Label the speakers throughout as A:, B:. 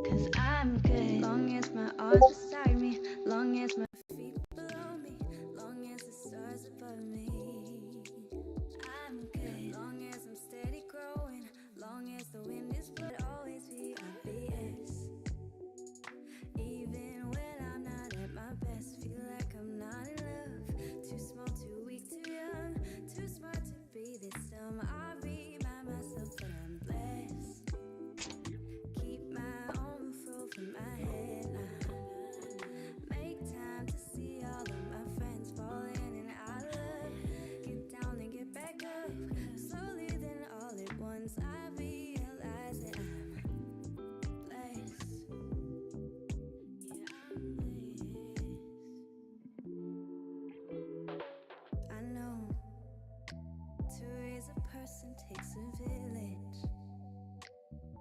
A: Cause I'm good, long as my arms beside me, long as my feet below me, long as the stars above me. I'm good, long as I'm steady growing, long as the wind is blowing, always be obvious. Even when I'm not at my best, feel like I'm not in love. Too small, too weak, too young, too smart to be this dumb. I remind myself that I'm blessed. Keep my own roof over my head now. Make time to see all of my friends falling and out of love. Get down and get back up. Slowly then all at once I realize that I'm blessed. I know to raise a person takes a village.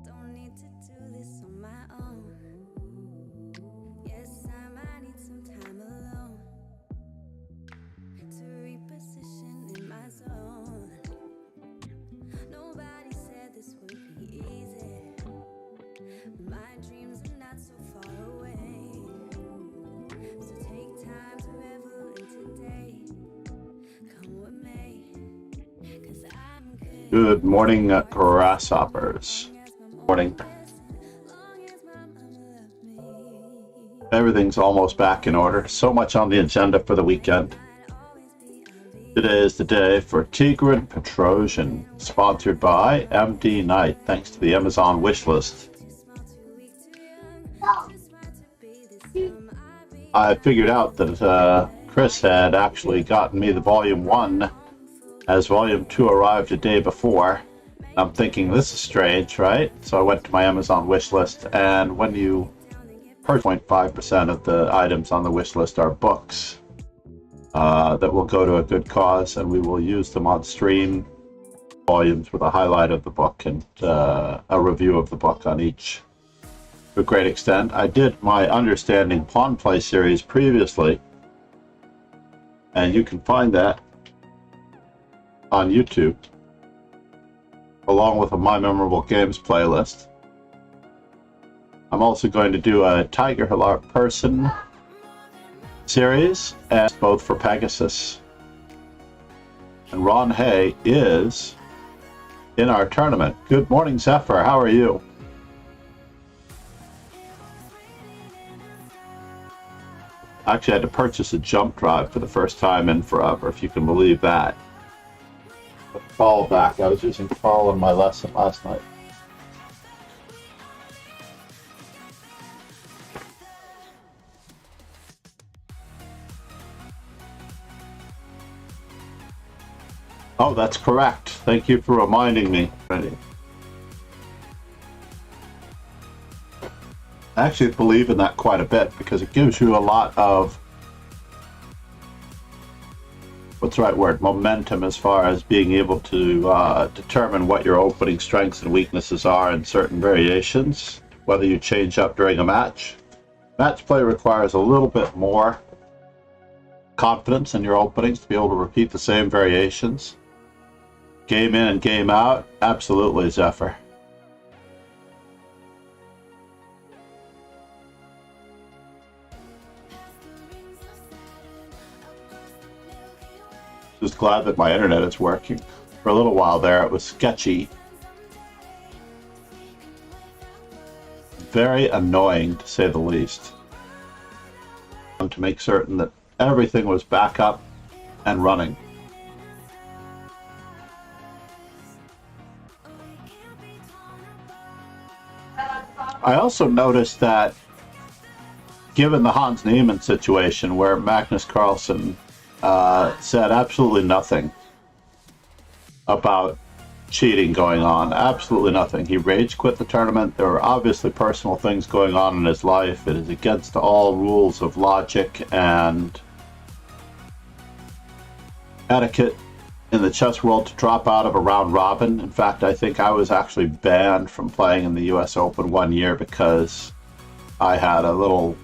A: Don't need to do this on my own. Yes, I might need some time alone to reposition in my zone. Nobody said this would be easy. My dreams are not so far away. So take time to revel in today. Come with me, 'cause I'm good.
B: Good morning, grasshoppers. Morning. Everything's almost back in order. So much on the agenda for the weekend. Today is the day for Tigran Petrosian, sponsored by MD Knight, thanks to the Amazon wishlist. I figured out that Chris had actually gotten me the Volume 1 as Volume 2 arrived a day before. I'm thinking, this is strange, right? So I went to my Amazon wish list, and when you purchase 0.5% of the items on the wish list are books that will go to a good cause, and we will use them on stream, volumes with a highlight of the book and a review of the book on each to a great extent. I did my Understanding Pawn Play series previously, and you can find that on YouTube, along with a My Memorable Games playlist. I'm also going to do a Tiger Heart Person series, and both for Pegasus. And Ron Hay is in our tournament. Good morning, Zephyr. How are you? I actually had to purchase a jump drive for the first time in forever, if you can believe that. Fall back. I was using fall in my lesson last night. Oh, that's correct. Thank you for reminding me. Ready. I actually believe in that quite a bit because it gives you a lot of, what's the right word, momentum as far as being able to determine what your opening strengths and weaknesses are in certain variations, whether you change up during a match. Match play requires a little bit more confidence in your openings to be able to repeat the same variations. Game in and game out, absolutely, Zephyr. Just glad that my internet is working. For a little while there, it was sketchy. Very annoying, to say the least. To make certain that everything was back up and running. I also noticed that, given the Hans Niemann situation, where Magnus Carlsen said absolutely nothing about cheating going on, absolutely nothing. He rage quit the tournament. There were obviously personal things going on in his life. It is against all rules of logic and etiquette in the chess world to drop out of a round robin. In fact, I think I was actually banned from playing in the US Open one year because I had a little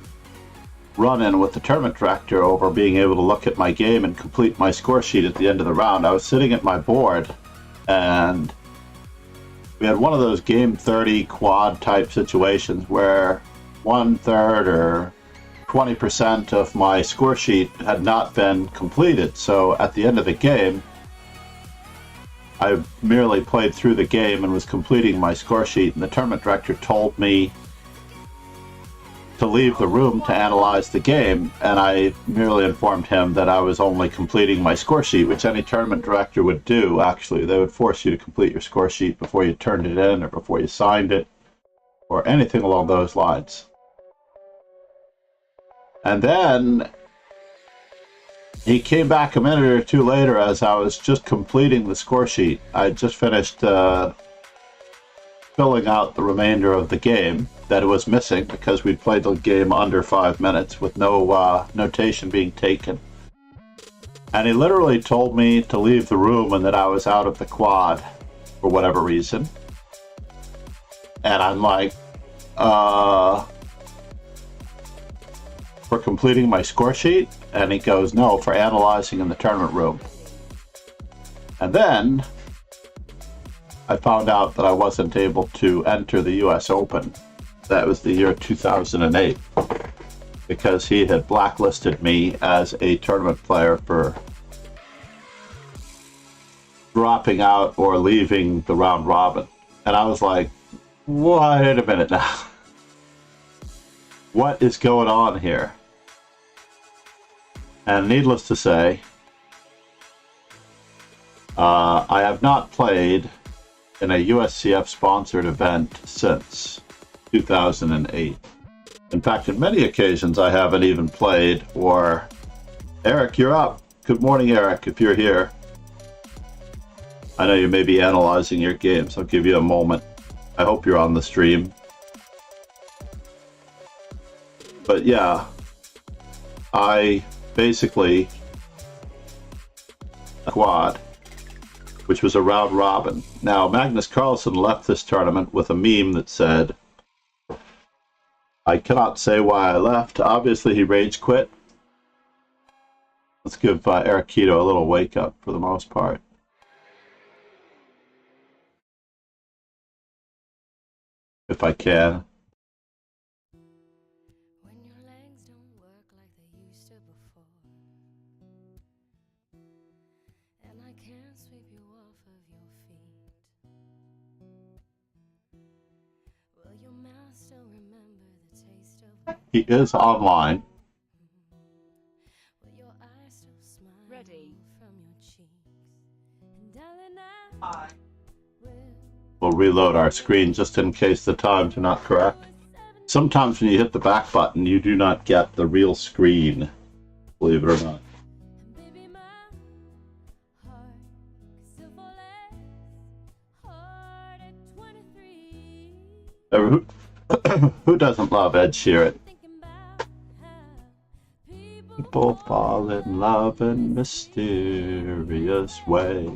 B: run-in with the tournament director over being able to look at my game and complete my score sheet at the end of the round. I was sitting at my board, and we had one of those game 30 quad type situations where 1/3 or 20% of my score sheet had not been completed. So at the end of the game, I merely played through the game and was completing my score sheet, and the tournament director told me to leave the room to analyze the game, and I merely informed him that I was only completing my score sheet, which any tournament director would do. Actually, they would force you to complete your score sheet before you turned it in or before you signed it or anything along those lines. And then he came back a minute or two later as I was just completing the score sheet. I had just finished filling out the remainder of the game that it was missing because we'd played the game under 5 minutes with no notation being taken. And he literally told me to leave the room and that I was out of the quad for whatever reason. And I'm like, for completing my score sheet? And he goes, no, for analyzing in the tournament room. And then I found out that I wasn't able to enter the US Open. That was the year 2008, because he had blacklisted me as a tournament player for dropping out or leaving the round robin. And I was like, wait a minute now. What is going on here? And needless to say, I have not played in a USCF-sponsored event since 2008. In fact, in many occasions, I haven't even played. Or, Eric, you're up. Good morning, Eric, if you're here. I know you may be analyzing your games. I'll give you a moment. I hope you're on the stream. But yeah, I basically quad, which was a round robin. Now, Magnus Carlsen left this tournament with a meme that said, I cannot say why I left. Obviously, he rage quit. Let's give Eric Keto a little wake up for the most part. If I can. He is online.
C: Ready.
B: We'll reload our screen just in case the times are not correct. Sometimes when you hit the back button, you do not get the real screen, believe it or not. Who doesn't love Ed Sheeran? People fall in love in mysterious ways.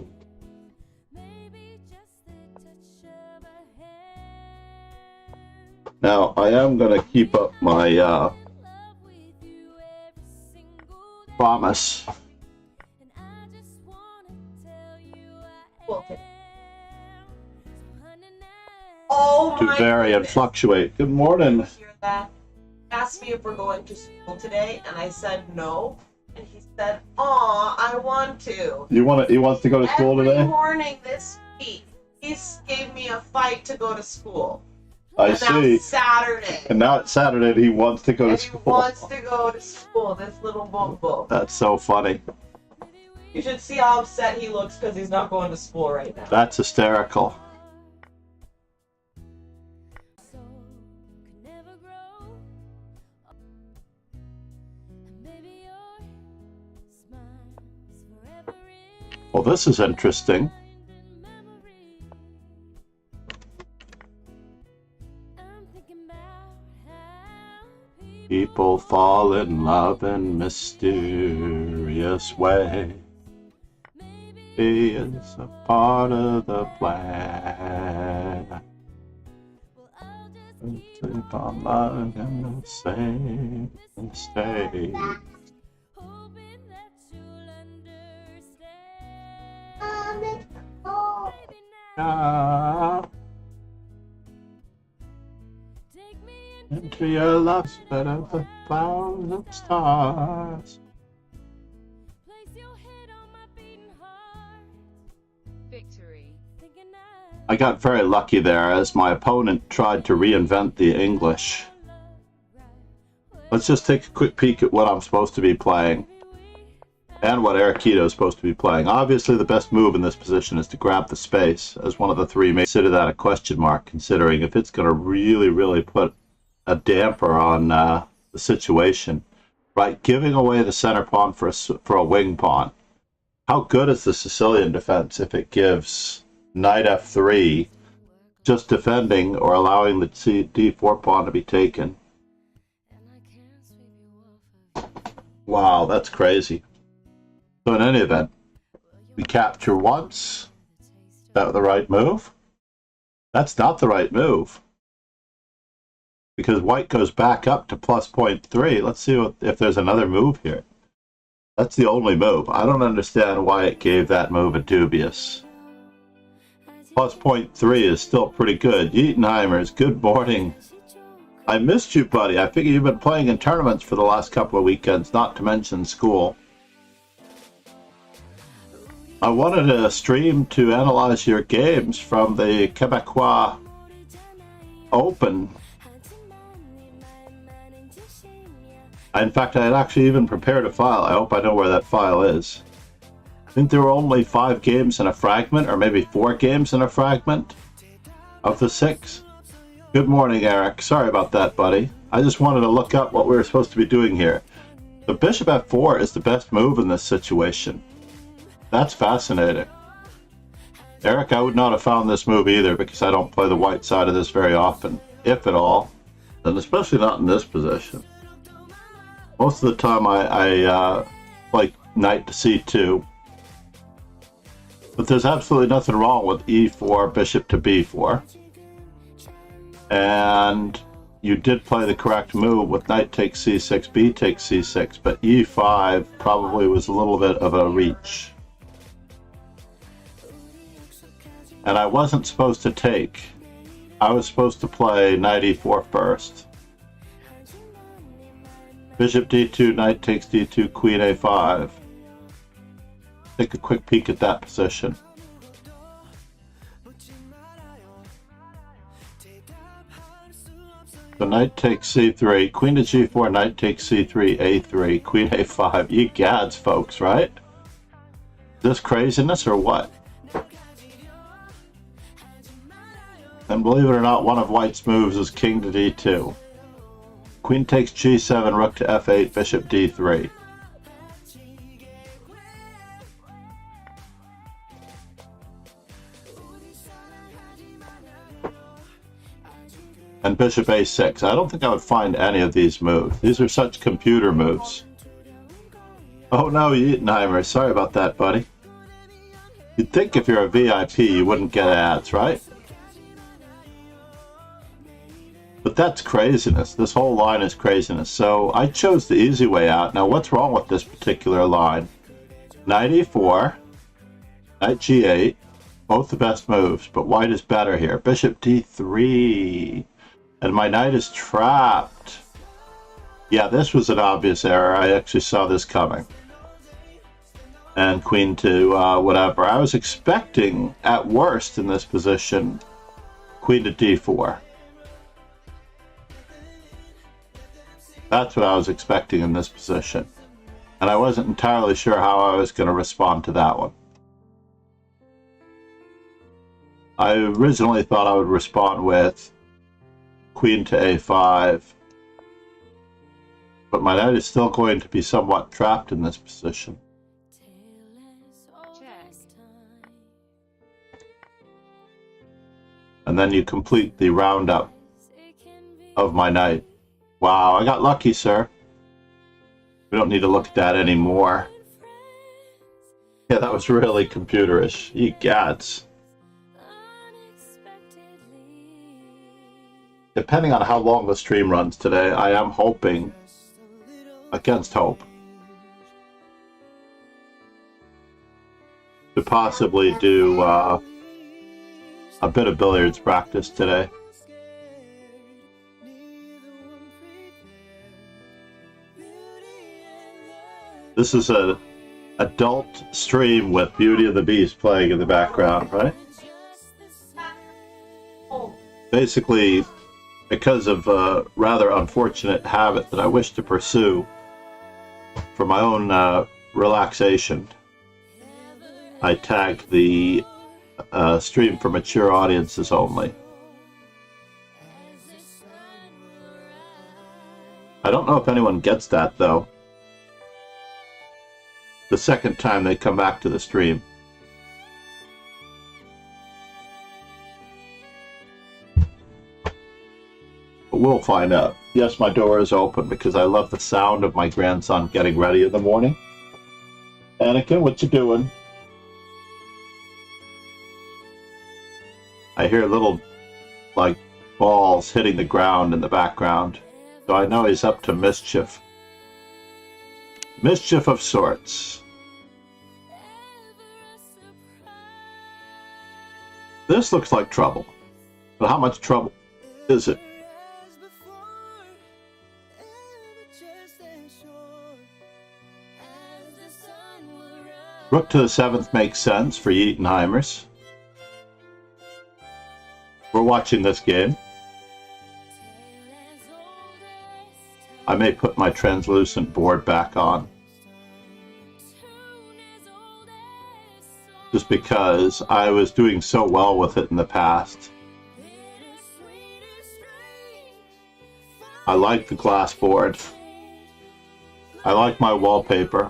B: Now, I am going to keep up my promise to vary and fluctuate. Good morning.
D: Hear that? Asked me if we're going to school today, and I said no. And he said, "Aw, I want to."
B: He wants to go to school today?
D: Every morning this week, he gave me a fight to go to school.
B: I
D: and
B: see.
D: Now it's Saturday.
B: And now it's Saturday and he wants to go to school.
D: He wants to go to school, this little bumbo.
B: That's so funny.
D: You should see how upset he looks because he's not going to school right now.
B: That's hysterical. Well, this is interesting. People fall in love in mysterious way. be is a part of the plan. Keep on loving and say and stay. Into your love bed of a thousand stars.
C: Victory.
B: I got very lucky there as my opponent tried to reinvent the English. Let's just take a quick peek at what I'm supposed to be playing. And what Eriquito is supposed to be playing. Obviously the best move in this position is to grab the space as one of the three. Consider that a question mark, considering if it's going to really put a damper on the situation. Right, giving away the center pawn for a wing pawn. How good is the Sicilian defense if it gives knight f3 just defending or allowing the d4 pawn to be taken? Wow, that's crazy. So in any event, we capture once. Is that the right move? That's not the right move. Because white goes back up to plus 0.3. Let's see if there's another move here. That's the only move. I don't understand why it gave that move a dubious. Plus 0.3 is still pretty good. Yeatenheimers, good morning. I missed you, buddy. I figure you've been playing in tournaments for the last couple of weekends, not to mention school. I wanted a stream to analyze your games from the Quebecois Open. In fact, I had actually even prepared a file. I hope I know where that file is. I think there were only 5 games in a fragment, or maybe 4 games in a fragment of the 6. Good morning, Eric. Sorry about that, buddy. I just wanted to look up what we were supposed to be doing here. The bishop f4 is the best move in this situation. That's fascinating. Eric, I would not have found this move either because I don't play the white side of this very often, if at all, and especially not in this position. Most of the time I like knight to c2, but there's absolutely nothing wrong with e4, bishop to b4, and you did play the correct move with knight takes c6, b takes c6, but e5 probably was a little bit of a reach. And I wasn't supposed to take. I was supposed to play knight e4 first. Bishop d2, knight takes d2, queen a5. Take a quick peek at that position. So knight takes c3, queen to g4, knight takes c3, a3, queen a5. You gads, folks, right? This craziness or what? And believe it or not, one of white's moves is king to d2. Queen takes g7, rook to f8, bishop d3. And bishop a6. I don't think I would find any of these moves. These are such computer moves. Oh no, Yeatenheimer. Sorry about that, buddy. You'd think if you're a VIP you wouldn't get ads, right? But that's craziness. This whole line is craziness. So I chose the easy way out. Now what's wrong with this particular line? Knight e4, knight g8, both the best moves, but white is better here. Bishop d3, and my knight is trapped. Yeah, this was an obvious error. I actually saw this coming. And queen to whatever. I was expecting, at worst in this position, queen to d4. That's what I was expecting in this position. And I wasn't entirely sure how I was going to respond to that one. I originally thought I would respond with queen to a5. But my knight is still going to be somewhat trapped in this position.
C: Check.
B: And then you complete the roundup of my knight. Wow, I got lucky, sir. We don't need to look at that anymore. Yeah, that was really computerish. Ye gads. Depending on how long the stream runs today, I am hoping, against hope, to possibly do a bit of billiards practice today. This is an adult stream with Beauty and the Beast playing in the background, right? Basically, because of a rather unfortunate habit that I wish to pursue for my own relaxation, I tagged the stream for mature audiences only. I don't know if anyone gets that, though. The second time they come back to the stream. But we'll find out. Yes, my door is open because I love the sound of my grandson getting ready in the morning. Anakin, what you doing? I hear little, like, balls hitting the ground in the background. So I know he's up to mischief. Mischief of sorts. This looks like trouble. But how much trouble is it? Rook to the 7th makes sense for Yeatenheimers. We're watching this game. I may put my translucent board back on. Just because I was doing so well with it in the past. I like the glass board. I like my wallpaper.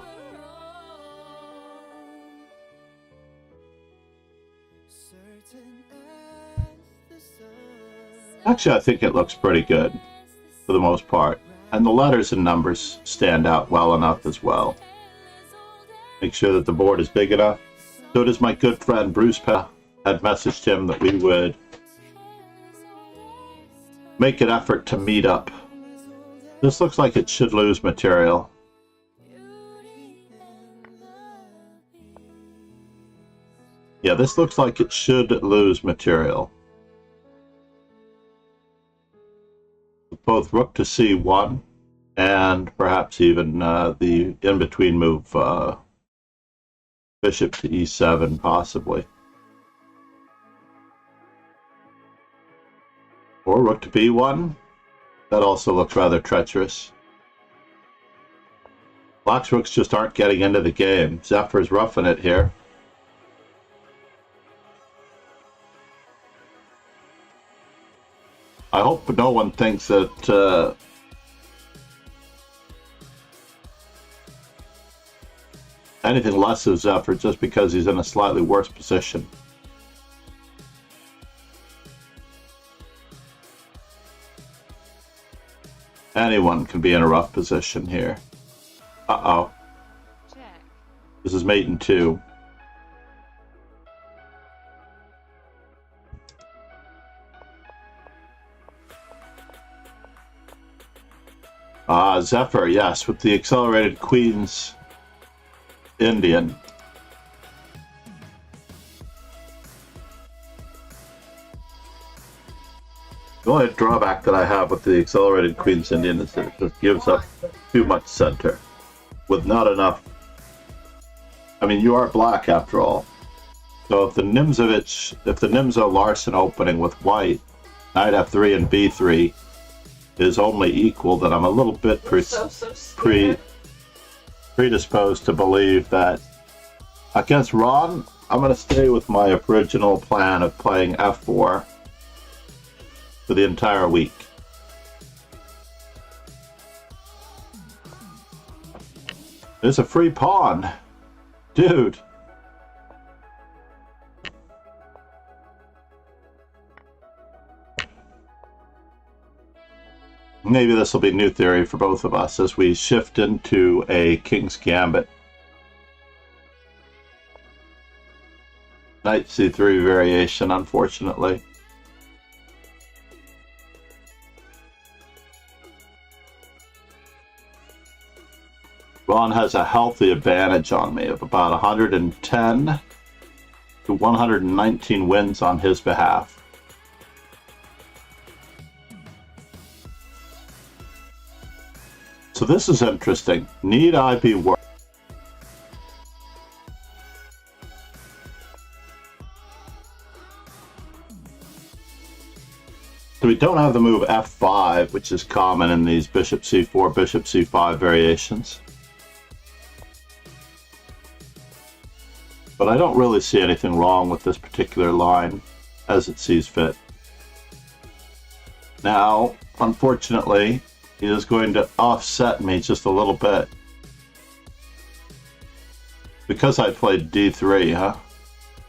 B: Actually, I think it looks pretty good for the most part. And the letters and numbers stand out well enough as well. Make sure that the board is big enough. So does my good friend Bruce Pell. Had messaged him that we would make an effort to meet up. This looks like it should lose material. Yeah, this looks like it should lose material. Both rook to c1 and perhaps even the in-between move bishop to e7 possibly. Or rook to b1. That also looks rather treacherous. Black's rooks just aren't getting into the game. Zephyr's roughing it here. I hope no one thinks that anything less of Zephyr just because he's in a slightly worse position. Anyone can be in a rough position here. Uh-oh.
C: Check.
B: This is mate in 2. Zephyr, yes, with the accelerated Queen's Indian. The only drawback that I have with the accelerated Queen's Indian is that it just gives up too much center with not enough. I mean, you are black after all. So if the Nimzo Larsen opening with white, knight f3 and b3 is only equal, then I'm a little bit predisposed to believe that against Ron, I'm going to stay with my original plan of playing f4 for the entire week. There's a free pawn. Dude. Maybe this will be new theory for both of us as we shift into a King's Gambit. Knight c3 variation, unfortunately. Ron has a healthy advantage on me of about 110 to 119 wins on his behalf. So this is interesting. Need I be worried? So we don't have the move f5, which is common in these bishop c4, bishop c5 variations. But I don't really see anything wrong with this particular line as it sees fit. Now, unfortunately, he is going to offset me just a little bit. Because I played d3, huh?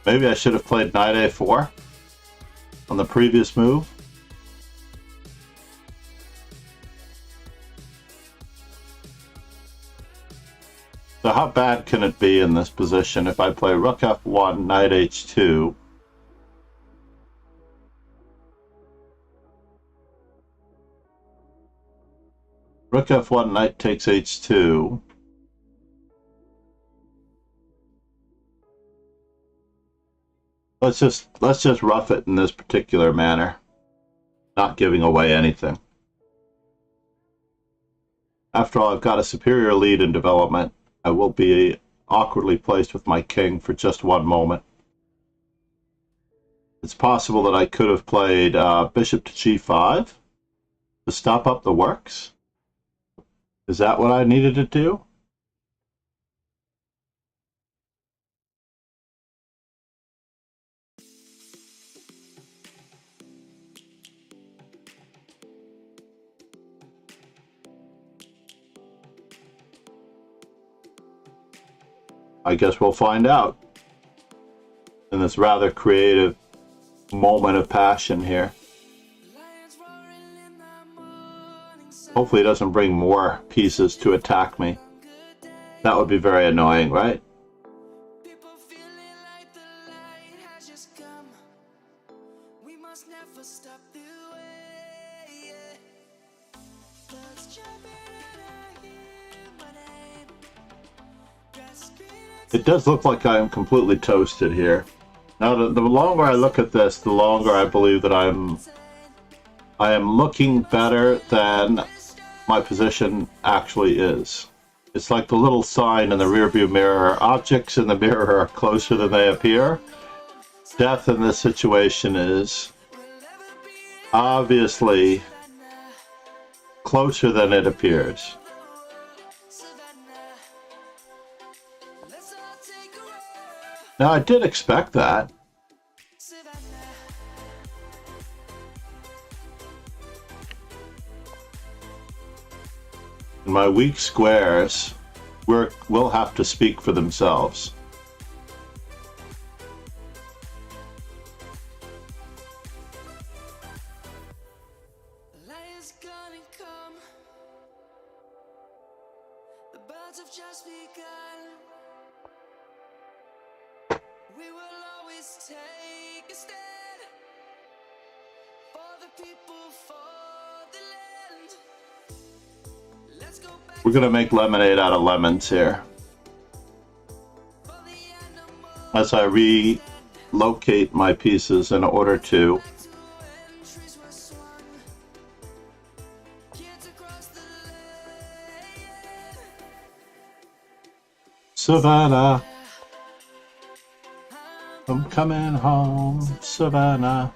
B: Maybe I should have played knight a4 on the previous move. So how bad can it be in this position if I play rook f1, knight h2? Rook f1, knight takes h2. Let's just rough it in this particular manner, not giving away anything. After all, I've got a superior lead in development. I will be awkwardly placed with my king for just one moment. It's possible that I could have played bishop to g5 to stop up the works. Is that what I needed to do? I guess we'll find out in this rather creative moment of passion here. Hopefully it doesn't bring more pieces to attack me. That would be very annoying, right? It does look like I am completely toasted here. Now, the longer I look at this, the longer I believe that I am looking better than my position actually is. It's like the little sign in the rearview mirror. Objects in the mirror are closer than they appear. Death in this situation is obviously closer than it appears. Now, I did expect that. My weak squares will have to speak for themselves. We're going to make lemonade out of lemons here. As I relocate my pieces in order to Savannah, I'm coming home, Savannah.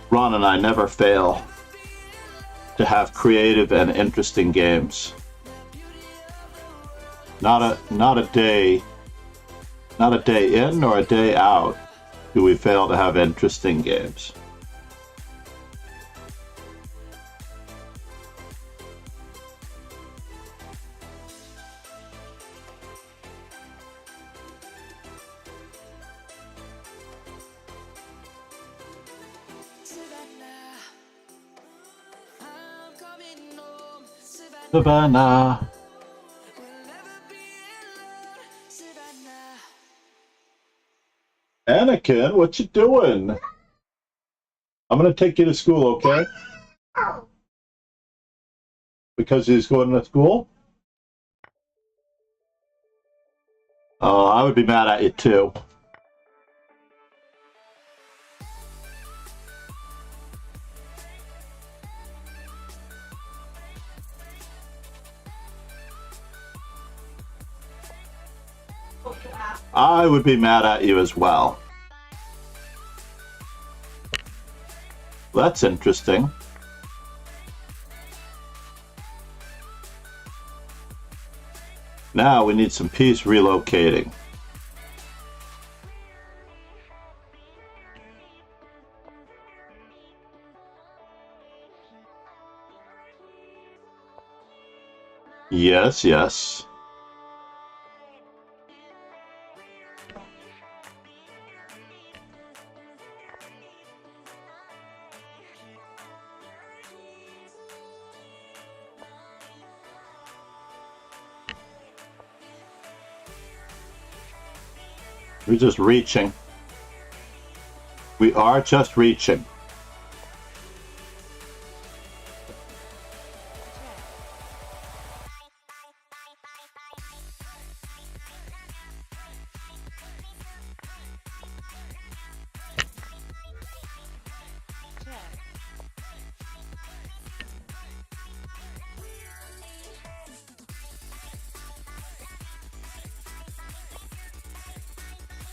B: Ron and I never fail to have creative and interesting games. Not a day in nor a day out do we fail to have interesting games. Savannah. Anakin, what you doing? I'm gonna take you to school, okay? Because he's going to school? Oh, I would be mad at you too. I would be mad at you as well. That's interesting. Now we need some peace relocating. Yes, yes. We're just reaching. We are just reaching.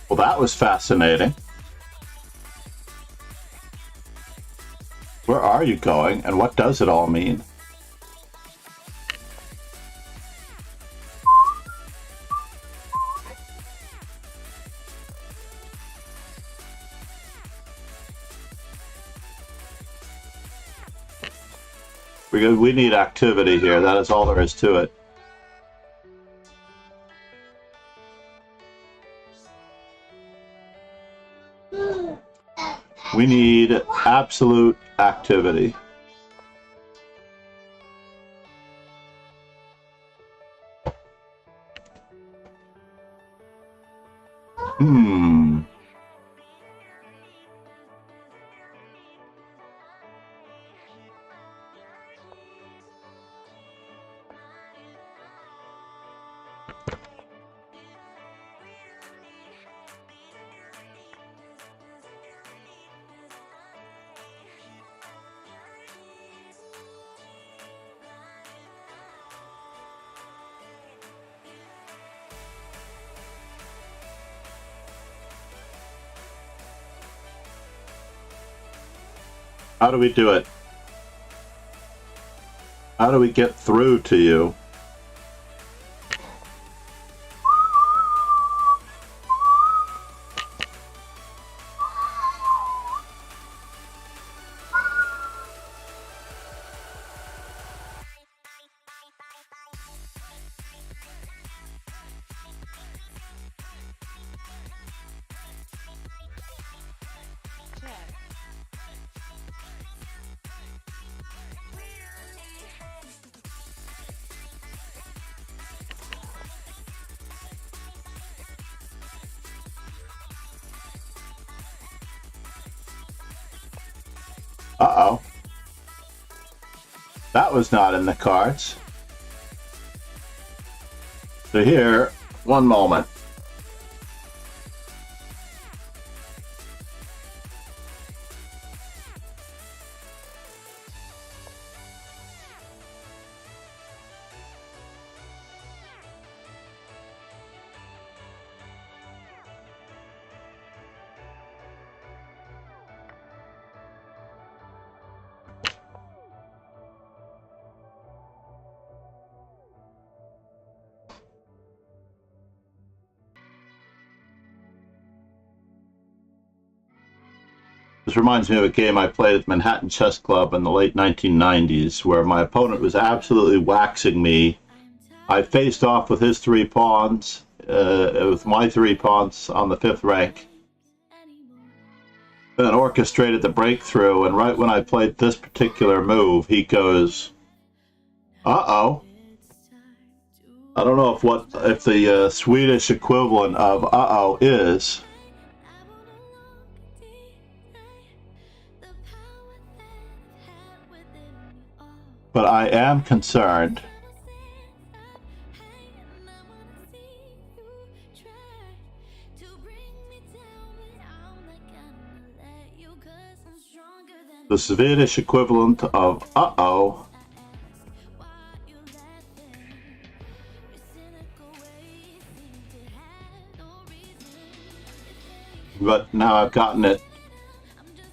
B: Well, that was fascinating. Where are you going, and what does it all mean? We need activity here. That is all there is to it. We need absolute activity. How do we do it? How do we get through to you? Uh-oh. That was not in the cards. So here, one moment. This reminds me of a game I played at Manhattan Chess Club in the late 1990s, where my opponent was absolutely waxing me. I faced off with his 3 pawns, with my 3 pawns on the 5th rank, and orchestrated the breakthrough. And right when I played this particular move, he goes, "Uh-oh, I don't know if the Swedish equivalent of uh-oh is, but I am concerned the Swedish equivalent of uh-oh but now I've gotten it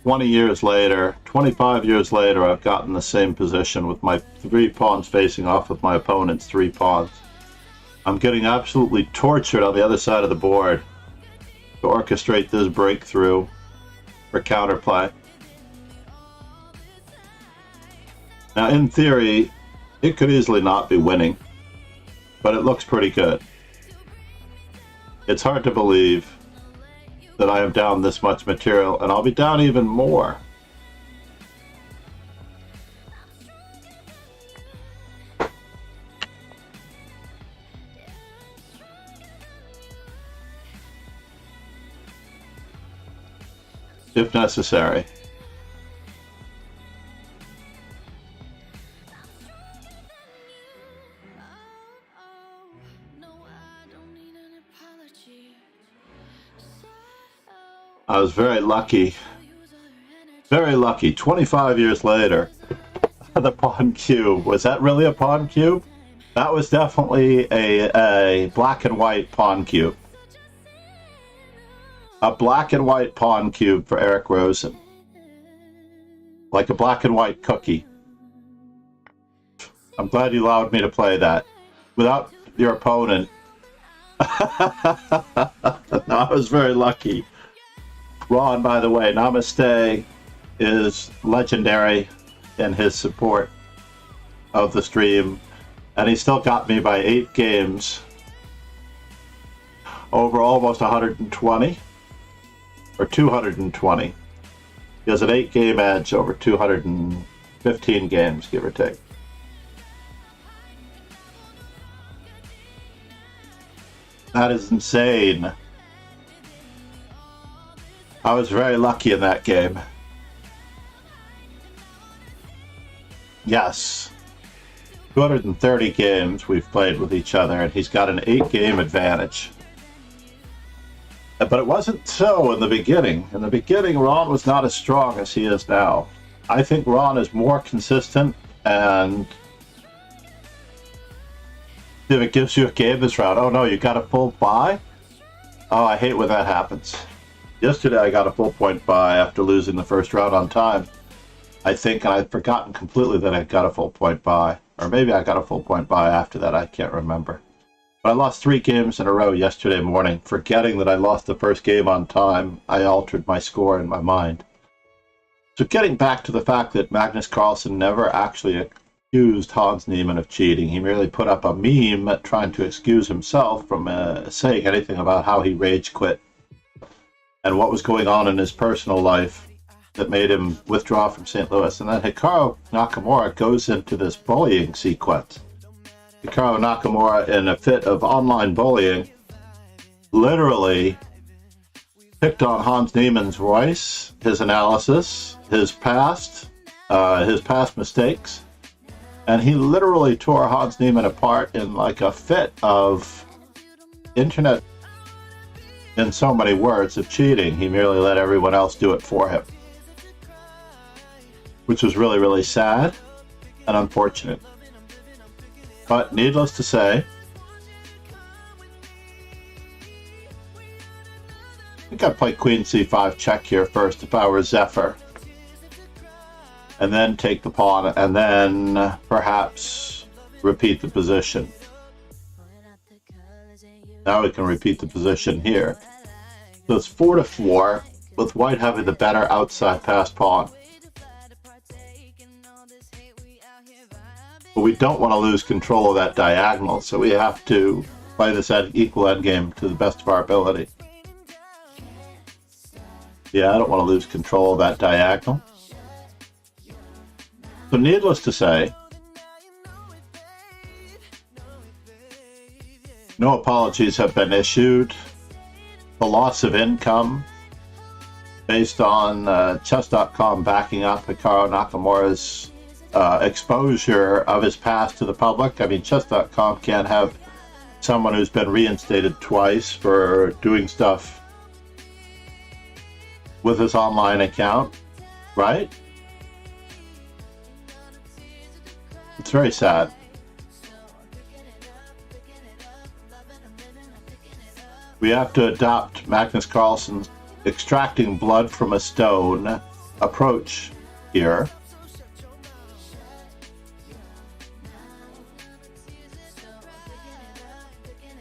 B: 20 years later, 25 years later, I've gotten the same position with my 3 pawns facing off with my opponent's 3 pawns. I'm getting absolutely tortured on the other side of the board to orchestrate this breakthrough for counterplay. Now, in theory, it could easily not be winning, but it looks pretty good. It's hard to believe that I am down this much material, and I'll be down even more. If necessary. I was very lucky. Very lucky. 25 years later, the pawn cube. Was that really a pawn cube? That was definitely a black and white pawn cube. A black and white pawn cube for Eric Rosen. Like a black and white cookie. I'm glad you allowed me to play that. Without your opponent. No, I was very lucky. Ron, by the way, Namaste is legendary in his support of the stream, and he still got me by 8 games over almost 120 or 220. He has an 8-game edge over 215 games, give or take. That is insane. I was very lucky in that game. Yes. 230 games we've played with each other, and he's got an 8-game advantage. But it wasn't so in the beginning. In the beginning, Ron was not as strong as he is now. I think Ron is more consistent, and if it gives you a game this round, oh no, you got a full buy? Oh, I hate when that happens. Yesterday I got a full point buy after losing the first round on time. I think, and I'd forgotten completely that I got a full point buy. Or maybe I got a full point buy after that, I can't remember. But I lost 3 games in a row yesterday morning. Forgetting that I lost the first game on time, I altered my score in my mind. So getting back to the fact that Magnus Carlsen never actually accused Hans Niemann of cheating. He merely put up a meme trying to excuse himself from saying anything about how he rage quit and what was going on in his personal life that made him withdraw from St. Louis. And then Hikaru Nakamura goes into this bullying sequence. Hikaru Nakamura, in a fit of online bullying, literally picked on Hans Niemann's voice, his analysis, his past mistakes, and he literally tore Hans Niemann apart in like a fit of internet, in so many words, of cheating. He merely let everyone else do it for him, which was really, really sad and unfortunate. But needless to say, I think I'd play Queen C5 check here first if I were Zephyr, and then take the pawn, and then perhaps repeat the position. Now we can repeat the position here. So it's 4-4, with white having the better outside pass pawn. But we don't want to lose control of that diagonal, so we have to play this equal endgame to the best of our ability. Yeah, I don't want to lose control of that diagonal. So needless to say, No apologies have been issued. The loss of income based on chess.com backing up Hikaru Nakamura's exposure of his past to the public. I mean, chess.com can't have someone who's been reinstated twice for doing stuff with his online account, right? It's very sad. We have to adopt Magnus Carlsen's extracting blood from a stone approach here.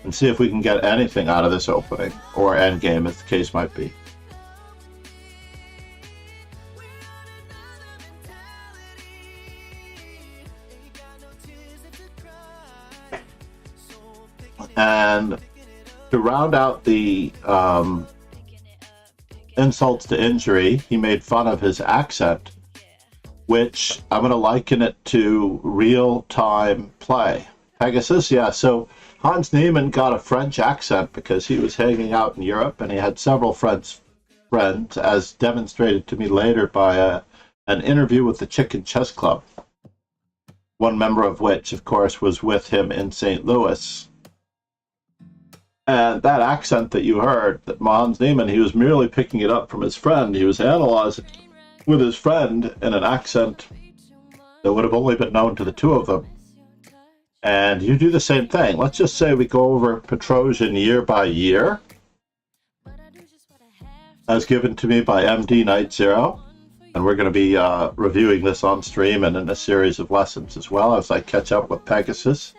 B: And see if we can get anything out of this opening, or endgame as the case might be. And to round out the insults to injury, he made fun of his accent, which I'm going to liken it to real-time play. Pegasus, yeah, so Hans Niemann got a French accent because he was hanging out in Europe, and he had several French friends, as demonstrated to me later by an interview with the Chicken Chess Club, one member of which, of course, was with him in St. Louis. And that accent that you heard, that Hans Niemann, he was merely picking it up from his friend. He was analyzing with his friend in an accent that would have only been known to the two of them. And you do the same thing. Let's just say we go over Petrosian year by year, as given to me by MD Night Zero. And we're going to be reviewing this on stream and in a series of lessons as well as I catch up with Pegasus.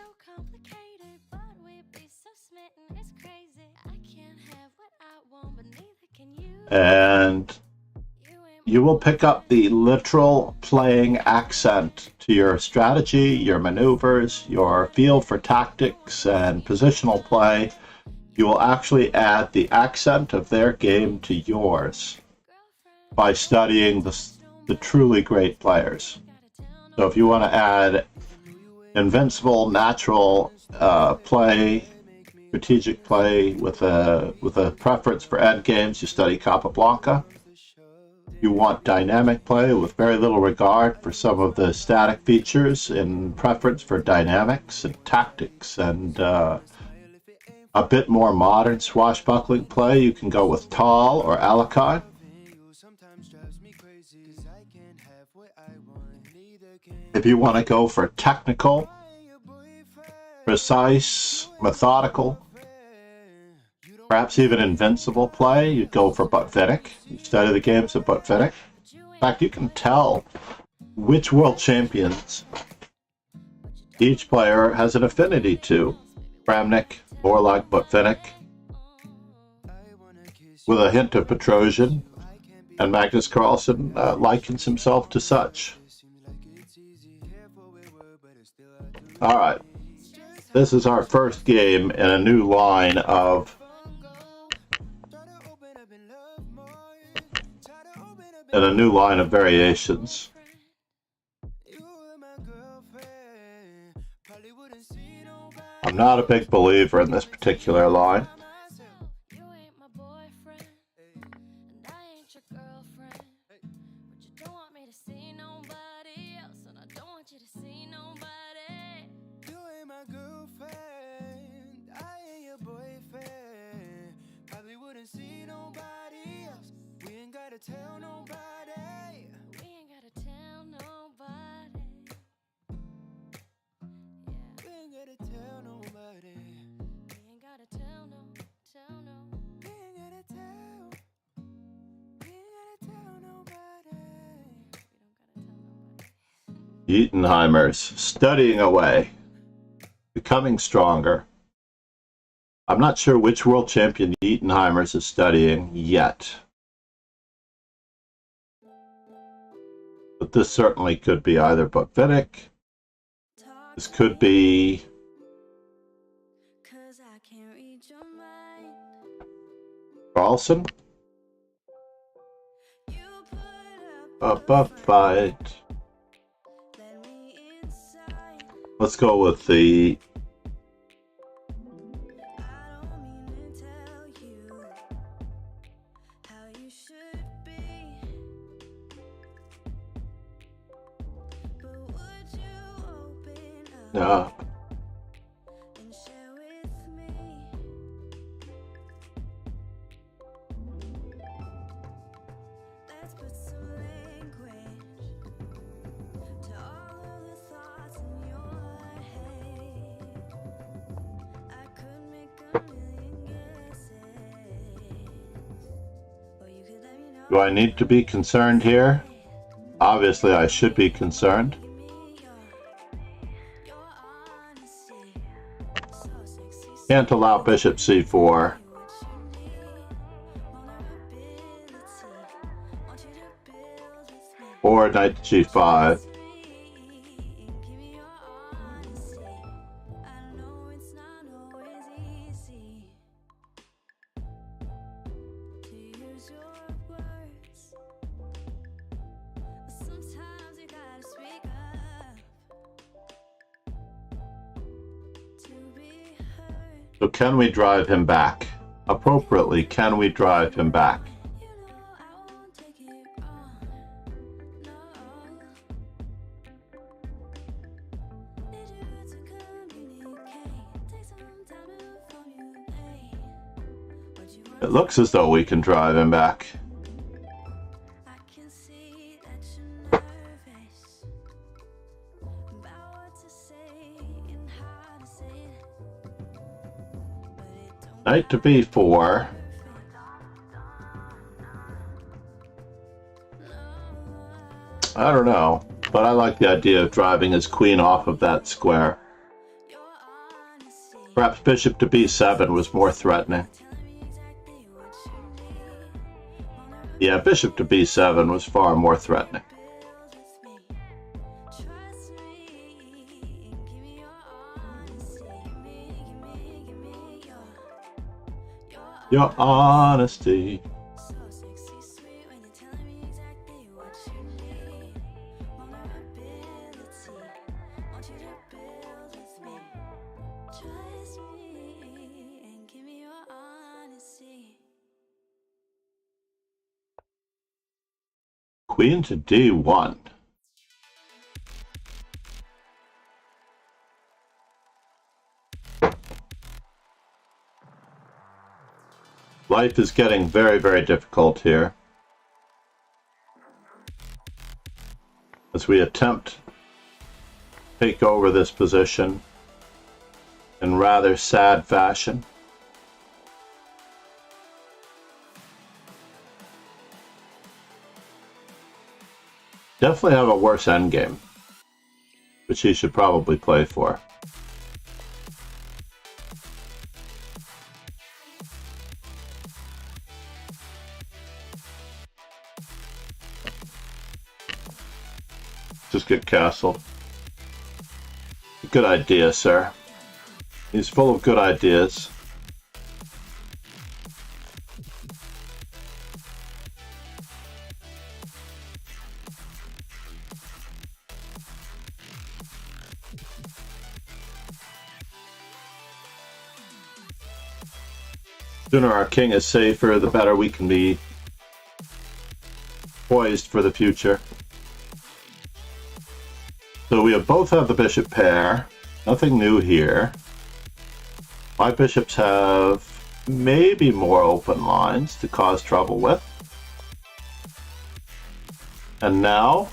B: And you will pick up the literal playing accent to your strategy, your maneuvers, your feel for tactics and positional play. You will actually add the accent of their game to yours by studying the truly great players. So if you want to add invincible, natural play, strategic play with a preference for endgames, you study Capablanca. You want dynamic play with very little regard for some of the static features in preference for dynamics and tactics and a bit more modern swashbuckling play. You can go with Tal or Alakai. If you want to go for technical, precise, methodical, perhaps even invincible play, you'd go for Botvinnik. You study the games of Botvinnik. In fact, you can tell which world champions each player has an affinity to. Kramnik, more like Botvinnik, with a hint of Petrosian, and Magnus Carlsen likens himself to such. All right, this is our first game in a new line of variations. I'm not a big believer in this particular line.
A: Tell nobody. We ain't gotta tell nobody. Yeah. We ain't gotta tell nobody. We ain't gotta tell no. We ain't gotta tell. We ain't gotta tell nobody. We don't gotta tell nobody.
B: Yeatenheimers, studying away, becoming stronger. I'm not sure which world champion Yeatenheimers is studying yet. But this certainly could be either Botvinnik. This could be Carlsen. Up fight. Let's go with the up.
A: and share with me. Let's put some language to all of the thoughts in your head. I could make a million guesses, or you could let me know.
B: Do I need to be concerned here? Obviously, I should be concerned.
A: Give me your honesty, so sexy,
B: Can't allow bishop c4
A: what you need, vulnerability. Want you to build with me.
B: or knight to g5.
A: Give me your honesty. I know it's not always easy to use your words, but sometimes you gotta speak up to be heard.
B: So can we drive him back? Appropriately, can we drive him back?
A: You know I won't take it wrong, no. Need you to communicate. Take some time to formulate what you want.
B: It looks as though we can drive him back.
A: I can see that you're nervous about what to say and how to say it, but it don't
B: Knight to b4. I don't know, but I like the idea of driving his queen off of that square.
A: your honesty.
B: Perhaps bishop to b7 was more threatening.
A: Telling me exactly what you need.
B: Yeah, bishop to b7 was far more threatening.
A: Build with me. Trust me and give me your honesty. Give me
B: Your honesty.
A: so sexy sweet when you're telling me exactly what you need. Vulnerability. Want you to build with me. Trust me and give me your honesty.
B: Queen to d1. Life is getting very, very difficult here as we attempt to take over this position in rather sad fashion. Definitely have a worse endgame, which he should probably play for. Just get castled. Good idea, sir. He's full of good ideas. The sooner our king is safer, the better we can be poised for the future. So we both have the bishop pair. Nothing new here. My bishops have maybe more open lines to cause trouble with. And now,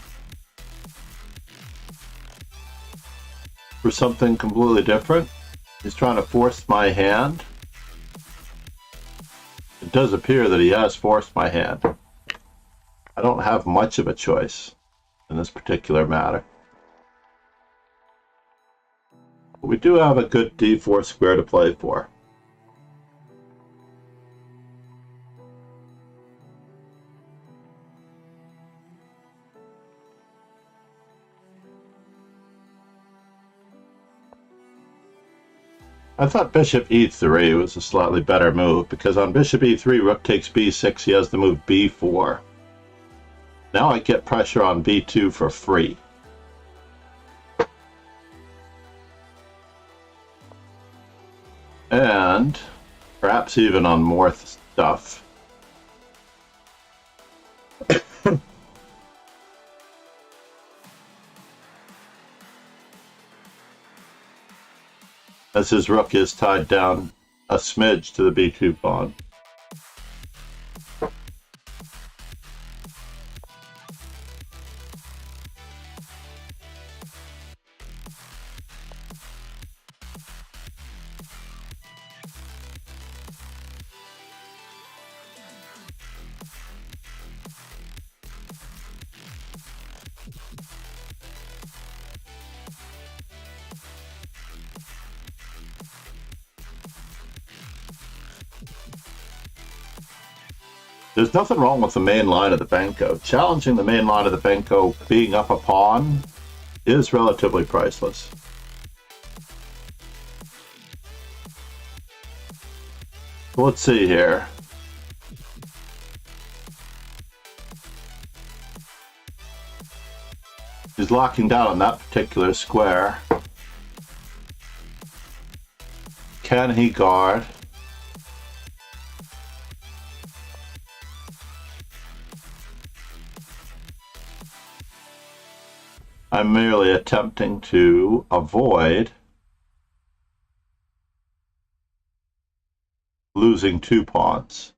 B: for something completely different, he's trying to force my hand. It does appear that he has forced my hand. I don't have much of a choice in this particular matter. But we do have a good d4 square to play for. I thought bishop e3 was a slightly better move, because on bishop e3, rook takes b6, he has the move b4. Now I get pressure on b2 for free. And perhaps even on more stuff. as his rook is tied down a smidge to the b2 pawn. There's nothing wrong with the main line of the Benko. Challenging the main line of the Benko, being up a pawn, is relatively priceless. Let's see here. He's locking down on that particular square. Can he guard? I'm merely attempting to avoid losing 2 pawns.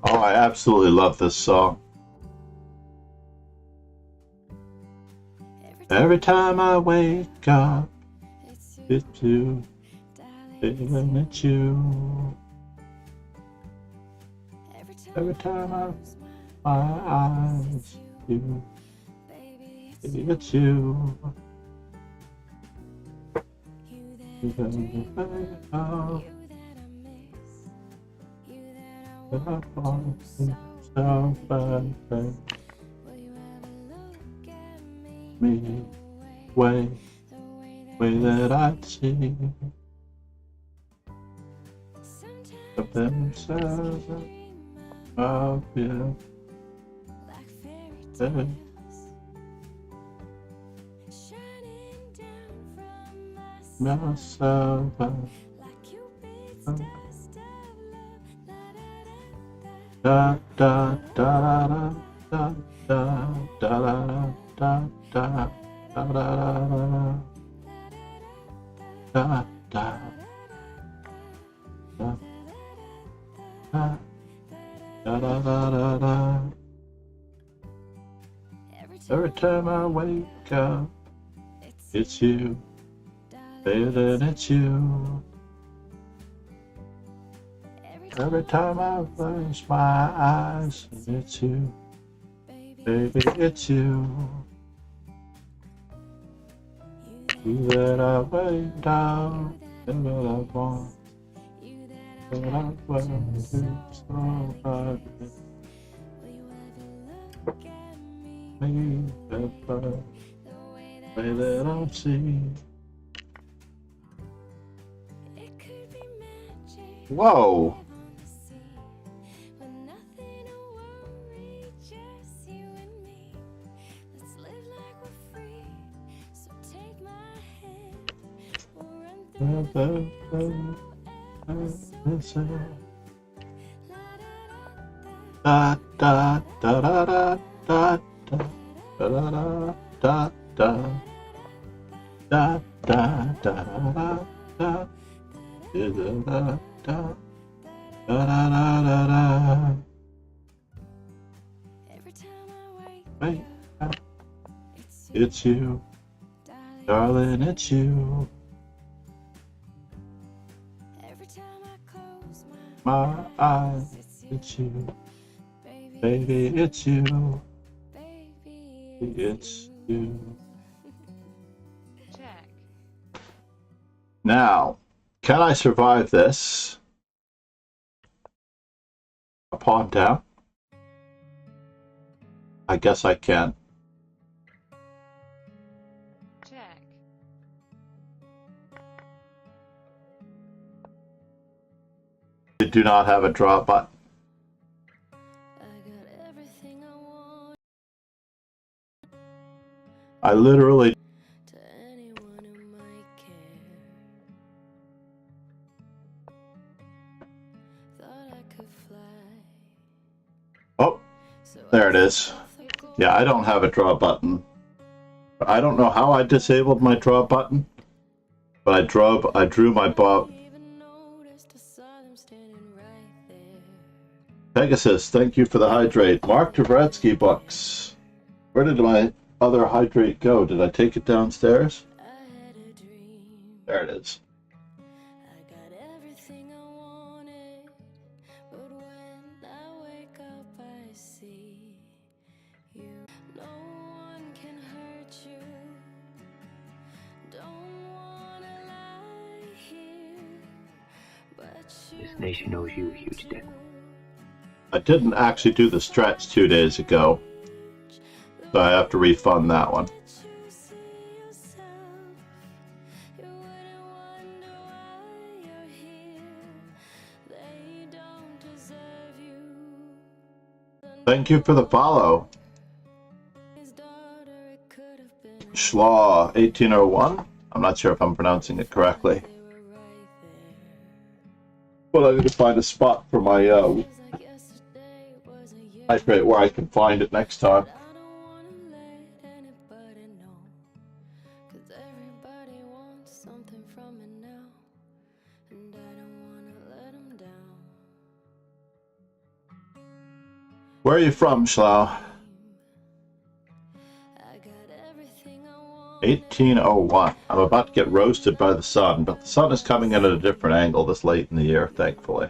B: Oh, I absolutely love this song. Every time I wake up, it's you. Feeling it's you. Every time I open my eyes, you. Baby, it's you. You that I want so bad. Me, way that I'd see. Of themselves of you. Myself da da da da da da da da da da da da. Da, da, da, da, da. Every time I wake up, it's you, baby, it's you. Every time I close my eyes, it's you, baby, it's you. You that I lay down and that I want. That I want to so bad. Me, the way that I see. Whoa! Da da da da da da da da da da da da da da da da. Wait, it's you, darling, it's you. My eyes, it's you, baby, it's you, it's you.
C: Check.
B: Now, can I survive this? A pawn down? I guess I can.
C: Check.
B: I do not have a draw button. I literally. Oh, There it is. Yeah, I don't have a draw button. I don't know how I disabled my draw button, but I drew my bob. Pegasus, thank you for the hydrate. Mark Dvoretsky books. Where did my other hydrate go? Did I take it downstairs? There it is.
E: This nation owes you a huge debt.
B: I didn't actually do the stretch 2 days ago, so I have to refund that one. Thank you for the follow. Schlaw 1801. I'm not sure if I'm pronouncing it correctly. But I need to find a spot for my hydrate where I can find it next time. Where are you from, Schlau? 1801. I'm about to get roasted by the sun, but the sun is coming in at a different angle this late in the year, thankfully.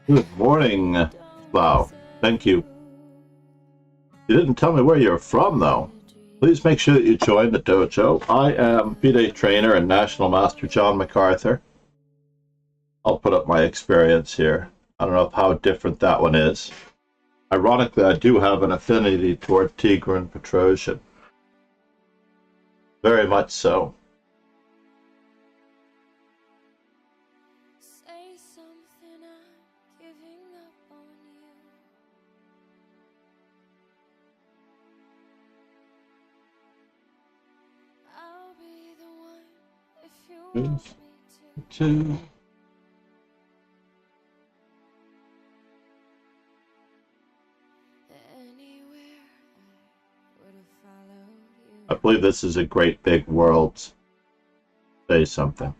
B: Good morning, Lau. Thank you. You didn't tell me where you're from, though. Please make sure that you join the dojo. I am FIDE trainer and National Master John MacArthur. I'll put up my experience here. I don't know how different that one is. Ironically, I do have an affinity toward Tigran Petrosian. Very much so. Two. I believe this is a great big world. Say something.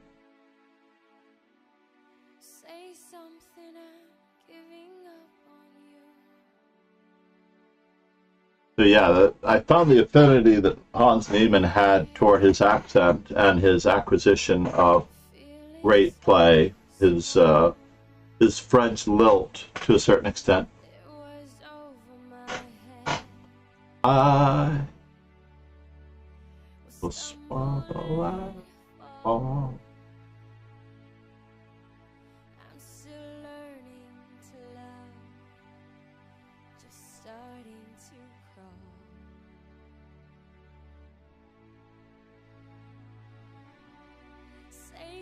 B: So yeah, I found the affinity that Hans Niemann had toward his accent and his acquisition of great play, his French lilt to a certain extent. I will sparkle out all.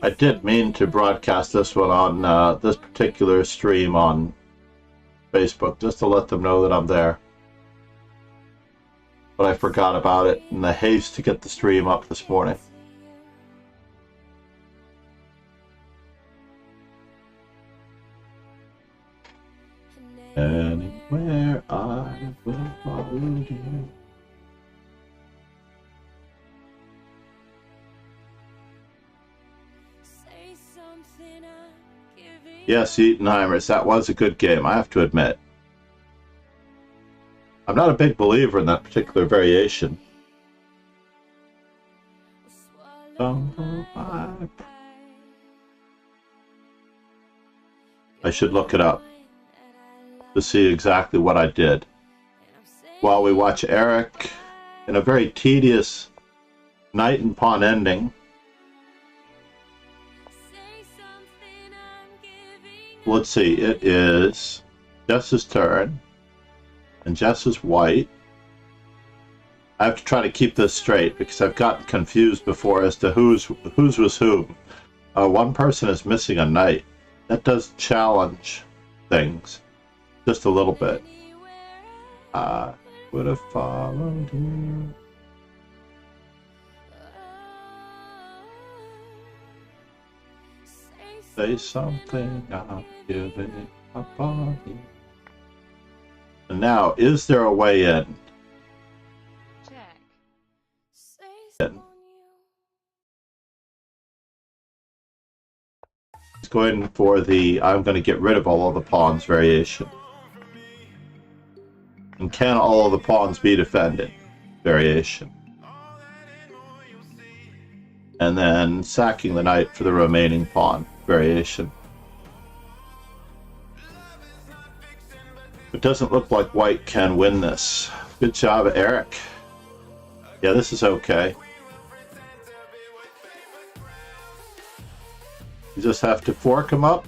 B: I did mean to broadcast this one on this particular stream on Facebook, just to let them know that I'm there. But I forgot about it in the haste to get the stream up this morning. Anywhere I will follow you. Yes, Eatonheimers, that was a good game, I have to admit. I'm not a big believer in that particular variation. I should look it up to see exactly what I did. While we watch Eric in a very tedious knight and pawn ending. Let's see, it is Jess's turn. And Jess is white. I have to try to keep this straight because I've gotten confused before as to whose was whom. One person is missing a knight. That does challenge things just a little bit. Would have followed you. Say something, I'll give it up on you. And now, is there a way in?
C: Check.
B: It's going for the I'm going to get rid of all of the pawns variation. And can all of the pawns be defended variation? And then sacking the knight for the remaining pawn variation. It doesn't look like white can win this. Good job, Eric. Yeah, this is okay. You just have to fork them up,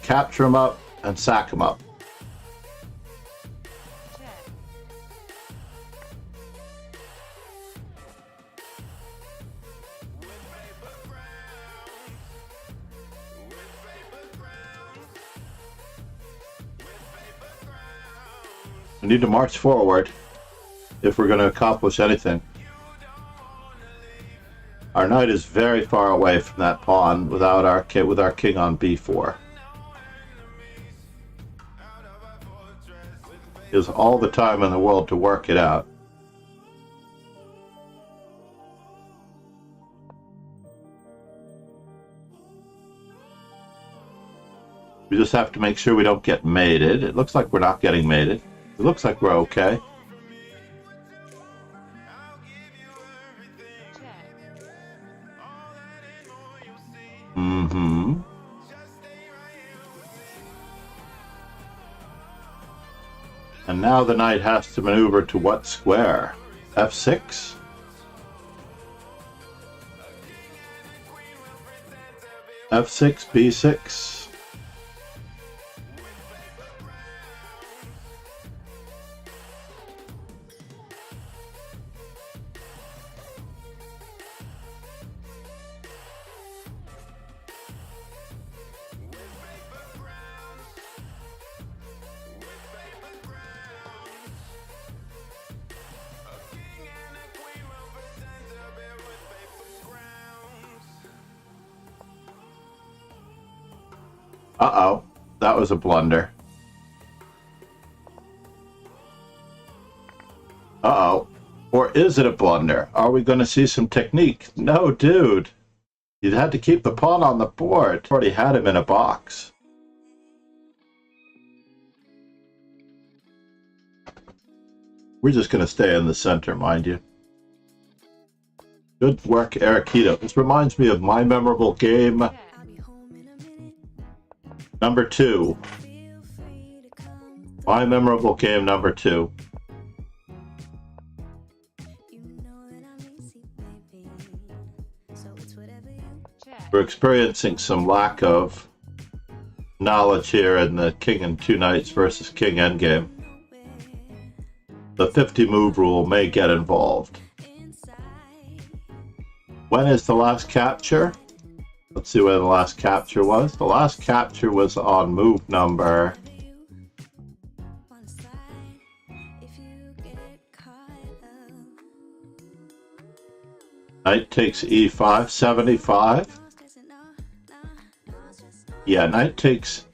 B: capture them up, and sack them up.
C: Check.
B: We need to march forward if we're going to accomplish anything. Our knight is very far away from that pawn without with our king on b4. He has all the time in the world to work it out. We just have to make sure we don't get mated. It looks like we're not getting mated. It looks like we're okay. Mm-hmm. And now the knight has to maneuver to what square? F6? F6, B6. Uh-oh, that was a blunder. Uh-oh. Or is it a blunder? Are we going to see some technique? No, dude. You had to keep the pawn on the board. Already had him in a box. We're just going to stay in the center, mind you. Good work, Erikito. This reminds me of my memorable game number 2. My memorable game number 2. We're experiencing some lack of knowledge here in the king and 2 knights versus king endgame. The 50 move rule may get involved. When is the last capture? Let's see where the last capture was. The last capture was on move number... Knight takes e5, 75. Yeah, knight takes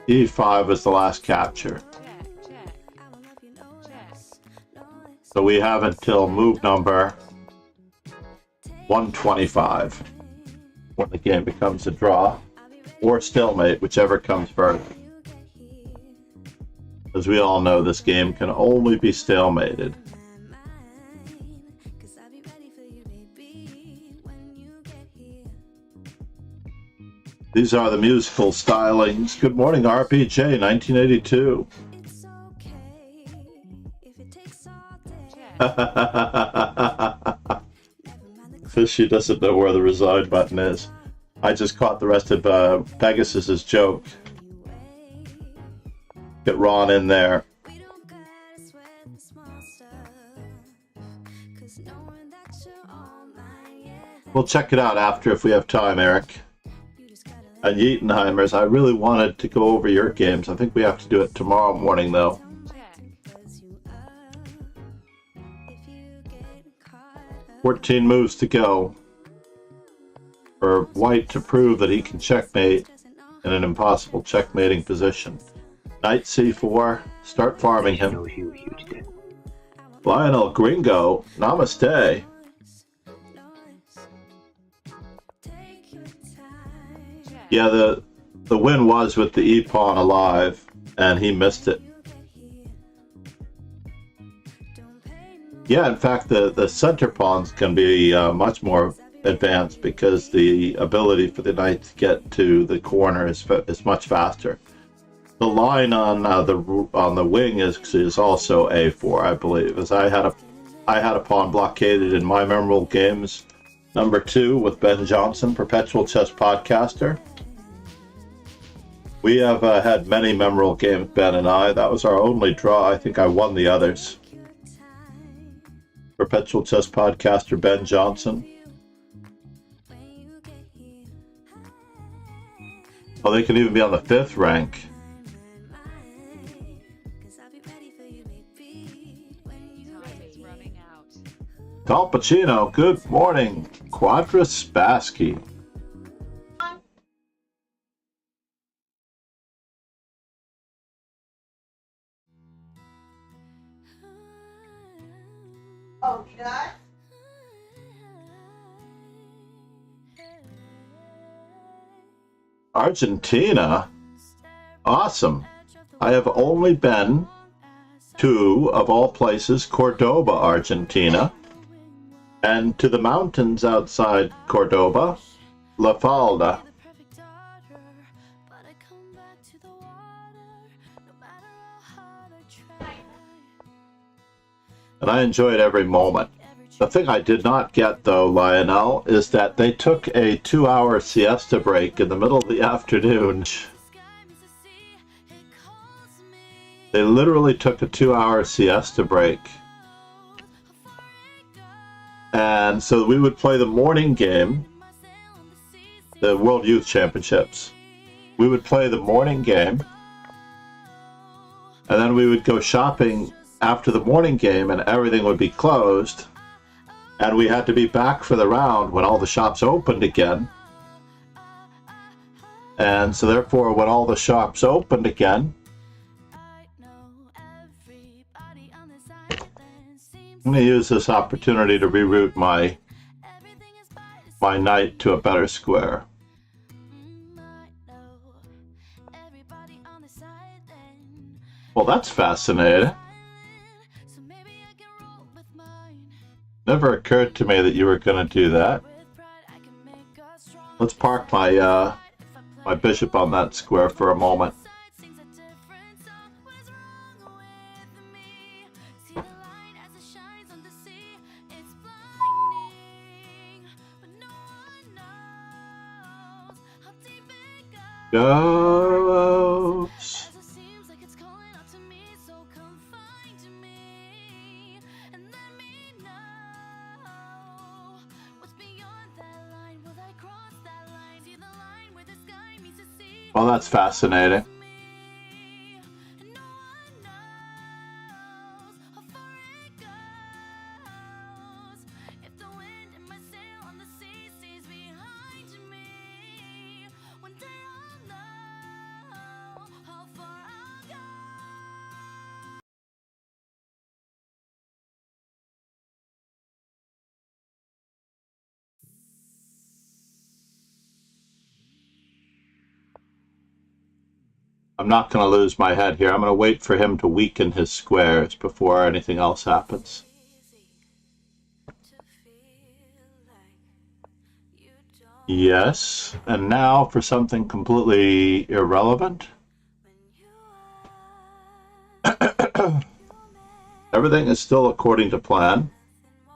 B: e5 was the last capture. So we have until move number 125 when the game becomes a draw or stalemate, whichever comes first. As we all know, this game can only be stalemated. These are the musical stylings. Good morning, RPJ, 1982. Fishy doesn't know where the resign button is. I just caught the rest of Pegasus's joke. Get Ron in there.
A: We don't gotta sweat the small stuff. 'Cause knowing that you're all mine, yeah.
B: We'll check it out after if we have time, Eric.
A: You just gotta
B: And Yeatenheimers, I really wanted to go over your games. I think we have to do it tomorrow morning, though.
C: Check.
A: 'cause you are. If you get caught up,
B: 14 moves to go for White to prove that he can checkmate in an impossible checkmating position. Knight c4, start farming
E: She
B: him.
E: knows you a huge dick.
B: Lionel Gringo, namaste.
A: take your time.
C: Check.
B: Yeah, the win was with the e-pawn alive, and he missed it.
A: You get here. Don't pay no
B: Yeah, in fact, the center pawns can be much more advanced because the ability for the knight to get to the corner is much faster. The line on the wing is also a4, I believe, as I had a pawn blockaded in my memorable games number 2 with Ben Johnson, Perpetual Chess Podcaster. We have had many memorable games, Ben and I. That was our only draw. I think I won the others. Perpetual Chess Podcaster Ben Johnson.
A: when you get here.
B: Oh, they can even be on the 5th rank.
A: Cause I'll be ready for you, baby. When you
C: Time
A: get
C: is
A: here.
C: running out.
B: Colpacino, good morning. Quadras Spassky.
D: Oh, he does?
B: Argentina? Awesome. I have only been to, of all places, Cordoba, Argentina, and to the mountains outside Cordoba, La Falda.
A: The perfect daughter, but I come back to the water, no matter how hard I try.
B: And I enjoyed every moment. The thing I did not get, though, Lionel, is that they took a 2-hour siesta break in the middle of the afternoon.
A: Sky meets the sea, it calls me.
B: They literally took a 2-hour siesta break.
A: How far it goes.
B: And so we would play the morning game,
A: My sail on the sea,
B: the World Youth Championships. We would play the morning game, and then we would go shopping after the morning game, and everything would be closed. And we had to be back for the round when all the shops opened again. And so therefore, when all the shops opened again,
A: I know everybody on this island seems
B: I'm going to use this opportunity to reroute my
A: everything is by the
B: knight to a better square.
A: I know everybody on this island.
B: Well, that's fascinating.
A: So maybe I can roll with mine.
B: Never occurred to me that you were going to do that.
A: With pride, I can make us strong.
B: Let's park my bishop on that square for a moment.
A: Side sings a different song. What is wrong with me? See the light as it shines on the sea. It's blinding, but no one knows how deep it goes.
B: Goes.
A: As it seems like it's calling out to me, so come find me and let me know what's beyond that line. Will I cross that line? See the line where the sky meets the sea.
B: Well, that's fascinating.
A: Me, and no one knows how far it goes. If the wind in my sail on the sea stays behind me, one day I'll know how far I'll go.
B: I'm not going to lose my head here. I'm going to wait for him to weaken his squares before anything else happens.
A: To feel like you don't
B: Yes. And now for something completely irrelevant.
A: when you are
B: Everything is still according to plan.
A: more.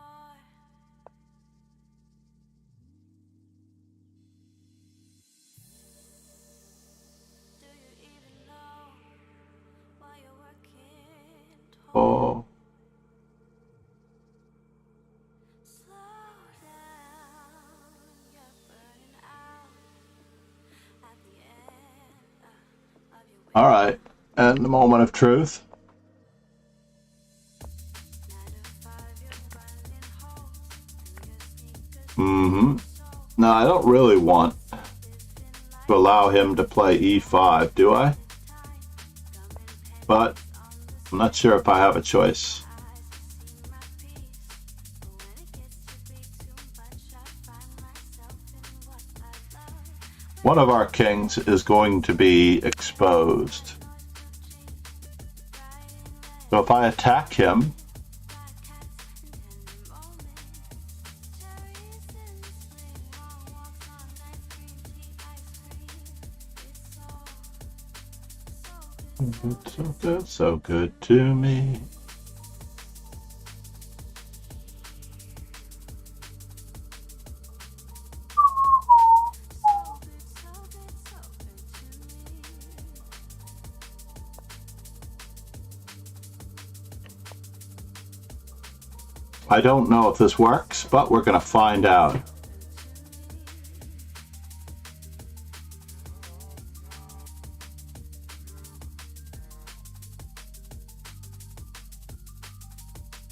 A: Do you even know
B: All right, and the moment of truth. Now, I don't really want to allow him to play e5, do I? But I'm not sure if I have a choice. One of our kings is going to be exposed. So if I attack him, so good to me. I don't know if this works, but we're going to find out.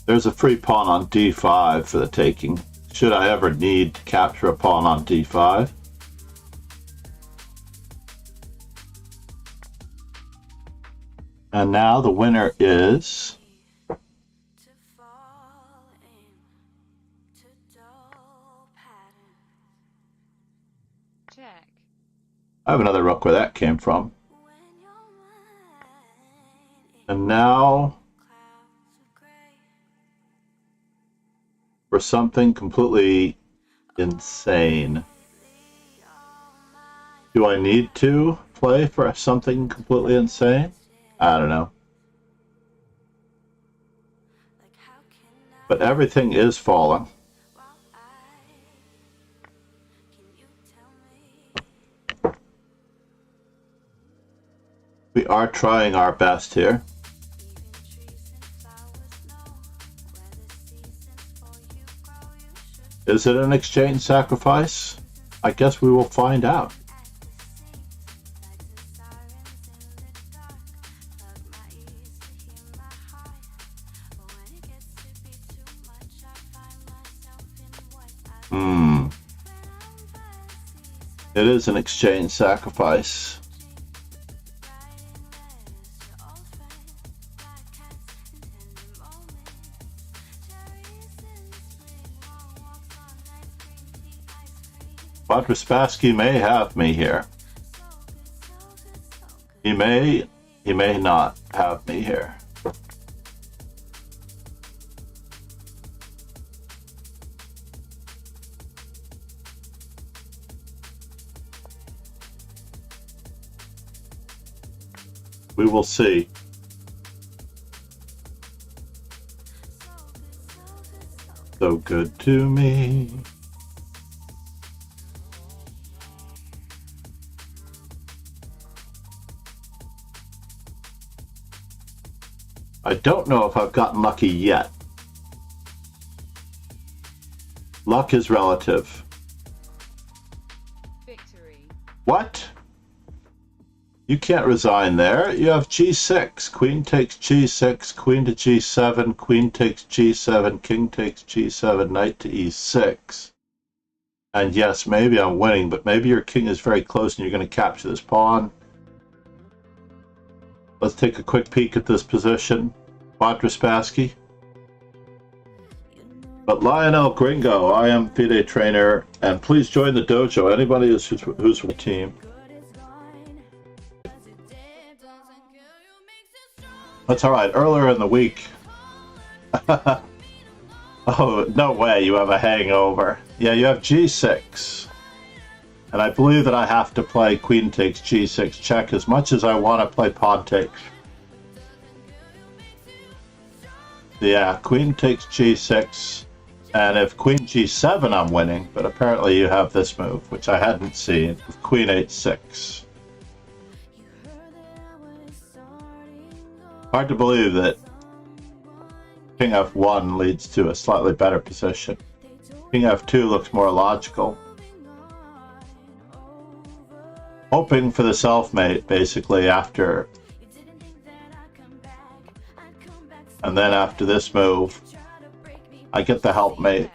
B: There's a free pawn on d5 for the taking, should I ever need to capture a pawn on d5. And now the winner is...
C: Check.
B: I have another rook where that came from. And now for something completely insane. Do I need to play for something completely insane? I don't know. But everything is falling. We are trying our best here. Is it an exchange sacrifice? I guess we will find out. It is an exchange sacrifice. But Raspassky may have me here. He may not have me here. We will see. So good to me. I don't know if I've gotten lucky yet. Luck is relative.
C: Victory.
B: What? You can't resign there. You have g6. Queen takes g6, queen to g7, queen takes g7, king takes g7, knight to e6. And yes, maybe I'm winning, but maybe your king is very close and you're going to capture this pawn. Let's take a quick peek at this position. Raspassky. But Lionel Gringo, I am FIDE trainer, and please join the dojo. Anybody who's with the team. That's all right. Earlier in the week. Oh, no way you have a hangover. Yeah, you have g6. And I believe that I have to play queen takes g6 check as much as I want to play pawn takes. Yeah, queen takes g6. And if queen g7, I'm winning. But apparently you have this move, which I hadn't seen, with queen h6. Hard to believe that king f1 leads to a slightly better position. King f2 looks more logical. hoping for the self-mate, basically, after. And then after this move, I get the helpmate.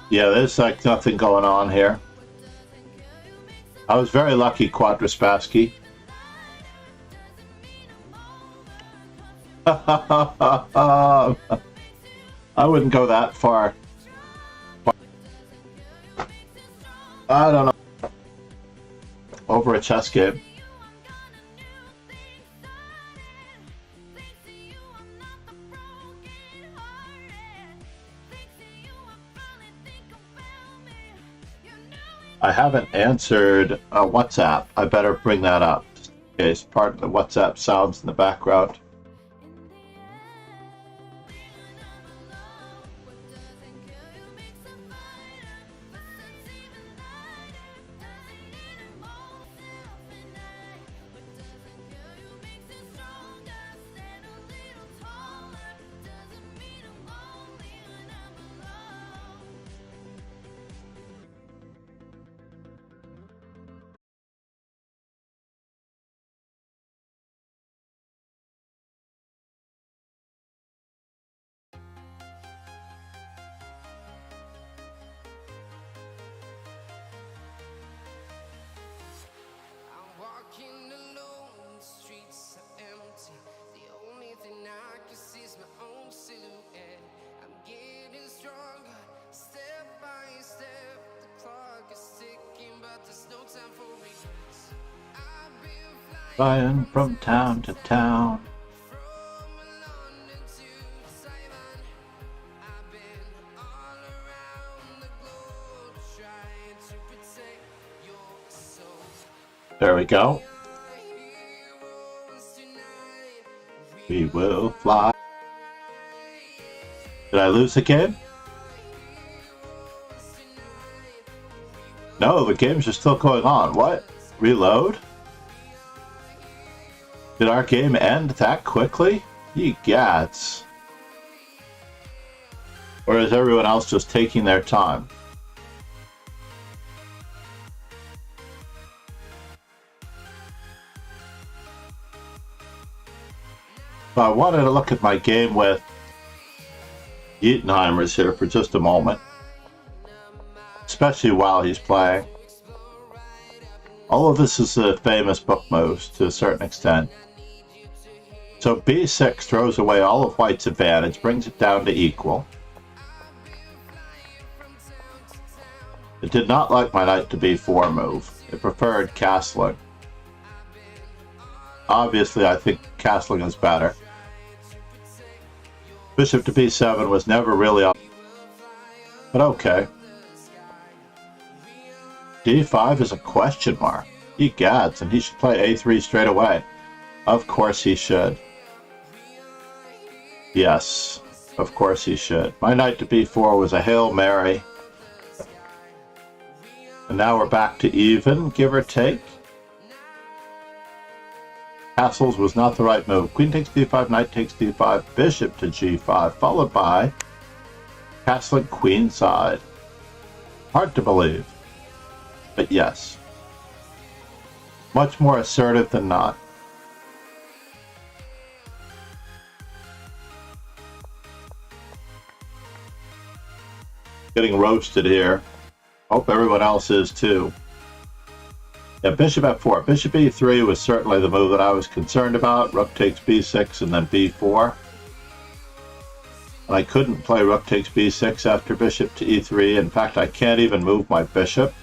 B: Yeah, there's like nothing going on here. I was very lucky, Quadraspassky. I wouldn't go that far. I don't know. Over a chess game. I haven't answered WhatsApp. I better bring that up. In case part of the WhatsApp sounds in the background. Flying from town to town. There we go. We will fly. Did I lose the game? No, the games are still going on. What? Reload? Did our game end that quickly? Ye gads. Or is everyone else just taking their time? So I wanted to look at my game with Yeatenheimer's here for just a moment. Especially while he's playing. All of this is famous book moves to a certain extent. So b6 throws away all of white's advantage, brings it down to equal. It did not like my knight to b4 move. It preferred castling. Obviously, I think castling is better. Bishop to b7 was never really up. But okay. d5 is a question mark. He gads, and he should play a3 straight away. Of course he should. Yes, of course he should. My knight to b4 was a Hail Mary. And now we're back to even, give or take. Castles was not the right move. Queen takes d5, knight takes d5, bishop to g5, followed by castling queenside. Hard to believe. But yes. Much more assertive than not. Getting roasted here. Hope everyone else is too. Yeah, bishop f4. Bishop e3 was certainly the move that I was concerned about. Rook takes b6 and then b4. And I couldn't play rook takes b6 after bishop to e3. In fact, I can't even move my bishop.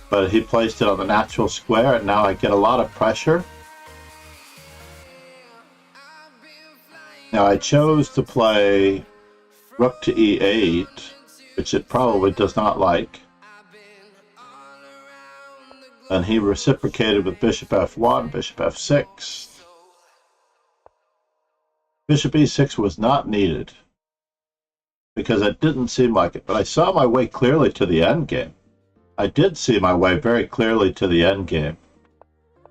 B: But he placed it on the natural square, and now I get a lot of pressure. Now I chose to play rook to e8, which it probably does not like. And he reciprocated with bishop f1, bishop f6. Bishop e6 was not needed, because it didn't seem like it. But I saw my way clearly to the endgame. I did see my way very clearly to the endgame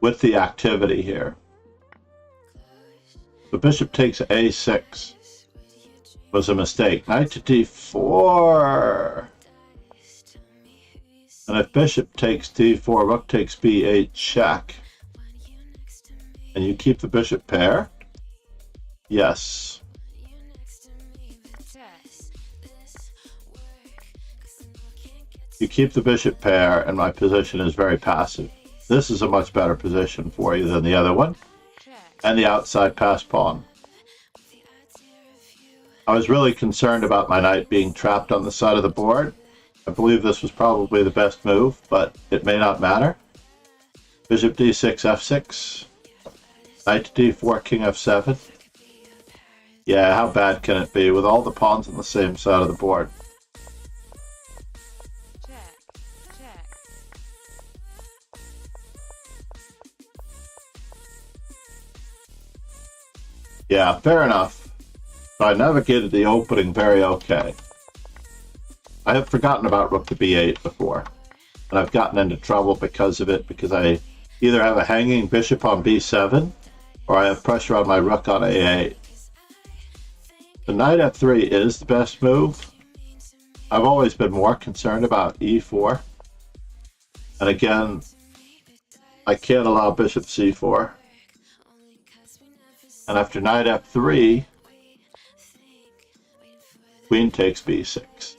B: with the activity here. The bishop takes a6. was a mistake. Knight to d4. And if bishop takes d4, rook takes b8, check. And you keep the bishop pair? Yes.
C: check,
B: You keep the bishop pair, and my position is very passive. This is a much better position for you than the other one.
C: check,
B: And the outside pass pawn. I was really concerned about my knight being trapped on the side of the board. I believe this was probably the best move, but it may not matter. Bishop d6, f6. Knight to d4, king f7. Yeah, how bad can it be with all the pawns on the same side of the board?
C: check, check,
B: Yeah, fair enough. So I navigated the opening very okay. I have forgotten about rook to b8 before, and I've gotten into trouble because of it, because I either have a hanging bishop on b7, or I have pressure on my rook on a8. The knight f3 is the best move. I've always been more concerned about e4. And again, I can't allow bishop c4. And after knight f3, queen takes b6.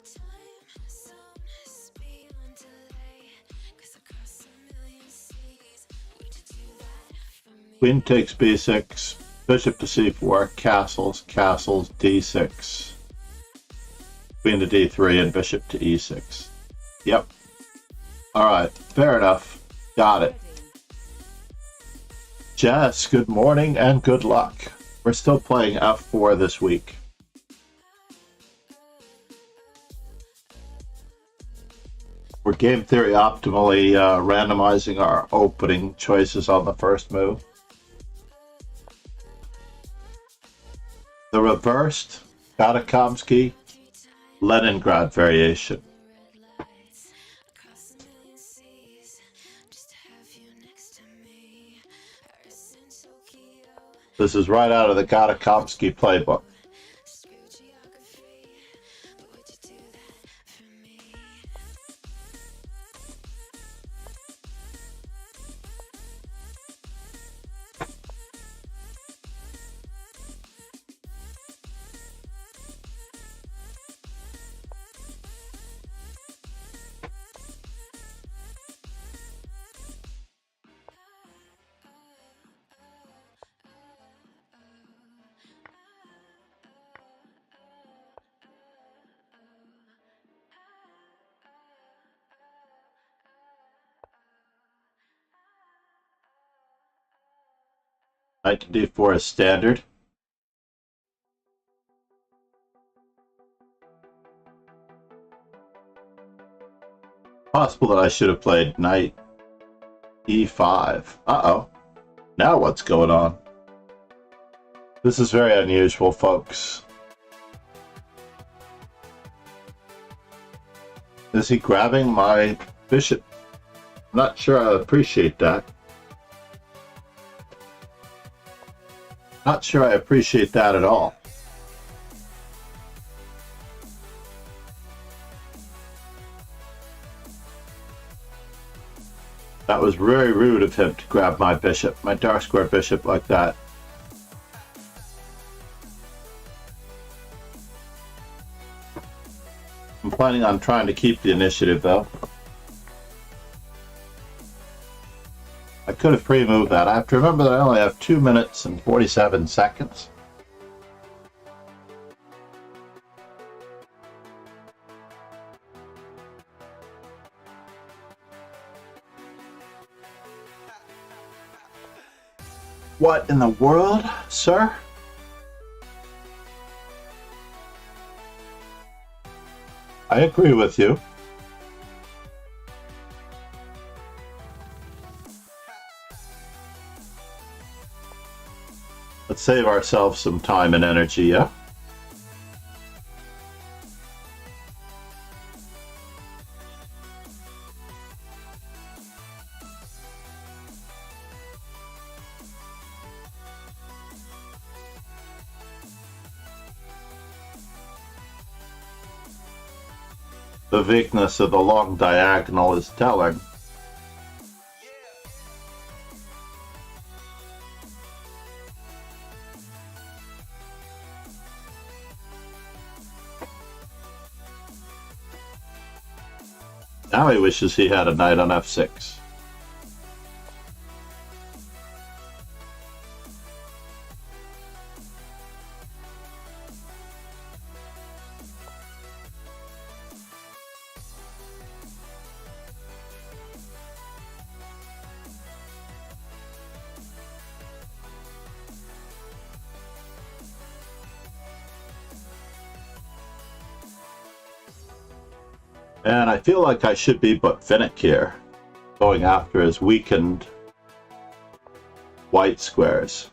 B: Queen takes b6, bishop to c4, castles, castles, d6. Queen to d3 and bishop to e6. Yep. Alright, fair enough. Got it. Jess, good morning and good luck. We're still playing f4 this week. We're game theory optimally randomizing our opening choices on the first move. The reversed Katakomsky Leningrad variation. This is right out of the Katakomsky playbook. Knight to d4 is standard. Possible that I should have played knight e5. Uh-oh. Now what's going on? This is very unusual, folks. Is he grabbing my bishop? I'm not sure I appreciate that. Not sure I appreciate that at all. That was very rude of him to grab my bishop, my dark square bishop like that. I'm planning on trying to keep the initiative though. I could have pre-moved that. I have to remember that I only have 2 minutes and 47 seconds. What in the world, sir? I agree with you. Let's save ourselves some time and energy, yeah? the weakness of the long diagonal is telling. Now he wishes he had a knight on f6. And I feel like I should be but Finnick here, going after his weakened white squares.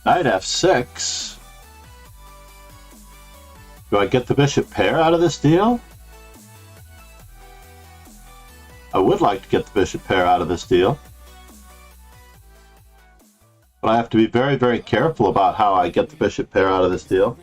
B: Knight f6. Do I get the bishop pair out of this deal? I would like to get the bishop pair out of this deal. But I have to be very, very careful about how I get the bishop pair out of this deal.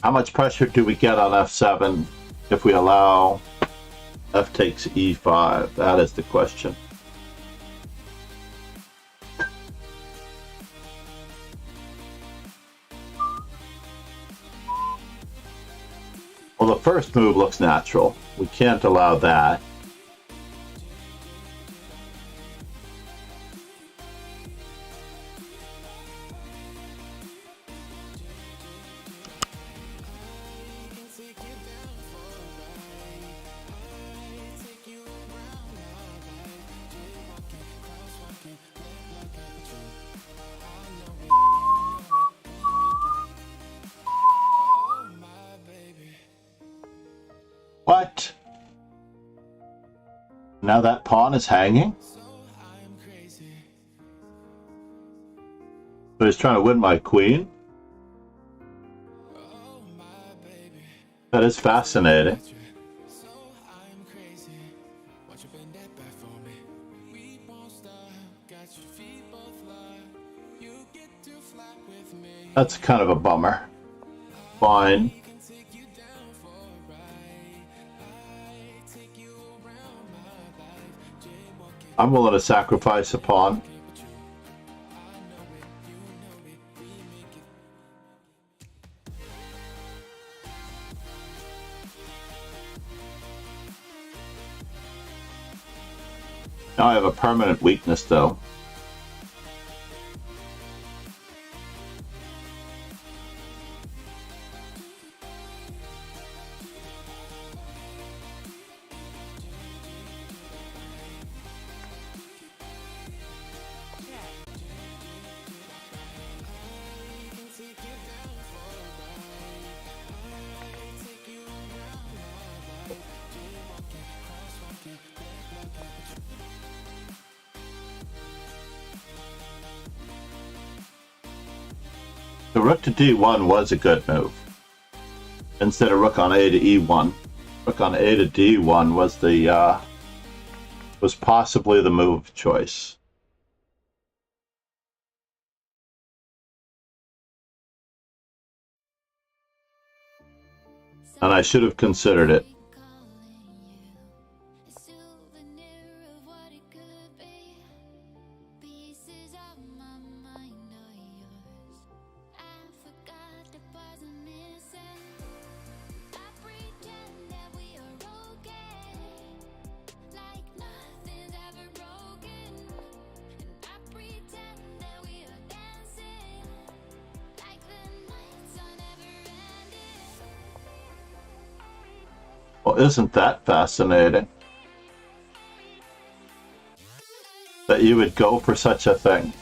B: How much pressure do we get on f7 if we allow f takes e5? That is the question. Well, the first move looks natural. We can't allow that. What? Now that pawn is hanging? So he's trying to win my queen? That is fascinating. That's kind of a bummer. Fine. I'm willing to sacrifice a pawn. Now I have a permanent weakness, though. The rook to d1 was a good move. Instead of rook on a to e1, rook on a to d1 was possibly the move of choice. And I should have considered it. Well, isn't that fascinating? That you would go for such a thing.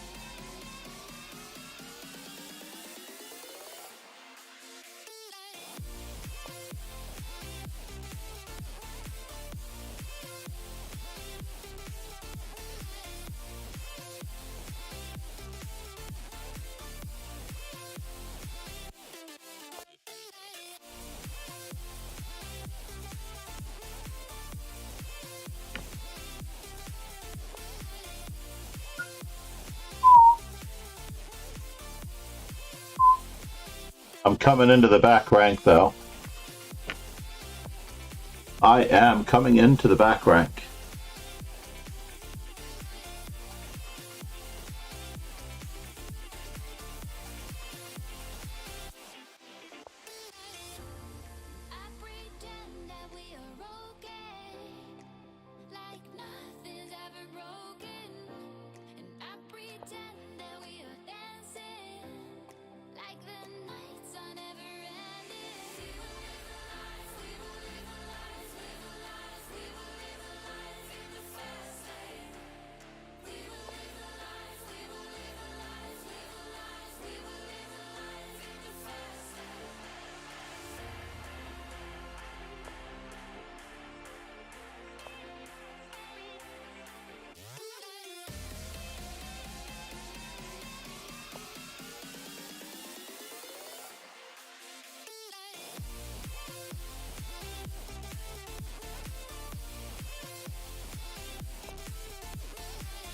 B: I'm coming into the back rank, though. I am coming into the back rank.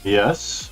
B: Yes.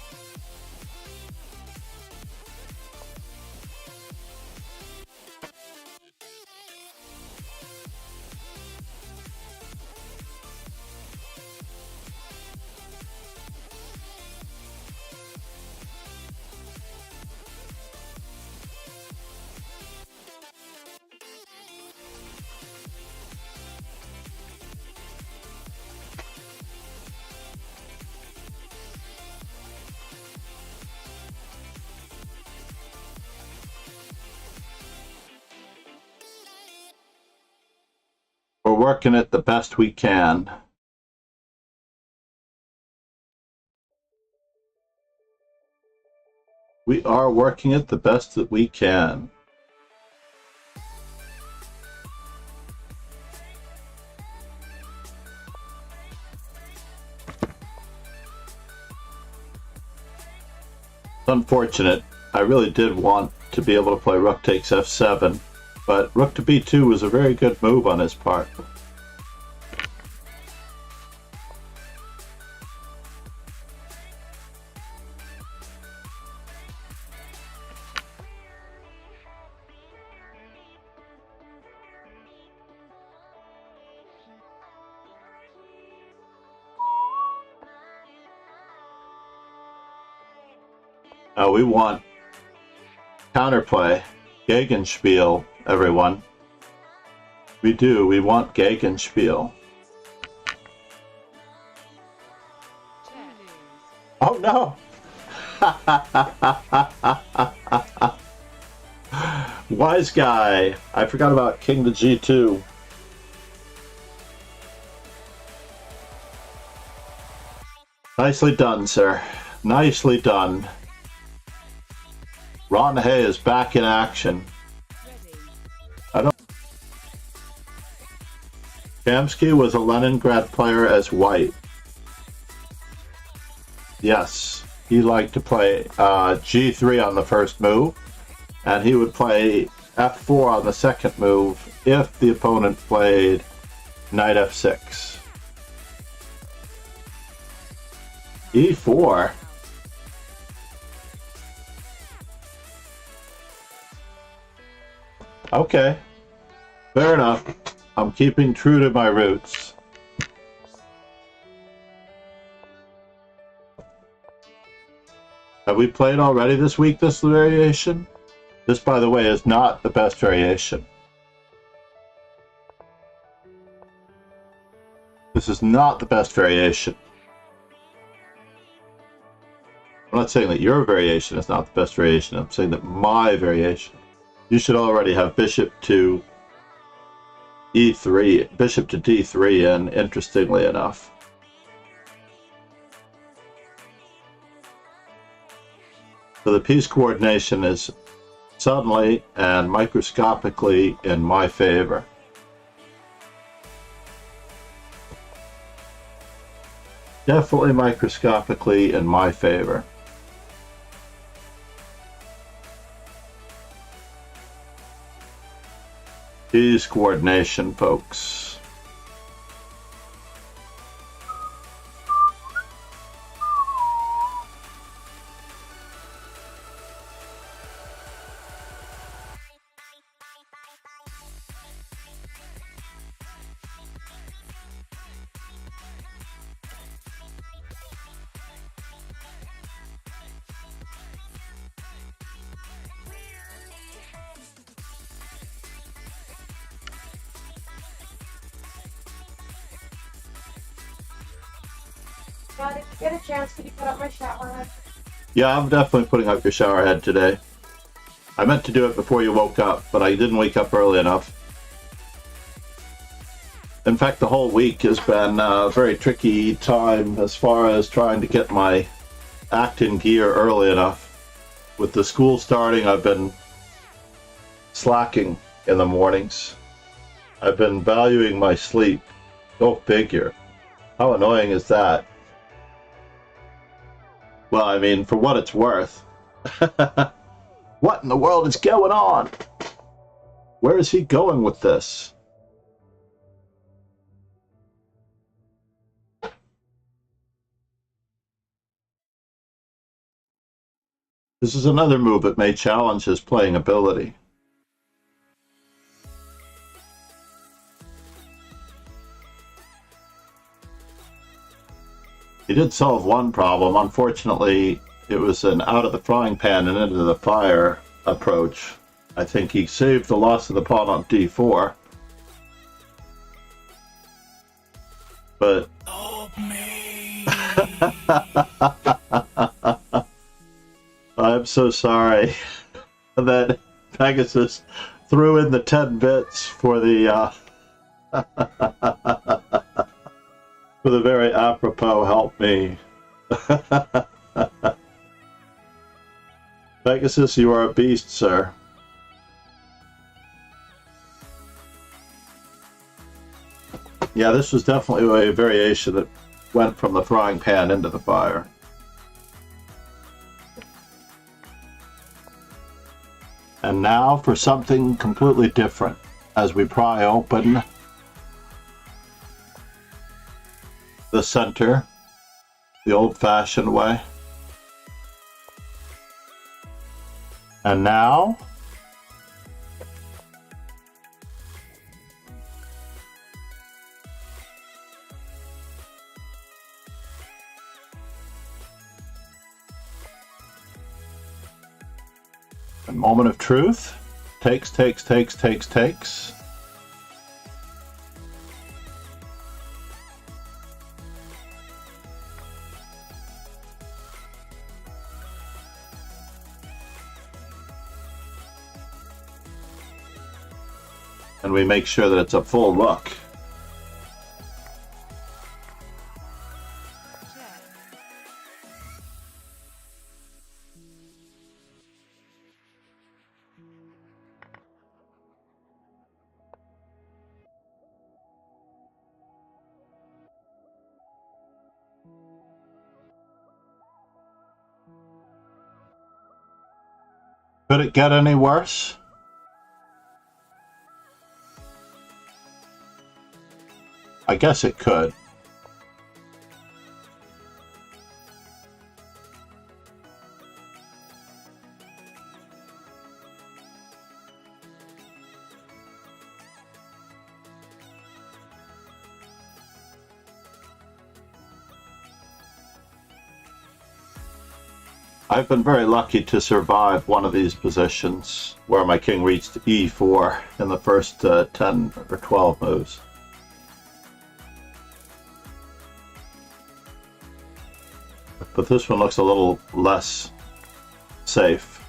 B: We're working it the best we can. We are working it the best that we can. It's unfortunate. I really did want to be able to play rook takes f7, but rook to b2 was a very good move on his part. We want counterplay, Gegenspiel, everyone. We do. We want Gegenspiel. Oh no! Wise guy. I forgot about king to g2. Nicely done, sir. Nicely done. Ron Hay is back in action. I don't. Kamsky was a Leningrad player as white. Yes, he liked to play g3 on the first move, and he would play f4 on the second move if the opponent played knight f6. e4? Okay, fair enough. I'm keeping true to my roots. Have we played already this week, this variation? This, by the way, is not the best variation. This is not the best variation. I'm not saying that your variation is not the best variation. I'm saying that my variation. You should already have bishop to e3, bishop to d3 in, interestingly enough. So the piece coordination is suddenly and microscopically in my favor. Definitely microscopically in my favor. Piece coordination, folks.
F: Dad, if you get a chance, could you put up my shower head?
B: Yeah, I'm definitely putting up your shower head today. I meant to do it before you woke up, but I didn't wake up early enough. In fact, the whole week has been a very tricky time as far as trying to get my act in gear early enough. With the school starting, I've been slacking in the mornings. I've been valuing my sleep. Go figure. How annoying is that? Well, I mean, for what it's worth. What in the world is going on? Where is he going with this? This is another move that may challenge his playing ability. He did solve one problem. Unfortunately, it was an out of the frying pan and into the fire approach. I think he saved the loss of the pawn on d4. But... Help me! I'm so sorry that Pegasus threw in the 10 bits for the for the very apropos help me. Pegasus, you are a beast, sir. Yeah, this was definitely a variation that went from the frying pan into the fire. And now for something completely different as we pry open the center the old-fashioned way. And now a moment of truth. Takes. And we make sure that it's a full rook. Could it get any worse? I guess it could. I've been very lucky to survive one of these positions where my king reached e4 in the first 10 or 12 moves. But this one looks a little less safe.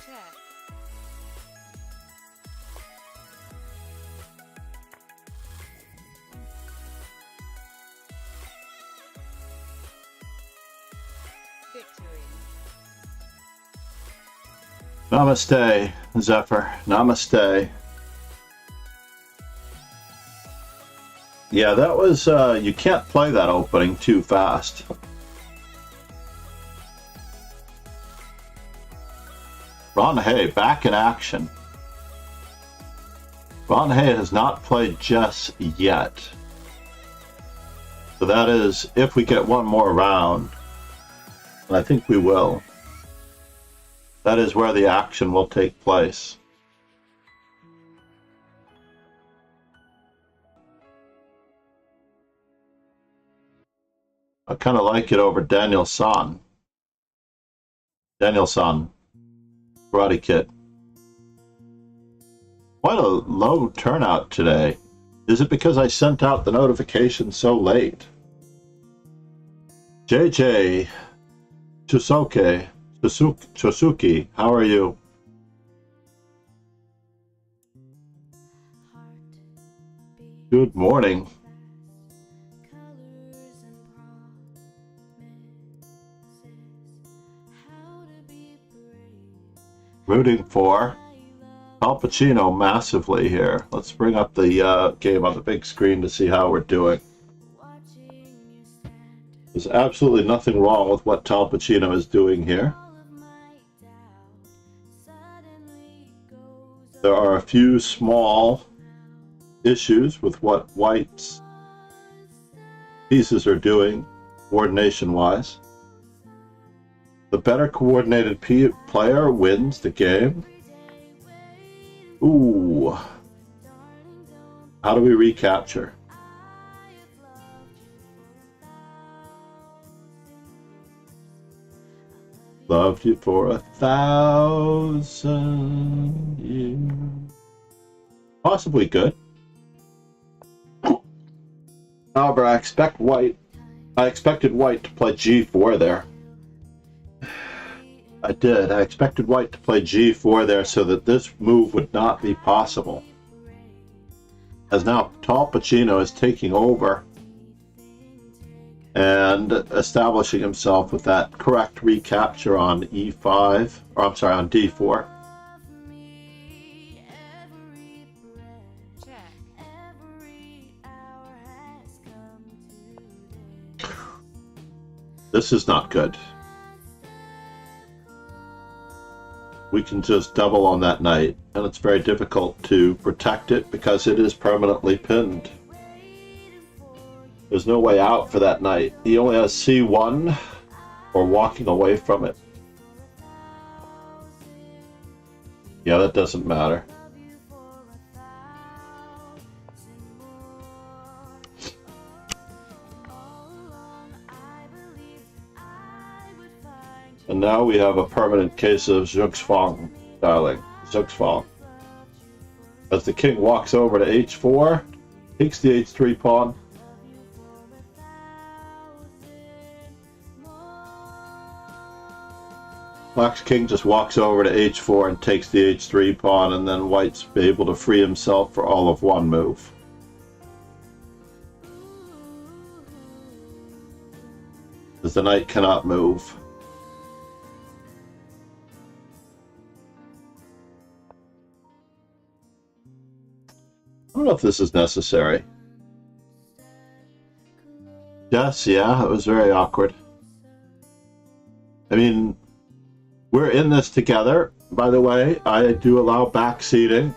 C: check, victory,
B: Namaste, Zephyr. Namaste. Yeah, that was, you can't play that opening too fast. Ron Hay, back in action. Ron Hay has not played chess yet. So that is, if we get one more round, and I think we will, that is where the action will take place. I kind of like it over Daniel-san. Daniel-san, Karate Kid. Quite a low turnout today. Is it because I sent out the notification so late? JJ Chusuki, how are you? Good morning. Rooting for Al Pacino massively here. Let's bring up the game on the big screen to see how we're doing. There's absolutely nothing wrong with what Al Pacino is doing here. There are a few small issues with what White's pieces are doing, coordination-wise. The better coordinated player wins the game. Ooh. How do we recapture? Loved you for 1,000 years. Possibly good. However, I expected White to play G4 there. I did. I expected White to play G4 there so that this move would not be possible. As now Al Pacino is taking over and establishing himself with that correct recapture on E5, or I'm sorry, on D4.
C: check,
B: This is not good. We can just double on that knight, and it's very difficult to protect it because it is permanently pinned. There's no way out for that knight. He only has C1 or walking away from it. Yeah, that doesn't matter. And now we have a permanent case of Zugzwang, darling. Zugzwang. As the king walks over to H4, takes the H3 pawn. Black's king just walks over to H4 and takes the H3 pawn, and then White's able to free himself for all of one move. As the knight cannot move. I don't know if this is necessary. Yes, yeah, it was very awkward. I mean, we're in this together. By the way, I do allow backseating.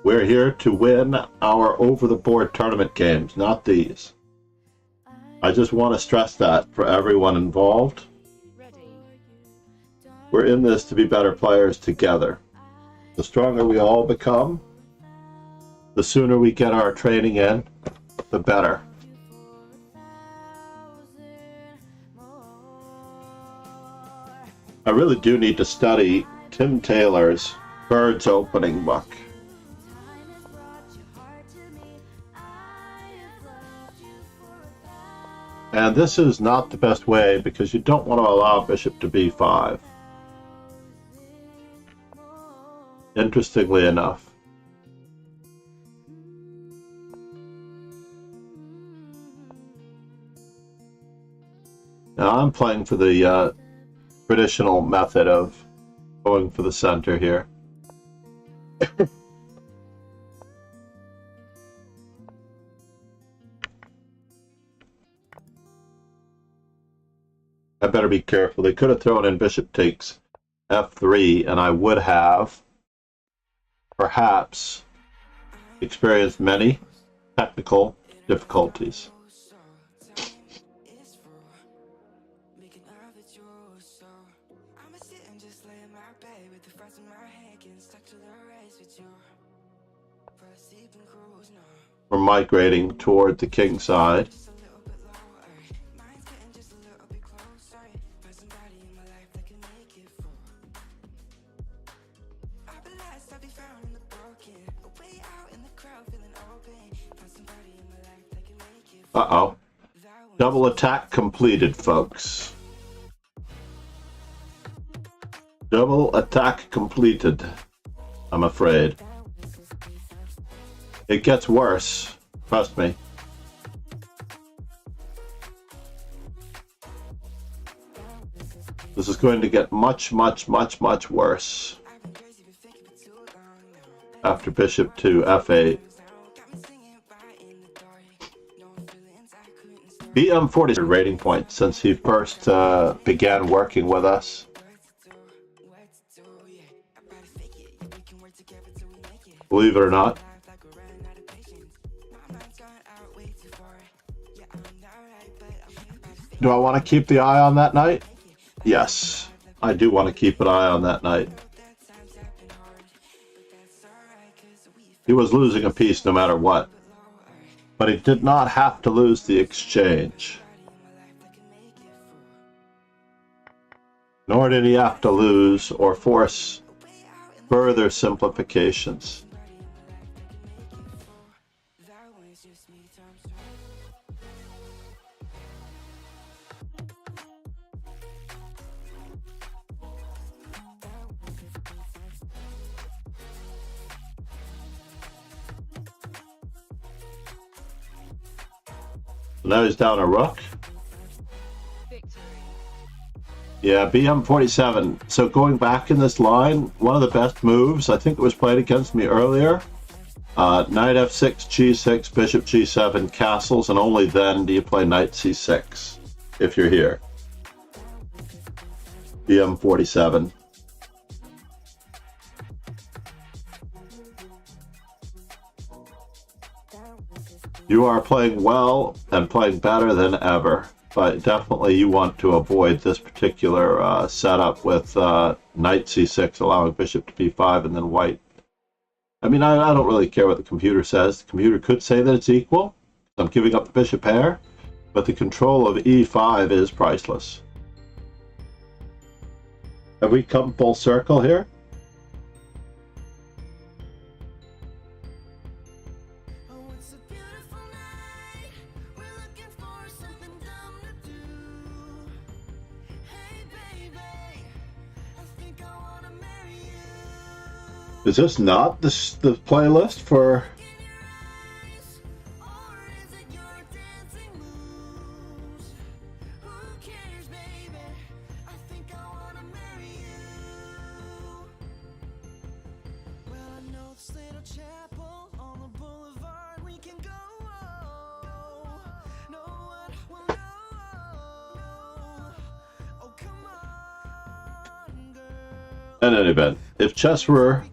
B: We're here to win our over-the-board tournament games, not these. I just want to stress that for everyone involved.
C: ready,
B: We're in this to be better players together. The stronger we all become, the sooner we get our training in, the better. I really do need to study Tim Taylor's Birds opening book. And this is not the best way because you don't want to allow bishop to b5. interestingly enough. Now I'm playing for the traditional method of going for the center here. I better be careful. They could have thrown in bishop takes f3, and I would have perhaps experienced many technical difficulties. We're migrating toward the king side. Uh-oh. Double attack completed, folks. Double attack completed, I'm afraid. It gets worse, trust me. This is going to get much, much, much, much worse. After bishop to f8. BM40 rating point since he first began working with us. Believe it or not. Do I want to keep the eye on that knight? Yes, I do want to keep an eye on that knight. He was losing a piece no matter what. But he did not have to lose the exchange. Nor did he have to lose or force further simplifications. Now he's down a rook.
C: Victory.
B: Yeah, BM47. So going back in this line, one of the best moves, I think it was played against me earlier. Knight f6, g6, bishop g7, castles, and only then do you play knight c6 if you're here. BM47. You are playing well and playing better than ever, but definitely you want to avoid this particular setup with knight c6 allowing bishop to b5 and then white. I mean, I don't really care what the computer says. The computer could say that it's equal. I'm giving up the bishop pair, but the control of e5 is priceless. Have we come full circle here? Is this not the playlist for... In any event, if chess were...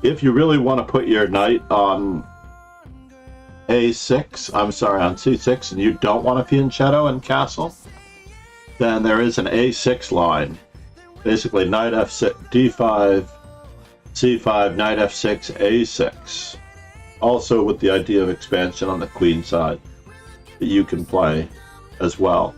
B: If you really want to put your knight on a6, I'm sorry, on c6, and you don't want a fianchetto and castle, then there is an a6 line. Basically, knight f6, d5, c5, knight f6, a6. Also with the idea of expansion on the queen side that you can play as well.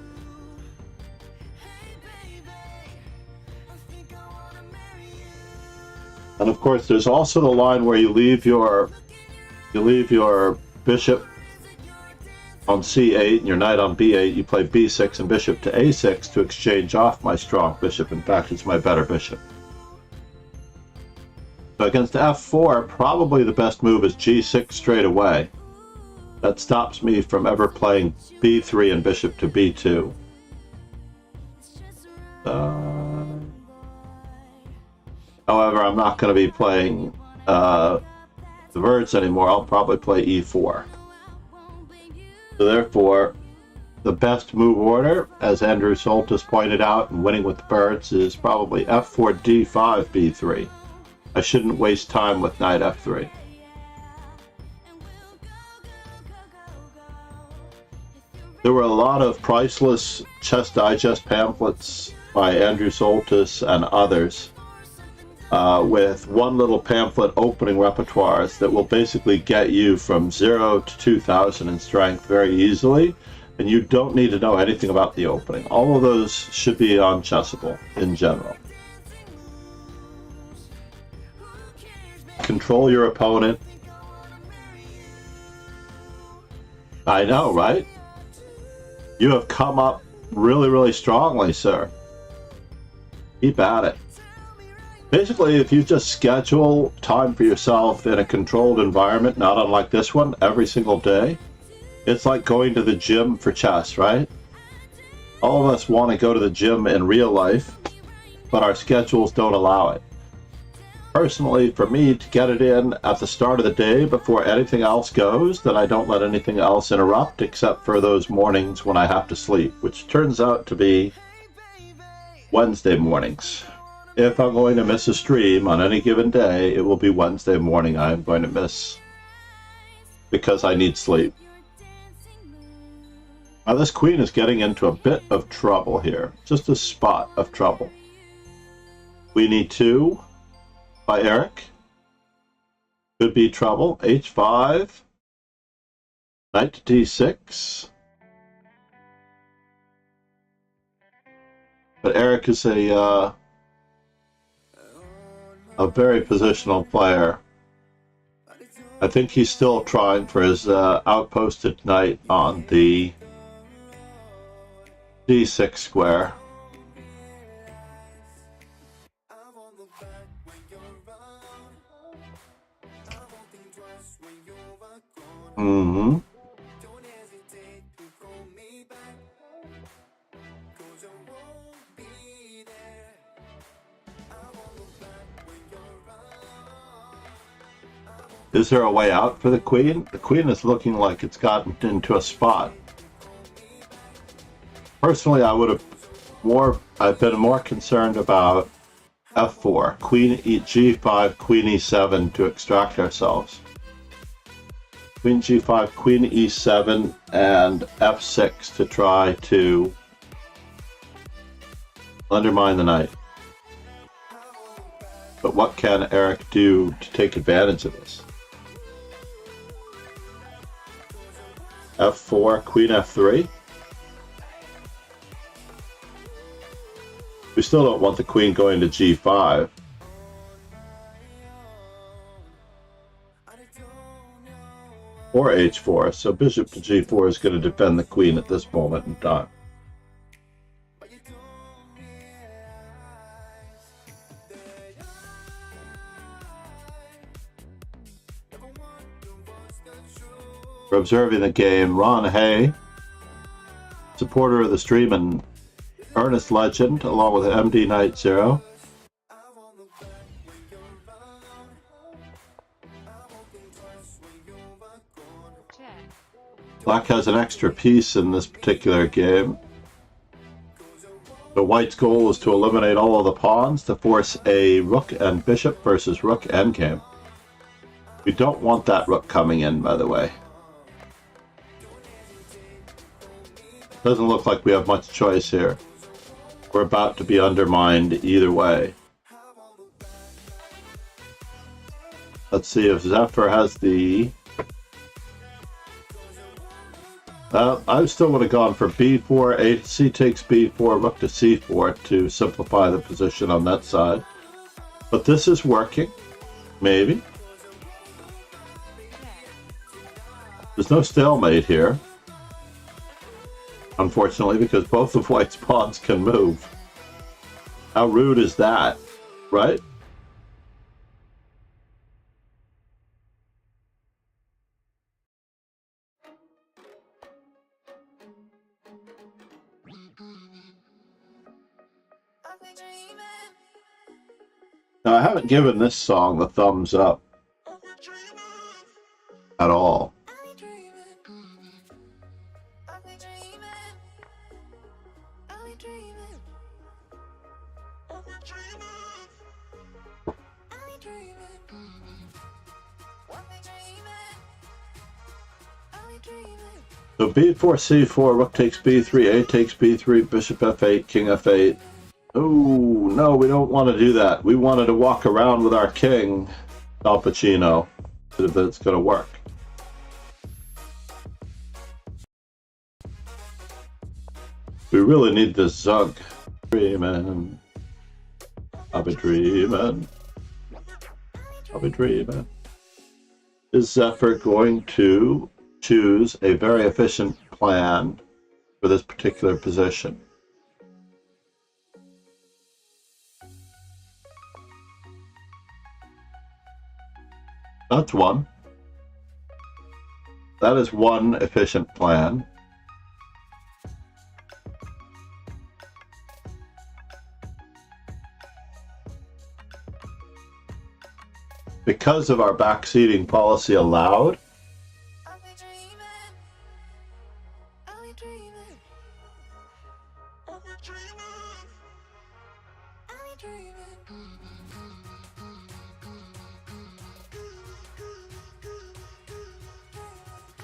B: And of course, there's also the line where you leave your bishop on c8 and your knight on b8, you play b6 and bishop to a6 to exchange off my strong bishop. In fact, it's my better bishop. So against f4, probably the best move is g6 straight away. That stops me from ever playing b3 and bishop to b2. However, I'm not going to be playing the birds anymore. I'll probably play e4. So therefore, the best move order, as Andrew Soltis pointed out, and winning with the birds, is probably f4, d5, b3. I shouldn't waste time with knight f3. There were a lot of priceless Chess Digest pamphlets by Andrew Soltis and others with one little pamphlet opening repertoires that will basically get you from 0 to 2000 in strength very easily, and you don't need to know anything about the opening. All of those should be on Chessable in general. Control your opponent. I know, right? You have come up really, really strongly, sir. Keep at it. Basically, if you just schedule time for yourself in a controlled environment, not unlike this one, every single day, it's like going to the gym for chess, right? All of us want to go to the gym in real life, but our schedules don't allow it. Personally, for me to get it in at the start of the day before anything else goes, then I don't let anything else interrupt except for those mornings when I have to sleep, which turns out to be Wednesday mornings. If I'm going to miss a stream on any given day, it will be Wednesday morning I'm going to miss because I need sleep. Now this queen is getting into a bit of trouble here, just a spot of trouble. Queen e2 by Eric. Could be trouble. h5. Knight to d6. But Eric is a very positional player. I think he's still trying for his outposted knight on the d6 square. Mm-hmm. Is there a way out for the queen? The queen is looking like it's gotten into a spot. Personally, I've been more concerned about f4, queen g5, queen e7 to extract ourselves. Queen g5, queen e7, and f6 to try to undermine the knight. But what can Eric do to take advantage of this? f4, queen f3. We still don't want the queen going to g5. Or h4, so bishop to g4 is going to defend the queen at this moment in time. For observing the game, Ron Hay, supporter of the stream and earnest legend, along with MD Knight Zero. Black has an extra piece in this particular game. The white's goal is to eliminate all of the pawns to force a rook and bishop versus rook endgame. We don't want that rook coming in, by the way. Doesn't look like we have much choice here. We're about to be undermined either way. Let's see if Zephyr has the... I still would have gone for b4, c takes b4, rook to c4 to simplify the position on that side. But this is working. Maybe. There's no stalemate here. unfortunately, because both of white's pawns can move. How rude is that, right? Now, I haven't given this song the thumbs up at all. So b4, c4, rook takes b3, a takes b3, bishop f8, king f8. Oh, no, we don't want to do that. We wanted to walk around with our king, Al Pacino, if it's going to work. We really need this Zug. Dreamin'. I'll be dreamin'. I'll be dreamin'. Is Zephyr going to choose a very efficient plan for this particular position? That's one. That is one efficient plan. Because of our backseating policy allowed,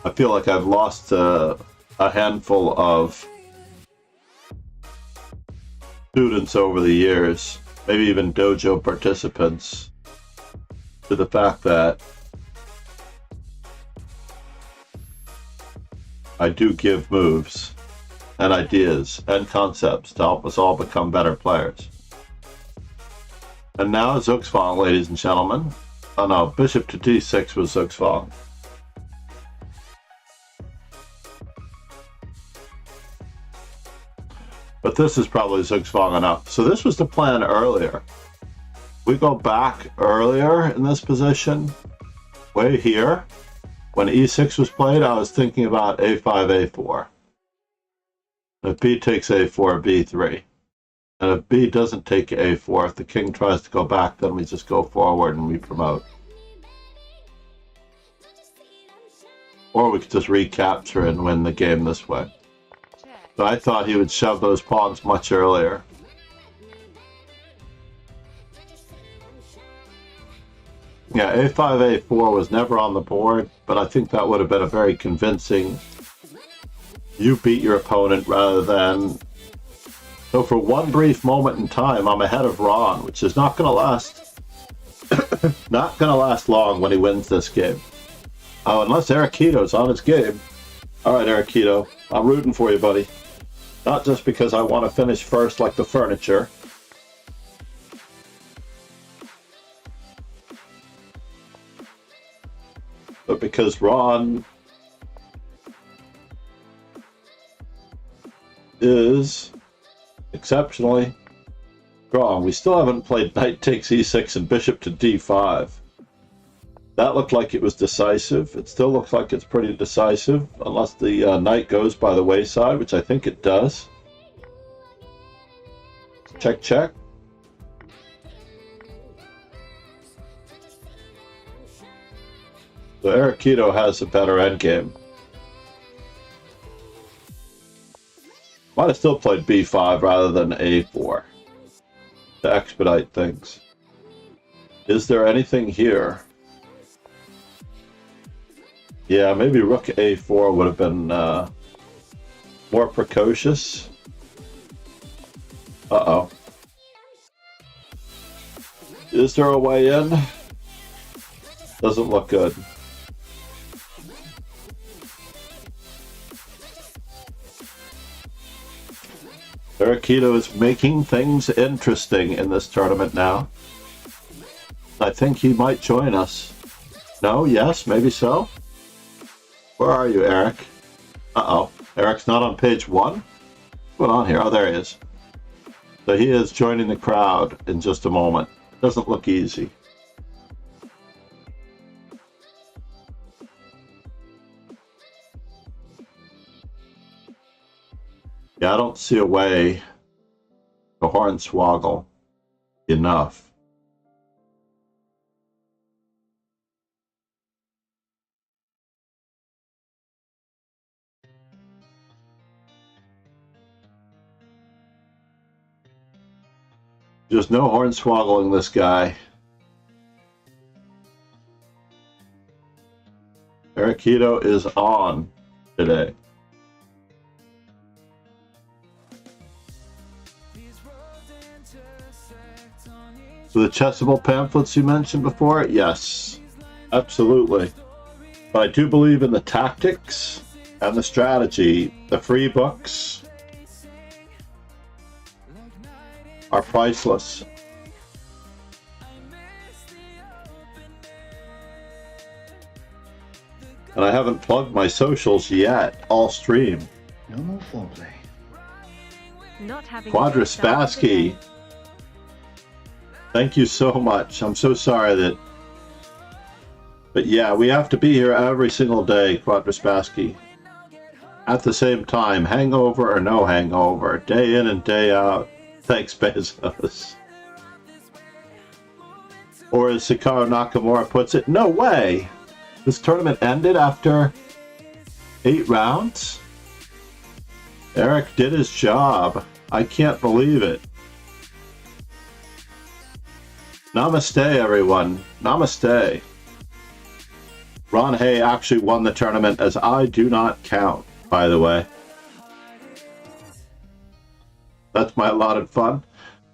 B: I feel like I've lost a handful of students over the years, maybe even dojo participants, to the fact that I do give moves and ideas and concepts to help us all become better players. And now Zugzwang, ladies and gentlemen. Oh no, bishop to d6 was Zugzwang. But this is probably Zugzwang enough. So this was the plan earlier. We go back earlier in this position, way here. When e6 was played, I was thinking about a5, a4. If b takes a4, b3. And if b doesn't take a4, if the king tries to go back, then we just go forward and we promote. Or we could just recapture and win the game this way. So I thought he would shove those pawns much earlier. Yeah, a5, a4 was never on the board, but I think that would have been a very convincing you beat your opponent rather than... So for one brief moment in time, I'm ahead of Ron, which is not going to last not going to last long when he wins this game. Oh, unless Erikito's on his game. All right, Erikito, I'm rooting for you, buddy. Not just because I want to finish first like the furniture. But because Ron is exceptionally strong. We still haven't played knight takes e6 and bishop to d5. That looked like it was decisive. It still looks like it's pretty decisive, unless the knight goes by the wayside, which I think it does. Check, check. So Erikito has a better endgame. Might have still played b5 rather than a4 to expedite things. Is there anything here? Yeah, maybe rook a4 would have been more precocious. Uh-oh. Is there a way in? Doesn't look good. Erikito is making things interesting in this tournament now. I think he might join us. No? Yes? Maybe so? Where are you, Eric? Uh-oh. Eric's not on page 1? What's going on here? Oh, there he is. So he is joining the crowd in just a moment. Doesn't look easy. Yeah, I don't see a way to hornswoggle enough. There's no hornswoggling this guy. Erikito is on today. So the chessable pamphlets you mentioned before? Yes, absolutely. But I do believe in the tactics and the strategy. The free books are priceless. And I haven't plugged my socials yet, all stream.
E: No more foreplay.
C: Not having
B: Quadraspassky, thank you so much. I'm so sorry that... But yeah, we have to be here every single day, Quadraspassky. At the same time, hangover or no hangover, day in and day out. Thanks, Bezos. Or as Sakaru Nakamura puts it, no way! This tournament ended after 8 rounds? Eric did his job. I can't believe it. Namaste, everyone. Namaste. Ron Hay actually won the tournament, as I do not count, by the way. That's my allotted fun.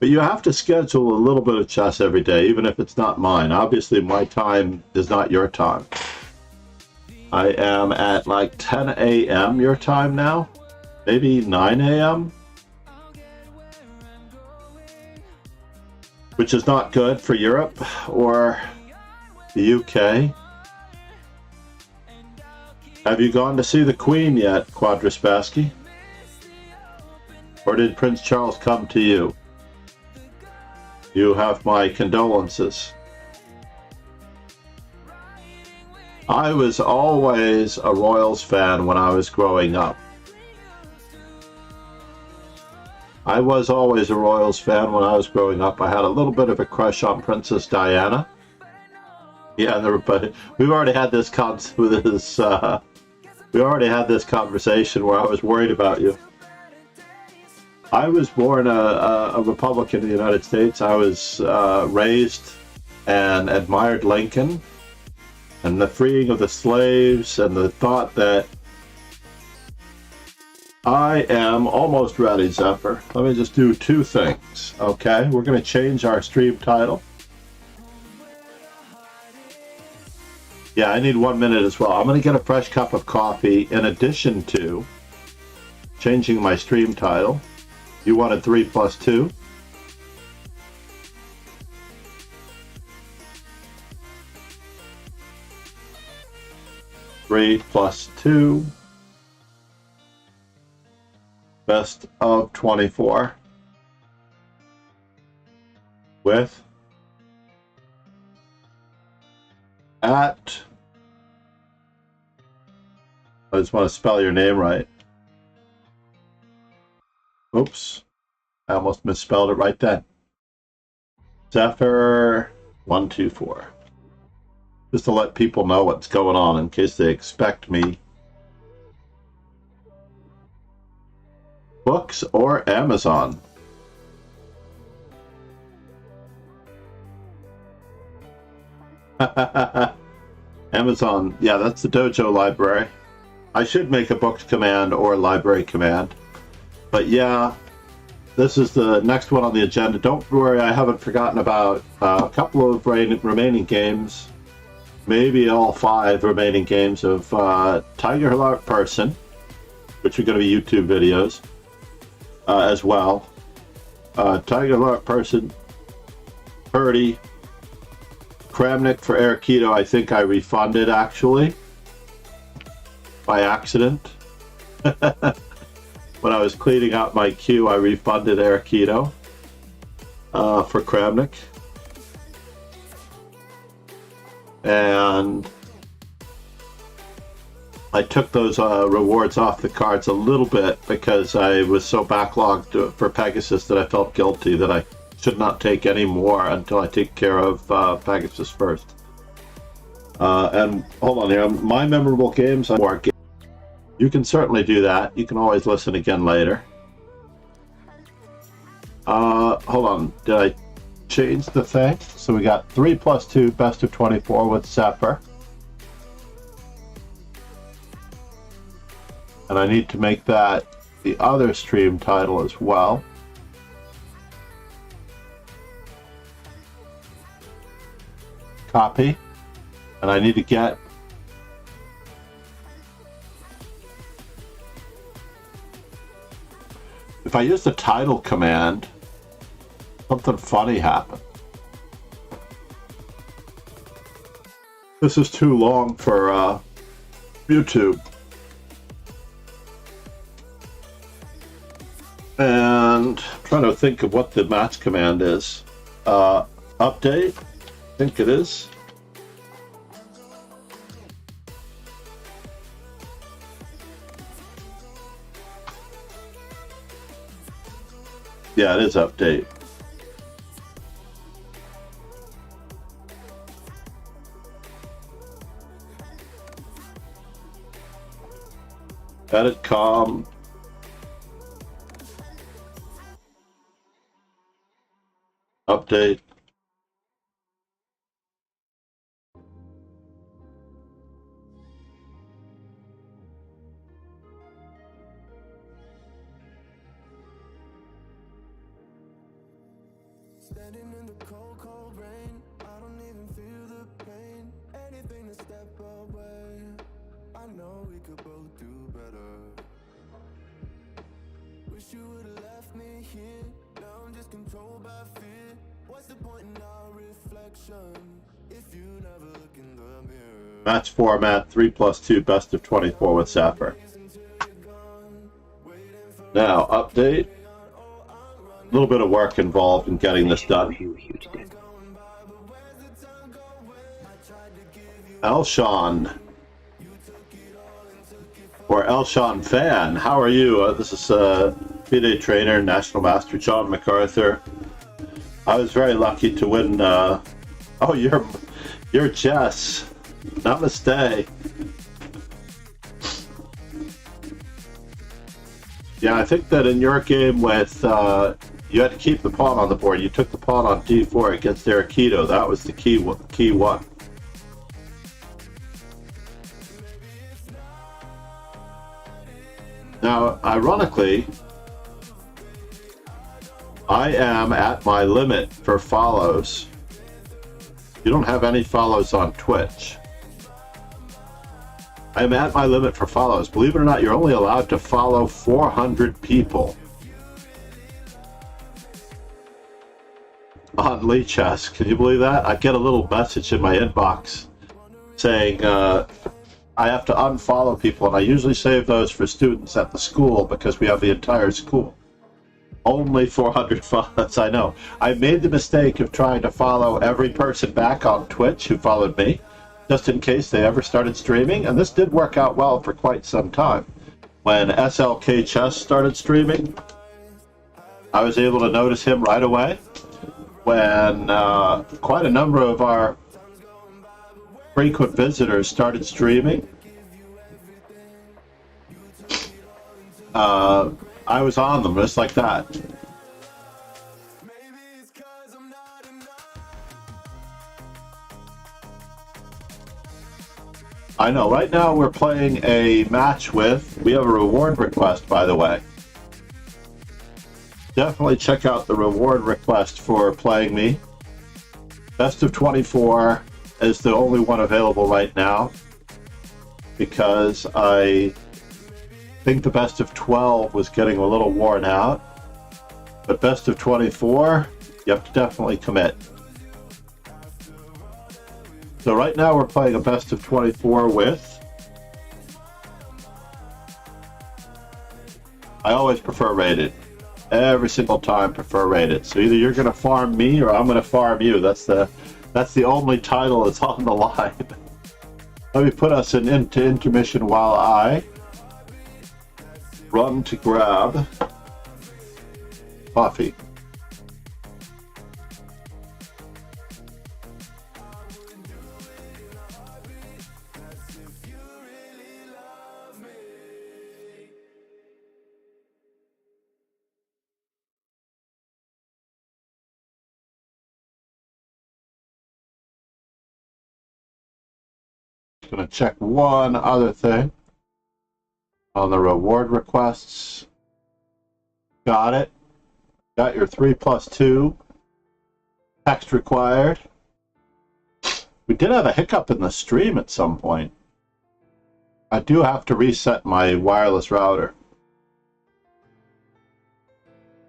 B: But you have to schedule a little bit of chess every day, even if it's not mine. Obviously, my time is not your time. I am at like 10 a.m. your time now. Maybe 9 a.m. Which is not good for Europe or the UK. Have you gone to see the Queen yet, Quadraspassky? Or did Prince Charles come to you? You have my condolences. I was always a Royals fan when I was growing up. I was always a Royals fan when I was growing up. I had a little bit of a crush on Princess Diana. Yeah, we've already had this we already had this conversation where I was worried about you. I was born a Republican in the United States. I was raised and admired Lincoln and the freeing of the slaves and the thought that I am almost ready, Zephyr. Let me just do 2 things, okay? We're going to change our stream title. Yeah, I need 1 minute as well. I'm going to get a fresh cup of coffee in addition to changing my stream title. You wanted 3 plus 2. Three plus 2. Best of 24. With at, I just want to spell your name right. Oops, I almost misspelled it right then. Zephyr 124. Just to let people know what's going on in case they expect me. Books or Amazon? Amazon, yeah, that's the dojo library. I should make a books command or a library command. But yeah, this is the next one on the agenda. Don't worry, I haven't forgotten about a couple of remaining games. Maybe all 5 remaining games of Tiger Heart Person, which are going to be YouTube videos as well. Tiger Heart Person, Purdy, Kramnik for Erikito, I think I refunded actually by accident. When I was cleaning out my queue, I refunded Arakito for Kramnik. And I took those rewards off the cards a little bit because I was so backlogged for Pegasus that I felt guilty that I should not take any more until I take care of Pegasus first. And hold on here, my memorable games, you can certainly do that. You can always listen again later. Hold on, did I change the thing? So we got 3+2 best of 24 with Zephyr. And I need to make that the other stream title as well. Copy. And I need to get if I use the title command, something funny happened. This is too long for YouTube. And I'm trying to think of what the match command is. Update, I think it is. Yeah, it is update. Edit com. Update.
G: Standing in the cold, cold rain, I don't even feel the pain. Anything to step away. I know we could both do better. Wish you would've left me here. Now I'm just controlled by fear. What's the point in our reflection if you never look in the mirror?
B: Match format 3+2 best of 24 with Zephyr. Now update. A little bit of work involved in getting this done. Elshan, or Elshan Fan, how are you? This is FIDE trainer, National Master John MacArthur. I was very lucky to win. Oh, you're Jess. Namaste. Yeah, I think that in your game with you had to keep the pawn on the board. You took the pawn on d4 against Arakito. That was the key one. Now, ironically, I am at my limit for follows. You don't have any follows on Twitch. I am at my limit for follows. Believe it or not, you're only allowed to follow 400 people on Lee Chess. Can you believe that? I get a little message in my inbox saying I have to unfollow people, and I usually save those for students at the school because we have the entire school. Only 400 follows, I know. I made the mistake of trying to follow every person back on Twitch who followed me, just in case they ever started streaming, and this did work out well for quite some time. When SLK Chess started streaming, I was able to notice him right away. When quite a number of our frequent visitors started streaming, I was on them just like that. I know, right now we're playing a match with, we have a reward request, by the way. Definitely check out the reward request for playing me. Best of 24 is the only one available right now because I think the best of 12 was getting a little worn out. But best of 24, you have to definitely commit. So right now we're playing a best of 24 with I always prefer rated. Every single time prefer rated. So either you're gonna farm me or I'm gonna farm you. That's the only title that's on the line. Let me put us into intermission while I run to grab coffee. Going to check one other thing on the reward requests. Got it. Got your 3+2. Text required. We did have a hiccup in the stream at some point. I do have to reset my wireless router.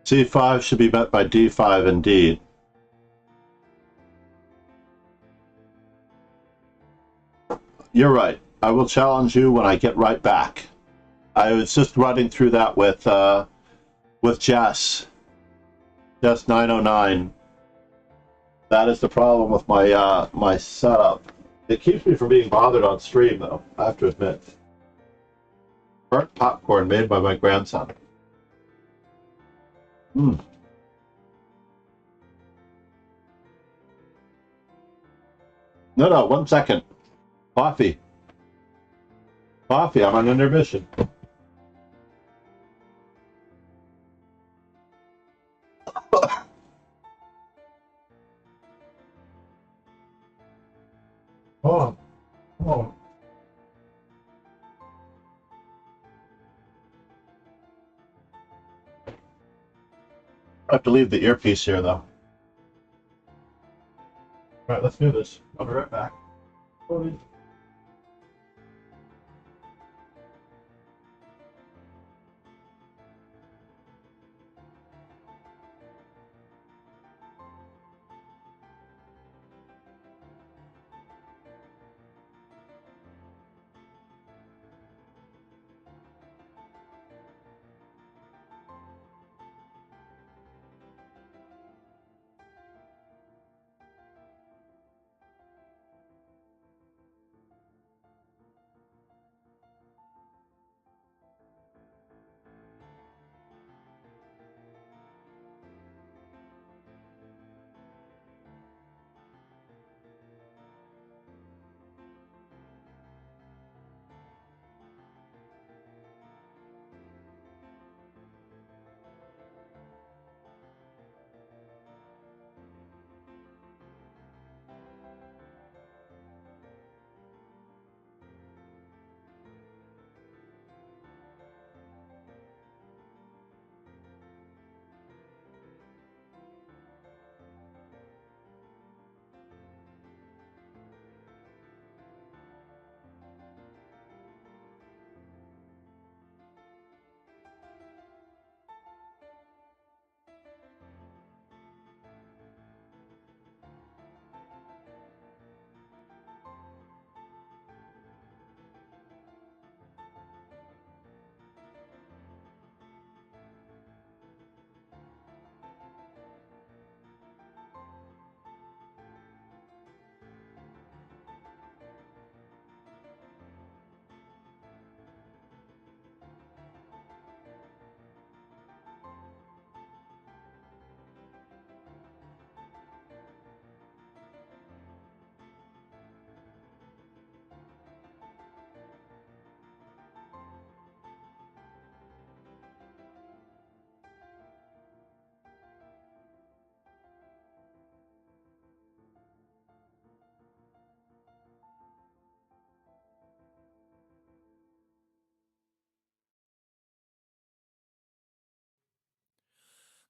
B: C5 should be met by D5 indeed. You're right. I will challenge you when I get right back. I was just running through that with Jess. Jess 909. That is the problem with my my setup. It keeps me from being bothered on stream, though, I have to admit. Burnt popcorn made by my grandson. No, 1 second. Coffee. Coffee, I'm on intermission. Oh, oh. I have to leave the earpiece here, though. All right, let's do this. I'll be right back.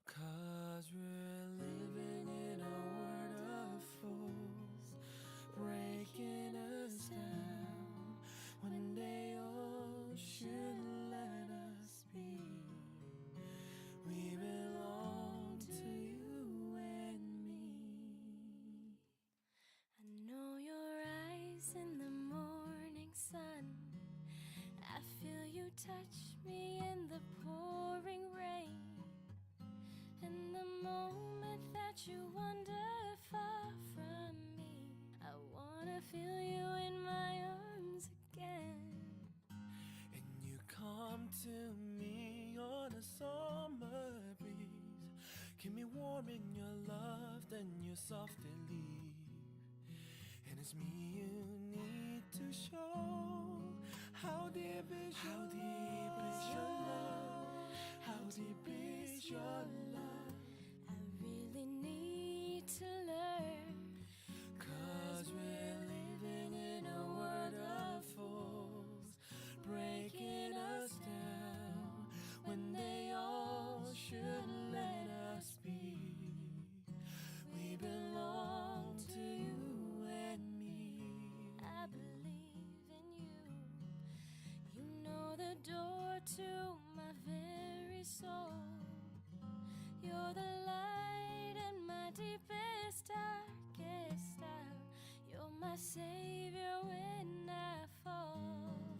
H: Cause we're living in a world of fools, breaking us down when they all should let us be. We belong to you and me. I know your eyes in the morning sun. I feel you touch me in the pouring summer breeze. Keep me warm in your love, then you softly leave. And it's me you need to show. How deep is your love? How deep is your love?
A: I really need to learn.
H: 'Cause we're living in a world of fools, breaking us down when they all should let us be. We belong to you and me.
A: I believe in you. You know the door to my very soul. You're the light in my deepest, darkest hour. You're my savior when I fall.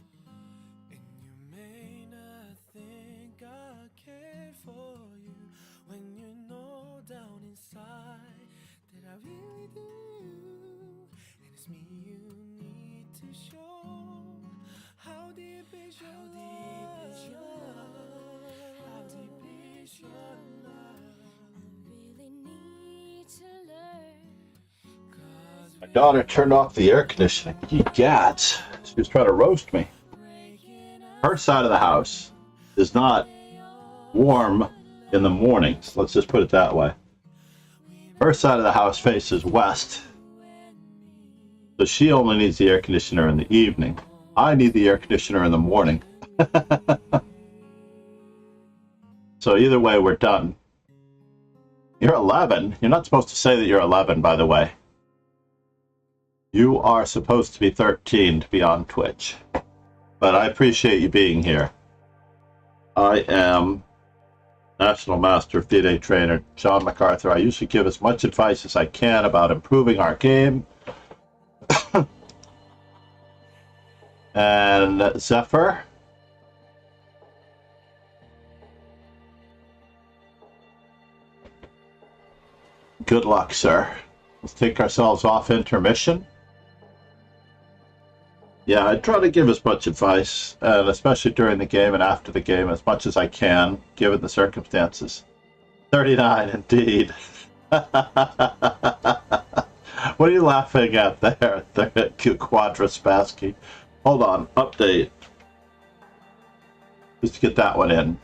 H: And you may not think I care for you when you know down inside that I really do. And it's me you need to show. How deep is your love? How deep is your love?
A: I really need to learn.
H: 'Cause
B: My daughter turned off the air conditioning. Ye gats. She was trying to roast me. Her side of the house is not warm in the mornings. Let's just put it that way. Her side of the house faces west. So she only needs the air conditioner in the evening. I need the air conditioner in the morning. So either way, we're done. You're 11. You're not supposed to say that you're 11, by the way. You are supposed to be 13 to be on Twitch. But I appreciate you being here. I am National Master FIDE Trainer John MacArthur. I usually give as much advice as I can about improving our game. And Zephyr. Good luck, sir. Let's take ourselves off intermission. Yeah, I try to give as much advice, and especially during the game and after the game, as much as I can, given the circumstances. 39, indeed. What are you laughing at there, Quadraspassky? Hold on, update. Just to get that one in.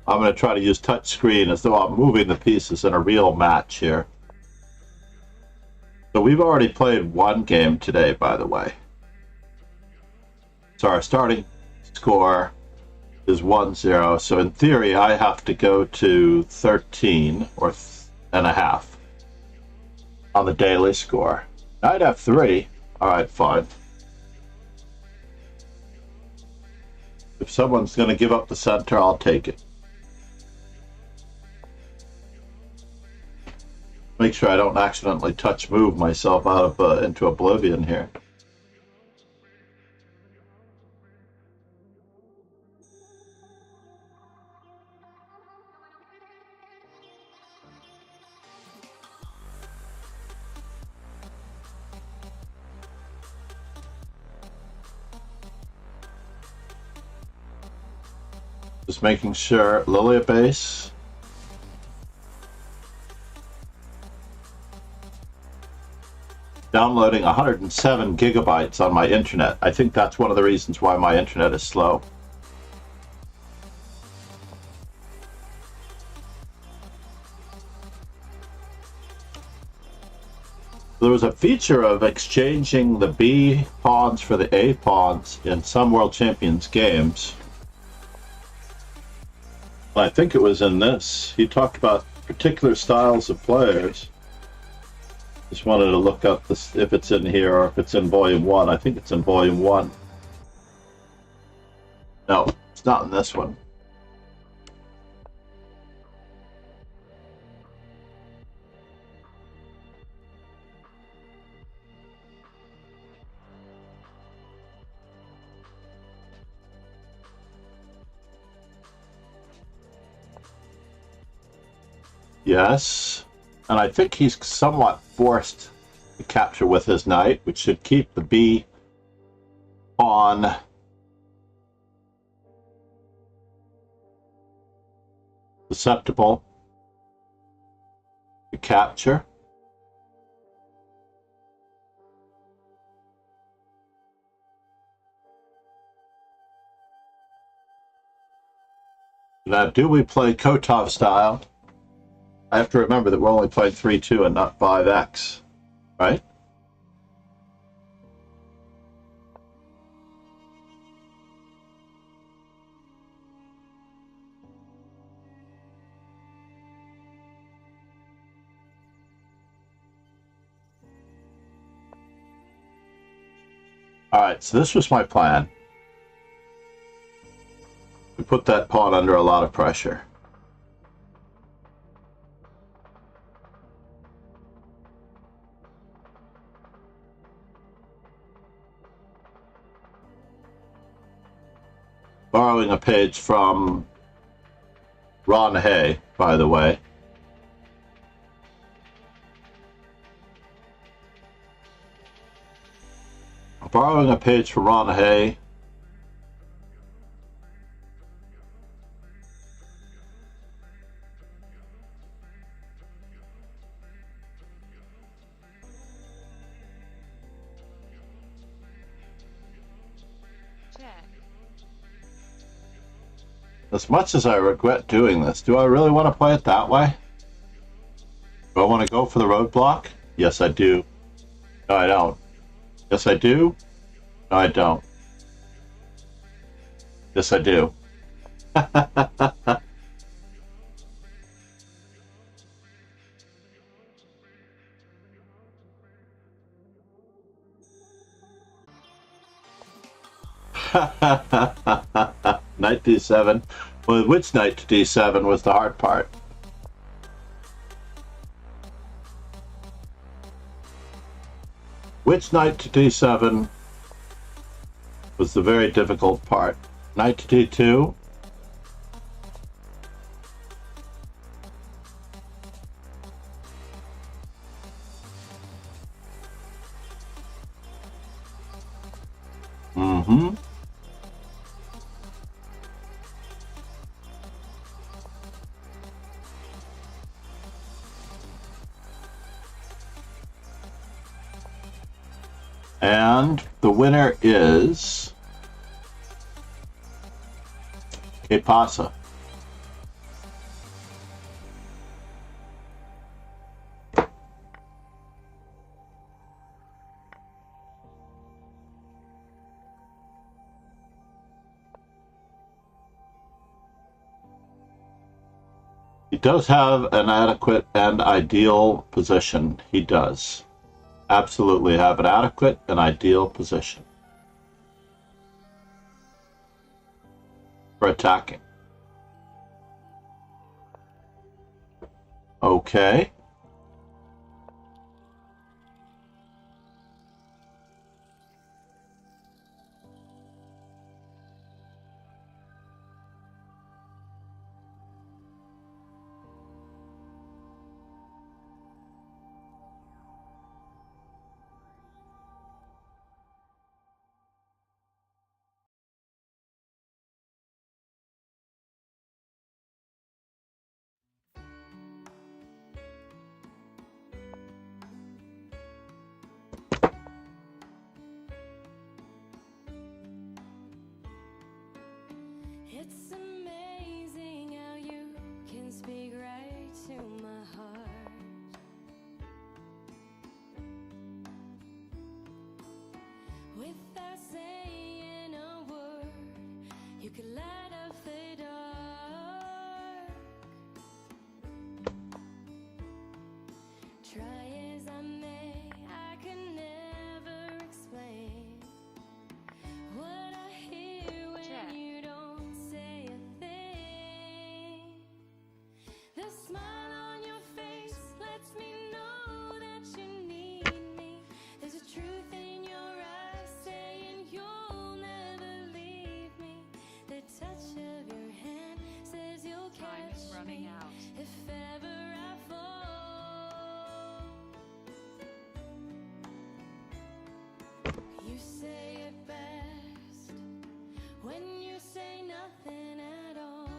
B: I'm going to try to use touch screen as though I'm moving the pieces in a real match here. So we've already played one game today, by the way. So our starting score is 1-0. So in theory, I have to go to 13 or and a half on the daily score. I'd have 3. All right, fine. If someone's going to give up the center, I'll take it. Make sure I don't accidentally touch move myself out of into oblivion here. Just making sure Lilia base. Downloading 107 gigabytes on my internet. I think that's one of the reasons why my internet is slow. There was a feature of exchanging the B pawns for the A pawns in some World Champions games. I think it was in this. He talked about particular styles of players. Just wanted to look up this, if it's in here or if it's in Volume 1. I think it's in Volume 1. No, it's not in this one. Yes, and I think he's somewhat forced to capture with his knight, which should keep the B pawn susceptible to capture. Now, do we play Kotov style? I have to remember that we're only playing 3-2 and not 5x, right? All right, so this was my plan. We put that pawn under a lot of pressure. Borrowing a page from Ron Hay, by the way. Borrowing a page from Ron Hay. As much as I regret doing this, do I really want to play it that way? Do I want to go for the roadblock? Yes, I do. No, I don't. Yes, I do. No, I don't. Yes, I do. Knight d7. Well, which knight to d7 was the hard part. Which knight to d7 was the very difficult part. Knight to d2. Mm-hmm. And the winner is Que Pasa. He does have an adequate and ideal position. He does. Absolutely have an adequate and ideal position for attacking. Okay.
A: It's amazing how you can speak right to my heart. Without saying a word, you can light up the dark. Try as I may, I can never explain what I hear when you don't say a thing. The smile on your face lets me know that you need me. There's a truth in your eyes saying you'll never leave me. The touch of your hand says you'll catch me if ever I fall. You say it best when you say nothing at all.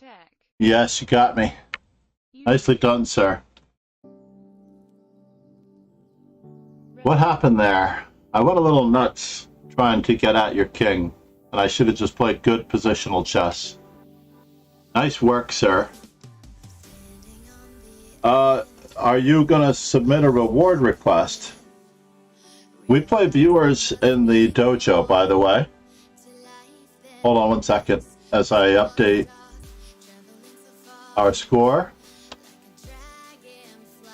C: Check.
B: Yes, you got me. Nicely done, sir. What happened there? I went a little nuts trying to get at your king, and I should have just played good positional chess. Nice work, sir. Are you gonna submit a reward request? We play viewers in the dojo, by the way. Hold on one second as I update our score.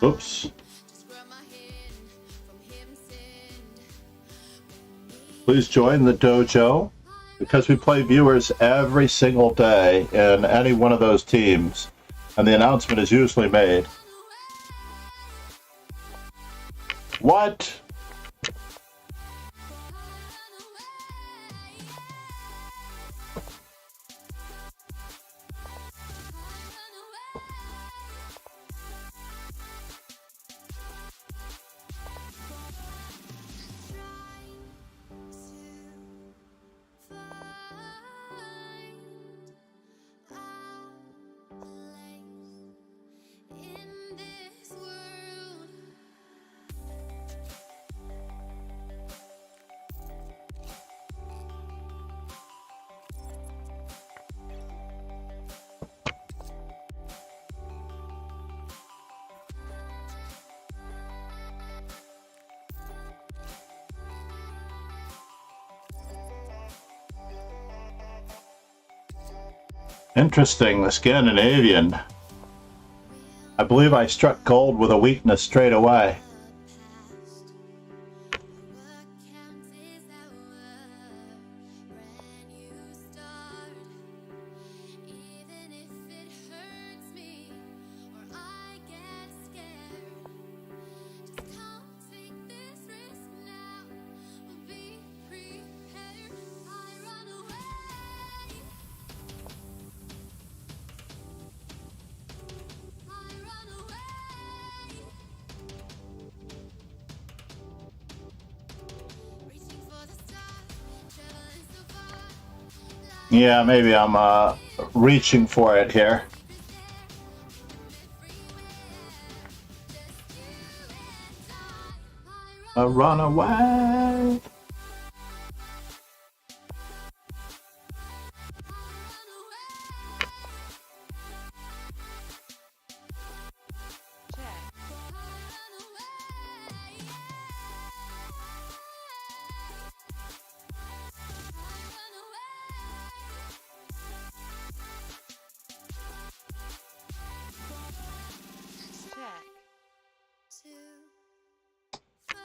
B: Oops. Please join the dojo because we play viewers every single day in any one of those teams, and the announcement is usually made. What? Interesting, the Scandinavian. I believe I struck gold with a weakness straight away. Yeah, maybe I'm reaching for it here. A runaway.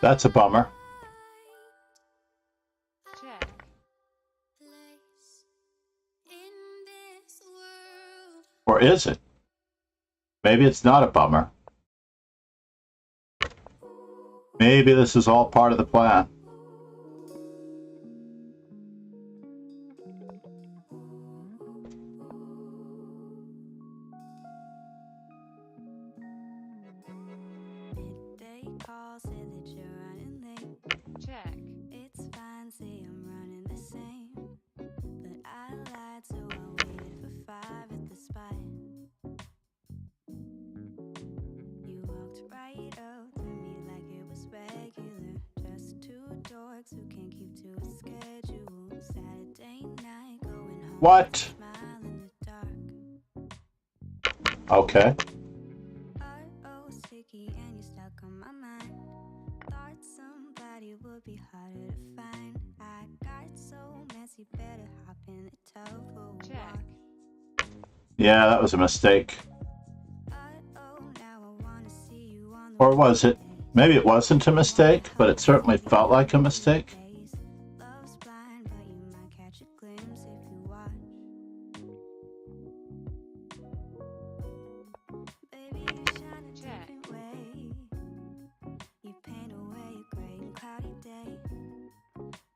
B: That's a bummer.
C: Check.
B: Or is it? Maybe it's not a bummer. Maybe this is all part of the plan.
C: Check.
A: It's fine, see I'm running the same. But I lied, so I waited for 5 at the spot. You walked right up to me like it was regular. Just two dorks who can't keep to a schedule. Saturday night going home.
B: What?
A: Smile in the dark.
B: Okay.
A: Oh, sticky and you stuck on my mind. Thought somebody would be harder to find. I got so messy, better hop in the tub for a
C: Check.
A: walk.
B: Yeah, that was a mistake.
A: Now I wanna see you on the
B: Or was it? Maybe it wasn't a mistake, but it certainly felt like a mistake.
A: Love's blind, but you might catch a glimpse if you watch. Baby, you shine a different way. You paint away a gray and cloudy day.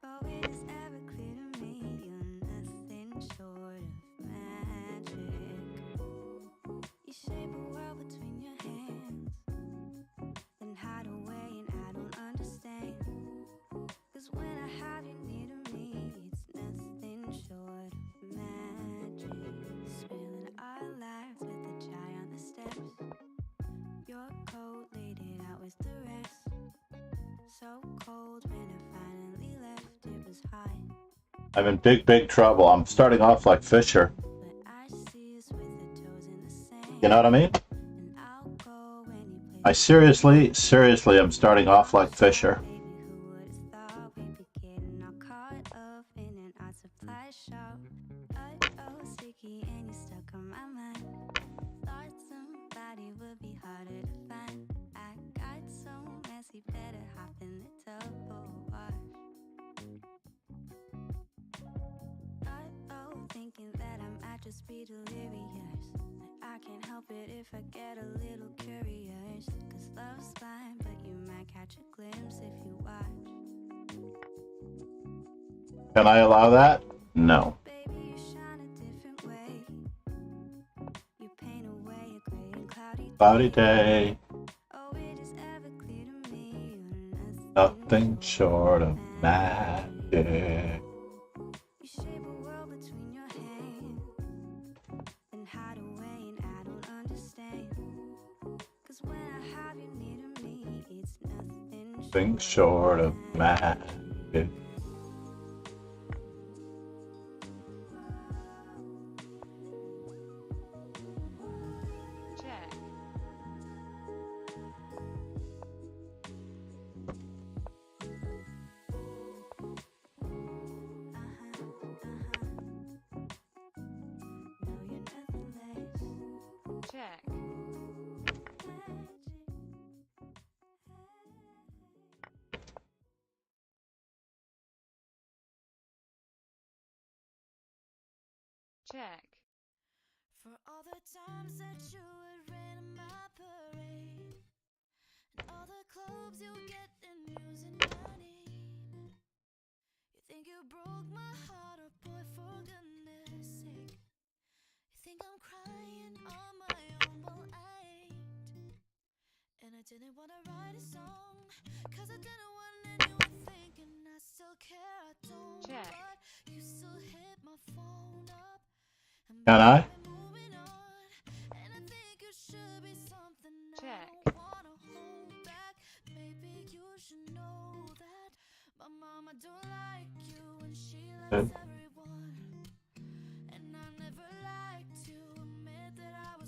A: But it is ever clear to me you're nothing short of magic. You shape a world between your hands, then hide away and I don't understand. 'Cause when
B: I'm in big, big trouble. I'm starting off like Fisher.
A: But I see us with the toes in the sand.
B: You know what I mean?
A: And I'll go any place.
B: I seriously am starting off like Fisher.
A: Baby, who would've thought we'd be getting all caught up in an art supply shop? Oh, sticky and you stuck on my mind. Thought somebody would be harder to find. I got so messy, better hop in the tub or wash. Thinking that I might just be delirious. I can't help it if I get a little curious. Cause love's fine, but you might catch a glimpse if you watch.
B: Can I allow that? No.
A: Baby, you shine a different way. You paint away a gray and
B: Cloudy day,
A: Oh, it is ever clear to me you're
B: nothing short of magic.
A: You shape a world between your hands, then hide away and I don't understand. Cause when I have you near to me, it's
B: Nothing short of magic.
C: Check.
A: No, you're nothing less.
C: Check. Check.
A: For all the times that you would rain on my parade, and all the clothes you get in using my name. You think you broke my heart, oh boy, for goodness sake. You think I'm crying on my own, well I ain't. And I didn't wanna write a song, cause I didn't want anyone thinking I still care, I don't.
C: Check.
A: But you still hit my phone up.
B: Can I?
C: Check.
B: Good.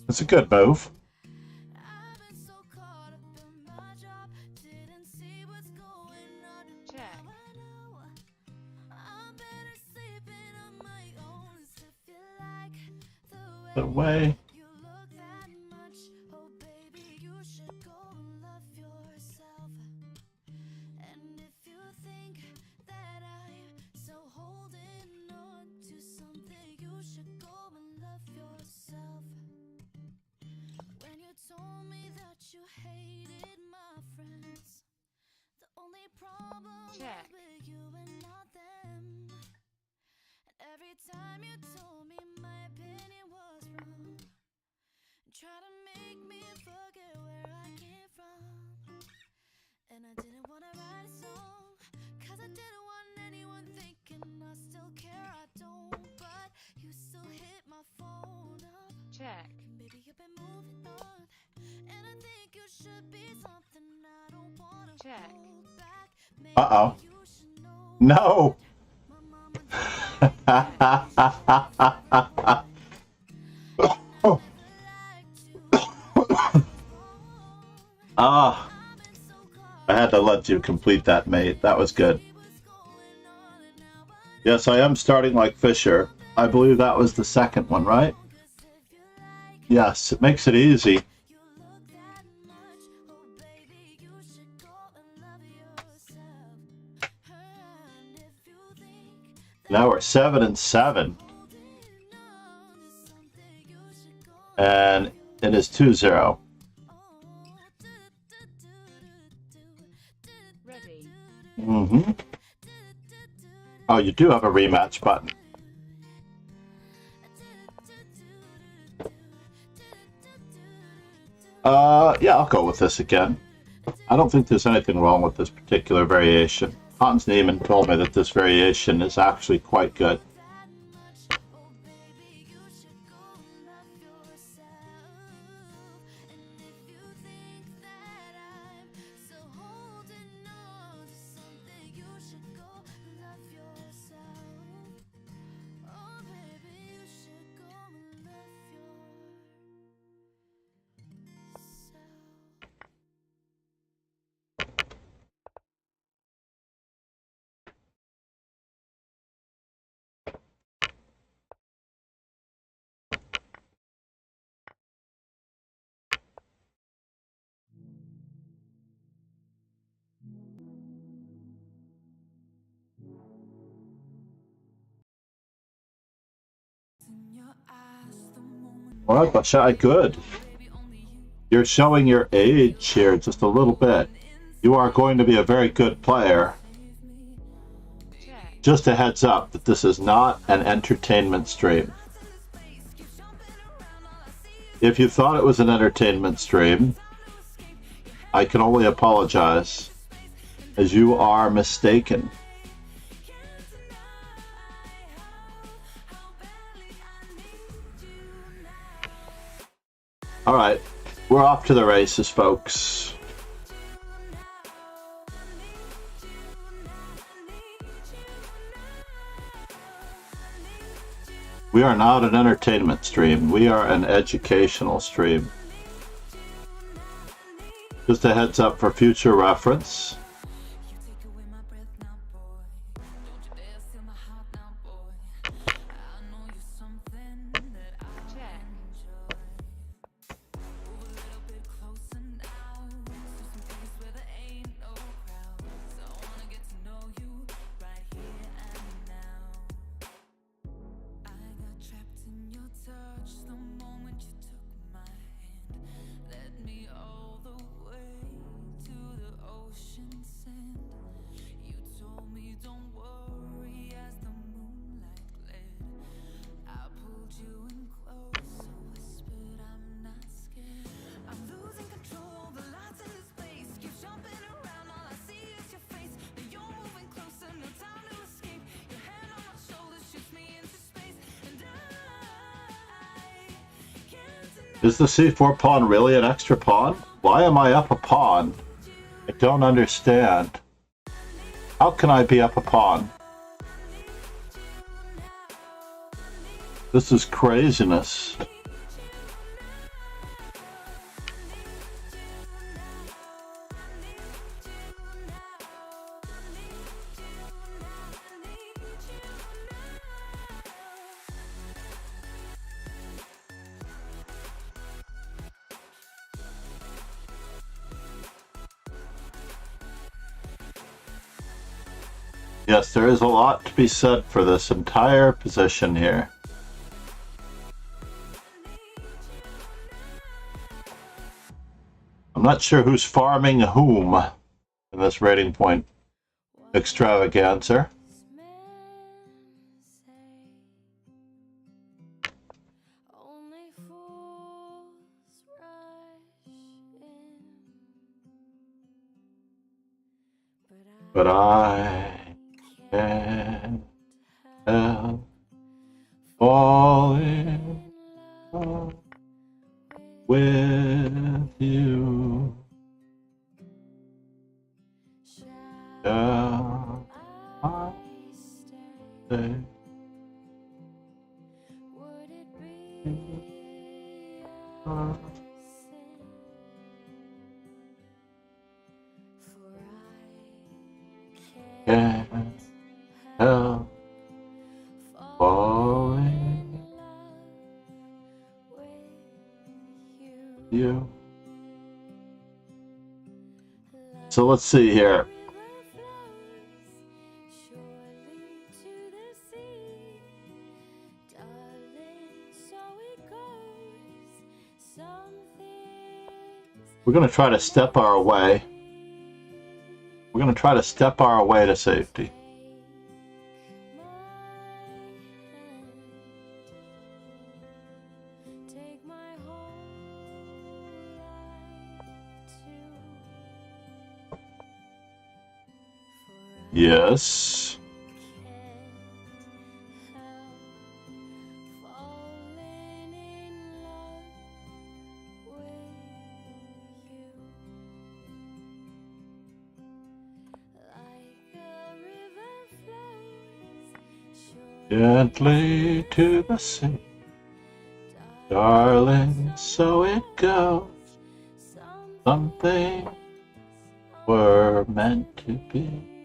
B: That's a good move.
C: Check.
B: The way.
A: You look that much, oh baby, you should go and love yourself. And if you think that I'm still holding on to something, you should go and love yourself. When you told me that you hated my friends, the only problem
C: Check.
A: was with you and not them. And every time you told me my opinion was wrong, try to make me forget where I came from. And I didn't wanna write a song, cause I didn't want anyone thinking I still care, I don't. But you still hit my phone up.
C: Check.
A: And baby, you've been moving on, and I think you should be something I don't wanna
C: Check.
A: hold back. Maybe
B: Uh-oh.
A: you should know
B: No!
A: my mama
B: Oh. Ah, I had to let you complete that, mate. That was good. Yes, I am starting like Fisher. I believe that was the second one, right? Yes, it makes it easy. Now we're 7 and 7. And it is 2-0.
C: Ready.
B: Mm-hmm. Oh, you do have a rematch button. Yeah, I'll go with this again. I don't think there's anything wrong with this particular variation. Hans Niemann told me that this variation is actually quite good. Well, but shy, good. You're showing your age here just a little bit. You are going to be a very good player.
C: check,
B: Just a heads up that this is not an entertainment stream. If you thought it was an entertainment stream, I can only apologize, as you are mistaken. All right, we're off to the races, folks. We are not an entertainment stream. We are an educational stream. Just a heads up for future reference.
C: check,
B: Is the C4 pawn really an extra pawn? Why am I up a pawn? I don't understand. How can I be up a pawn? This is craziness. Yes, there is a lot to be said for this entire position here. I'm not sure who's farming whom in this rating point extravaganza. But I can't help falling in love with you. Shall I stay?
A: Would it be a sin for I
B: Can't help falling
A: in love with you?
B: you. So let's see here. We're going to try to step our way. We're going to try to step our way to safety. Yes. Gently to the sea, darling, so it goes. Some things were meant to be.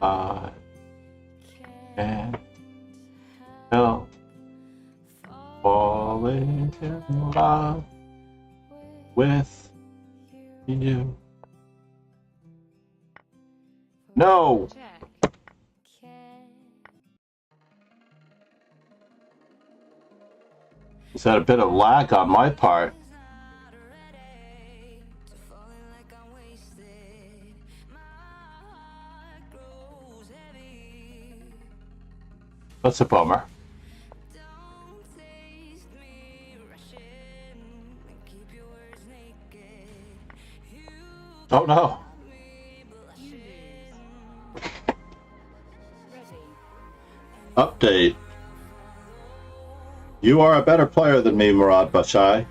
B: I can't help falling in love with you. No!
C: Check.
B: Is that a bit of lag on my part? That's a bummer. Oh no!
C: You lose. Ready.
B: Update. You are a better player than me, Murad Bashai.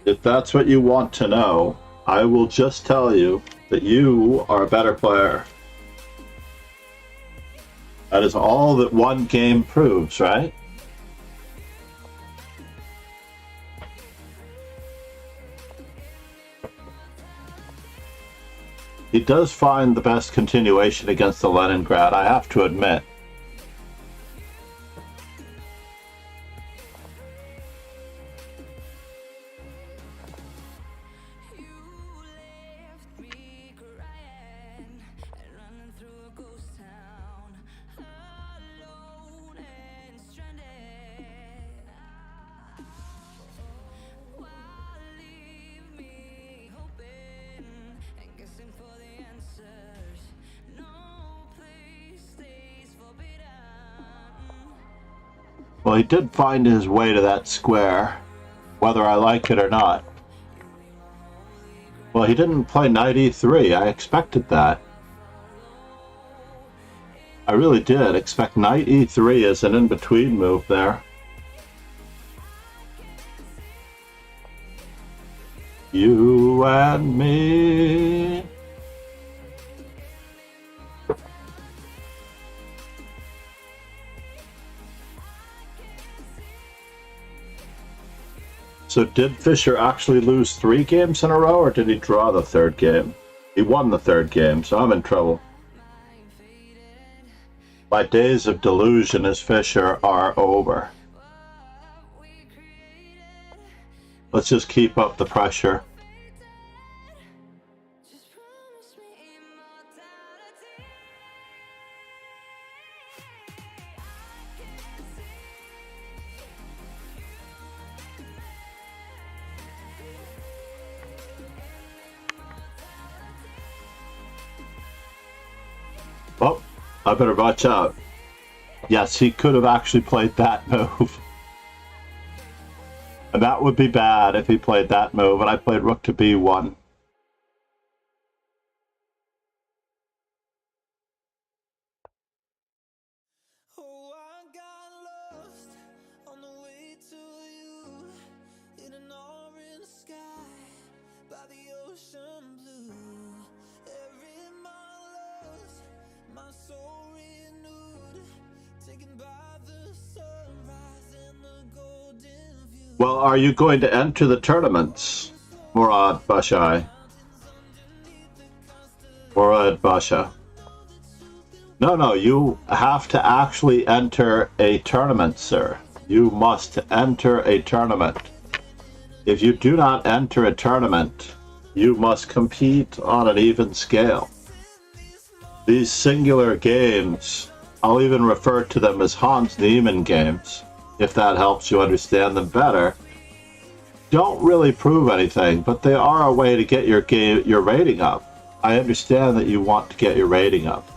B: If that's what you want to know, I will just tell you that you are a better player. That is all that one game proves, right? He does find the best continuation against the Leningrad, I have to admit. Well, he did find his way to that square, whether I like it or not. Well, he didn't play knight e3. I expected that. I really did expect knight e3 as an in-between move there. You and me. So did Fischer actually lose 3 games in a row, or did he draw the 3rd game? He won the 3rd game, so I'm in trouble. My days of delusion as Fischer are over. Let's just keep up the pressure. Oh, I better watch out. Yes, he could have actually played that move. And that would be bad if he played that move, and I played rook to b1.
H: Oh, I got lost on the way to you in an orange sky by the ocean blue. Every mile lost, my soul renewed, taken by the sunrise and the golden view.
B: Well, are you going to enter the tournaments, Murad Bashai? Murad Basha. No, you have to actually enter a tournament, sir. You must enter a tournament. If you do not enter a tournament, you must compete on an even scale. These singular games, I'll even refer to them as Hans Niemann games, if that helps you understand them better, don't really prove anything, but they are a way to get your rating up. I understand that you want to get your rating up.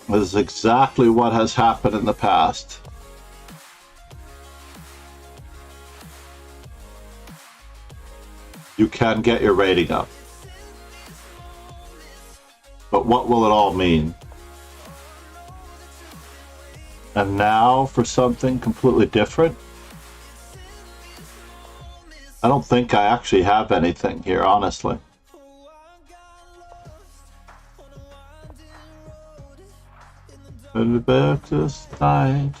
B: This is exactly what has happened in the past. You can get your rating up. But what will it all mean? And now for something completely different? I don't think I actually have anything here, honestly. And the back this night.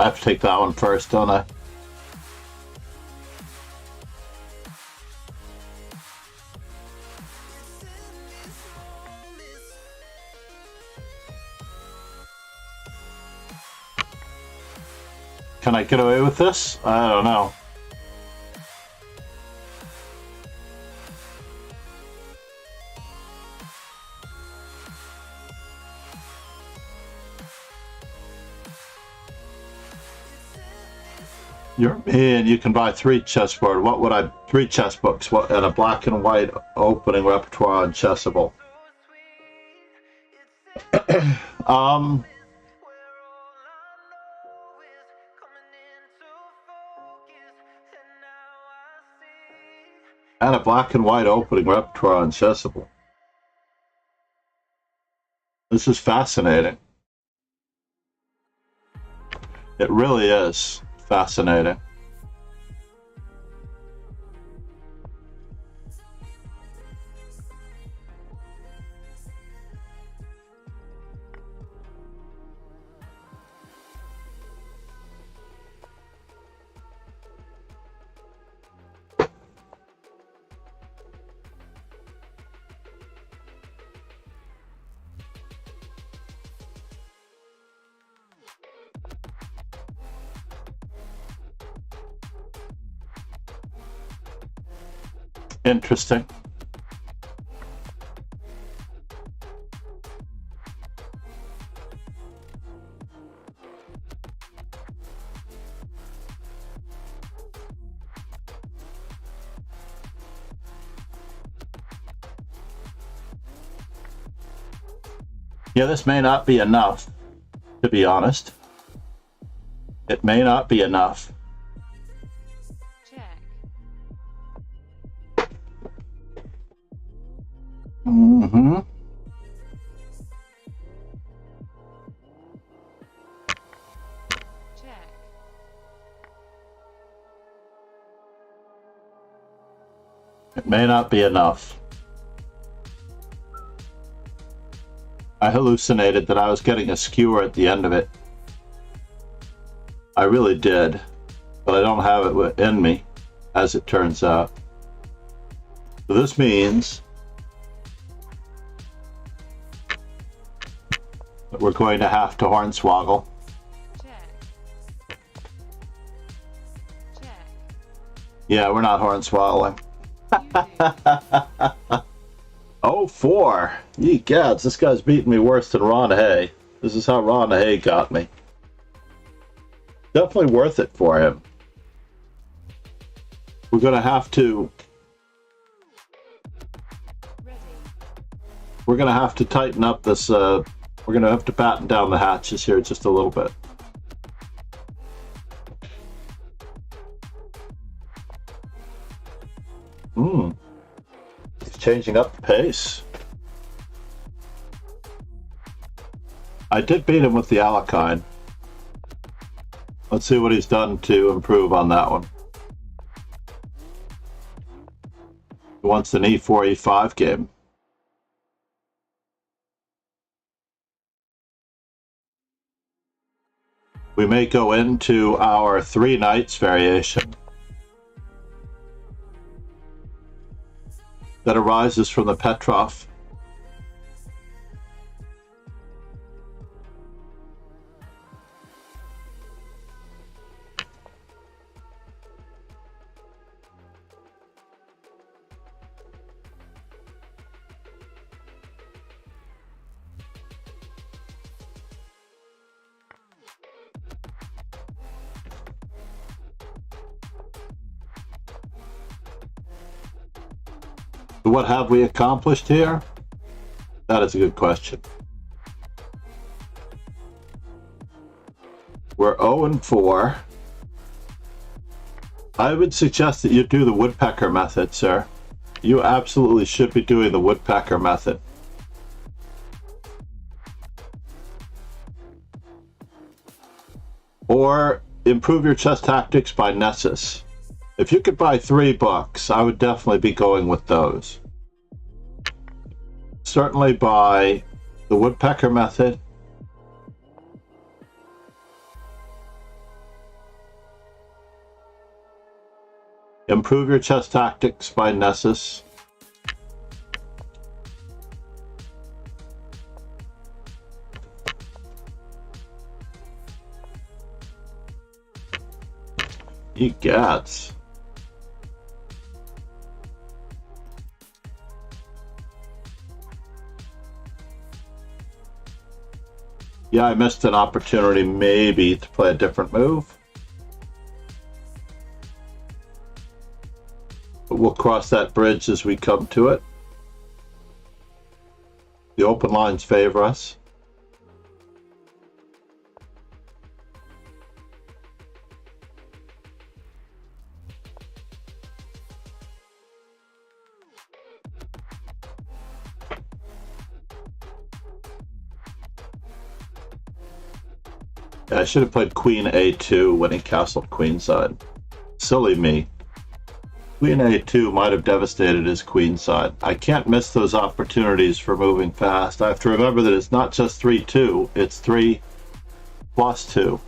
B: I have to take that one first, don't I? Can I get away with this? I don't know. You're me, and you can buy 3 chessboard. What would I? 3 chess books. What and a black and white opening repertoire on Chessable. And a black and white opening repertoire on Chessable. This is fascinating. It really is fascinating. Interesting. Yeah, this may not be enough, to be honest. It may not be enough.
C: Check.
B: Mm-hmm.
C: Check.
B: It may not be enough. I hallucinated that I was getting a skewer at the end of it. I really did, but I don't have it in me, as it turns out. So this means that we're going to have to hornswoggle.
C: Check. Check.
B: Yeah, we're not hornswoggling.
C: You lose.
B: Oh, 4. Ye gads, this guy's beating me worse than Ron Hay. This is how Ron Hay got me. Definitely worth it for him. We're going to have to...
C: Ready.
B: We're going to have to tighten up this... we're going to have to batten down the hatches here just a little bit. He's changing up the pace. I did beat him with the Alakine. Let's see what he's done to improve on that one. He wants an E4, E5 game. We may go into our 3 knights variation that arises from the Petrov. What have we accomplished here? That is a good question. We're 0-4. I would suggest that you do the woodpecker method, sir. You absolutely should be doing the woodpecker method. Or improve your chess tactics by Nessus. If you could buy 3 books, I would definitely be going with those. Certainly buy the woodpecker method Improve your chess tactics by Nessus. Egads. Yeah, I missed an opportunity maybe to play a different move. But we'll cross that bridge as we come to it. The open lines favor us. Yeah, I should have played Queen A2 when he castled queenside. Silly me. Queen A2 might have devastated his queenside. I can't miss those opportunities for moving fast. I have to remember that it's not just 3-2, it's 3 plus 2.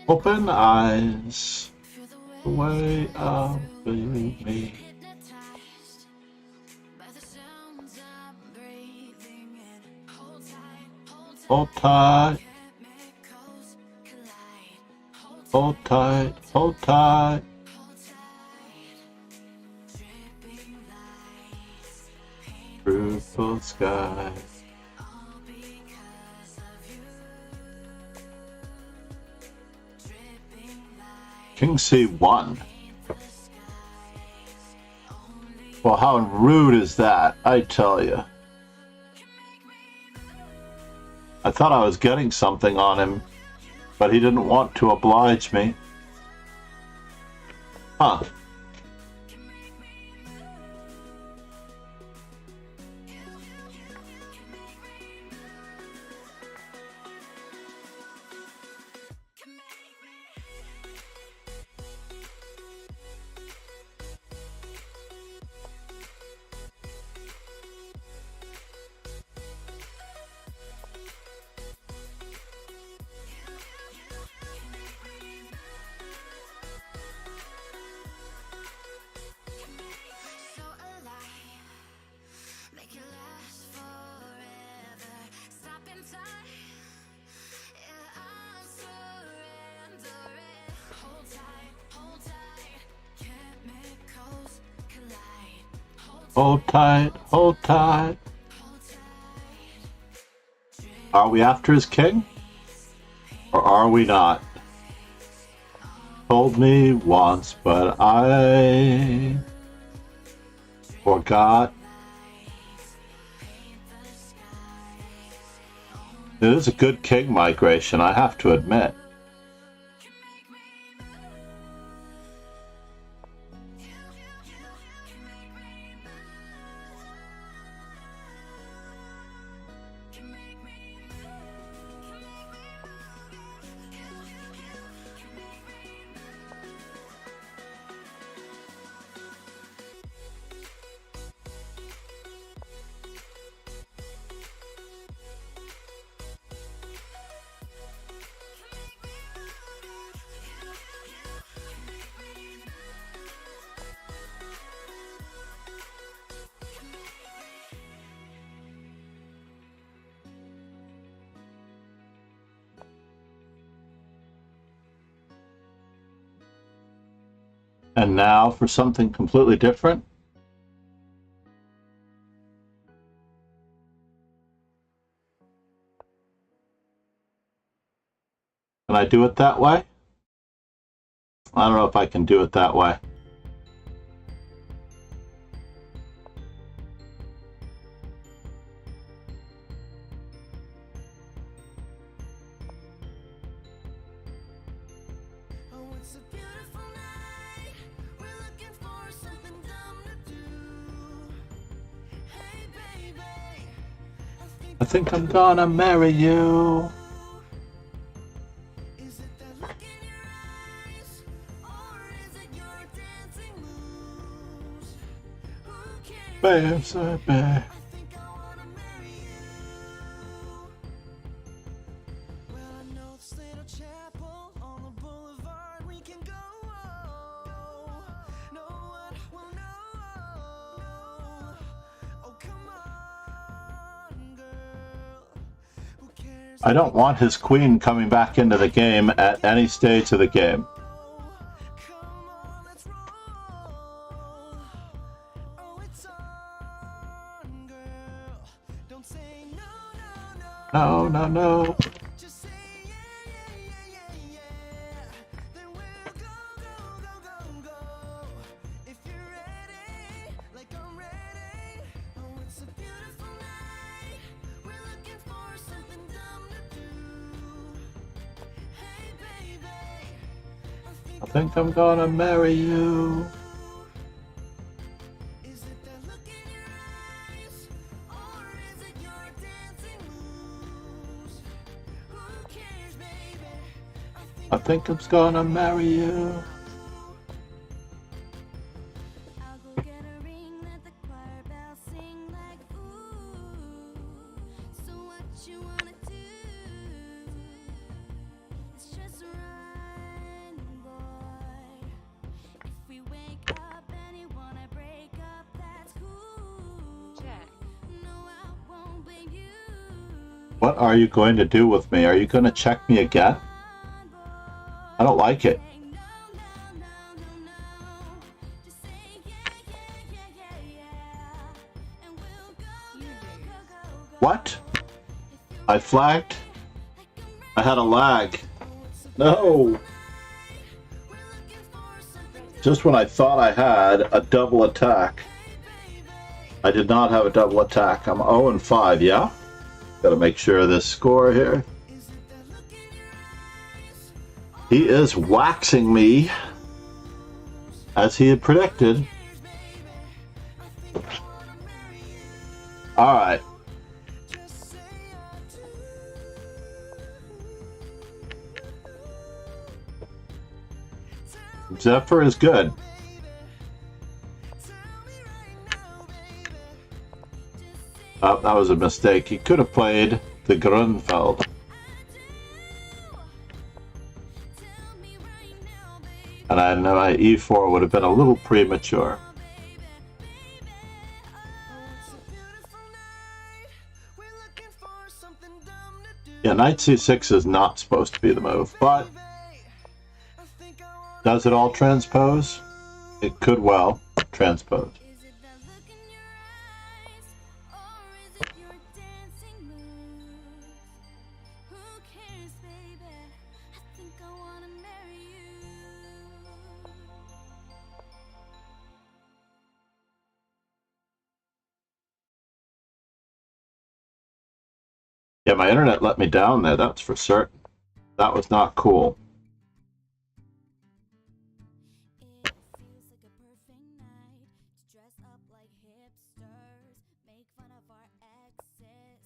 B: Open eyes, the way of me. Hold tight, hold tight, hold tight. Fruitful skies. King C1. Well, how rude is that? I tell you. I thought I was getting something on him, but he didn't want to oblige me. Huh. Hold tight, hold tight. Are we after his king? Or are we not? Told me once, but I forgot. It is a good king migration, I have to admit. And now for something completely different. Can I do it that way? I don't know if I can do it that way. I think I'm gonna marry you.
G: Is it that look in your eyes, or is it your dancing moves? Who cares?
B: Baby.
G: I think I wanna marry you. Well, I know this little chapel on the boulevard we can go. No one will know. Oh, come on, girl. Who cares?
B: I don't want his queen coming back into the game at any stage of the game.
G: Come on, let's roll. Oh, it's on, girl. Don't say no, no, no.
B: No, no, no.
G: Just say yeah. Then we'll go. If you're ready, like I'm ready. Oh, it's a beautiful night. We're looking for something dumb to do. Hey, baby,
B: I think I'm gonna marry you.
G: is it that look in your eyes, or is it your dancing moves? Who cares, baby?
B: I think I'm gonna marry you.
A: I'll go get a ring, let the choir bells sing like ooh. So what you wanna do? It's just run, boy. If we wake up and you wanna break up, that's cool.
C: check,
A: No, I won't blame you.
B: What are you going to do with me? Are you gonna check me again?
A: Run, boy.
B: I don't like it.
A: Say no. Just say yeah. And we'll go.
B: What? I flagged? I had a lag. No! Just when I thought I had a double attack. I did not have a double attack. I'm 0 and 5, yeah? Gotta make sure of this score here. He is waxing me, as he had predicted. Alright. Zephyr is good. Oh, that was a mistake. He could have played the Grunfeld. And I know my E4 would have been a little premature. Yeah, knight c6 is not supposed to be the move, but does it all transpose? It could well transpose.
A: Is it that look in your eyes, or is it your dancing moves? Who cares, baby? I think I wanna marry you.
B: Yeah, my internet let me down there, that's for certain. That was not cool.
A: It feels like a perfect night to dress up like hipsters, make fun of our exes.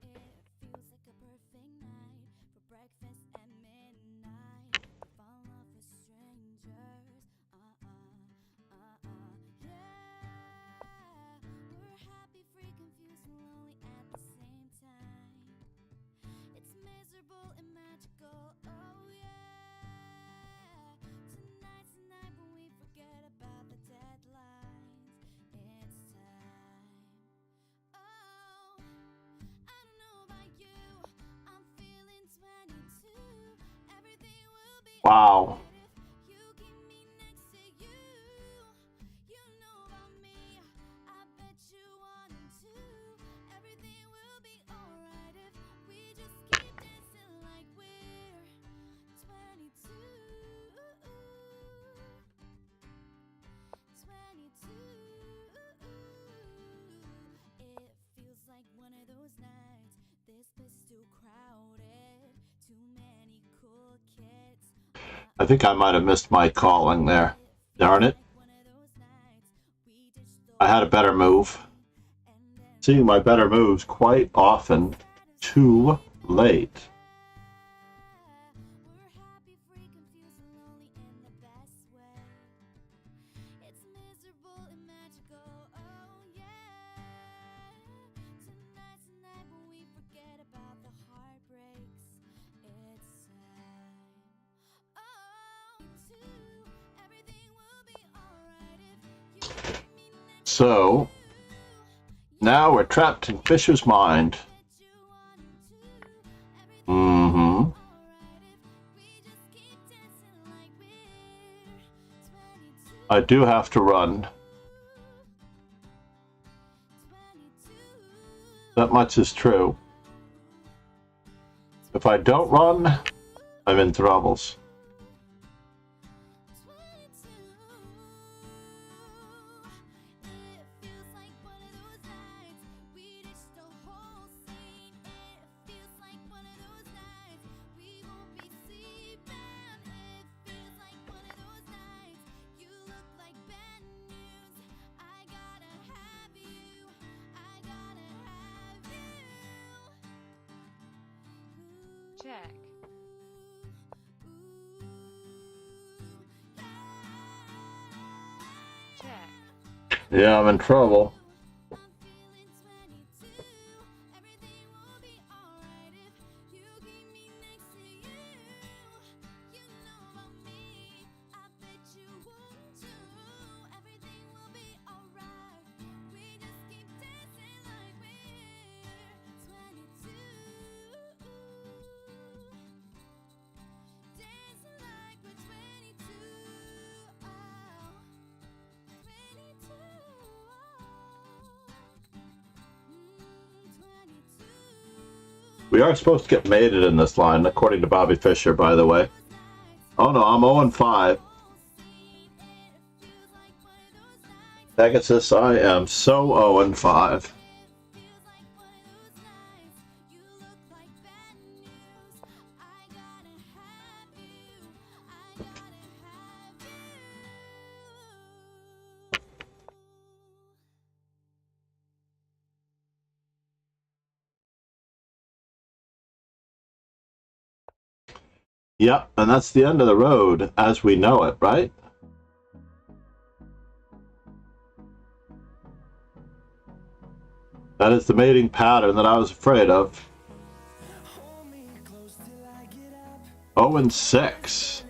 A: It feels like a perfect night for breakfast at midnight. To fall in love with strangers. Yeah, we're happy, free, confused, and lonely at the same time. It's miserable and magical. Oh yeah. Tonight's the night when we forget about the deadlines. It's time. Oh, I don't know about you. I'm feeling 22. Everything will be
B: Wow.
A: alright if you keep me next to you. You know about me. I bet you want to. Everything will be alright if we just keep dancing like we're 22. 22. It feels like one of those nights. This place too crowded. Too many cool kids.
B: I think I might have missed my calling there. Darn it.
A: Like one of those nights we ditched the
B: I had a better move.
A: and then
B: seeing my better moves quite often too late.
A: We're happy, free, confused, and lonely in the best way. It's miserable and magical, oh yeah. Tonight's the night when we forget about the heartbreaks. It's sad. Oh, too. Everything will be alright if you keep me next to
B: So, now we're trapped in Fisher's mind.
A: you want to. Everything
B: Mm-hmm.
A: alright if we just keep dancing like we're 22.
B: I do have to run.
A: 22.
B: That much is true. If I don't run, I'm in troubles.
A: 22. It feels like one of those nights we ditched the whole scene. It feels like one of those nights we won't be sleeping. It feels like one of those nights you look like bad news. I gotta have you. I gotta have you.
C: check, check,
B: Yeah, I'm in trouble.
A: I'm feeling 22. Everything will be alright if you keep me next to you. You know about me, I bet you won't too. Everything will be alright. We just keep dancing like we're 22. Dancing like we're 22. Oh. 22. 22.
B: We are supposed to get mated in this line, according to Bobby Fischer, by the way. Oh no, I'm 0-5. Pegasus, I am so 0-5. Yep, and that's the end of the road as we know it, right? That is the mating pattern that I was afraid of. 0-6.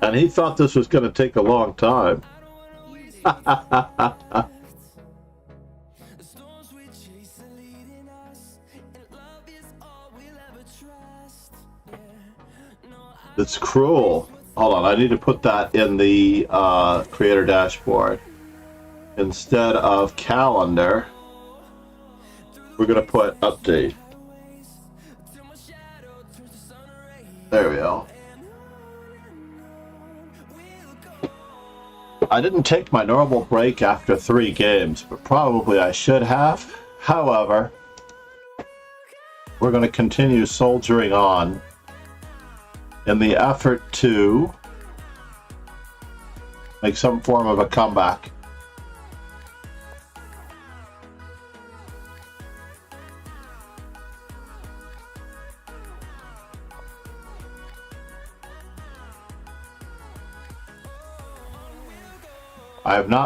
B: And he thought this was going to take a long time.
H: Storms we chase are leading us, and love is all we'll ever trust. Yeah, no,
B: It's cruel. Hold on, I need to put that in the creator dashboard. Instead of calendar, we're going to put update.
H: till my shadow turns to sun rays.
B: There we go. I didn't take my normal break after 3 games, but probably I should have. However, we're going to continue soldiering on in the effort to make some form of a comeback.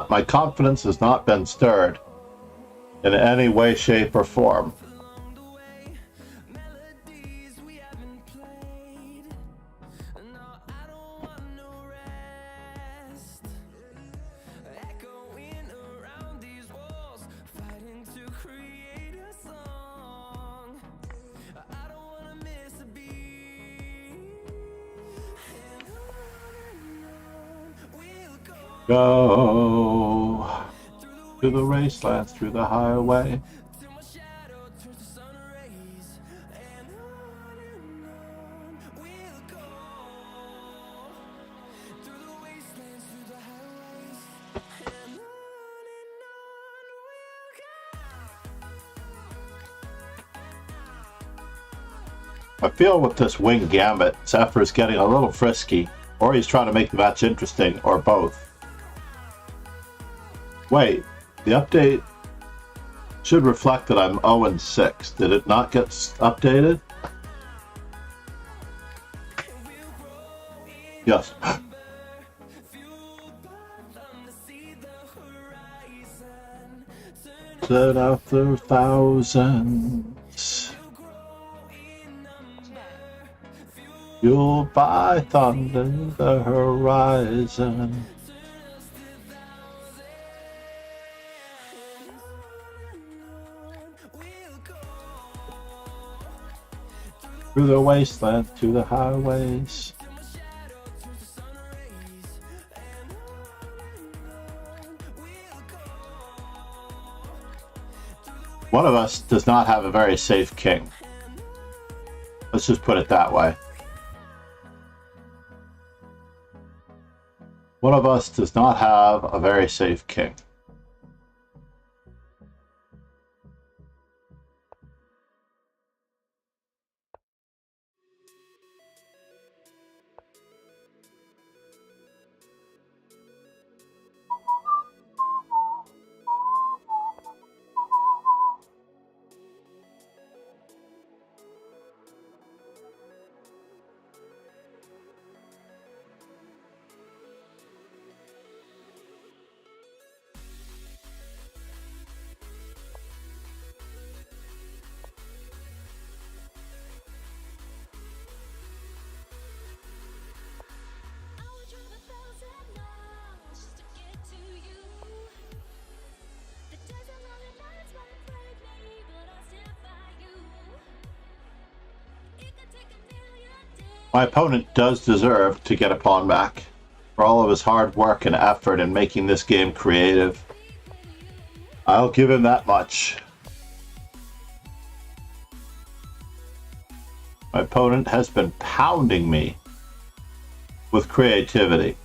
B: My confidence has not been stirred in any way, shape, or form.
H: Along the way, melodies we haven't played. No, I don't want no rest. Echoing around these walls, fighting to create a song. I don't wanna miss a beat. And on we'll go.
B: Go to the wastelands, through the highway.
H: Till my shadow turns to sun rays, and on we'll go. Through the wastelands, through the highways, and on we'll go.
B: I feel with this wing gambit, Zephyr's getting a little frisky, or he's trying to make the match interesting, or both. Wait, the update Should reflect that I'm 0 and 6. Did it not get updated? Yes. Set after thousands,
C: check,
B: you'll by thunder the horizon. Through the wasteland to the highways. One of us does not have a very safe king. Let's just put it that way. One of us does not have a very safe king.
A: I would drive 1,000 miles just to get to you. The days and lonely nights might break me, but I'll stand by you. It could take a million days.
B: My opponent does deserve to get a pawn back for all of his hard work and effort in making this game creative. I'll give him that much. My opponent has been pounding me with creativity.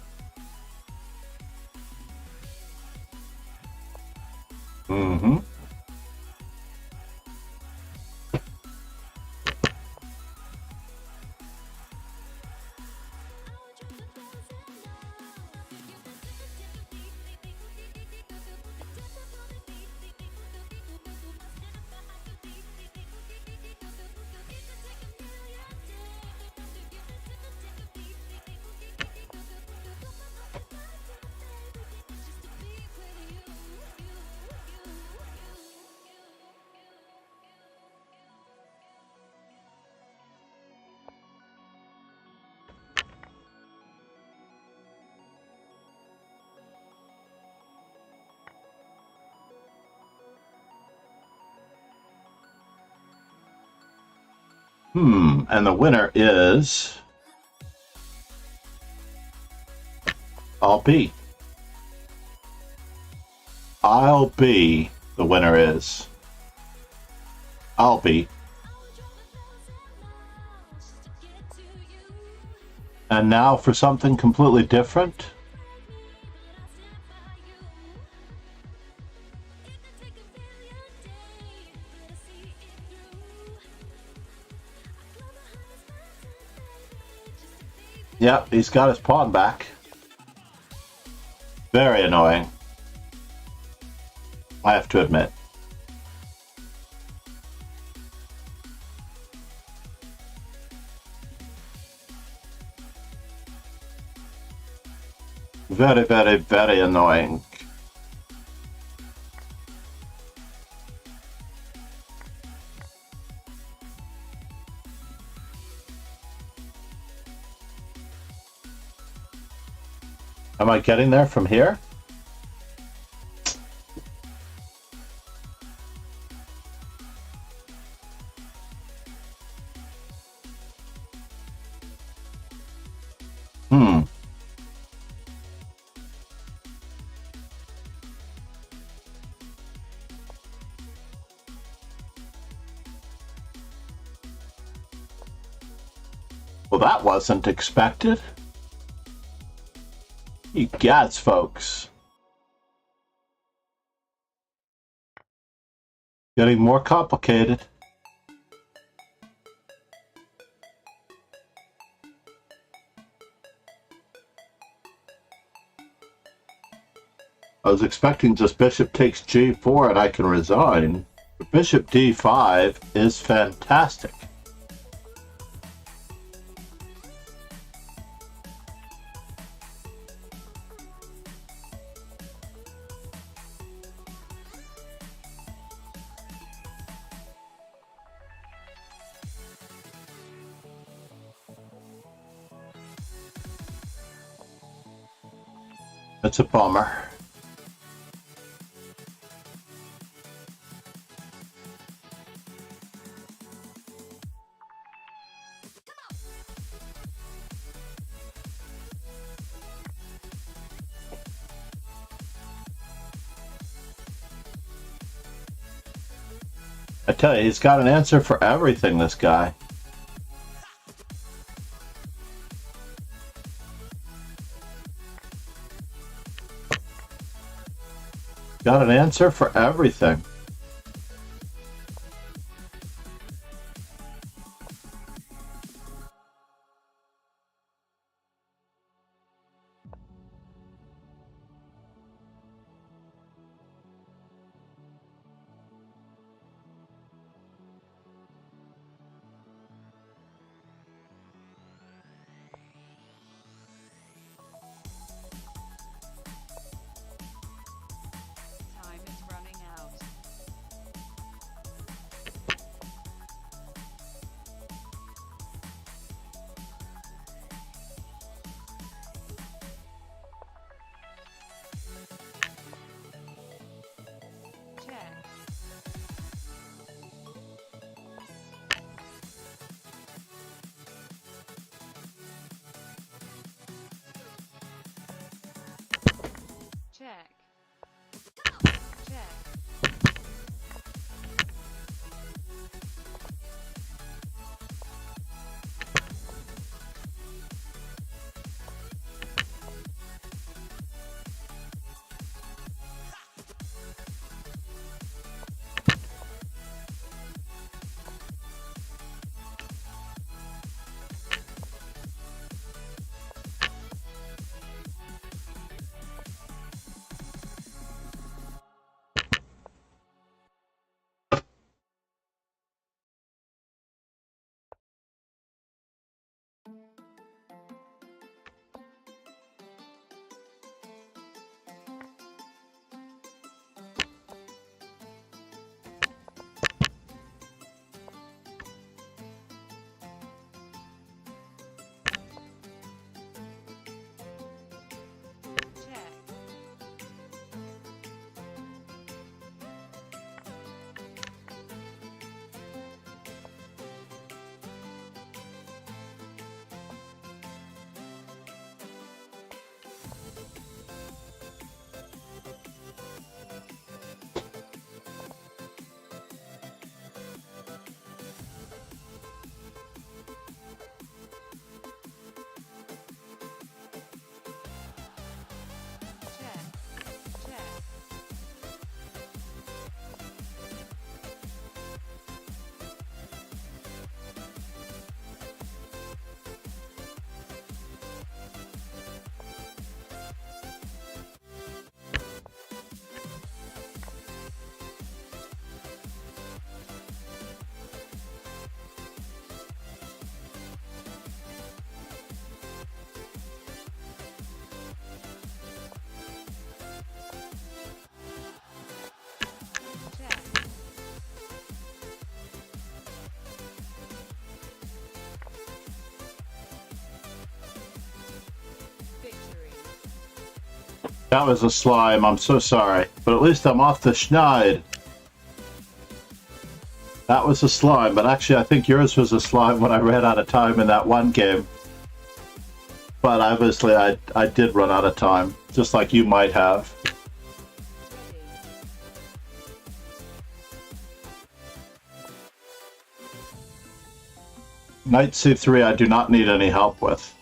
B: Mm-hmm. And the winner is... I'll be the winner is. I'll be. And now for something completely different. Yep, he's got his pawn back. Very annoying, I have to admit. Very, very, very annoying. Am I getting there from here? Well, that wasn't expected. You gods, folks. Getting more complicated. I was expecting just bishop takes g4 and I can resign. But bishop d5 is fantastic. It's a bummer. I tell you, he's got an answer for everything, this guy. Got an answer for everything.
C: Time is running out. Check. Check. Check.
B: That was a slime. I'm so sorry. But at least I'm off the schneid. That was a slime, but actually I think yours was a slime when I ran out of time in that one game. But obviously I did run out of time, just like you might have. Knight c3 I do not need any help with.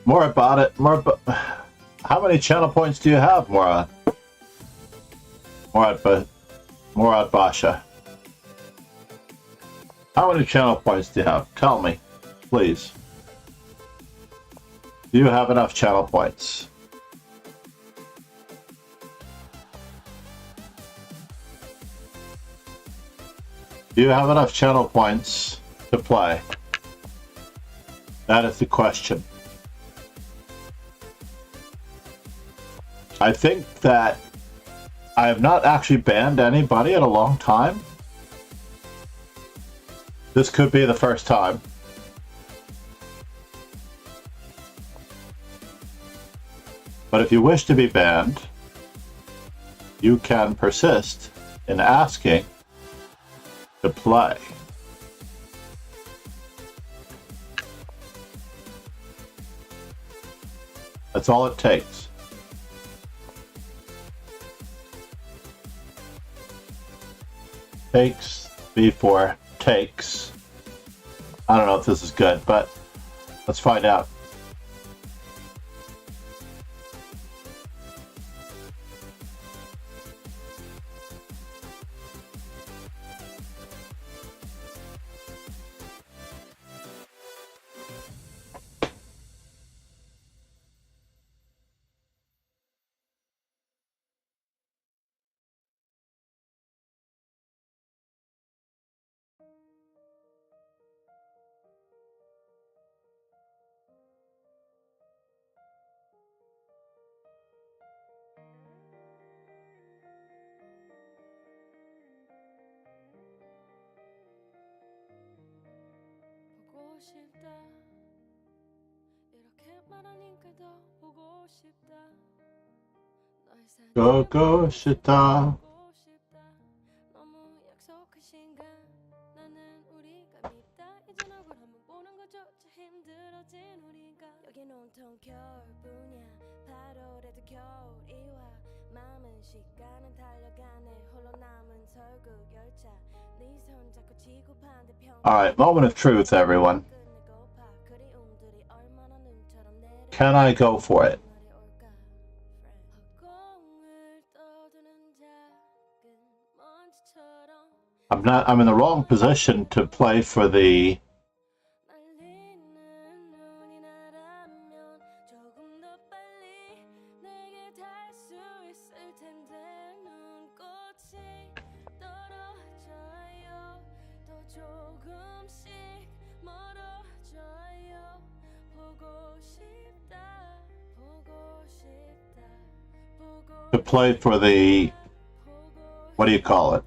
B: More about it. How many channel points do you have, Morad? Morad Basha. How many channel points do you have? Tell me, please. Do you have enough channel points? Do you have enough channel points to play? That is the question. I think that I have not actually banned anybody in a long time. This could be the first time. But if you wish to be banned, you can persist in asking to play. That's all it takes. Takes before takes. I don't know if this is good, but let's find out.
A: 보고 싶다 이렇게 말하니까 더 보고 싶다 널
B: Go 싶다.
A: 보고 싶다 너무 약속한 시간 나는 우리가 밉다 이젠 얼굴 한번 보는 것조차 힘들어진 우리가 여긴 온통 겨울뿐이야 8월에도 겨울이 와 마음은 시간은 달려가네 홀로 남은 설국 열차 네 손 잡고 지구 반대편
B: Alright, moment of truth, everyone. Can I go for it? I'm in the wrong position to play for the what do you call it?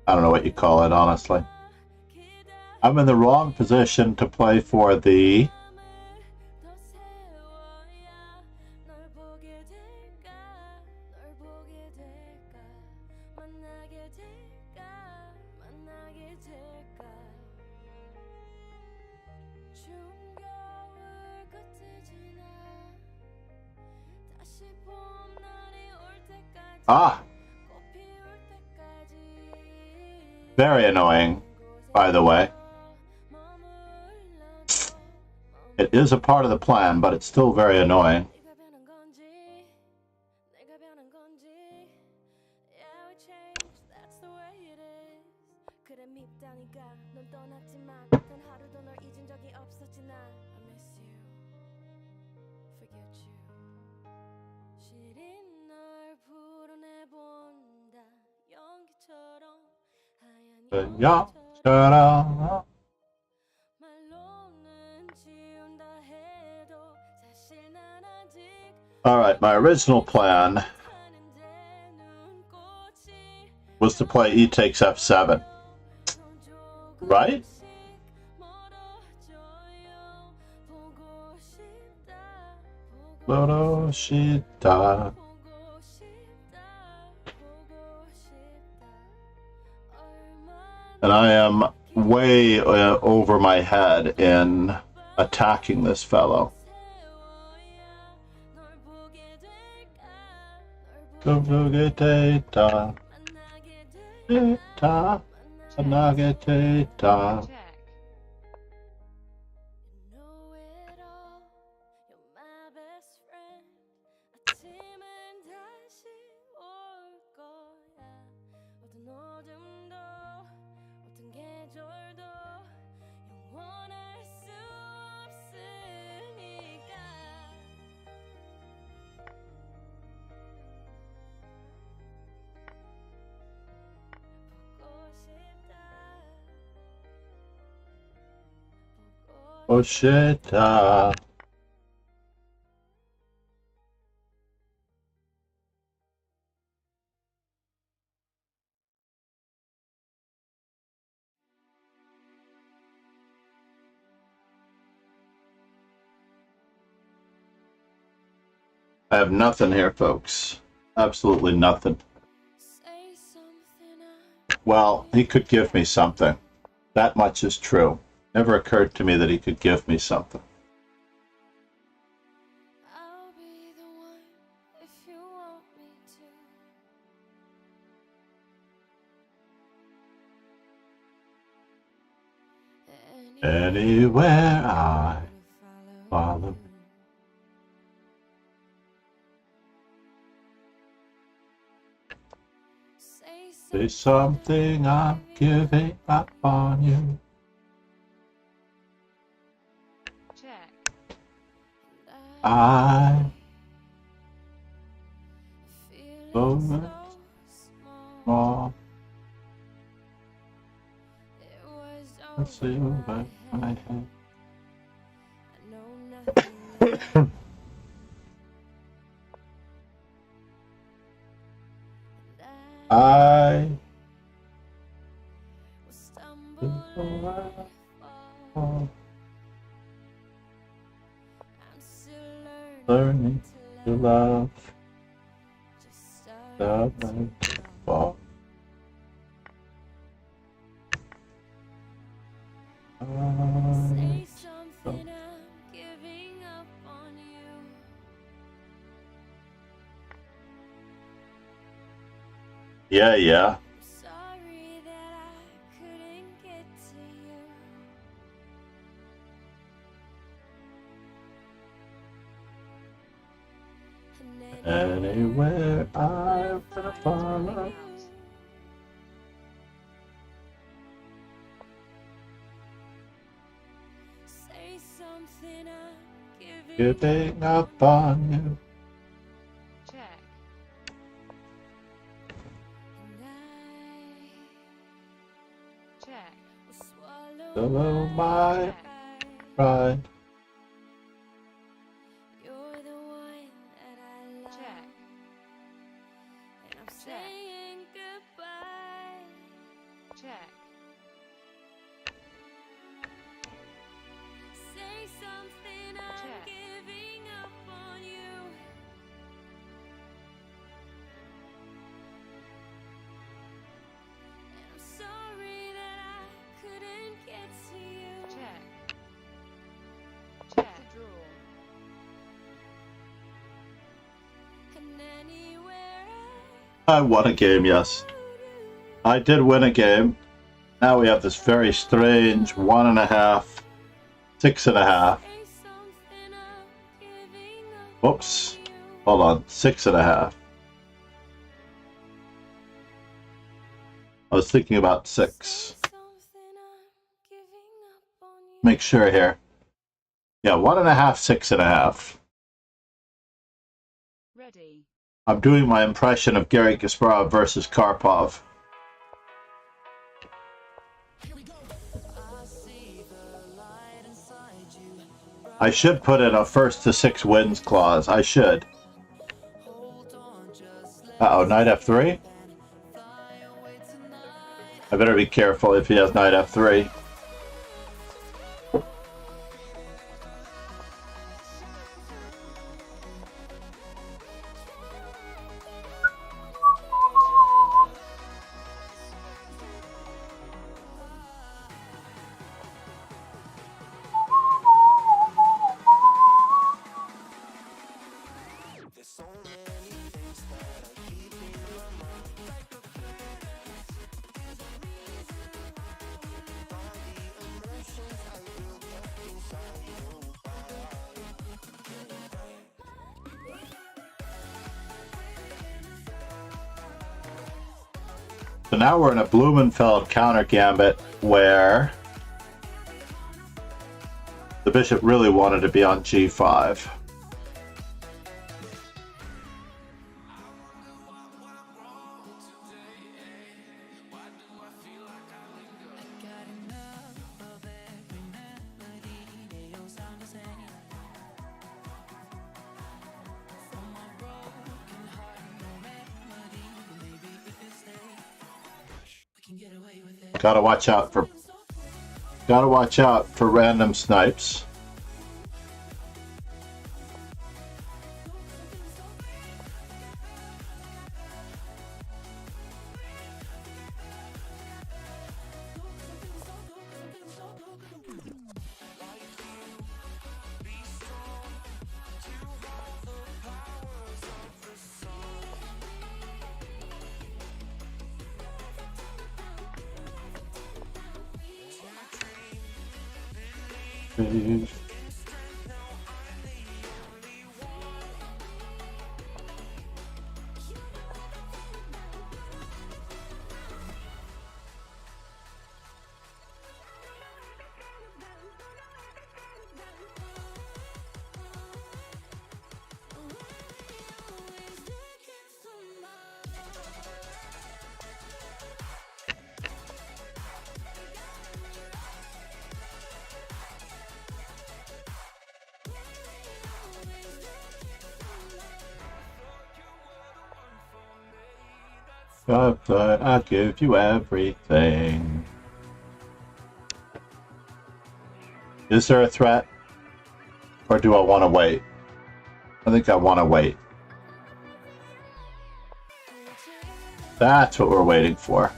B: I don't know what you call it, honestly. I'm in the wrong position to play for the very annoying, by the way. It is a part of the plan, but it's still very annoying. Yeah. Alright, my original plan was to play E takes F7. Right? Shita. And I am way over my head in attacking this fellow.
C: Check.
B: Oshita. I have nothing here, folks. Absolutely nothing.
A: Say something
B: Well, he could give me something. That much is true. Never occurred to me that he could give me something.
A: I'll be the one if you want me to.
B: Anywhere I follow. Say something, I'm giving up on you.
C: Check.
B: I
A: feel
B: so
A: it
B: much
A: so small.
B: more.
A: It was
B: Let's
A: over
B: see over
A: my
B: my
A: head.
B: head.
A: I know nothing left.
B: I
A: will stumble and fall.
B: fall,
A: I'm still
B: learning
A: to
B: to
A: love.
B: love.
A: Just starting to
B: Fall.
A: say something, I'm giving up on you.
B: Yeah.
A: I'm sorry that I couldn't get to you. And
B: Anywhere I'm gonna
C: Time is running
B: follow.
C: out.
A: say something, I'm
B: Giving up on you.
C: Check.
A: and
C: Check.
A: I will
B: Swallow
A: swallow
B: my
C: Check.
B: pride.
A: You're the one that I love.
C: Check.
A: And I'm
C: Check.
A: saying goodbye.
C: Check.
A: Say something, I'm
C: Check.
A: giving up on you. And I'm sorry that I couldn't get to you.
C: Check. Check. To draw.
A: And anywhere
B: I won a game, yes. I did win a game. Now we have this very strange 1.5, 6.5.
A: say something, I'm giving up
B: Whoops.
A: on you.
B: Hold on, 6.5. I was thinking about 6.
A: Say something, I'm giving up on you.
B: Make sure here. Yeah, 1.5, 6.5.
C: Ready.
B: I'm doing my impression of Gary Kasparov versus Karpov. I should put in a 1st to 6 wins clause. I should. Uh-oh, knight f3? I better be careful if he has knight f3. So now we're in a Blumenfeld counter gambit where the bishop really wanted to be on g5. Gotta watch out for random snipes. I'll give you everything. Is there a threat? Or do I want to wait? I think I want to wait. That's what we're waiting for.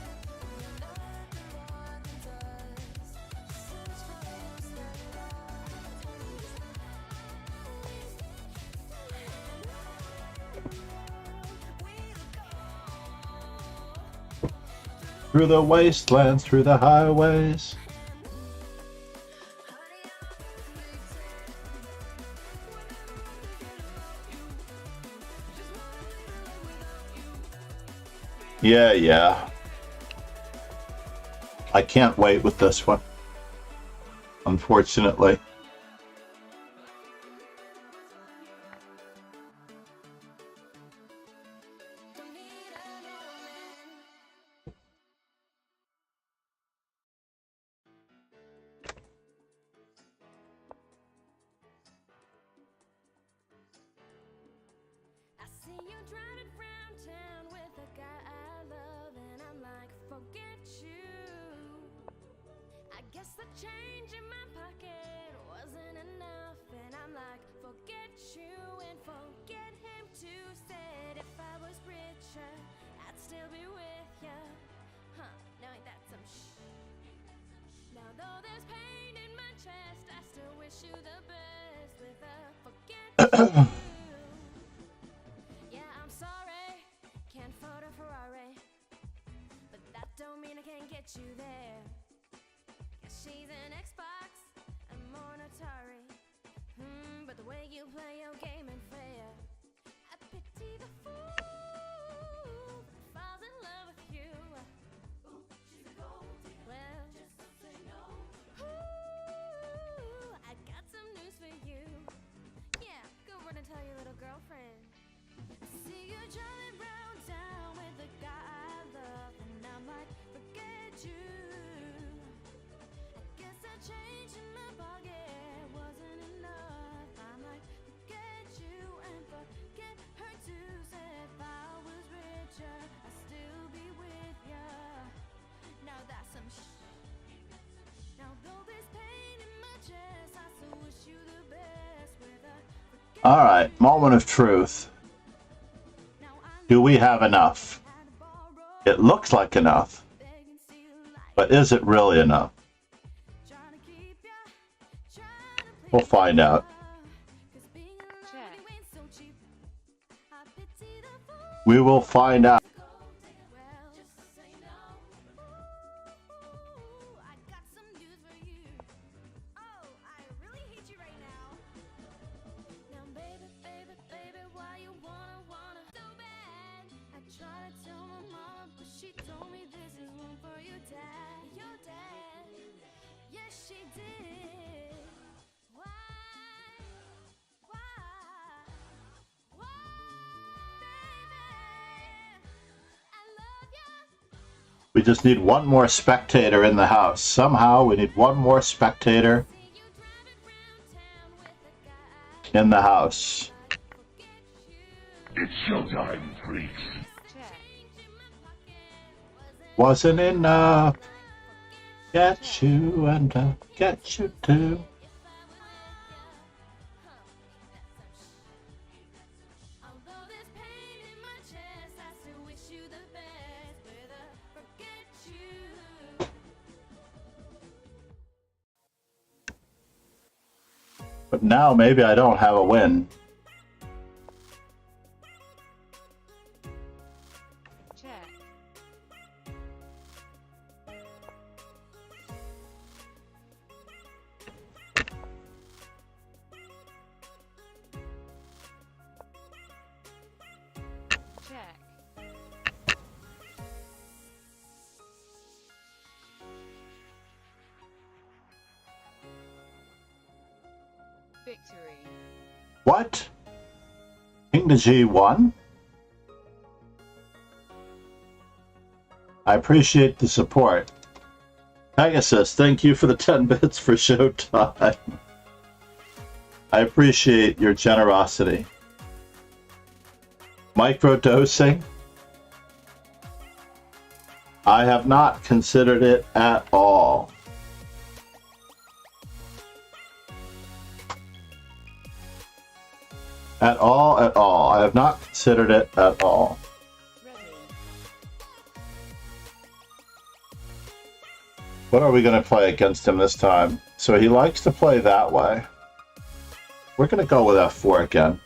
B: Through the wastelands, through the highways. Yeah. I can't wait with this one, unfortunately.
A: I see you driving round town with a guy I love, and I'm like, forget you. I guess the change in my pocket wasn't enough, and I'm like, forget you and forget him too. Said if I was richer, I'd still be with ya. Huh, now ain't that some Now though there's pain in my chest, I still wish you the best with a forget you. Yeah, I'm sorry, can't afford a Ferrari, but that don't mean I can't get you there. Cause she's an Xbox, I'm more an Atari. But the way you play your game ain't fair. I pity the fool that falls in love with you. Ooh, she's a gold digger. Well, just say no. Ooh, I got some news for you. Yeah, go run and tell your little girlfriend. I see you driving round town with the guy I love, and I might forget you. I guess a change in my pocket wasn't enough. I might forget you and forget her too. Said if I was richer, I'd still be with ya. Now that's some Now though there's pain in my chest, I still wish you the best with a forget.
B: All right, moment of truth. Do we have enough? It looks like enough, but is it really enough? We'll find out.
C: Check.
B: We will find out. We just need one more spectator in the house. Somehow we need one more spectator in the house.
E: It's showtime, freaks.
C: Check.
B: Wasn't enough. Get you and I'll get you too.
A: Although there's pain in my chest, I still wish you the best. With a forget you.
B: But now maybe I don't have a win.
C: Check. Check. Victory.
B: What? King to G1? I appreciate the support. Pegasus, thank you for the 10 bits for showtime. I appreciate your generosity. Microdosing? I have not considered it at all. At all, at all. I have not considered it at all.
C: Ready.
B: What are we going to play against him this time? So he likes to play that way. We're going to go with F4 again.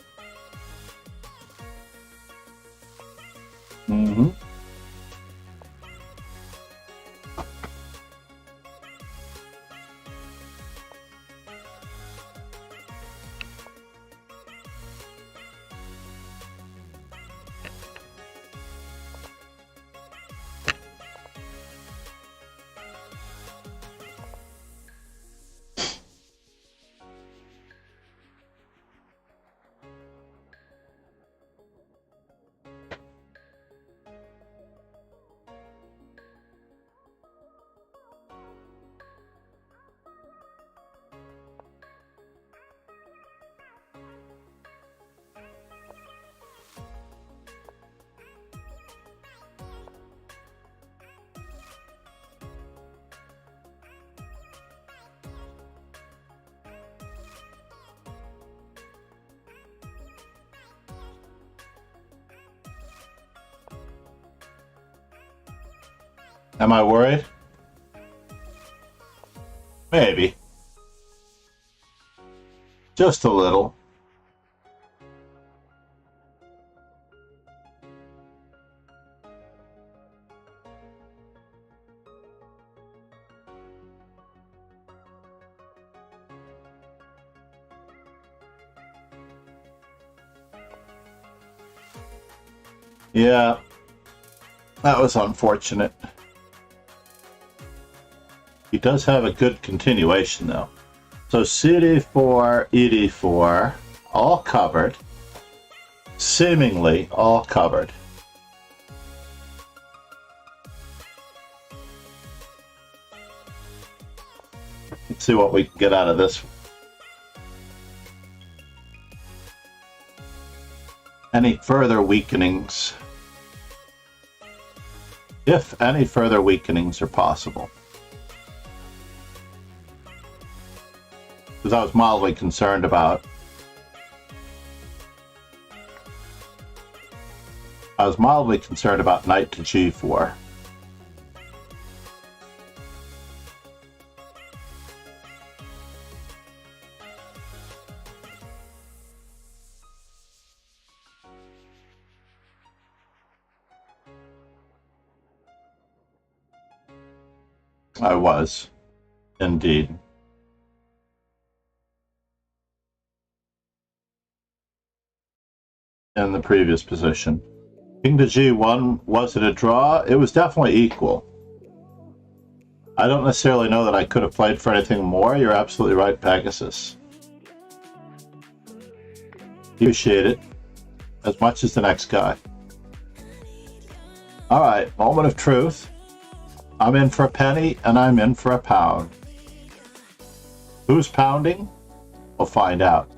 B: Mm-hmm. Am I worried? Maybe. Just a little. Yeah, that was unfortunate. He does have a good continuation, though. So CD4, ED4, all covered. Seemingly all covered. Let's see what we can get out of this. Any further weakenings? If any further weakenings are possible. Because I was mildly concerned about. I was mildly concerned about knight to G4. I was, indeed. In the previous position. King to G1, was it a draw? It was definitely equal. I don't necessarily know that I could have played for anything more. You're absolutely right, Pegasus. Appreciate it as much as the next guy. Alright, moment of truth. I'm in for a penny and I'm in for a pound. Who's pounding? We'll find out.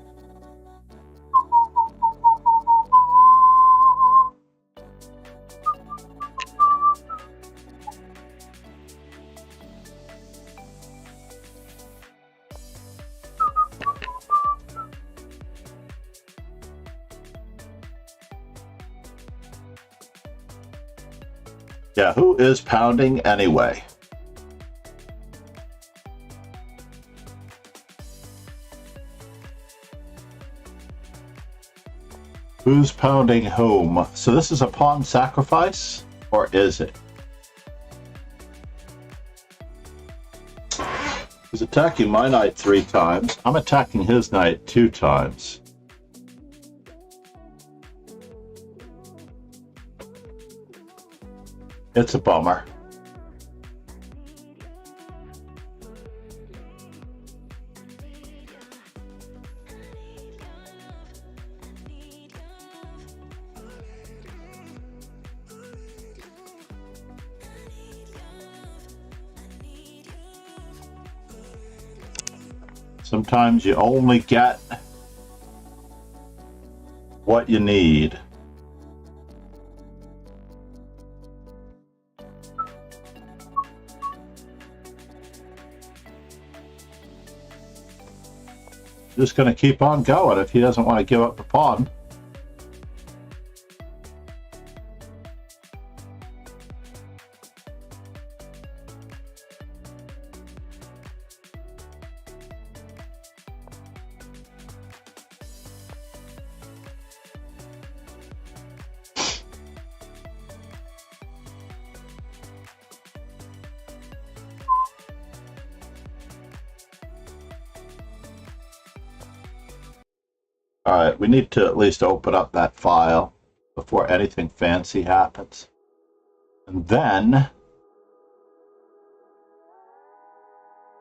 B: Yeah, who is pounding anyway? Who's pounding whom? So this is a pawn sacrifice? Or is it? He's attacking my knight 3 times. I'm attacking his knight 2 times. It's a bummer. Sometimes you only get what you need. Just going to keep on going if he doesn't want to give up the pawn. Alright, we need to at least open up that file before anything fancy happens. And then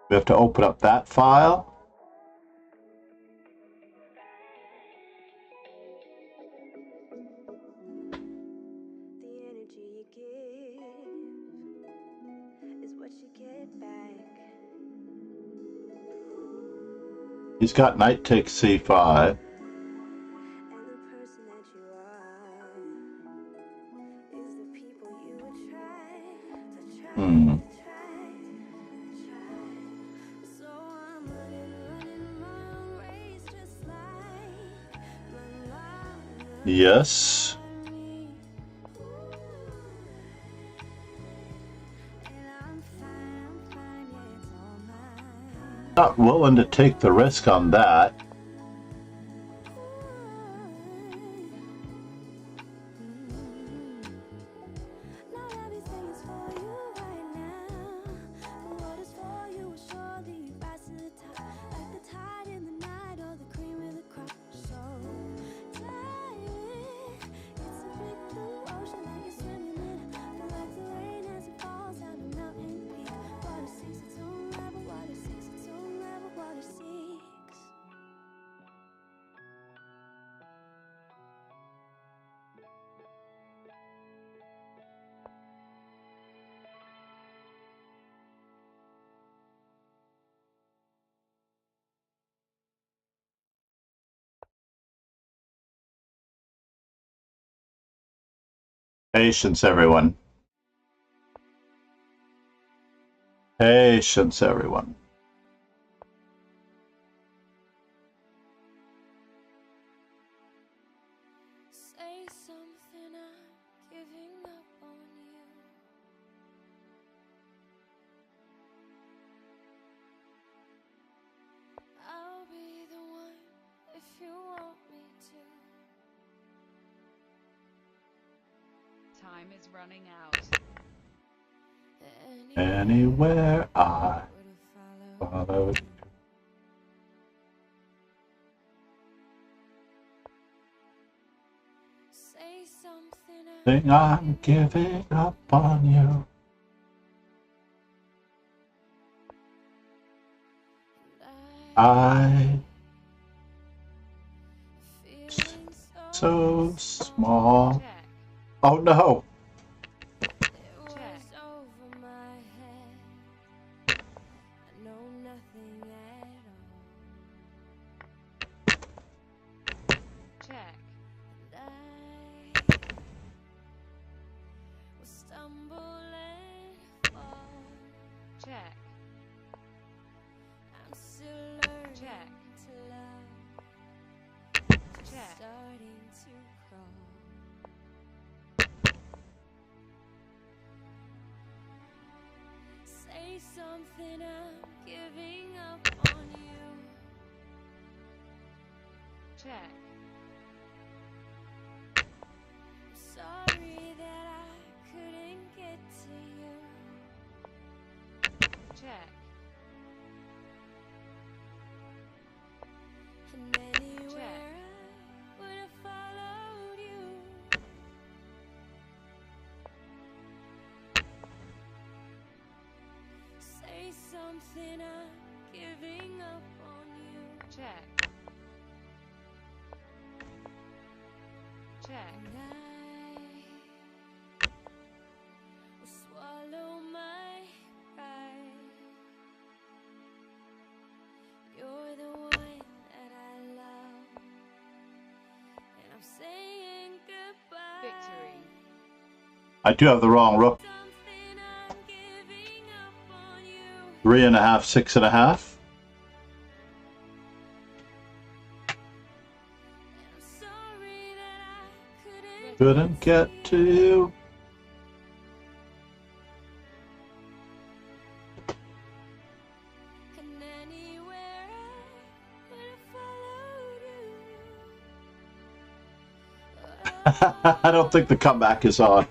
B: we have to open up that file.
A: The energy you give is what you get back.
B: He's got knight takes c5.
A: And the person that you are is the people you attract. So I'm running my own race just like my mama.
B: Yes.
A: And I'm fine, yeah, it's all mine.
B: Not willing to take the risk on that.
A: Not everything is for you right now, but what is for you will surely rise to the top, like the tide in the night or the cream in the crop. So tired, it's a big blue ocean that you're swimming in. Feel like the rain as it falls down a mountain peak. Water seeks its own level, water seeks its own level, water seeks.
B: Patience, everyone. Patience, everyone.
A: Say something, I'm giving up on you. I'll be the one if you want me to.
C: Time is running out.
B: Anywhere I
A: Where to follow.
B: follow.
A: Say something,
B: Thing I'm giving up on you. I
A: feeling
B: so small.
C: Check.
B: Oh no.
A: it was
C: Check.
A: over my head. I know nothing at all.
C: Check.
A: And I will stumble and fall.
C: Check.
A: I'm still learning
C: Check.
A: to love.
C: Check.
A: Starting to crawl. something I'm giving up on you.
C: check,
A: Sorry that I couldn't get to you.
C: check,
A: And anywhere I would have followed you. Say something, I'm giving up on you.
C: check, check,
A: And I will swallow my pride. You're the one that I love, and I'm saying goodbye.
C: victory,
B: I do have the wrong rook.
A: Something I'm giving up on you.
B: 3.5, 6.5.
A: And I'm sorry that I
B: Couldn't get to you.
A: And anywhere I would have followed you.
B: I don't think the comeback is on.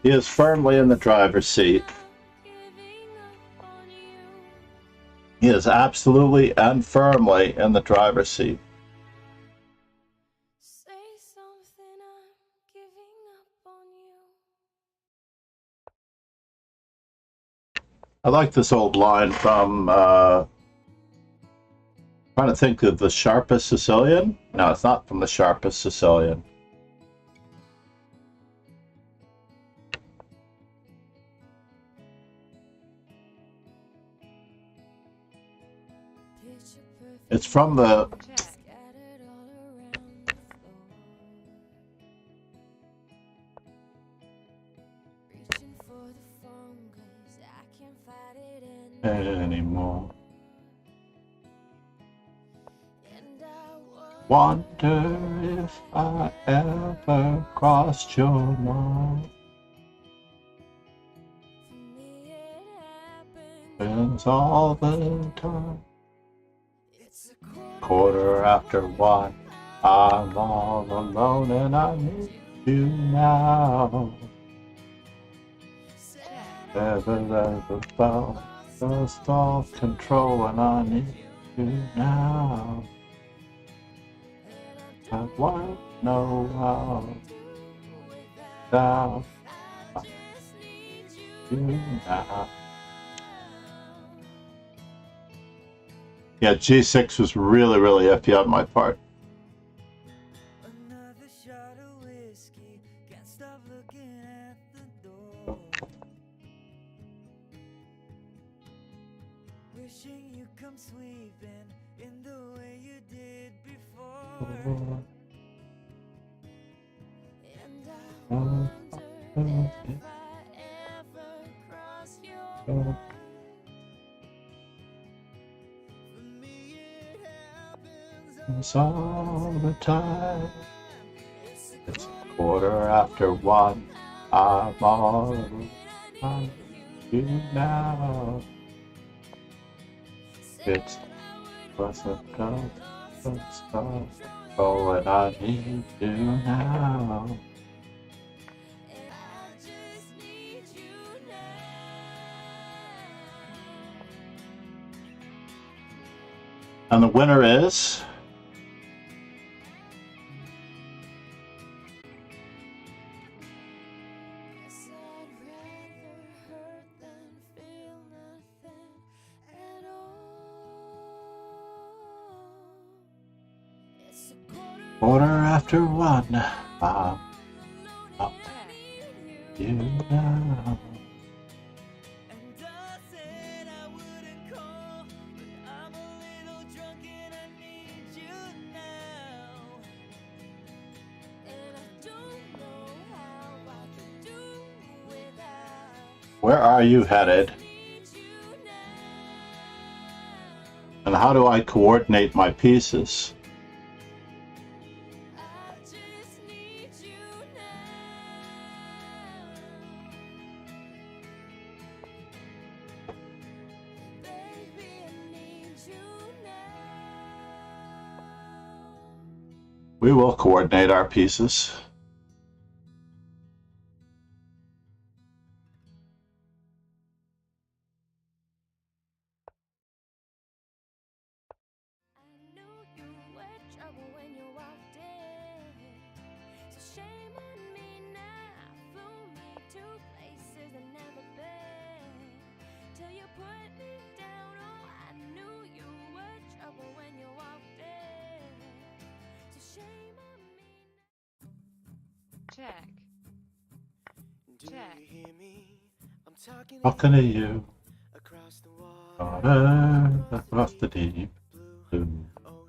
B: He is firmly in the driver's seat.
A: Giving up on you.
B: He is absolutely and firmly in the driver's seat.
A: Say something, I'm giving up on you.
B: I like this old line from, trying to think of the Sharpest Sicilian. No, it's not from the Sharpest Sicilian.
A: Picture perfect.
B: It's from the
C: check,
A: Scattered all around the floor. Reaching for the phone 'cause I can't fight it
B: anymore.
A: And I
B: Wonder if I ever crossed your mind.
A: for me it happens.
B: Happens all the time.
A: It's a
B: 1:15. I'm all alone and I need you now.
C: check,
B: Never felt just off control and I need you now. I won't know how without you now. Yeah, G6 was really, really iffy on my part.
H: Another shot of whiskey, can't stop looking at the door. Wishing you come sweeping in the way you did before.
A: And I wonder if I ever cross your mind.
H: For me it happens
B: It's all the time.
A: It's
B: It's 1:15. I'm all alone. You now. It's wasn't go stop. Oh, and I need you now.
A: and I just need you now.
B: And the winner is
A: Guess I'd rather hurt than feel nothing at all. It's a
B: 1:15. I'm up
C: check,
B: you now.
H: And I said I wouldn't call, but I'm a little drunk and I need you now.
A: and I don't know how I can do without.
B: Where are you headed?
A: Need you now.
B: And how do I coordinate my pieces?
A: I just need you now.
B: We will coordinate our pieces.
A: I knew you were trouble when you walked in. So shame on me now. Flew me to places I've never been. Till you put me down. Oh, I knew you were trouble when you walked in. So shame on me now.
C: Check.
H: Do
C: Check.
H: you hear me? I'm talking
B: Talking to you.
H: across the
B: Water across the deep blue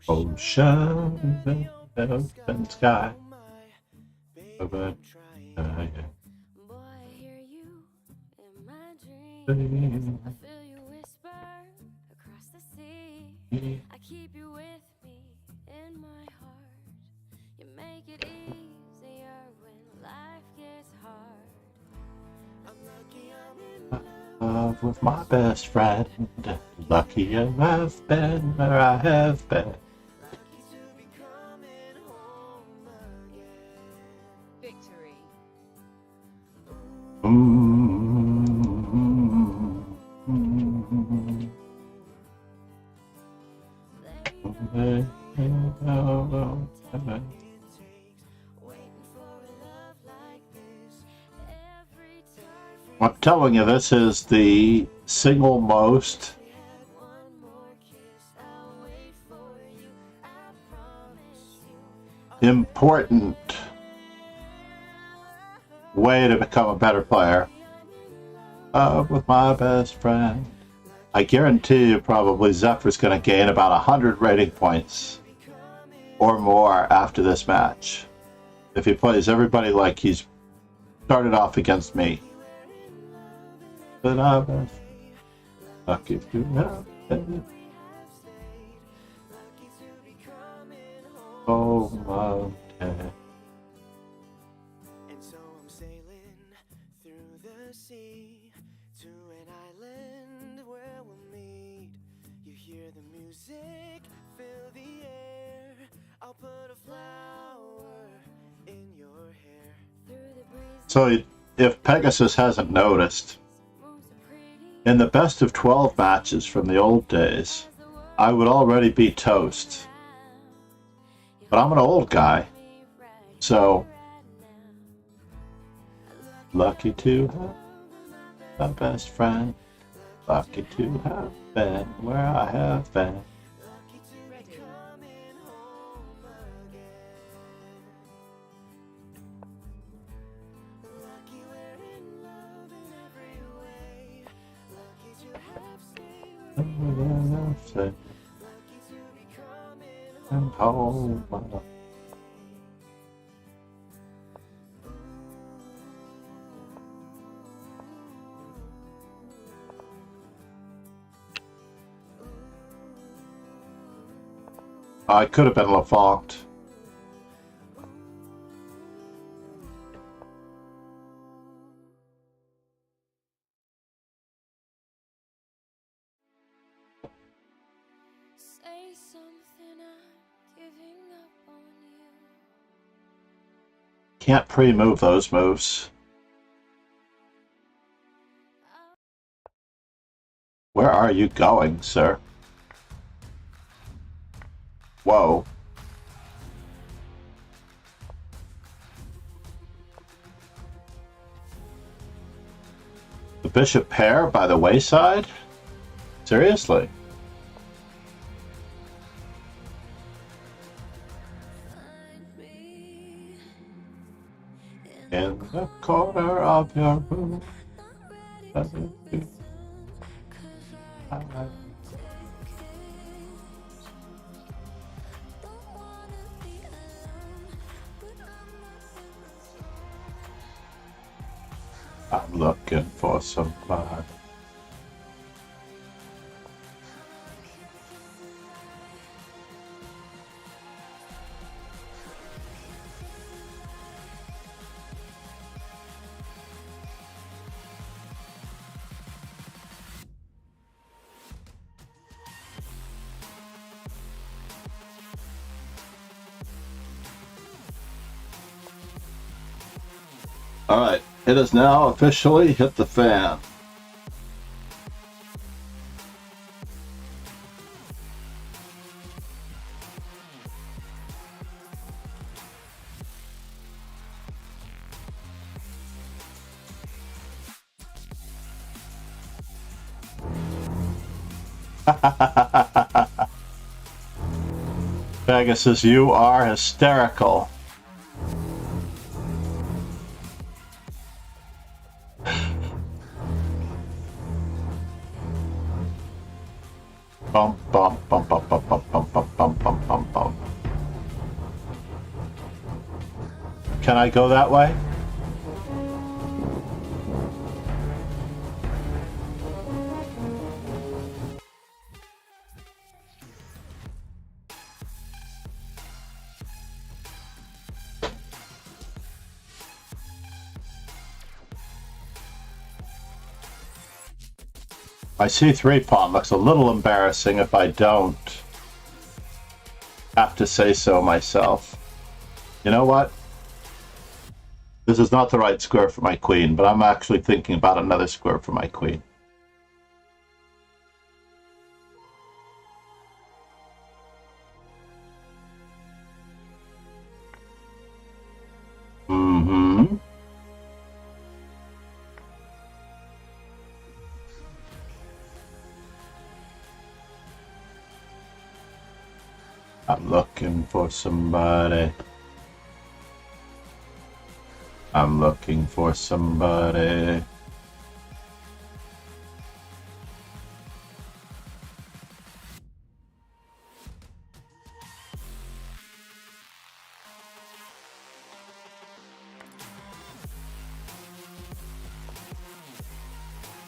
B: ocean, open sky. Over,
A: Boy, I hear you in my dreams. I feel you whisper across the sea. I keep you with me in my heart. You make it easier when life gets hard.
H: I'm lucky I'm in
B: love with my best friend. Lucky I've been where I have been.
H: lucky to be coming home again.
C: Victory.
B: I'm telling you, this is the single most important way to become a better player. With my best friend. I guarantee you probably Zephyr's going to gain about 100 rating points or more after this match. If he plays everybody like he's started off against me. But I was lucky to have been. Oh my God.
H: And so I'm sailing through the sea to an island where we'll meet. You hear the music, fill the air. I'll put a flower in your hair.
A: Through the breeze
B: So if Pegasus hasn't noticed,
A: moves a pretty
B: in the best of 12 matches from the old days,
A: as the world
B: I would already be toast. But I'm an old guy,
A: me right
B: so
A: right now.
B: lucky to have my best friend. Lucky to have been where I have been.
C: Ready.
H: Lucky we're in love in every way. Lucky to have stayed with lucky to be coming
B: And
H: home.
B: home. I could have been LaFonct.
A: Say something, I'm giving up on you.
B: Can't pre-move those moves. Where are you going, sir? Whoa. The bishop pair by the wayside? Seriously? In the corner of your room. I'm looking for somebody. All right, it has now officially hit the fan. Pegasus, you are hysterical. Bum bum bum bum bum bum bum bum bum bum bum bum. Can I go that way? My C3 pawn looks a little embarrassing if I don't have to say so myself. You know what? This is not the right square for my queen, but I'm actually thinking about another square for my queen. Mm-hmm. I'm looking for somebody. I'm looking for somebody.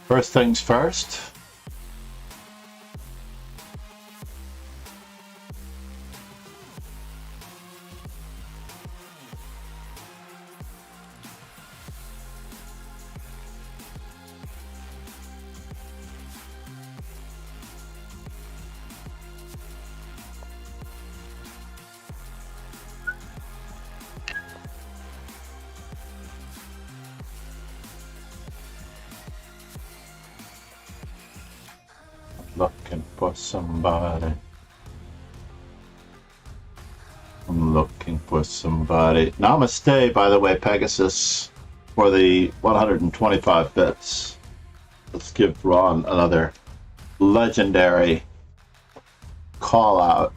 B: First things first. Looking for somebody. I'm looking for somebody. Namaste, by the way, Pegasus, for the 125 bits. Let's give Ron another legendary call out.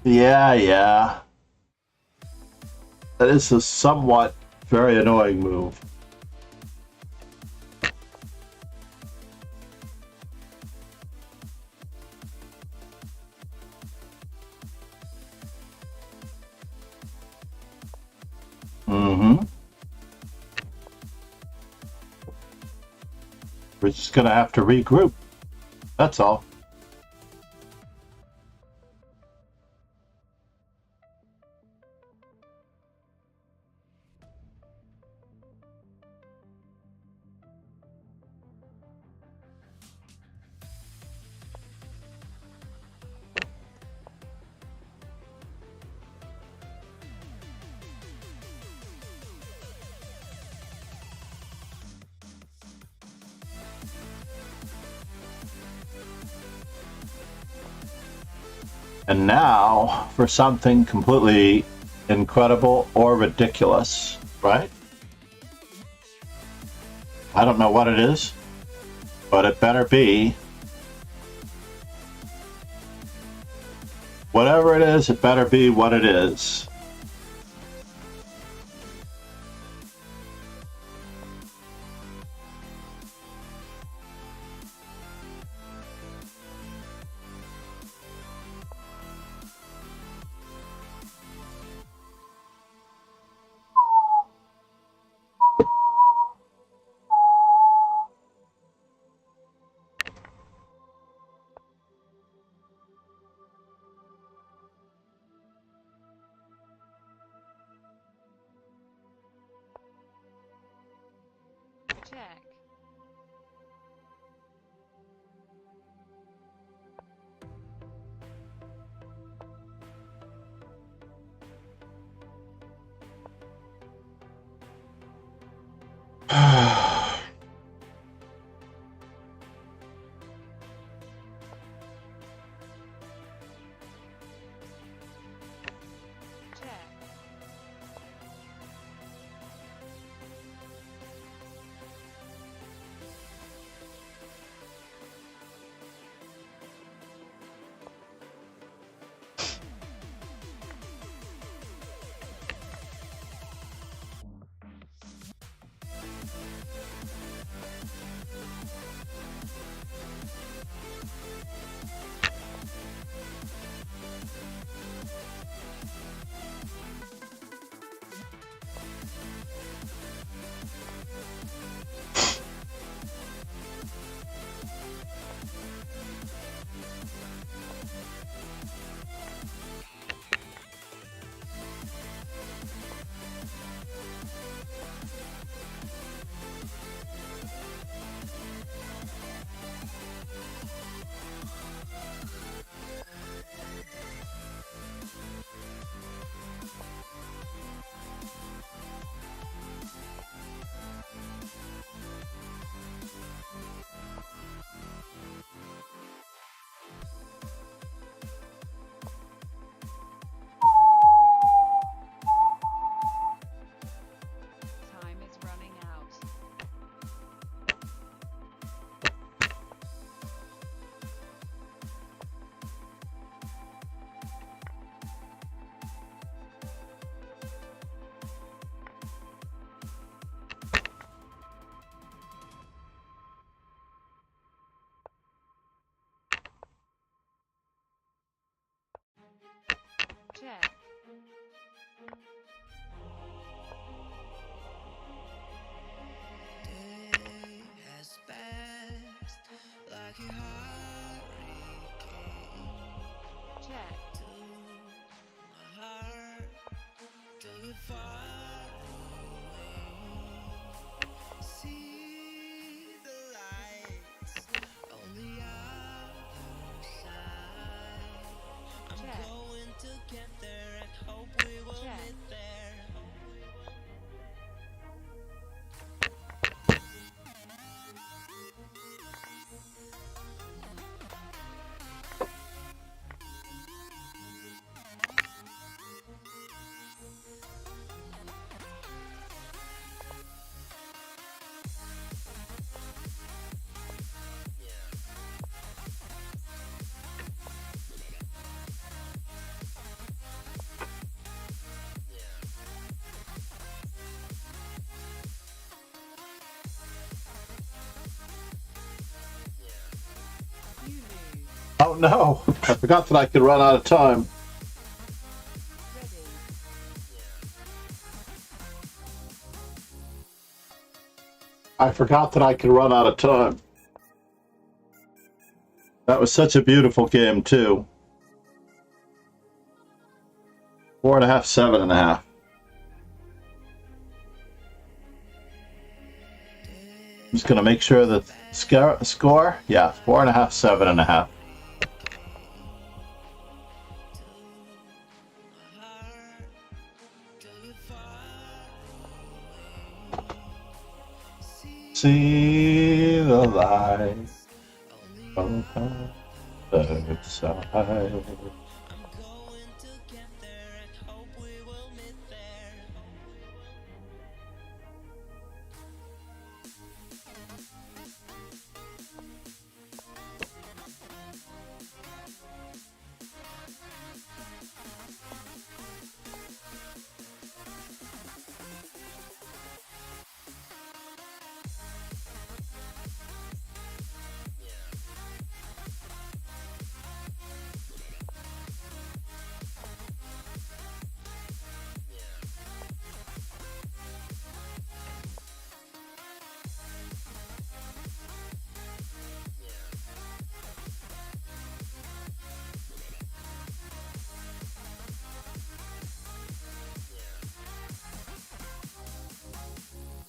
B: Yeah. That is a somewhat very annoying move. Mm-hmm. We're just gonna have to regroup. That's all. And now for something completely incredible or ridiculous, right? I don't know what it is, but it better be. Whatever it is, it better be what it is.
C: Check.
H: See the lights on the outside. I'm
C: Check.
H: going to get there and hope we will
C: Check.
H: meet there.
C: You lose.
B: Oh no! I forgot that I could run out of time.
C: Ready.
B: I forgot that I could run out of time. That was such a beautiful game, too. 4.5, 7.5. I'm just going to make sure that score, yeah, 4.5, 7.5. See the light from the other side.
H: I'm going to get there and hope we will meet there.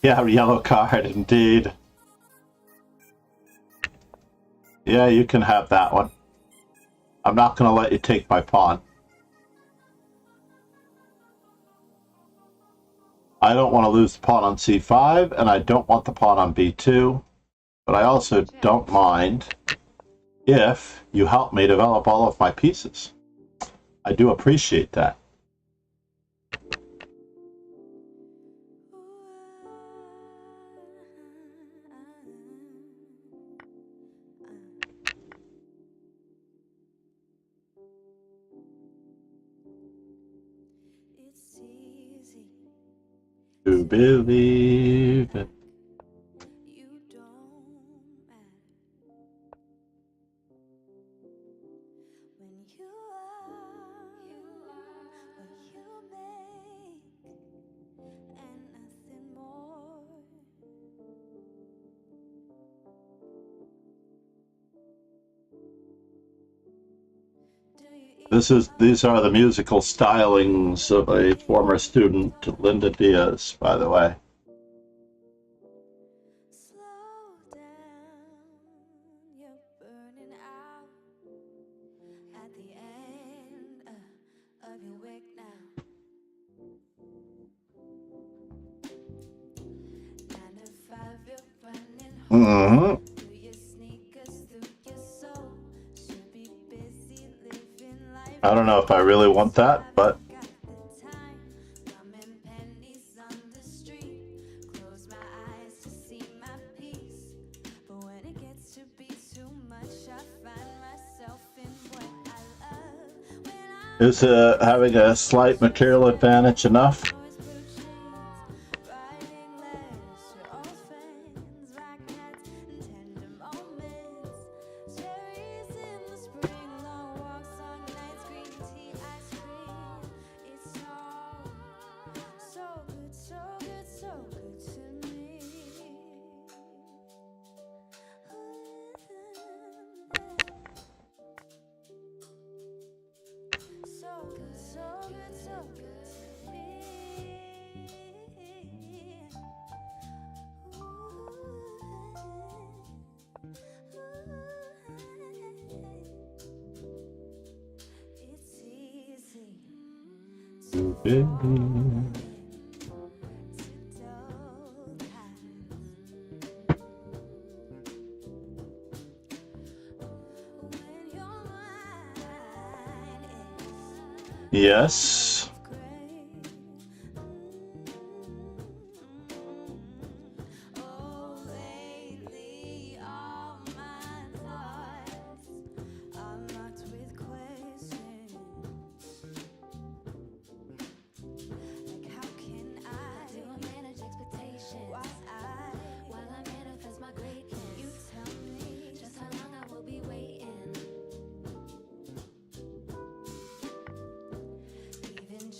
B: Yeah, yellow card, indeed. Yeah, you can have that one. I'm not going to let you take my pawn. I don't want to lose the pawn on c5, and I don't want the pawn on b2, but I also don't mind if you help me develop all of my pieces. I do appreciate that.
A: It's easy
B: To believe it.
A: you don't matter when you are what you make and nothing more.
B: These are the musical stylings of a former student, Linda Diaz, by the way.
A: Slow down, you're burning out at the end of your wick now. 9 to 5, you're running home through your sneakers, through your soul. Should be busy living life.
B: I don't know if I really want that, but
A: Got the time, thumbing pennies on the street. Close my eyes to see my peace. But when it gets to be too much, I find myself in what I love. When
B: is having a slight material advantage enough?
A: I always blue jeans, writing letters to old friends, rackets and tender moments. Cherries in the spring, long walks on nights, green tea, ice cream. It's all so good, so good, so good to me. So good, so good, so good to me.
B: Yes.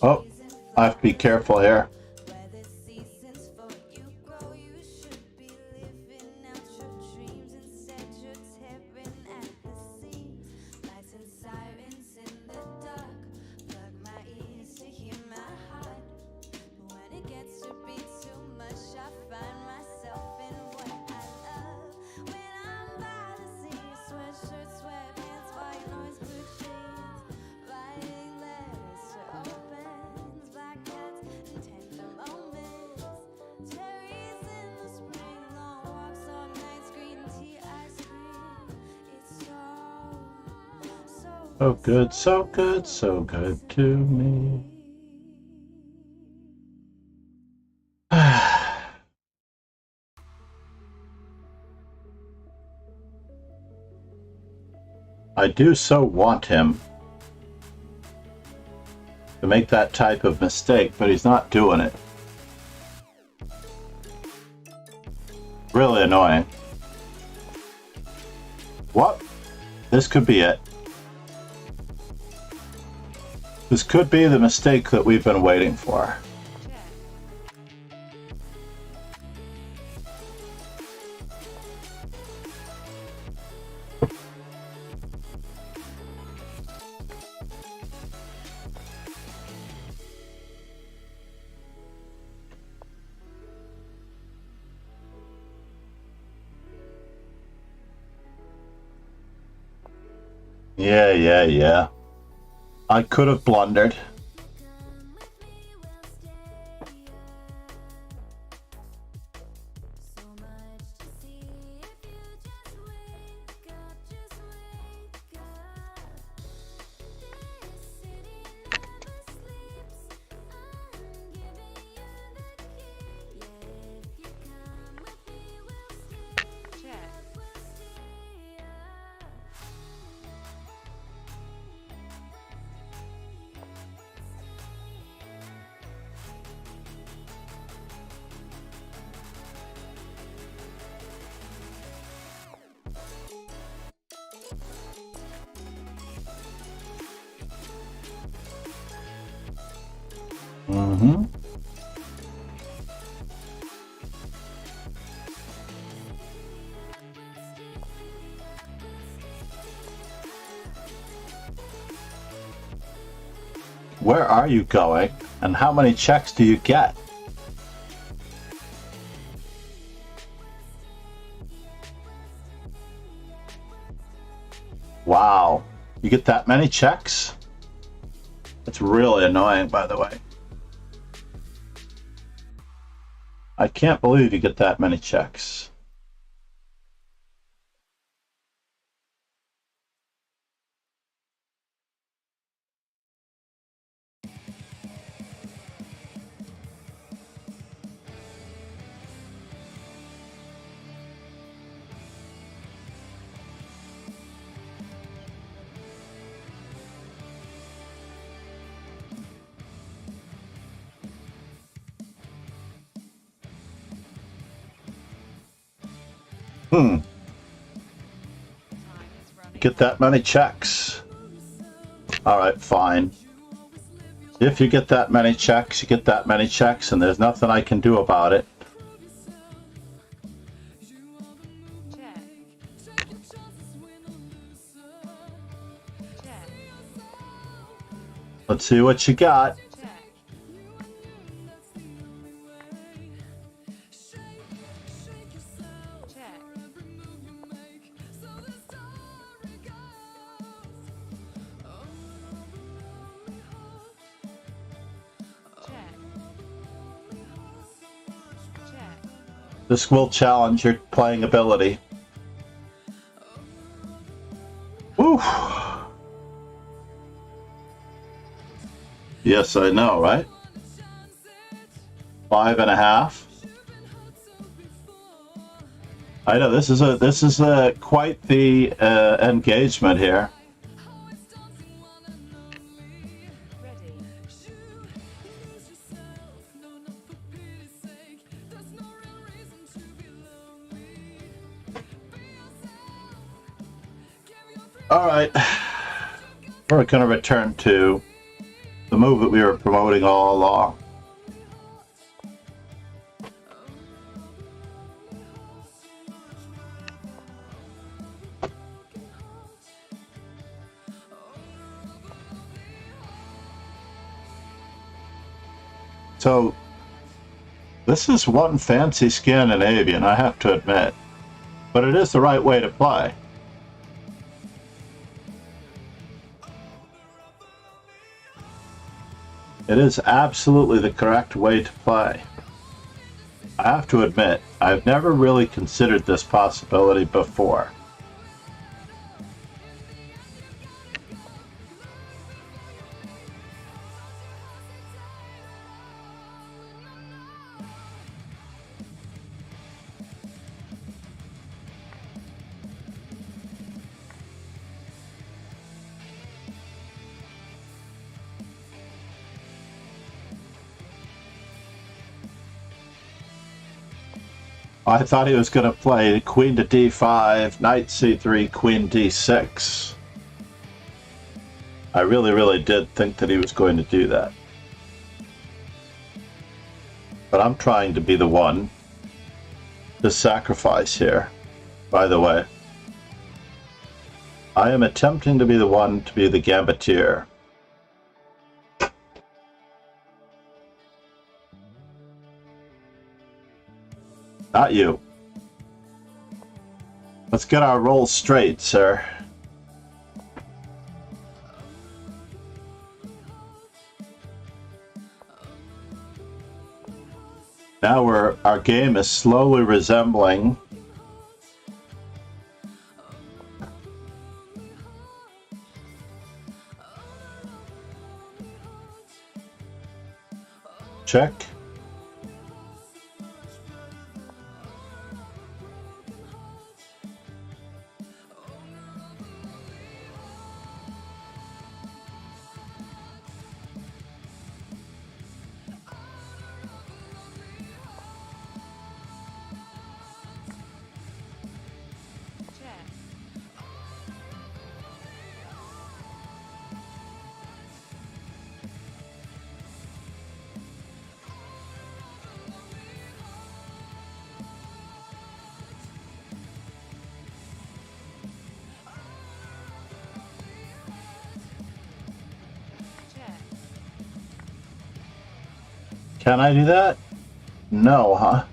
B: Oh, I have to be careful here. So good, so good, so good to me. I do so want him to make that type of mistake, but he's not doing it. Really annoying. What? This could be it. This could be the mistake that we've been waiting for. Yeah. I could have blundered. Mm-hmm. Where are you going? And how many checks do you get? Wow. You get that many checks? It's really annoying, by the way. I can't believe you get that many checks. Get that many checks. All right, fine. If you get that many checks, you get that many checks, and there's nothing I can do about it. Let's see what you got. This will challenge your playing ability. Woo! Yes, I know, right? 5.5. I know this is quite the engagement here.
C: Ready.
B: All right, we're going to return to the move that we were promoting all along. So, this is one fancy Scandinavian, I have to admit, but it is the right way to play. It is absolutely the correct way to play. I have to admit, I've never really considered this possibility before. I thought he was going to play queen to d5, knight c3, queen d6. I really did think that he was going to do that. But I'm trying to be the one to sacrifice here, by the way. I am attempting to be the one to be the gambiteer. Not you. Let's get our roll straight, sir. Now our game is slowly resembling check.
C: Check. Check.
B: Can I do that? No, huh?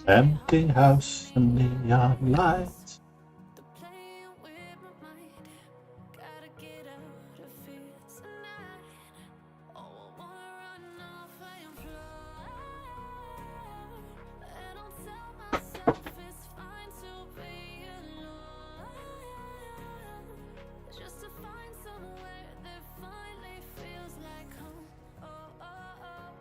B: Empty house and neon lights.
A: The playing with my mind. Gotta get out of here tonight. Oh, I wanna run off and fly. And I'll tell myself it's fine to be alone. Just to find somewhere that finally feels like home. Oh, oh, oh.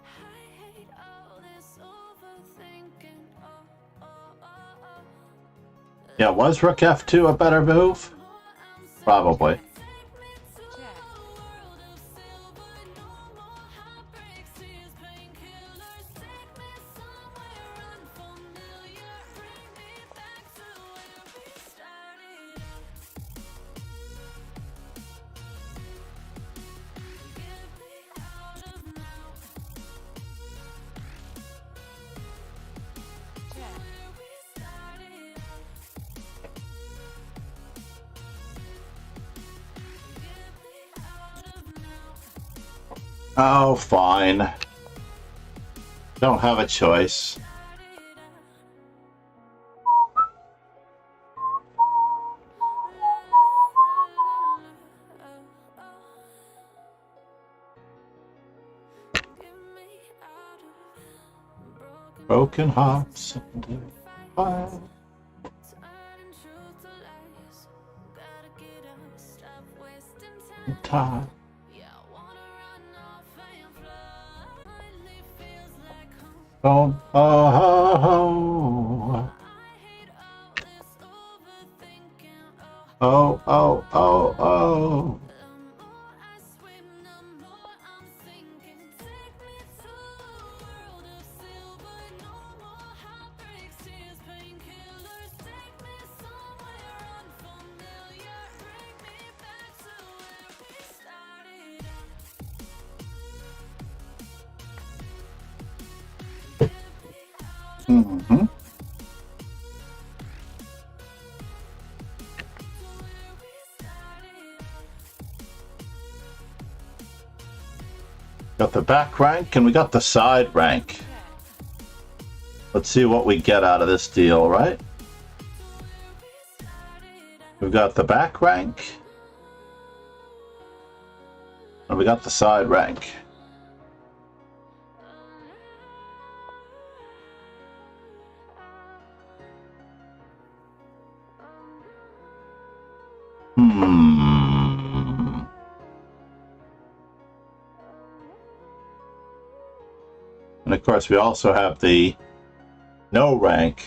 A: I hate all this overthinking. Oh, oh, oh, oh.
B: Yeah, was rook f2 a better move? Probably.
C: Check.
B: Oh, fine. Don't have a choice. Broken hearts and fire. Time. Oh, oh, oh, oh, oh, oh. Mm-hmm. Got the back rank and we got the side rank. Let's see what we get out of this deal, right? We've got the back rank. And we got the side rank. And of course, we also have the no rank.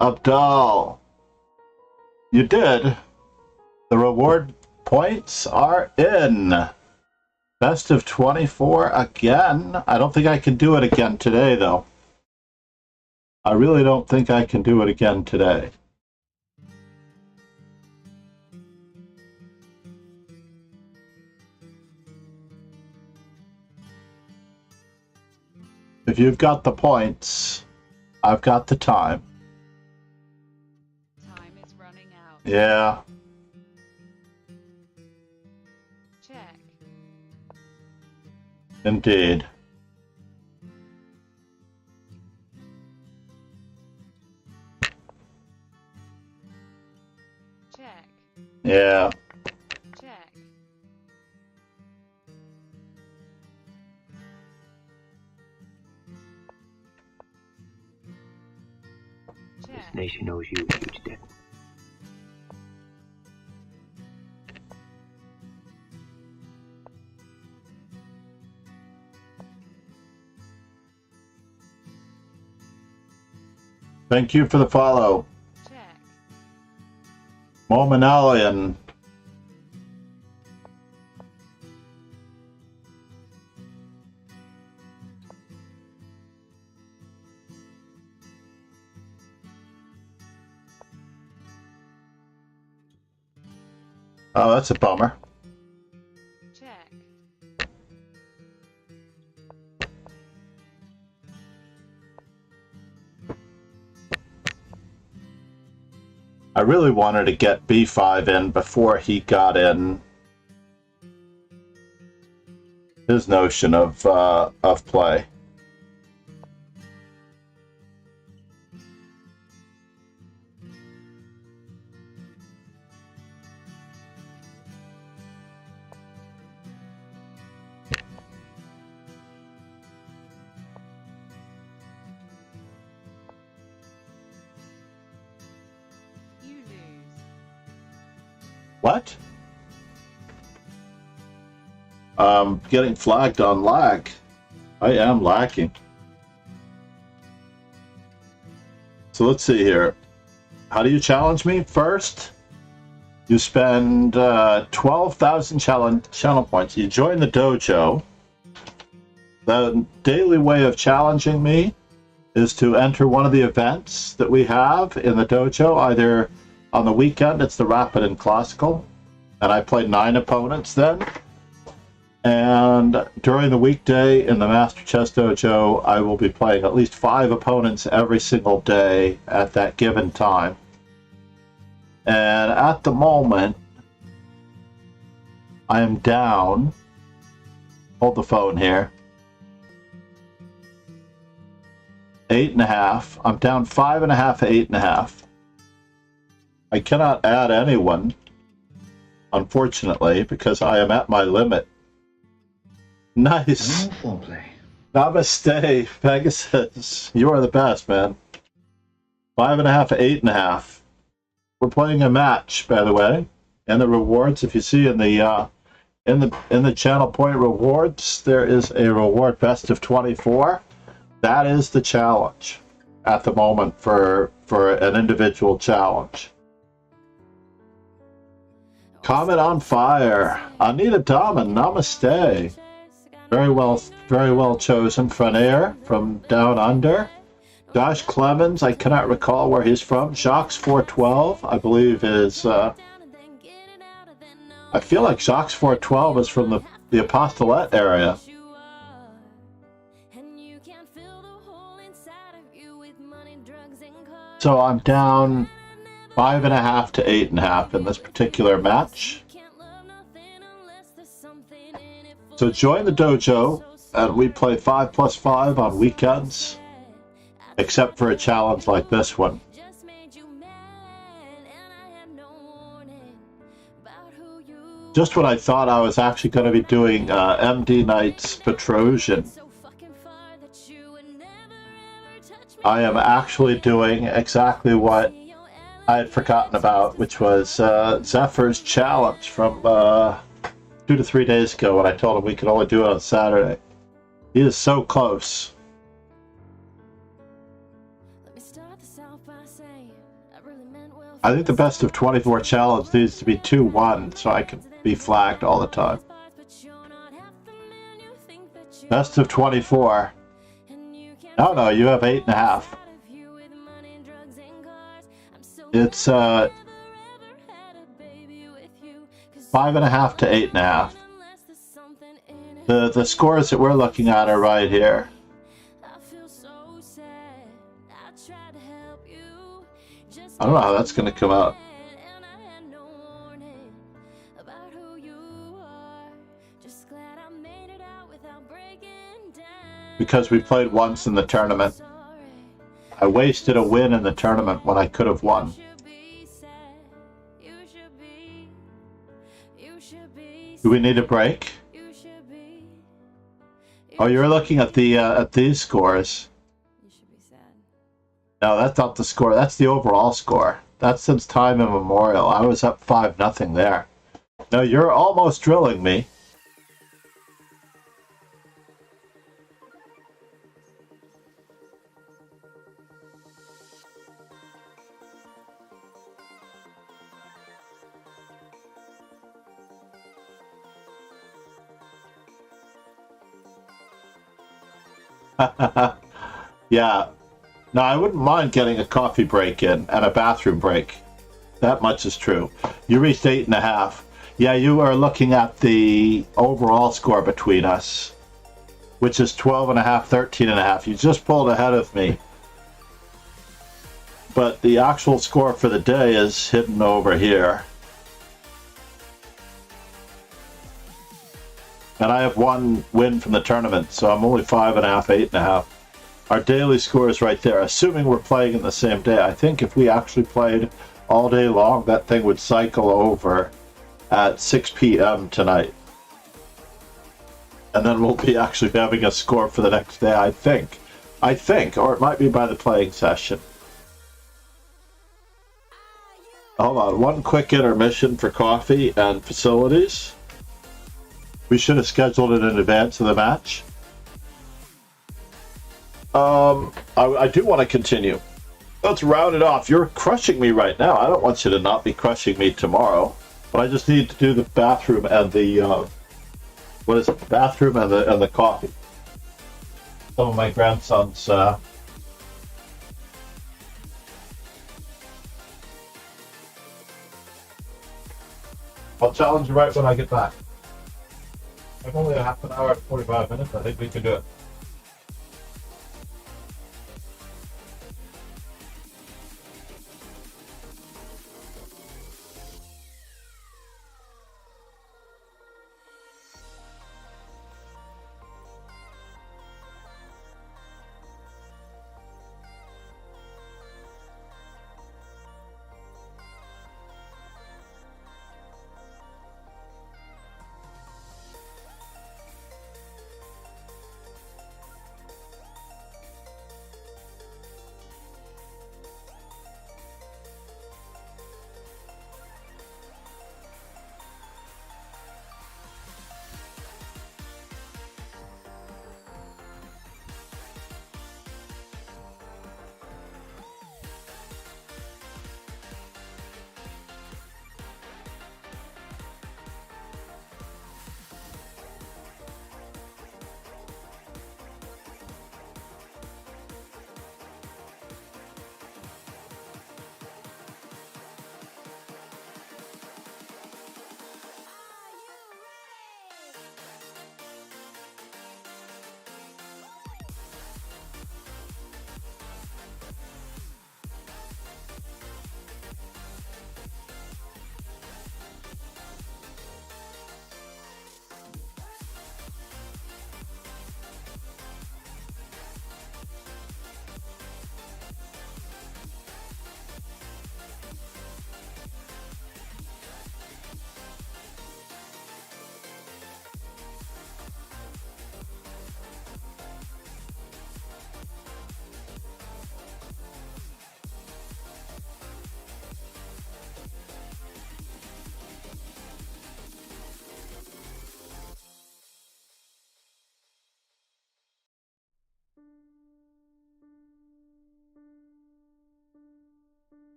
B: Abdal, you did. The reward points are in. Best of 24 again. I don't think I can do it again today, though. I really don't think I can do it again today. If you've got the points, I've got the time.
C: Time is running out.
B: Yeah.
C: Check.
B: Indeed.
C: Check.
B: Yeah.
C: Check.
E: This
C: Check.
E: nation owes you a huge debt.
B: Thank you for the follow.
C: Check.
B: Momentalian. Oh, that's a bummer.
C: Check.
B: I really wanted to get B5 in before he got in his notion of play.
C: You lose.
B: What? Getting flagged on lag. I am lacking. So let's see here. How do you challenge me? First, you spend 12,000 channel points. You join the dojo. The daily way of challenging me is to enter one of the events that we have in the dojo. Either on the weekend, it's the Rapid and Classical, and I play 9 opponents then. And during the weekday in the Master Chess Dojo, I will be playing at least 5 opponents every single day at that given time. And at the moment, I am down. Hold the phone here. 8.5. I'm down 5.5, 8.5. I cannot add anyone, unfortunately, because I am at my limit. Nice.
E: Foreplay.
B: Namaste, Pegasus. You are the best, man. 5.5, 8.5. We're playing a match, by the way, and the rewards. If you see in the channel point rewards, there is a reward best of 24. That is the challenge at the moment for an individual challenge. Comment on fire. Anita Daman, namaste. Very well chosen. Franair from Down Under. Josh Clemens, I cannot recall where he's from. Jacques 412, I believe is. I feel like Jacques 412 is from the Apostolate area. So I'm down 5.5 to 8.5 in this particular match. So join the dojo, and we play 5+5 on weekends, except for a challenge like this one. Just when I thought I was actually going to be doing MD Knight's Petrosian, I am actually doing exactly what I had forgotten about, which was Zephyr's challenge from 2 to 3 days ago when I told him we could only do it on Saturday. He is so close. I think the best of 24 challenge needs to be 2-1 so I can be flagged all the time. Best of 24. No, you have 8.5. It's 5.5 to 8.5. The scores that we're looking at are right here. I don't know how that's going to come out. Because we played once in the tournament. I wasted a win in the tournament when I could have won. Do we need a break? Oh, you're looking at these scores. No, that's not the score. That's the overall score. That's since time immemorial. I was up 5-0 there. No, you're almost drilling me. Yeah. No, I wouldn't mind getting a coffee break in and a bathroom break. That much is true. You reached 8.5. Yeah, you are looking at the overall score between us, which is 12.5, 13.5. You just pulled ahead of me. But the actual score for the day is hidden over here. And I have one win from the tournament, so I'm only 5.5, 8.5. Our daily score is right there, assuming we're playing in the same day. I think if we actually played all day long, that thing would cycle over at 6 p.m. tonight. And then we'll be actually having a score for the next day, I think. Or it might be by the playing session. Hold on, one quick intermission for coffee and facilities. We should have scheduled it in advance of the match. I do want to continue. Let's round it off. You're crushing me right now. I don't want you to not be crushing me tomorrow. But I just need to do the bathroom and the what is it? The bathroom and the coffee. Some of my grandsons. I'll challenge you right when I get back. I'm only a half an hour and 45 minutes. I think we can do it.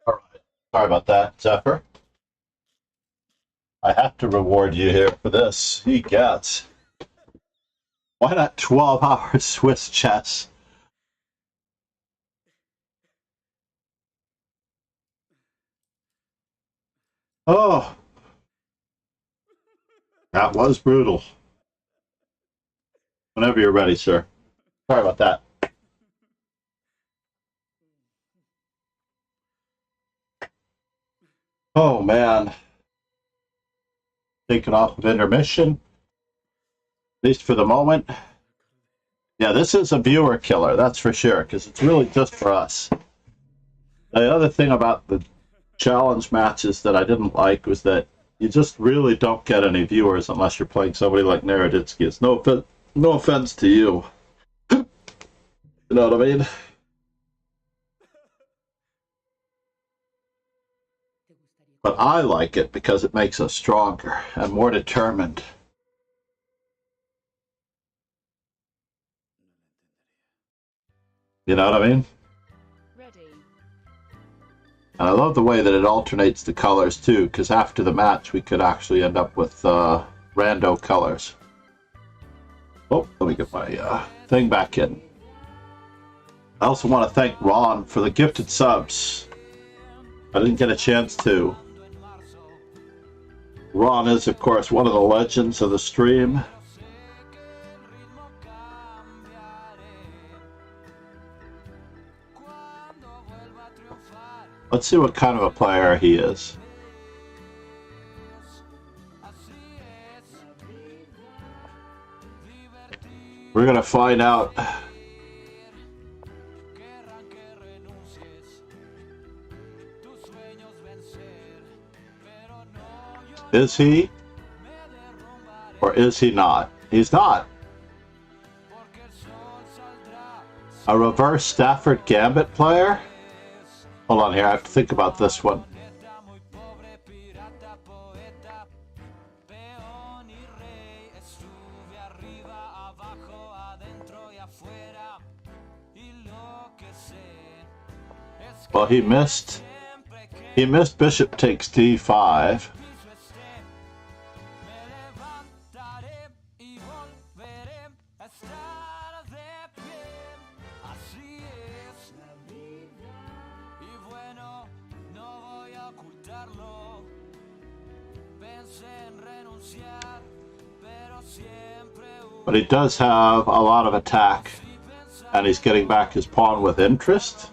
B: All right. Sorry about that, Zephyr. I have to reward you here for this. He gets. Why not 12 hours Swiss chess? Oh, that was brutal. Whenever you're ready, sir. Sorry about that. Oh, man. Taking off of intermission, at least for the moment. Yeah, this is a viewer killer, that's for sure, because it's really just for us. The other thing about the challenge matches that I didn't like was that you just really don't get any viewers unless you're playing somebody like Naroditsky. It's no offense to you. You know what I mean? But I like it because it makes us stronger and more determined. You know what I mean?
C: Ready.
B: And I love the way that it alternates the colors too, because after the match we could actually end up with rando colors. Oh, let me get my thing back in. I also want to thank Ron for the gifted subs. I didn't get a chance to. Ron is, of course, one of the legends of the stream. Let's see what kind of a player he is. We're going to find out. Is he? Or is he not? He's not. A reverse Stafford Gambit player? Hold on here, I have to think about this one. Well, he missed bishop takes d5. But he does have a lot of attack, and he's getting back his pawn with interest.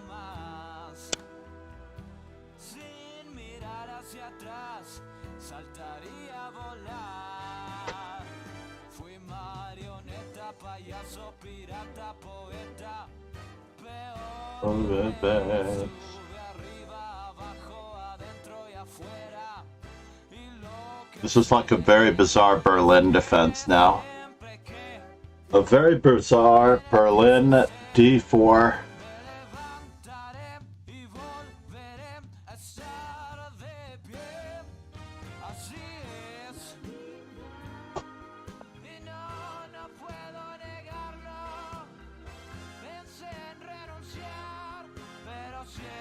B: This is like a very bizarre Berlin defense now. A very bizarre Berlin d4.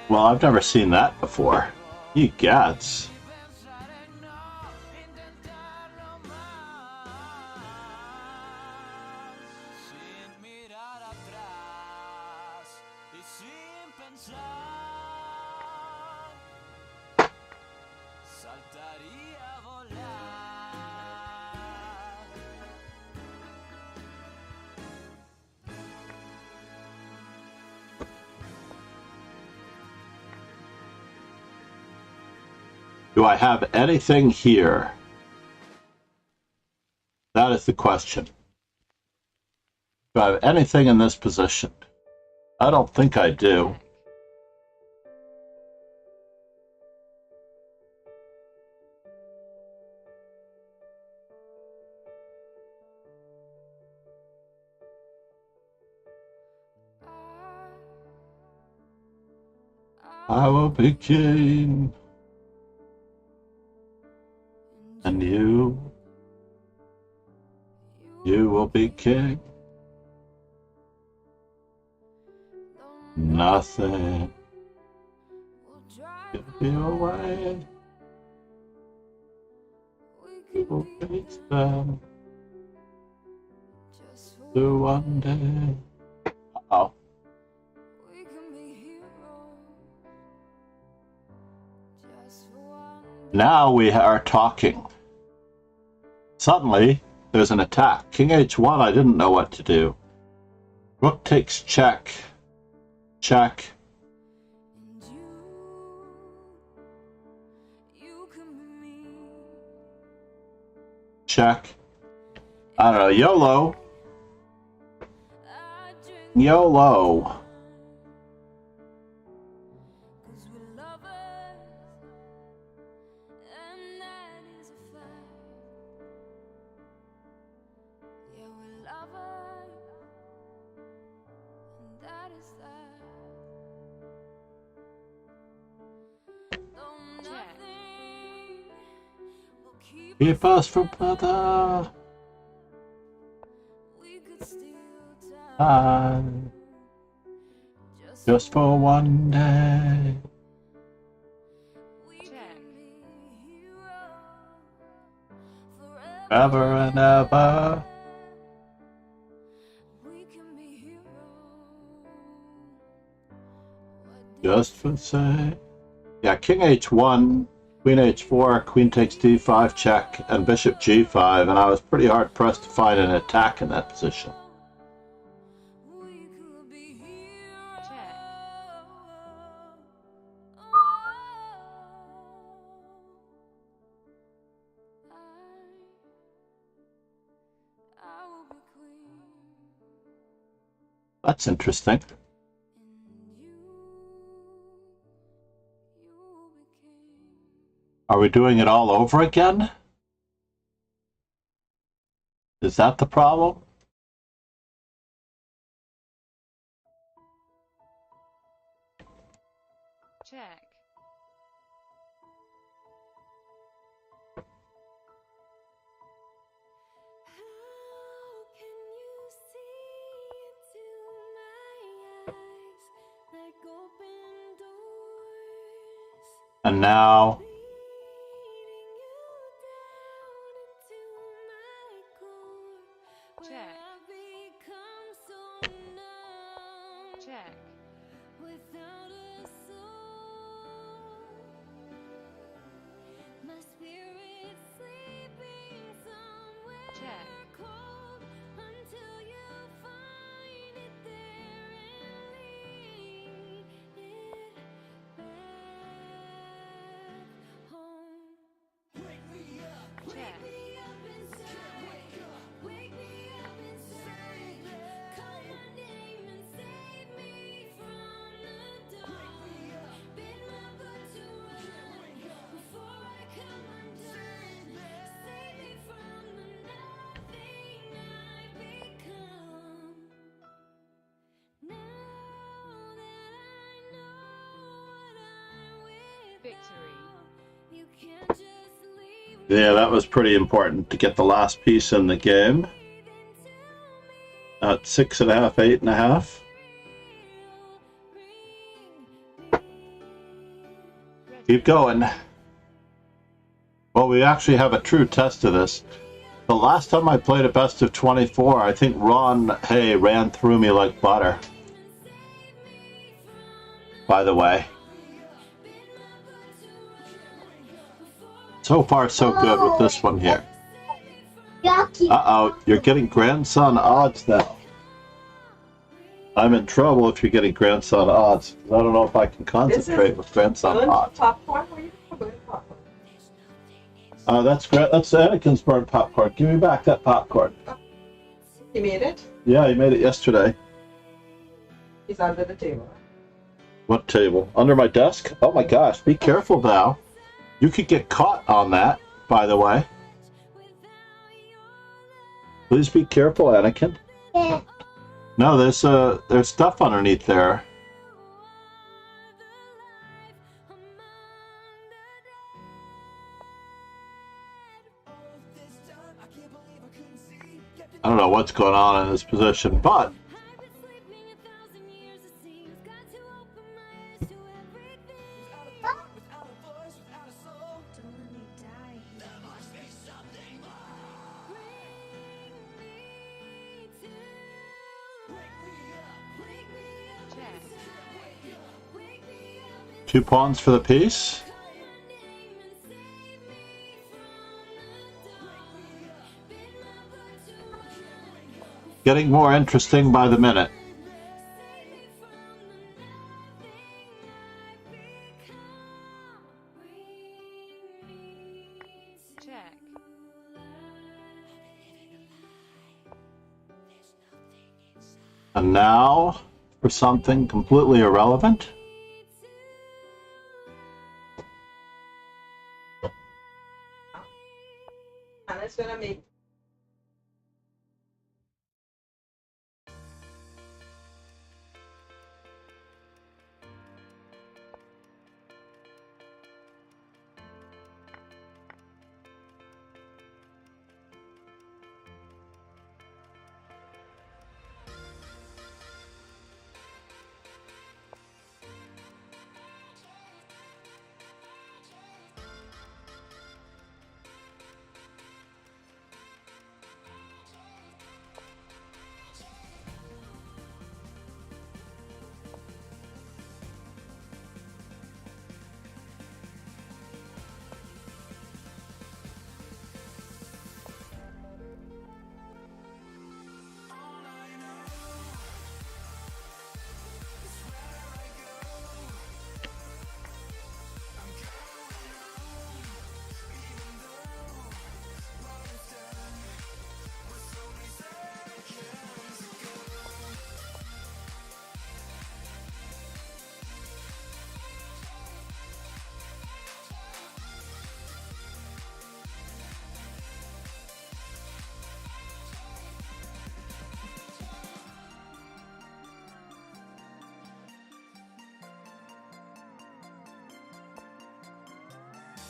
B: Well, I've never seen that before. Ye gods. Do I have anything here? That is the question. Do I have anything in this position? I don't think I do. I will be king. And you? You will be king. Nothing can be away. You will face them to one day. Uh-oh. Now we are talking. Suddenly, there's an attack. King h1, I didn't know what to do. Rook takes check. Check. Check. I don't know. YOLO. YOLO. Keep us from mother. Time. Just for one day.
C: Check.
B: Forever and ever. Just for say. Yeah, King h1, Queen h4, Queen takes d5 check, and Bishop g5, and I was pretty hard pressed to find an attack in that position.
C: Check.
B: That's interesting. Are we doing it all over again? Is that the problem?
C: Check.
B: And now,
C: Check. Check. Check. Check. Victory.
B: yeah, that was pretty important to get the last piece in the game. At 6.5, 8.5. Keep going. Well, we actually have a true test of this. The last time I played a best of 24, I think Ron Hay ran through me like butter. By the way. So far, so good with this one here. Uh-oh, you're getting grandson odds now. I'm in trouble if you're getting grandson odds. I don't know if I can concentrate with grandson odds.
D: Popcorn? Were you burning popcorn?
B: That's Anakin's burnt popcorn. Give me back that popcorn.
D: You made it?
B: Yeah, he made it yesterday.
D: He's under the table.
B: What table? Under my desk? Oh my gosh, be careful now. You could get caught on that, by the way. Please be careful, Anakin.
F: Yeah.
B: No, there's stuff underneath there. I don't know what's going on in this position, but
A: I've been sleeping 1,000 years, it seems. Got to open my eyes to everything. Don't let me die here. There must be something more. Bring me to life.
C: check,
A: Wake me up and
B: 2 pawns for the piece.
A: call my name and save me from the dawn. Bid my blood to run.
B: Getting more interesting by the minute.
A: Save me from the nothing I've become. Bring me to
C: check,
B: And now for something completely irrelevant.
D: And it's gonna make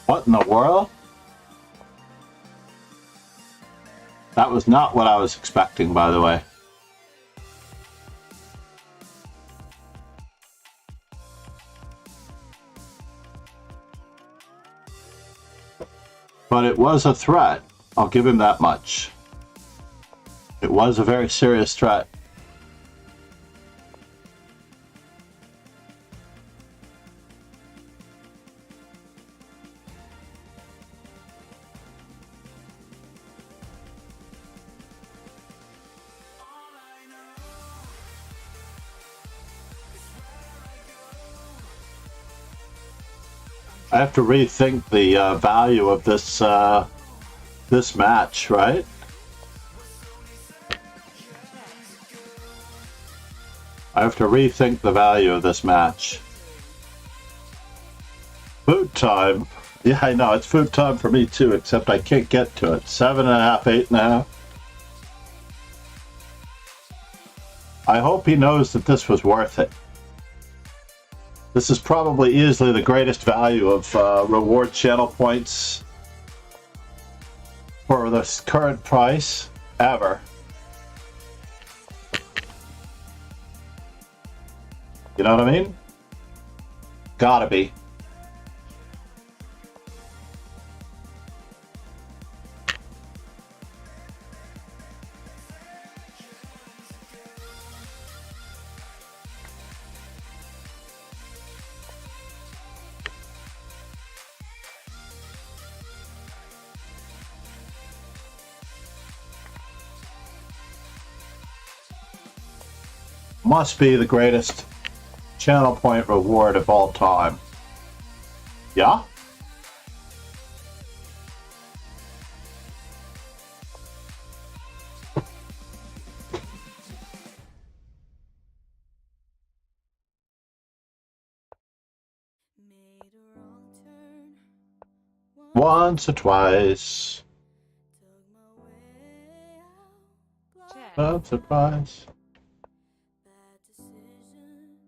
B: What in the world? That was not what I was expecting, by the way. But it was a threat. I'll give him that much. It was a very serious threat. I have to rethink the value of this this match, right? I have to rethink the value of this match. Food time. Yeah, I know, it's food time for me too, except I can't get to it. 7.5, 8.5. I hope he knows that this was worth it. This is probably easily the greatest value of reward channel points for this current price ever. You know what I mean? Gotta be. Must be the greatest channel point reward of all time. Yeah?
A: made a wrong turn.
B: Once or twice.
A: Dug my way out.
C: check,
B: No surprise.
A: Bad decisions,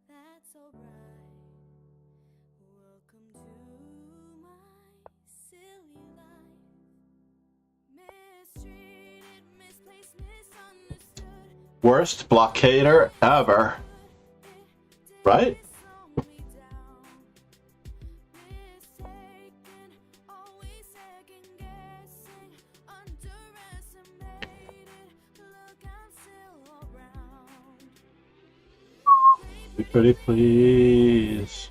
A: that's alright. Welcome to my silly life. Mistreated,
B: Worst blockader ever. Right? Be pretty please.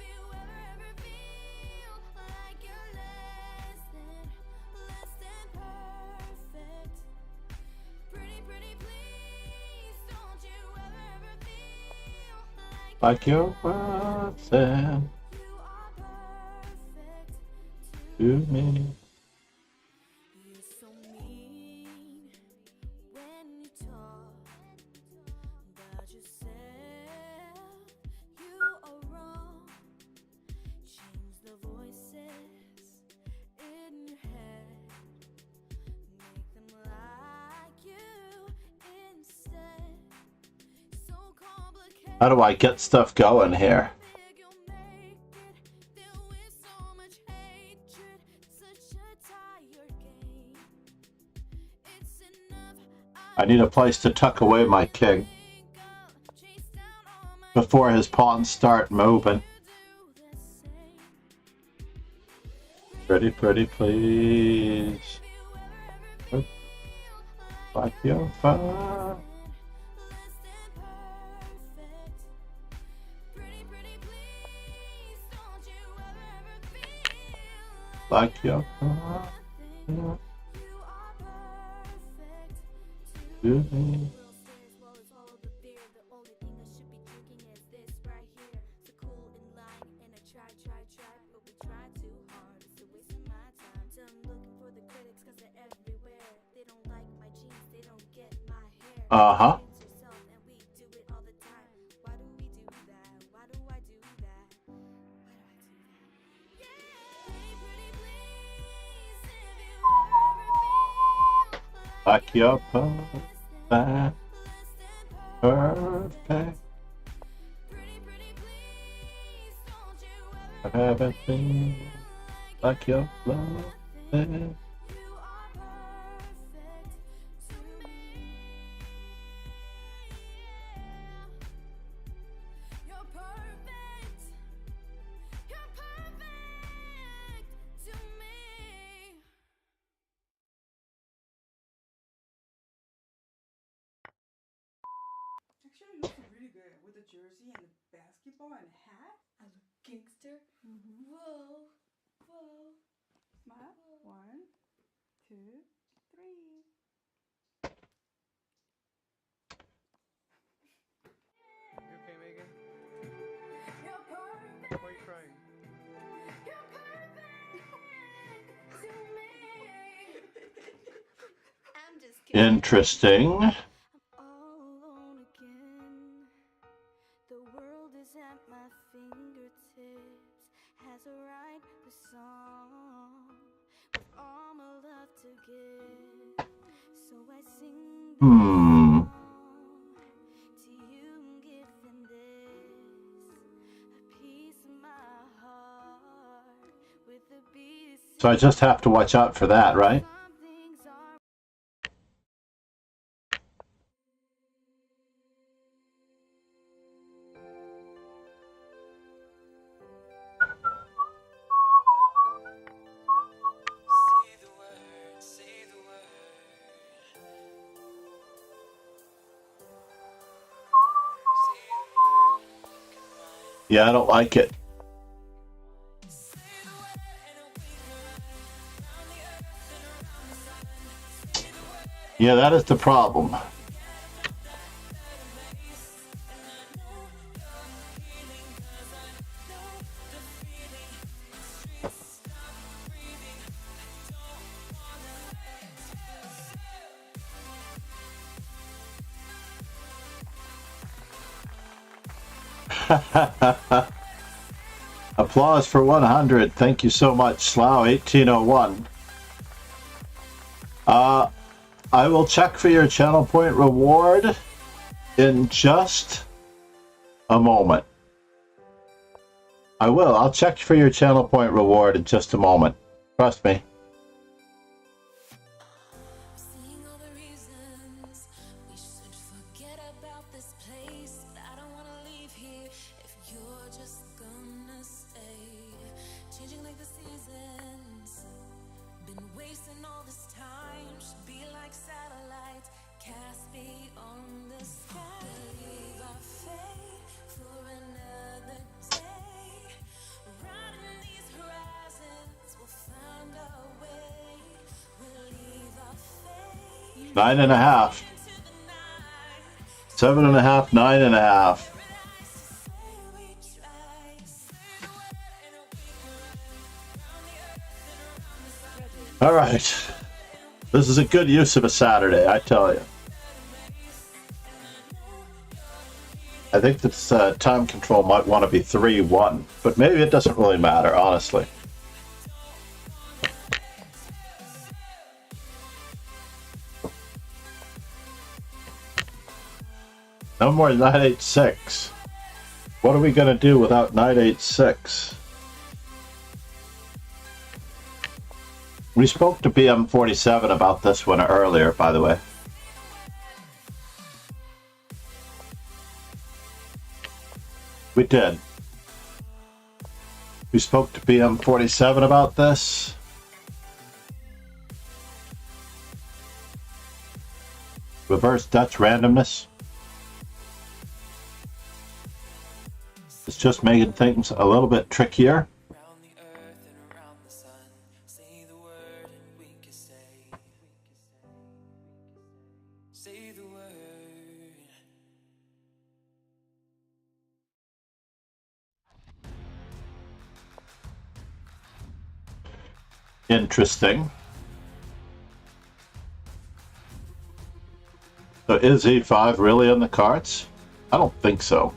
B: Like you're worth it to me.
A: You're so mean when you talk about yourself. You are wrong. Change the voices in your head. Make them like you instead. So complicated.
B: How do I get stuff going here? I need a place to tuck away my king before his pawns start moving. Pretty, pretty, please. Like your fire. Like your fire. To me. Uh-huh. Like your perfect, perfect. I haven't been like your love.
I: Actually, looks really good with the jersey and the basketball and hat. I look gangster. Whoa, whoa. Smile. 1, 2, 3.
H: You okay, Megan? Why are you crying?
B: Interesting.
A: All alone again. The world is at my fingertips. Has a right the song with all my love to give. So I sing the song to you, giving this a piece of my heart with a beat.
B: So I just have to watch out for that, right? Yeah, I don't like it. Yeah, that is the problem. Applause for 100. Thank you so much, Slough 1801. I will check for your channel point reward in just a moment. I will. I'll check for your channel point reward in just a moment. Trust me.
A: Seeing all the reasons we should forget about. place, but I don't wanna leave here if you're just gonna stay. Changing like the seasons, been wasting all this time. Should be like satellites, cast beyond the sky. Believe our fate for another day. Riding these horizons, we'll find our way. We'll leave our fate
B: 9.5.
A: into the night.
B: 7.5, 9.5.
A: Paradise to say we tried. Say the word and we can run around the earth and around the sun.
B: All right. This is a good use of a Saturday, I tell you. I think this time control might want to be 3-1, but maybe it doesn't really matter, honestly. No more 986. What are we going to do without 986? We spoke to BM47 about this one earlier, by the way. We did. We spoke to BM47 about this. Reverse Dutch randomness. It's just making things a little bit trickier.
H: Round the earth and around the sun. Say the word and we can stay. Say the word.
B: Interesting. So is E5 really in the cards? I don't think so.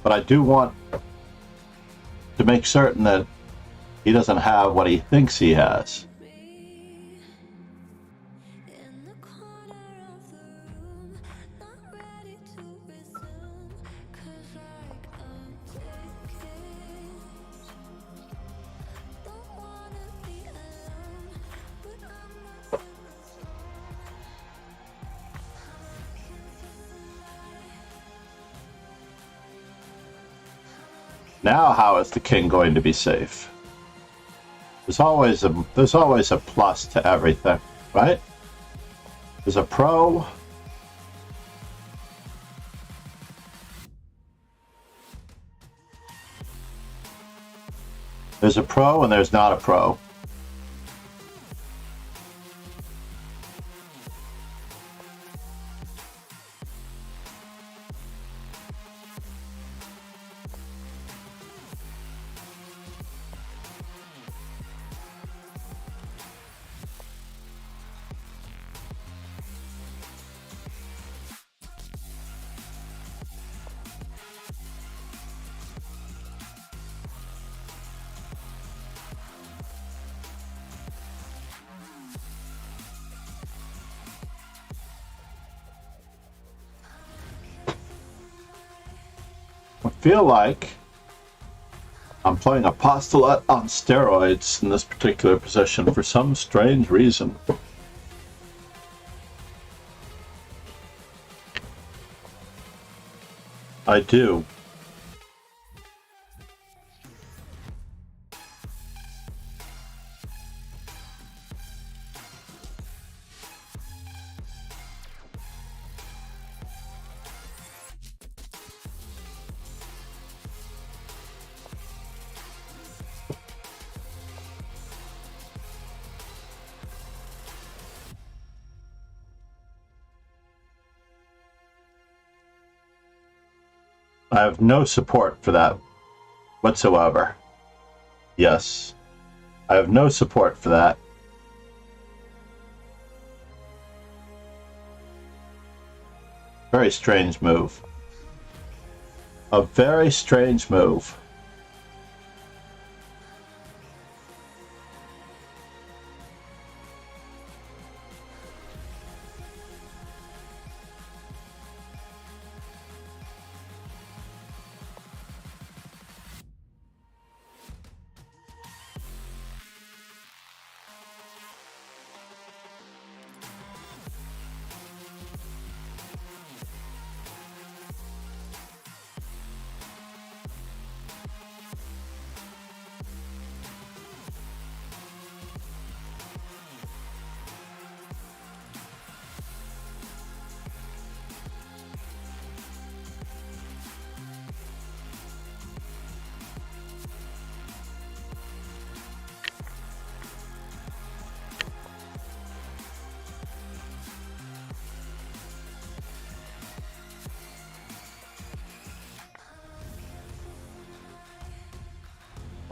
B: But I do want to make certain that he doesn't have what he thinks he has.
A: In the corner of the room, not ready to resume. 'Cause like I'm taking, don't wanna be alone, but I'm not superstar. I'm looking for somebody.
B: Now how is the king going to be safe? There's always a plus to everything, right? There's a pro. There's a pro and there's not a pro. I feel like I'm playing apostolate on steroids in this particular position for some strange reason. I do. I have no support for that whatsoever. Yes. I have no support for that. Very strange move. A very strange move.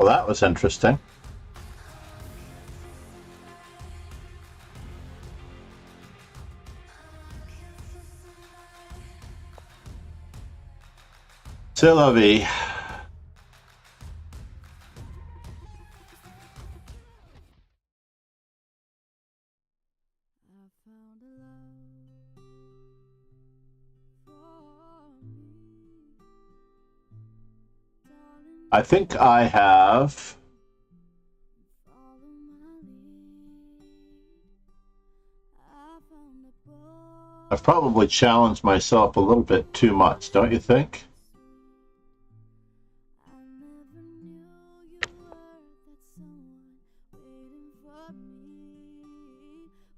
B: Well, that was interesting. Sylvie.
A: I found a love for me, darling.
B: I think I have.
A: Follow my lead. I found a boy.
B: I've probably challenged myself a little bit too much, don't you think?
A: I never knew you were that someone waiting for me.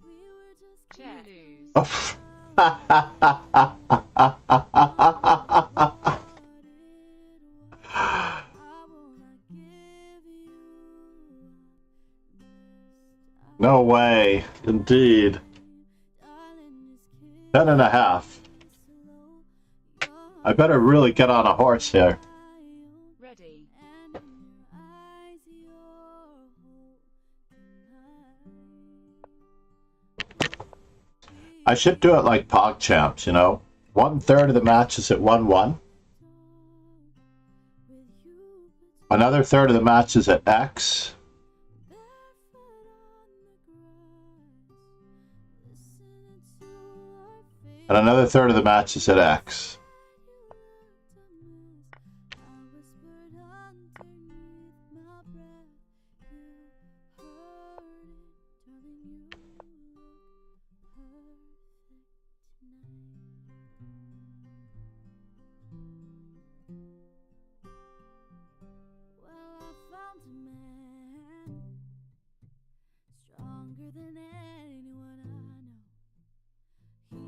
A: We were just
C: Check.
B: No way. Indeed. 10.5. I better really get on a horse here.
C: Ready.
B: I should do it like PogChamps, you know. 1/3 of the match is at 1-1. Another third of the match is at X. And another third of the match is at X.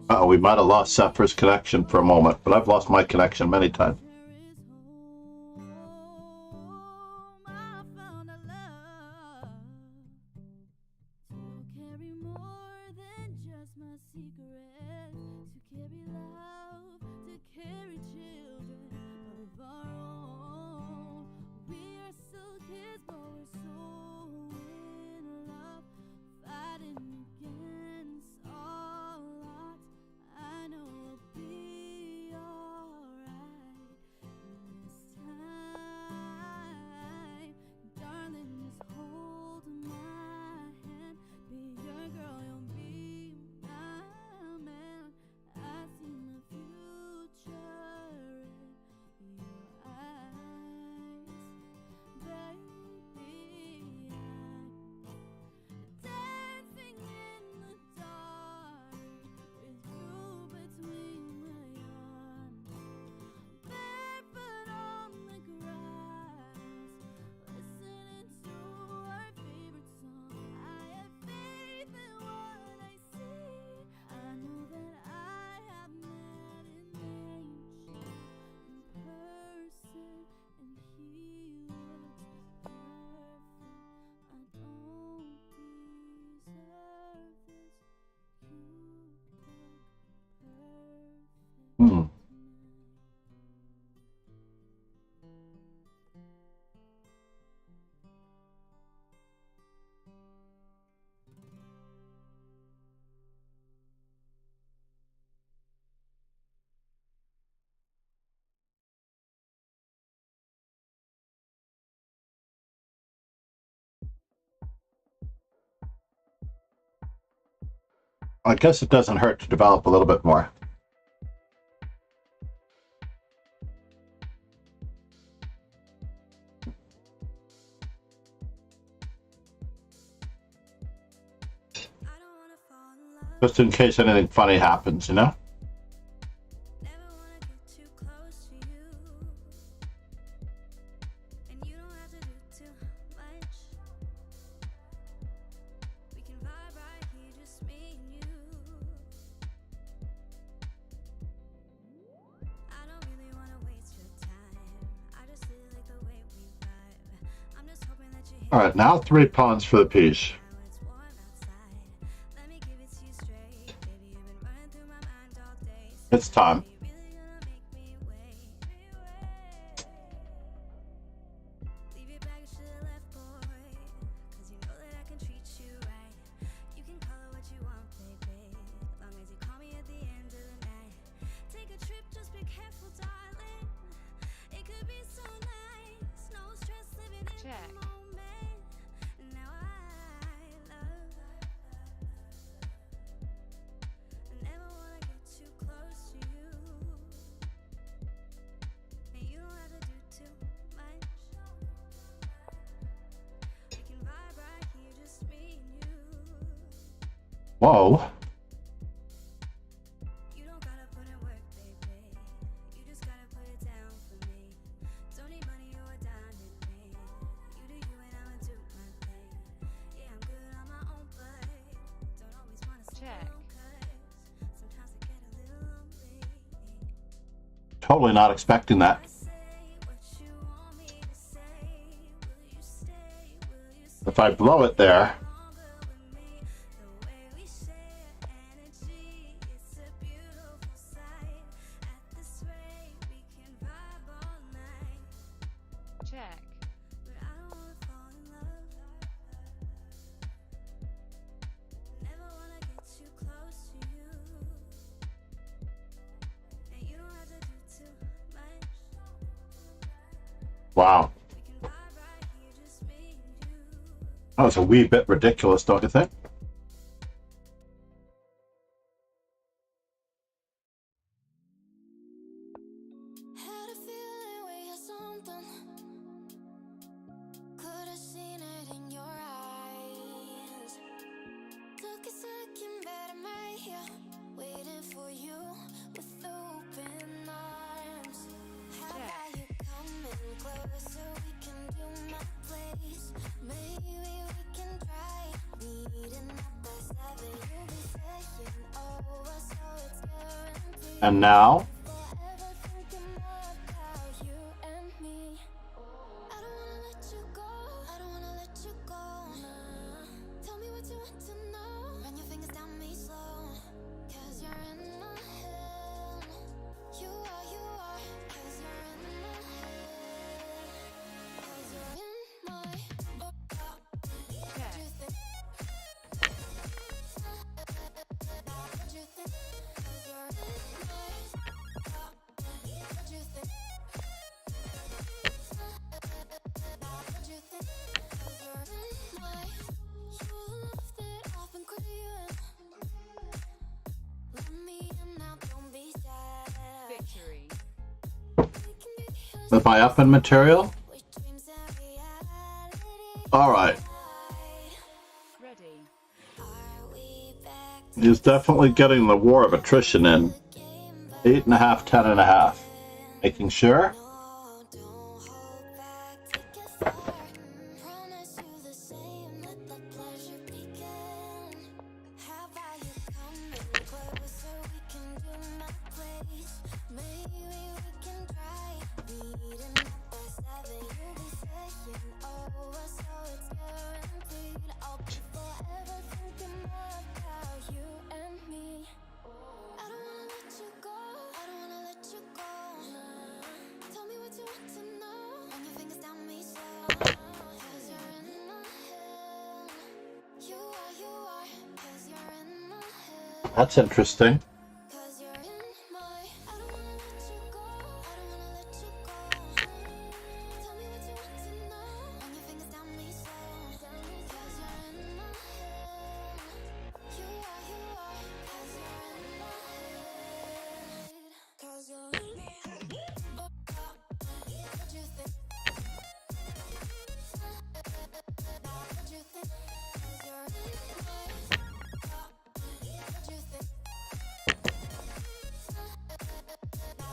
B: Uh-oh, we might have lost Zephyr's connection for a moment, but I've lost my connection many times. I guess it doesn't hurt to develop a little bit more. Just in case anything funny happens, you know? All right, now 3 pawns for the piece. It's time. Whoa.
A: You don't gotta put in work, baby. You just gotta put it down for me. Don't need money or a dime with me. You do you and I'ma do my thing. Yeah, I'm good on my own, but don't always wanna stay
C: Check.
A: alone, 'cause sometimes I get a little lonely.
B: Totally not expecting that.
A: I say what you want me to say. Will you stay? Will you stay?
B: If I blow it there,
A: Longer with me, the way we share energy, it's a beautiful sight. At this rate, we can vibe all night.
C: Check.
A: But I don't wanna fall in love. Never wanna get too close to you. And you don't have to do too much.
B: wow.
A: We can vibe right here, just me and you.
B: That was a wee bit ridiculous, don't you think?
A: Had a feeling we had something. Could have seen it in your eyes. Took a second, but I'm right here, waiting for you with open arms. How about you coming closer? We can do my place. Maybe we can try meeting up by 7. You'll be saying over, so it's guaranteed.
B: And now,
A: Forever thinking about you and me. I don't wanna let you go. I don't wanna let you go. Tell me what you want to know. Run your fingers down me slow. 'Cause you're in my head. You are. 'Cause you're in my head. 'Cause you're in my what you think? What you think? 'Cause you're in my what you think? What you think? 'Cause you're in my you love that I've been craving. Let me in now, don't be shy.
C: Victory.
A: We can be heroes
B: with my up in material.
A: with dreams and reality.
B: All right.
C: Ready.
A: Are we back to
B: He's definitely getting the war of attrition in.
A: the game?
B: 8.5, 10.5. Making sure.
A: No, don't hold back, take a start. Promise you the same, let the pleasure begin. How about you coming closer? We can do my place. Maybe we can try meeting up by 7. You'll be saying over, so it's guaranteed. I'll be forever thinking about you and me. I don't wanna let you go. I don't wanna let you go. Tell me what you want to know. Run your fingers down me slow. 'Cause you're in my head. You are. 'Cause you're in my head.
B: That's interesting.
A: 'Cause you're in my I don't wanna let you go. I don't wanna let you go. Tell me what you want to know. Run your fingers down me slow. 'Cause you're in my head. You are. 'Cause you're in my head. 'Cause you're in my head. What you think? What you think? 'Cause you're in my what you think?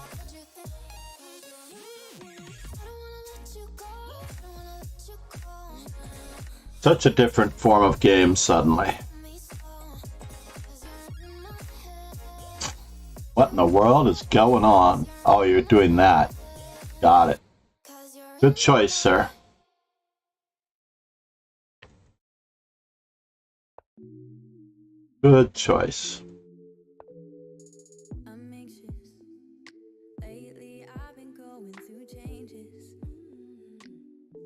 A: What you think? 'Cause you're in my I don't wanna let you go. I don't wanna let you go.
B: Such a different form of game suddenly.
A: Me slow. 'Cause you're in my head.
B: What in the world is going on? Oh, you're doing that. Got it.
A: 'Cause you're
B: Good choice, sir. Good choice.
A: I'm anxious. Lately I've been going through changes.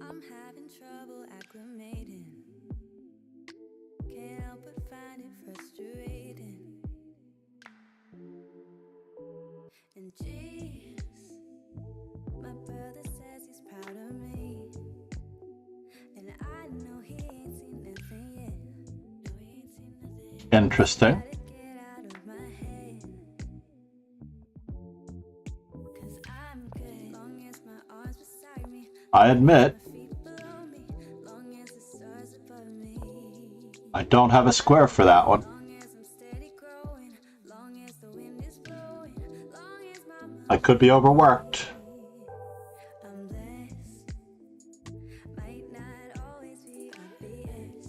A: I'm having trouble acclimating. Can't help but find it frustrating. And geez, my brother says he's proud of me. And I know he ain't seen nothing yet. No, he ain't seen nothing yet.
B: Interesting.
A: Gotta get out of my head. 'Cause I'm good. Long as my arms beside me,
B: I admit,
A: my feet below me, long as the stars above me.
B: I don't have a square for that one.
A: Long as
B: I could be overworked.
A: I'm blessed. Might not always be obvious.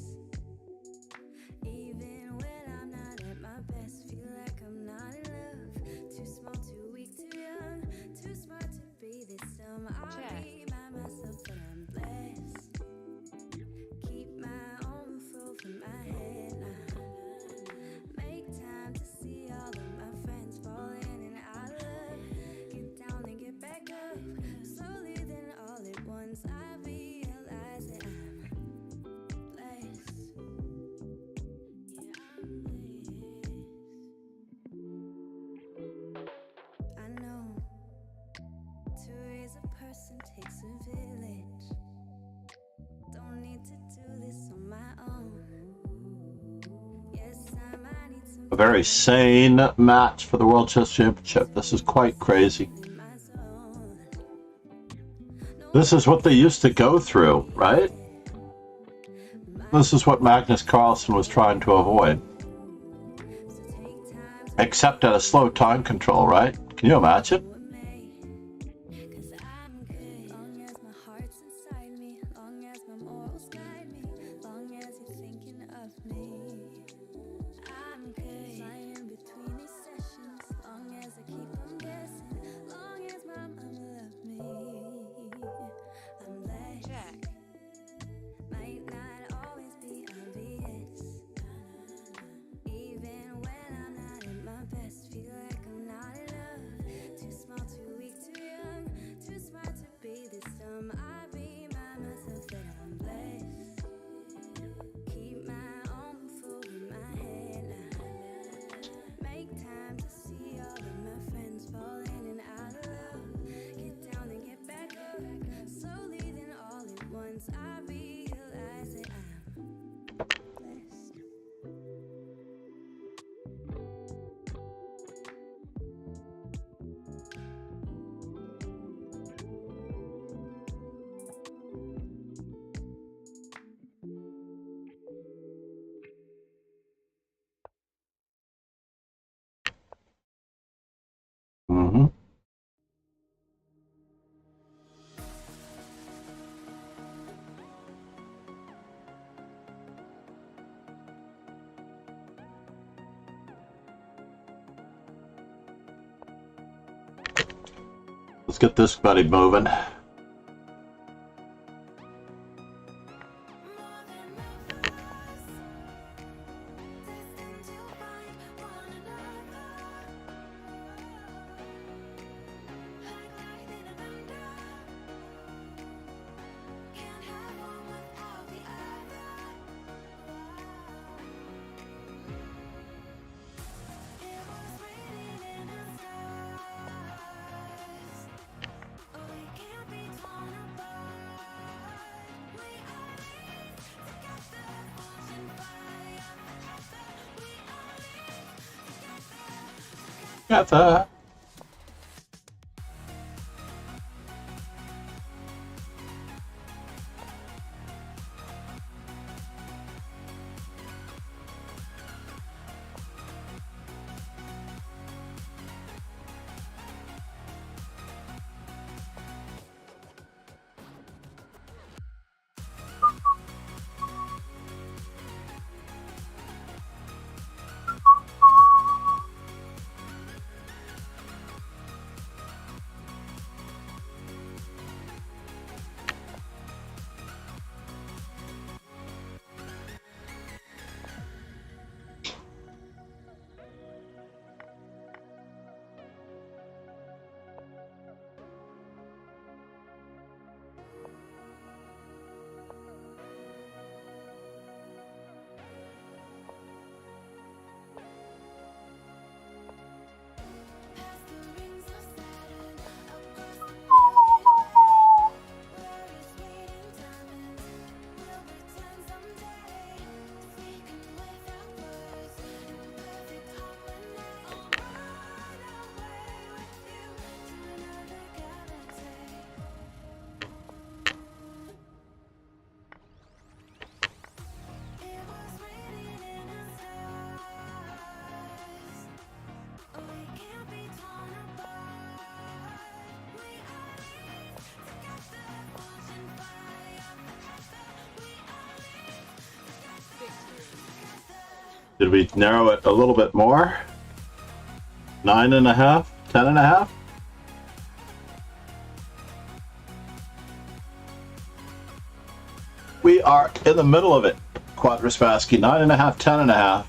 A: Even when I'm not at my best, feel like I'm not in love. Too small, too weak, too young, too smart to be this dumb. I remind myself that I'm blessed. Keep my own roof over my head now. Make time to see all of my friends falling and out of love. Get down and get back up. Slowly then all at once I realize that I'm blessed. Yeah, I'm blessed. I know to raise a person takes a village. Don't need to do this on my own. Yes, I might need some
B: A very sane match for the World Chess Championship. This is quite crazy.
A: in my zone.
B: This is what they used to go through, right? This is what Magnus Carlsen was trying to avoid.
A: So take time to
B: Except at a slow time control, right? Can you imagine?
A: with me. 'Cause I'm good. Long as my heart's inside me, long as my morals guide me, long as you're thinking of me. I'm good. Flying between these sessions, long as I keep on guessing, long as my mama loves me. I'm blessed.
C: check,
A: Might not always be obvious. Even when I'm not at my best, feel like I'm not in love. Too small, too weak, too young, too smart to be this dumb. I remind myself that I'm blessed. Keep my own roof over my head now. Make time to see all of my friends falling and out of love. Get down and get back up. Slowly then all at once I realize that I'm blessed.
B: Mm-hmm. Let's get this buddy moving. Together. Did we narrow it a little bit more? 9.5? 10.5? We are in the middle of it, Quadraspassky. 9.5, 10.5.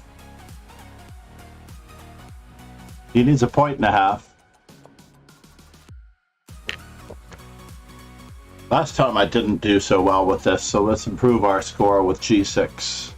B: He needs a 1.5. Last time I didn't do so well with this, so let's improve our score with G6.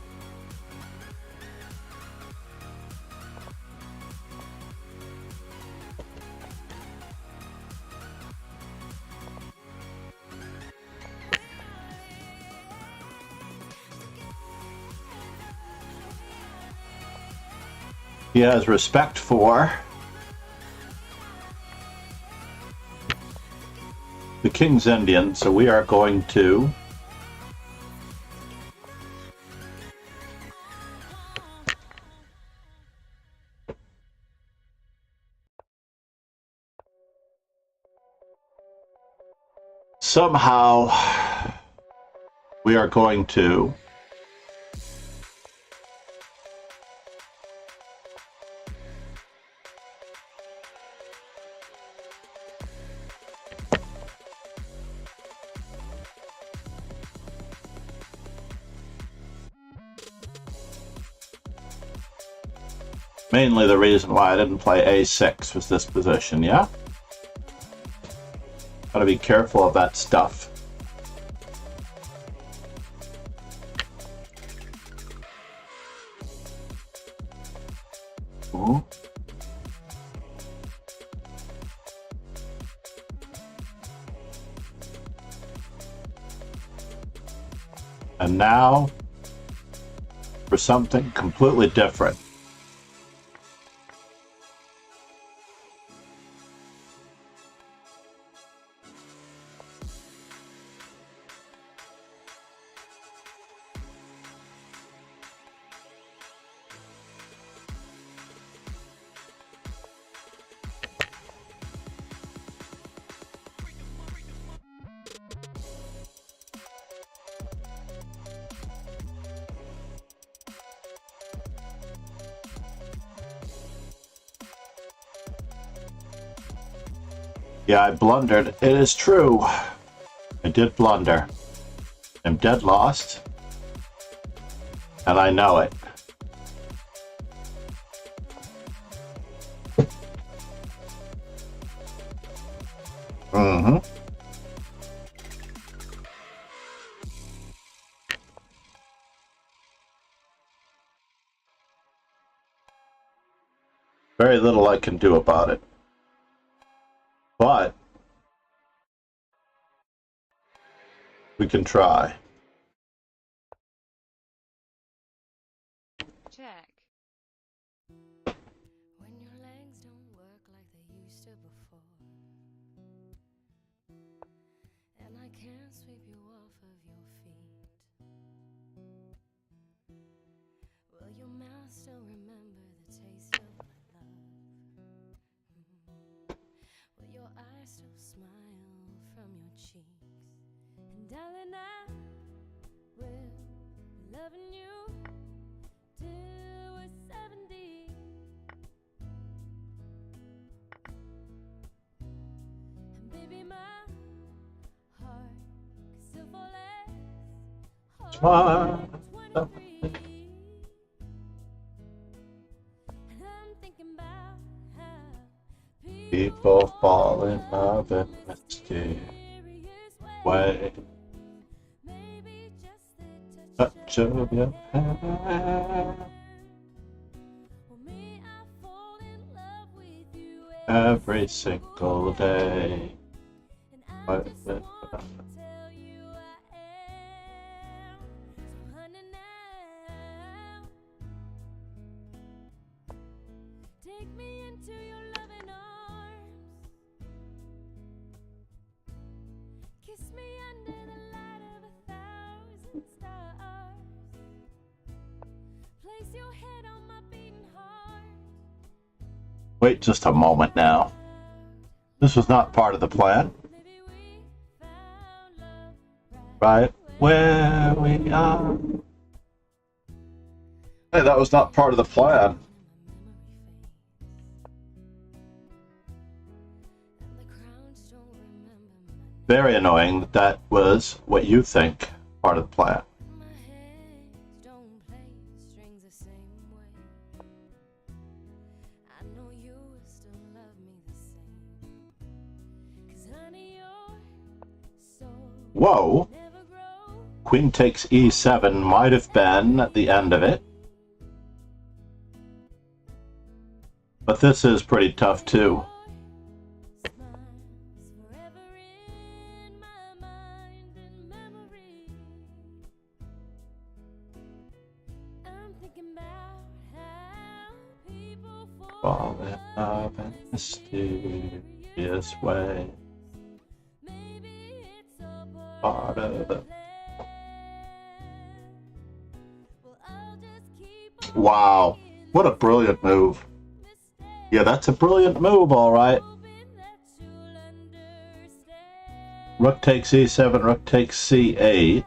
B: He has respect for the King's Indian, so we are going to somehow we are going to mainly the reason why I didn't play A6 was this position, yeah? Gotta be careful of that stuff. Ooh. And now for something completely different. Yeah, I blundered. It is true. I did blunder. I'm dead lost. And I know it. Mm-hmm. Very little I can do about it. But we can try.
C: Check.
A: When your legs don't work like they used to before, and I can't sweep you off of your feet, will your mouth still remember the taste of my love? Will your eyes still smile from your cheeks? And darling, I will be loving you till we're 70. And baby, my heart can still fall as hard at 23. And I'm thinking about how
B: People fall in love in mysterious way.
A: maybe just the
B: Touch of your hand.
A: Well, may I fall in love with you
B: Every single day.
A: and I
B: But
A: just
B: with-
A: want to tell you I am. So honey, now take me into your loving arms, kiss me under the light of 1,000 stars, place your head on my beating heart.
B: Wait just a moment now. This was not part of the plan.
A: Maybe we found love
B: Right where we are. Hey, that was not part of the plan. Very annoying that that was what you think part of the plan. Whoa! Queen takes e7 might have been at the end of it. But this is pretty tough too. Fall in love in a mysterious way. Part of the... Wow, what a brilliant move. Yeah, that's a brilliant move, all right. Rook takes e7, rook takes c8.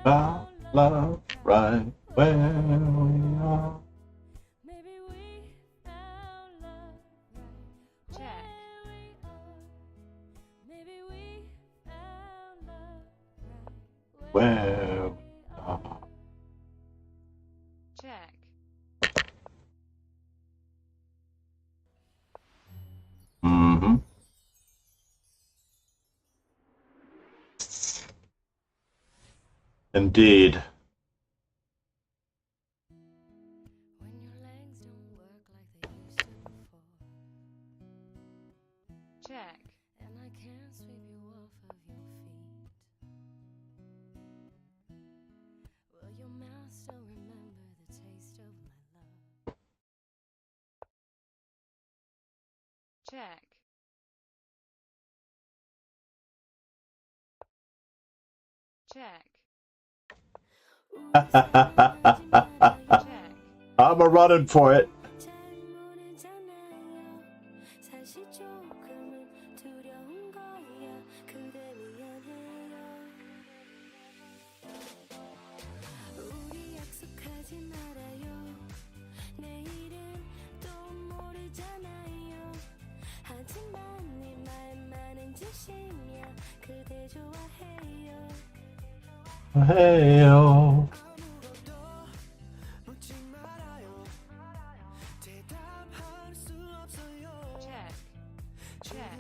B: Love, love, right where we are. Where we are.
C: Check.
B: Mm-hmm. Indeed.
A: When your legs don't work like they used to before,
C: Check.
A: and I can't sweep you off of your feet, will your mouth still remember the taste of my love?
C: Check. Check. Check.
B: I'm a running for it.
A: 잘 모르잖아요. 사실 조금은 두려운 거야. 그대 미안해요. 우리 약속하지 말아요. 내일은 또 모르잖아요. 하지만 네 말만은 진심이야. 그대 좋아해요.
B: Hey-oh.
C: Check. Check.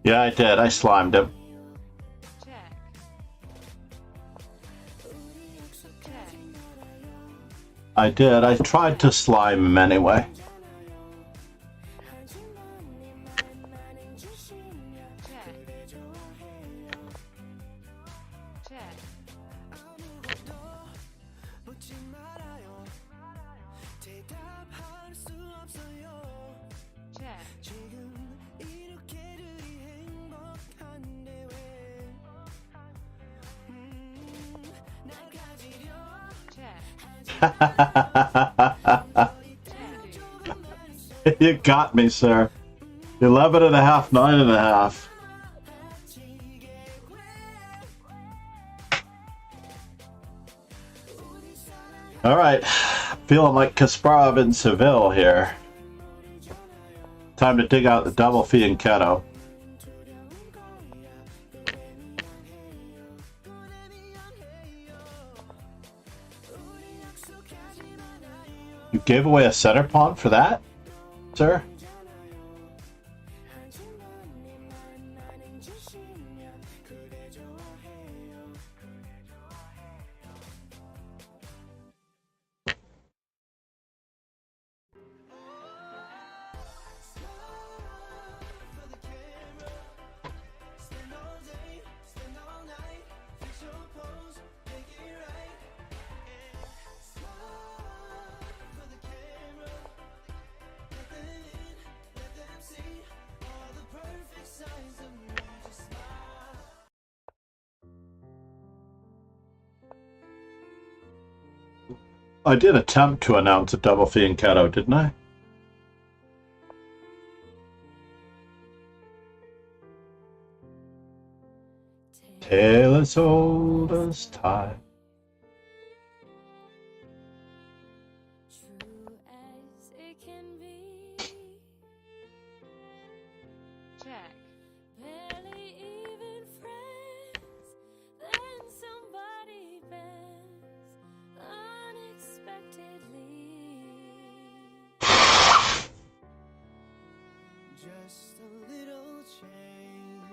B: Yeah, I did. I slimed him.
C: Check. Check.
B: I did. I tried to slime him anyway.
C: Check. Check.
B: You got me, sir. 11 and a half, 9 and a half. All right, feeling like Kasparov in Seville here. Time to dig out the double fianchetto. You gave away a center pawn for that? answer. I did attempt to announce a double fianchetto, didn't I? Tale as old as time.
A: True as it can be.
C: check,
A: Barely even friends. Then somebody bends unexpectedly.
H: Just a little change,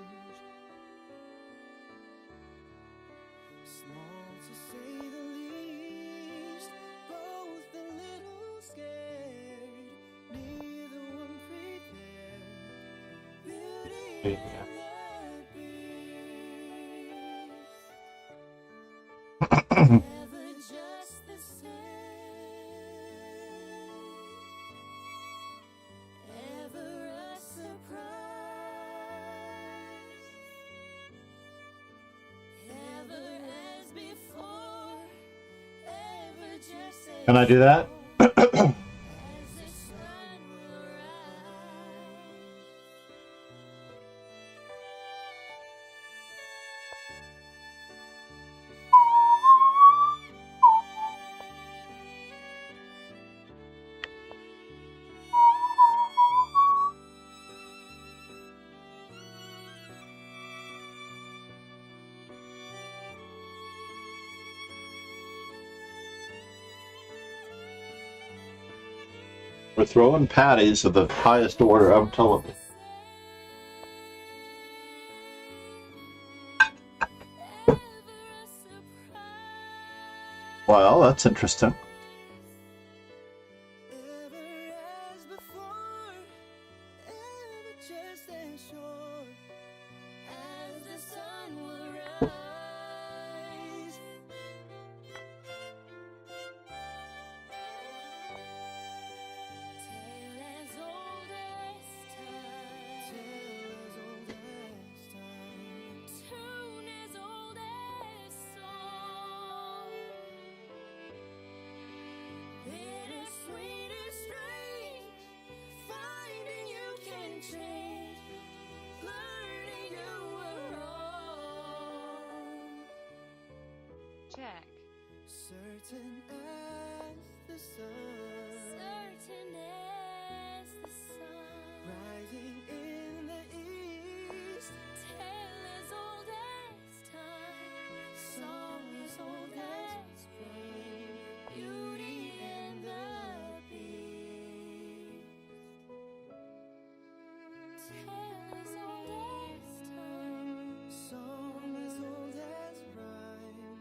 H: small to say the least. Both a little scared, neither one prepared. Beauty
B: Yeah.
H: and the Beast, never just the same. Ever a surprise, ever as before, ever just as
B: Can I do that?
H: sure as the sun will rise.
B: We're throwing patties of the highest order of television. Well, that's interesting.
H: Ever as before, ever just as sure as the sun will rise.
A: Tale as old as time.
H: Tale as old as time.
A: Tune as old as song. Bittersweet or strange, finding you can change, learning you were wrong.
C: check,
H: Certain as the sun,
A: Certain as the sun.
H: rising in the east.
A: Tale as old as time. Song as old as rain. Beauty and the Beast. Tale as old as time.
H: Song as old as rhyme.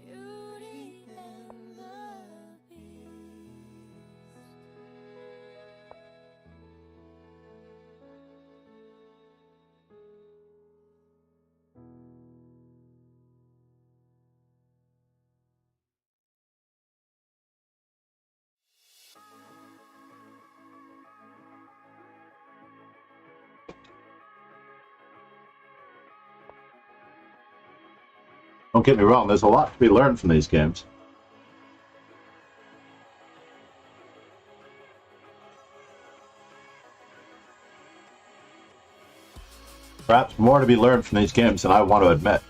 A: Beauty and the Beast.
B: Don't get me wrong, there's a lot to be learned from these games. Perhaps more to be learned from these games than I want to admit.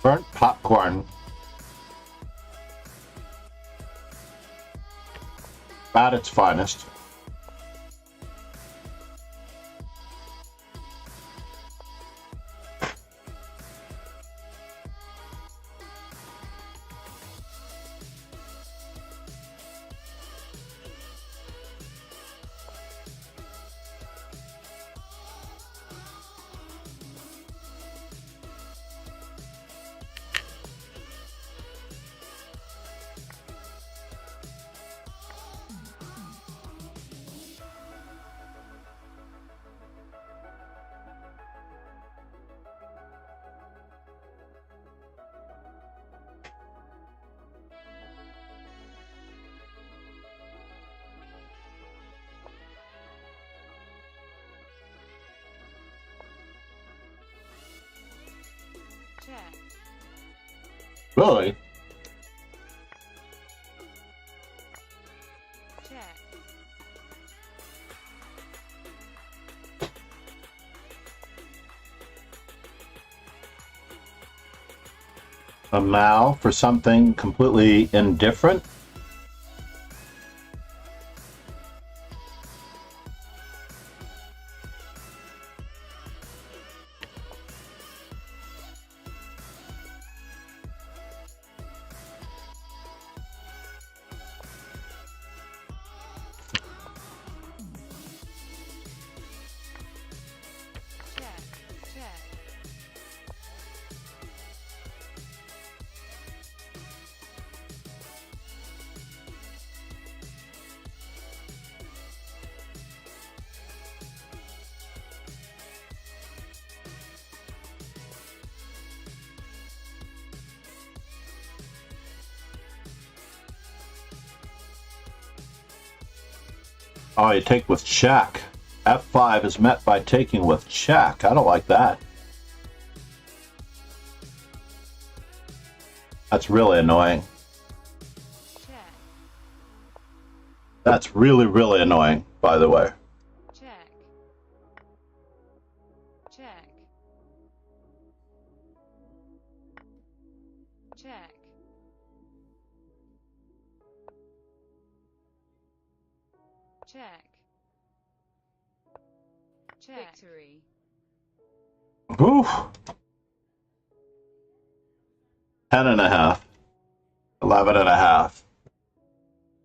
B: Burnt popcorn. At its finest.
C: Check.
B: Really?
C: Check.
B: A mal for something completely indifferent?
C: Check. Check.
B: Oh, you take with check. F5 is met by taking with check. I don't like that. That's really annoying.
C: Check.
B: That's really, really annoying, by the way.
C: Check. Check. Check. Check. Check. Victory.
B: Whew. 10.5. 11.5.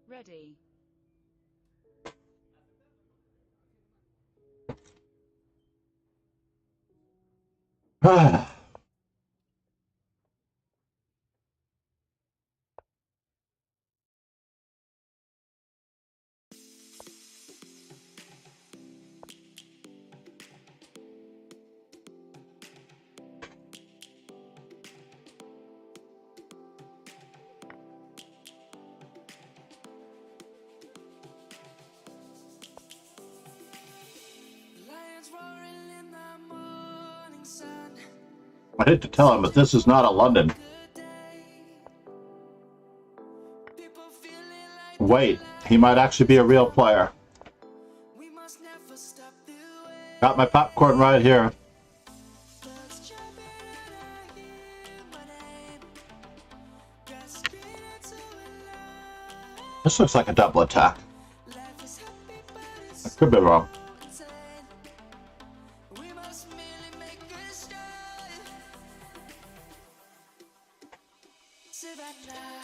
C: Ready.
H: Lions roaring in the morning sun.
B: I hate to tell him, but this is not a London.
H: Good day. People feeling like
B: Wait, he might actually be a real player.
H: we must never stop the way.
B: Got my popcorn right here.
H: Birds jumping and I hear my name. Grasping into a life.
B: This looks like a double attack.
H: Life is happy, but it's
B: I could be wrong.
H: insane. We must merely make a start. Savannah,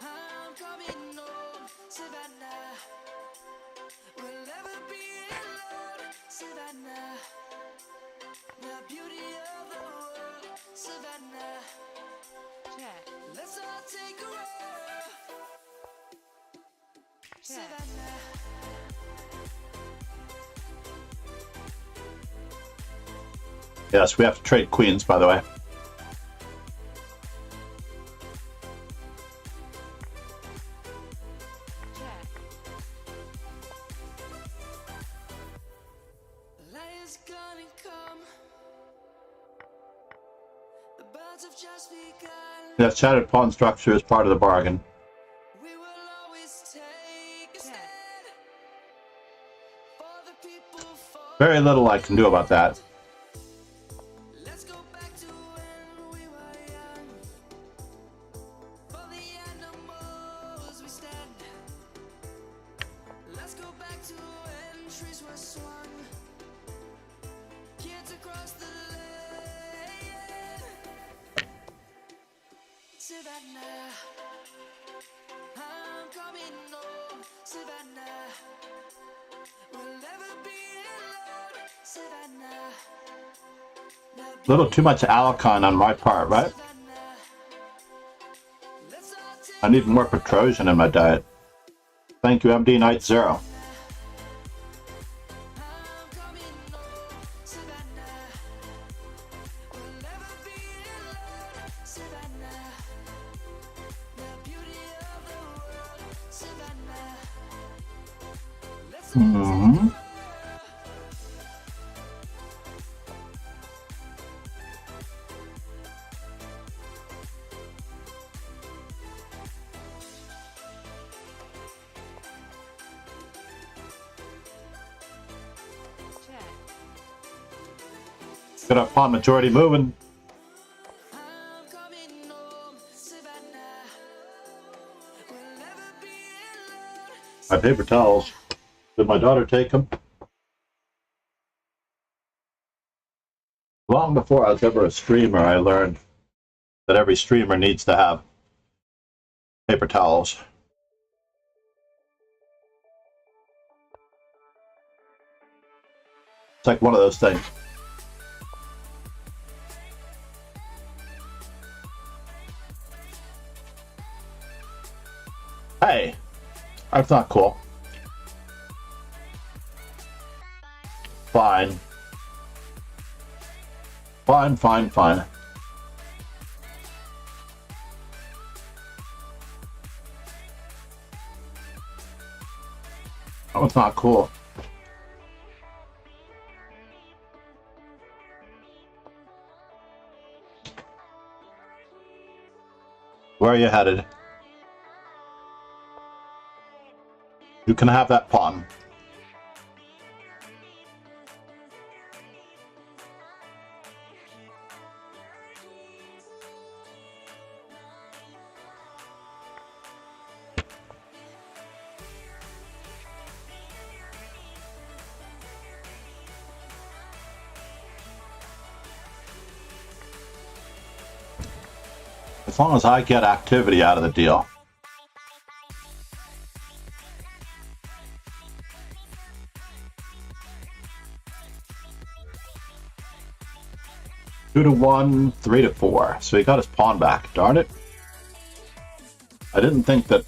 H: I'm coming home. Savannah, we'll never be alone. Savannah, the beauty of the world. Savannah,
C: Check.
H: let's all take a walk.
C: Check.
H: Savannah.
B: Yes, we have to trade queens, by the way.
C: Check.
H: The lion's gonna come. The birds have just begun.
B: That shattered pawn structure is part of the bargain.
H: We will always take a
C: Check.
H: stand for the people. For
B: Very little I can do about that.
H: let's go back to when
G: Savannah, I'm coming home, Savannah. We'll never be alone, Savannah.
B: A little too much Alcon on my part, right? I need more Petrosian in my diet. Thank you, MD Knight Zero. Mm-hmm. Got a pawn majority moving. My paper towels. Did my daughter take them? Long before I was ever a streamer, I learned that every streamer needs to have paper towels. It's like one of those things. Hey, that's not cool. Fine. Fine, fine, fine. That was not cool. Where are you headed? You can have that pawn. As long as I get activity out of the deal. Two to one, 3 to 4. So he got his pawn back. Darn it. I didn't think that.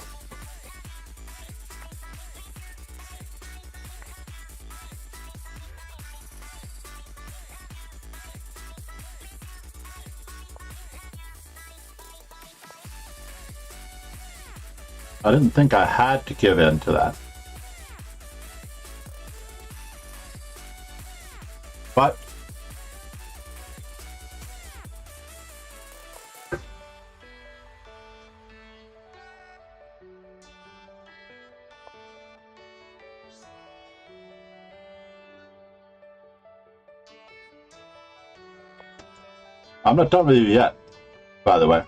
B: I didn't think I had to give in to that. But I'm not done with you yet, by the way.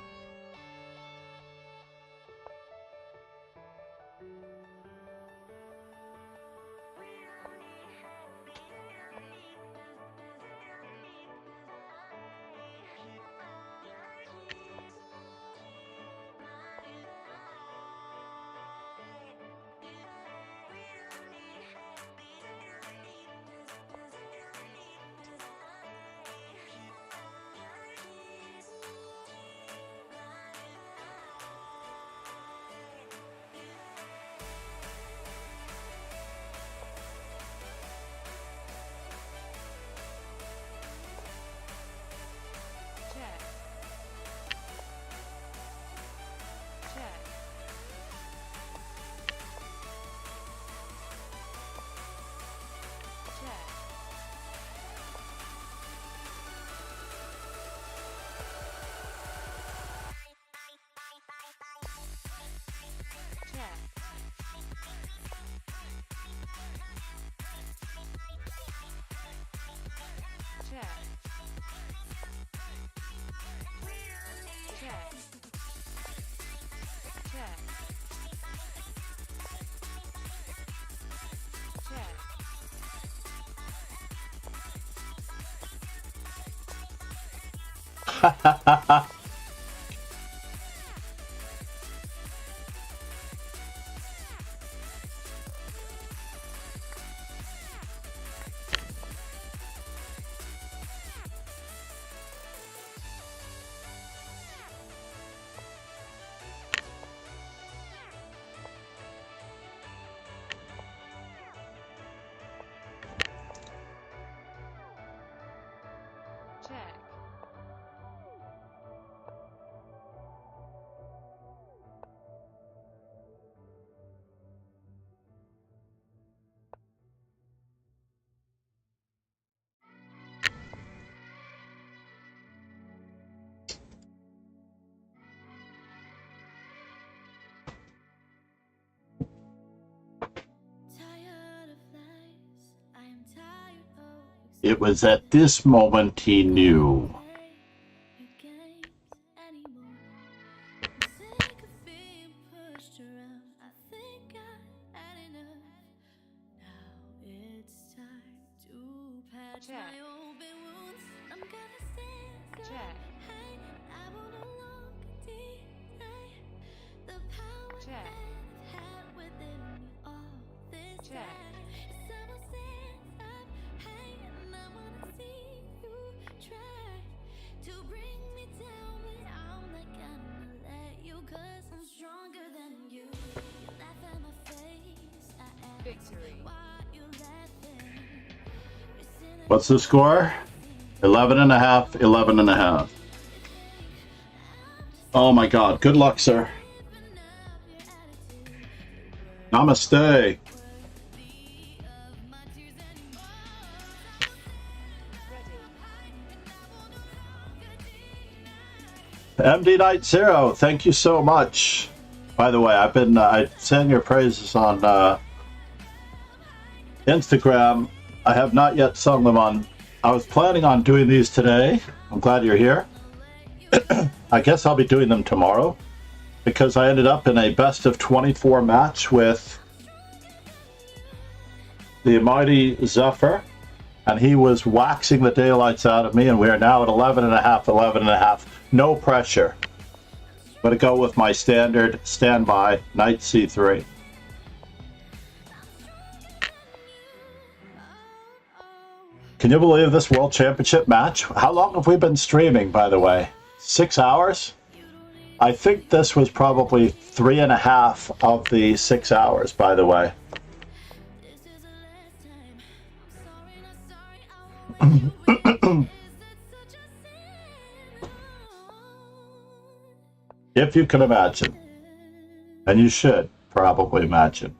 B: It was at this moment he knew.
C: Check. Check. Check. Check. Victory.
B: What's the score? 11 and a half, 11 and a half. Oh my God. Good luck, sir. Namaste. MD Night Zero, thank you so much. By the way, I've been I sang your praises on Instagram. I have not yet sung them on. I was planning on doing these today. I'm glad you're here. I guess I'll be doing them tomorrow because I ended up in a best of 24 match with the mighty Zephyr, and he was waxing the daylights out of me, and we are now at 11 and a half, 11 and a half. No pressure. I'm going to go with my standard standby Knight C3. Can you believe this World Championship match? How long have we been streaming, by the way? 6 hours? I think this was probably 3.5 of the 6 hours, by the way. If you can imagine. And you should probably imagine.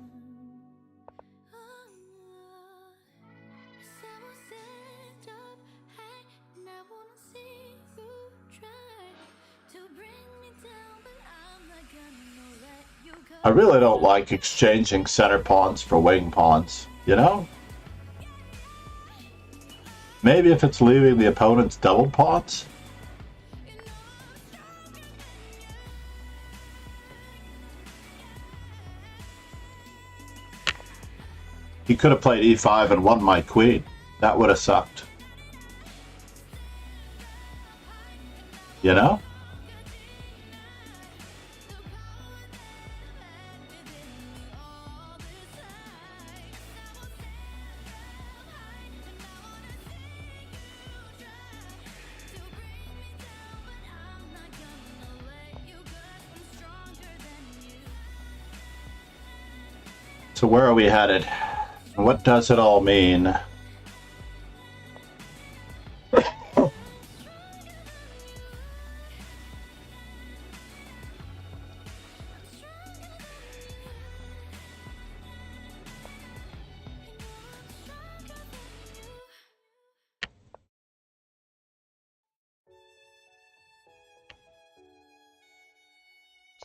B: I really don't like exchanging center pawns for wing pawns, you know? Maybe if it's leaving the opponent's double pawns. He could have played e5 and won my queen. That would have sucked. You know? So where are we headed? What does it all mean?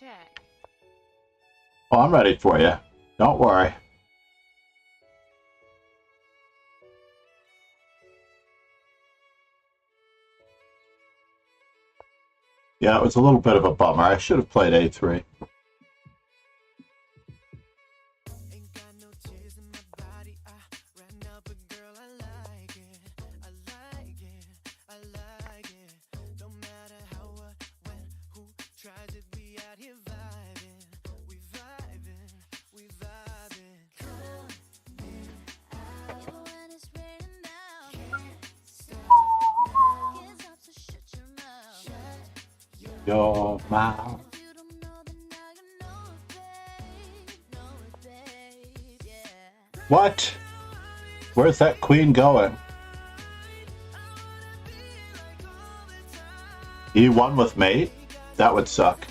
C: Check.
B: Oh, I'm ready for you. Don't worry. Yeah, it was a little bit of a bummer. I should have played a3. Your mouth. What? Where's that queen going? E1 with mate? That would suck.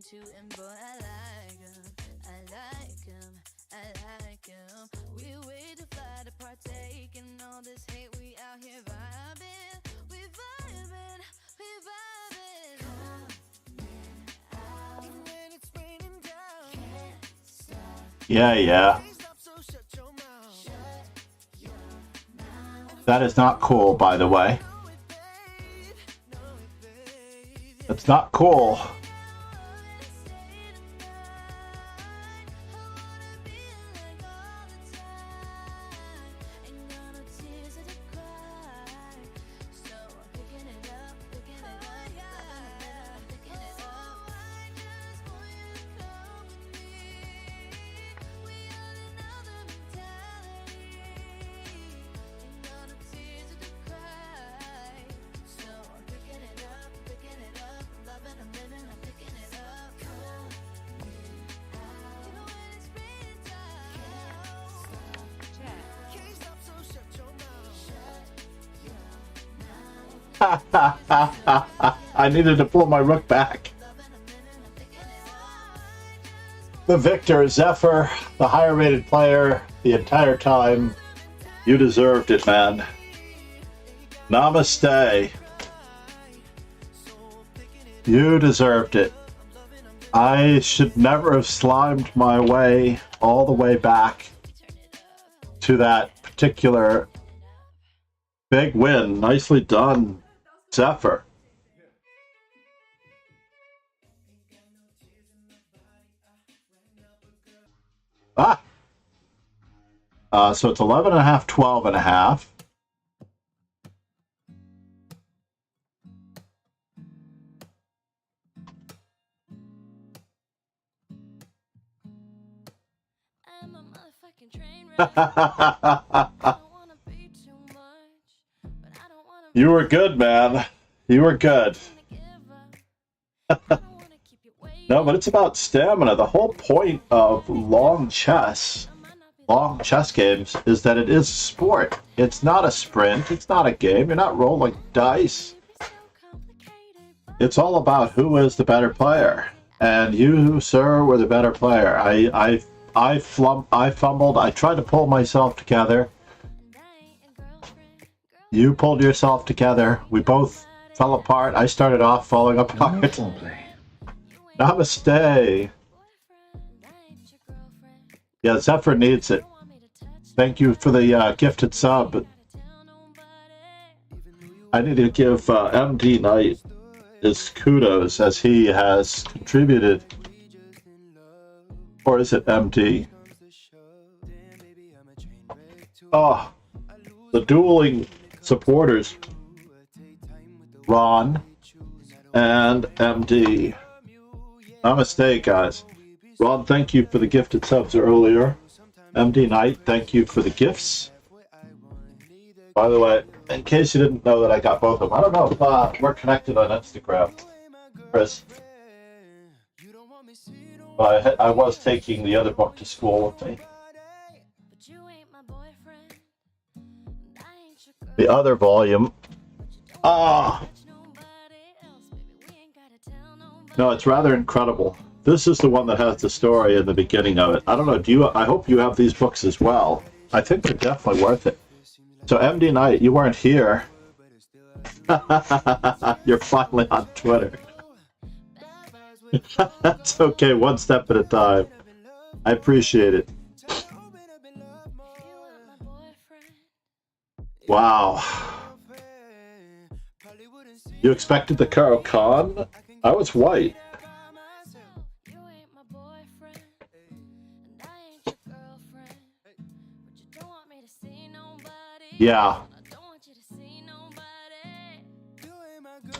A: into him, boy, I like him. I like him. I like him. We wait to fly to partake in all this hate. We out here vibing. We vibing. We vibing.
H: When it's raining down,
G: Can't stop.
B: Yeah.
H: can't stop, so shut your mouth.
G: Shut your mouth.
B: That is not cool, by the way.
H: Know it, babe. Know it, babe.
B: It's not cool.
C: Check.
H: Can't stop, so shut your mouth.
B: I needed to pull my rook back. The victor, Zephyr, the higher rated player the entire time. You deserved it, man. Namaste. You deserved it. I should never have slimed my way all the way back to that particular big win. Nicely done, Zephyr. So it's 11.5, 12.5.
A: I'm a motherfucking train wreck. I don't wanna be too much, but I don't wanna
B: You were good, man. You were good.
A: give up. I don't wanna keep you waiting.
B: No, but it's about stamina. The whole point of long chess games is that it is a sport. It's not a sprint. It's not a game. You're not rolling dice. It's all about who is the better player. And you, sir, were the better player. I fumbled. I tried to pull myself together. You pulled yourself together. We both fell apart. I started off falling apart. Namaste. Yeah, Zephyr needs it. Thank you for the gifted sub. I need to give MD Knight his kudos as he has contributed. Or is it MD? Oh, the dueling supporters. Ron and MD. Namaste, guys. Ron, thank you for the gifted subs earlier. MD Knight, thank you for the gifts. By the way, in case you didn't know that I got both of them, I don't know if we're connected on Instagram, Chris. But I was taking the other book to school with me. The other volume. No, it's rather incredible. This is the one that has the story in the beginning of it. I don't know, I hope you have these books as well. I think they're definitely worth it. So MD Knight, you weren't here. You're finally on Twitter. That's okay, one step at a time. I appreciate it. Wow. You expected the Karo Khan? I was white. Yeah.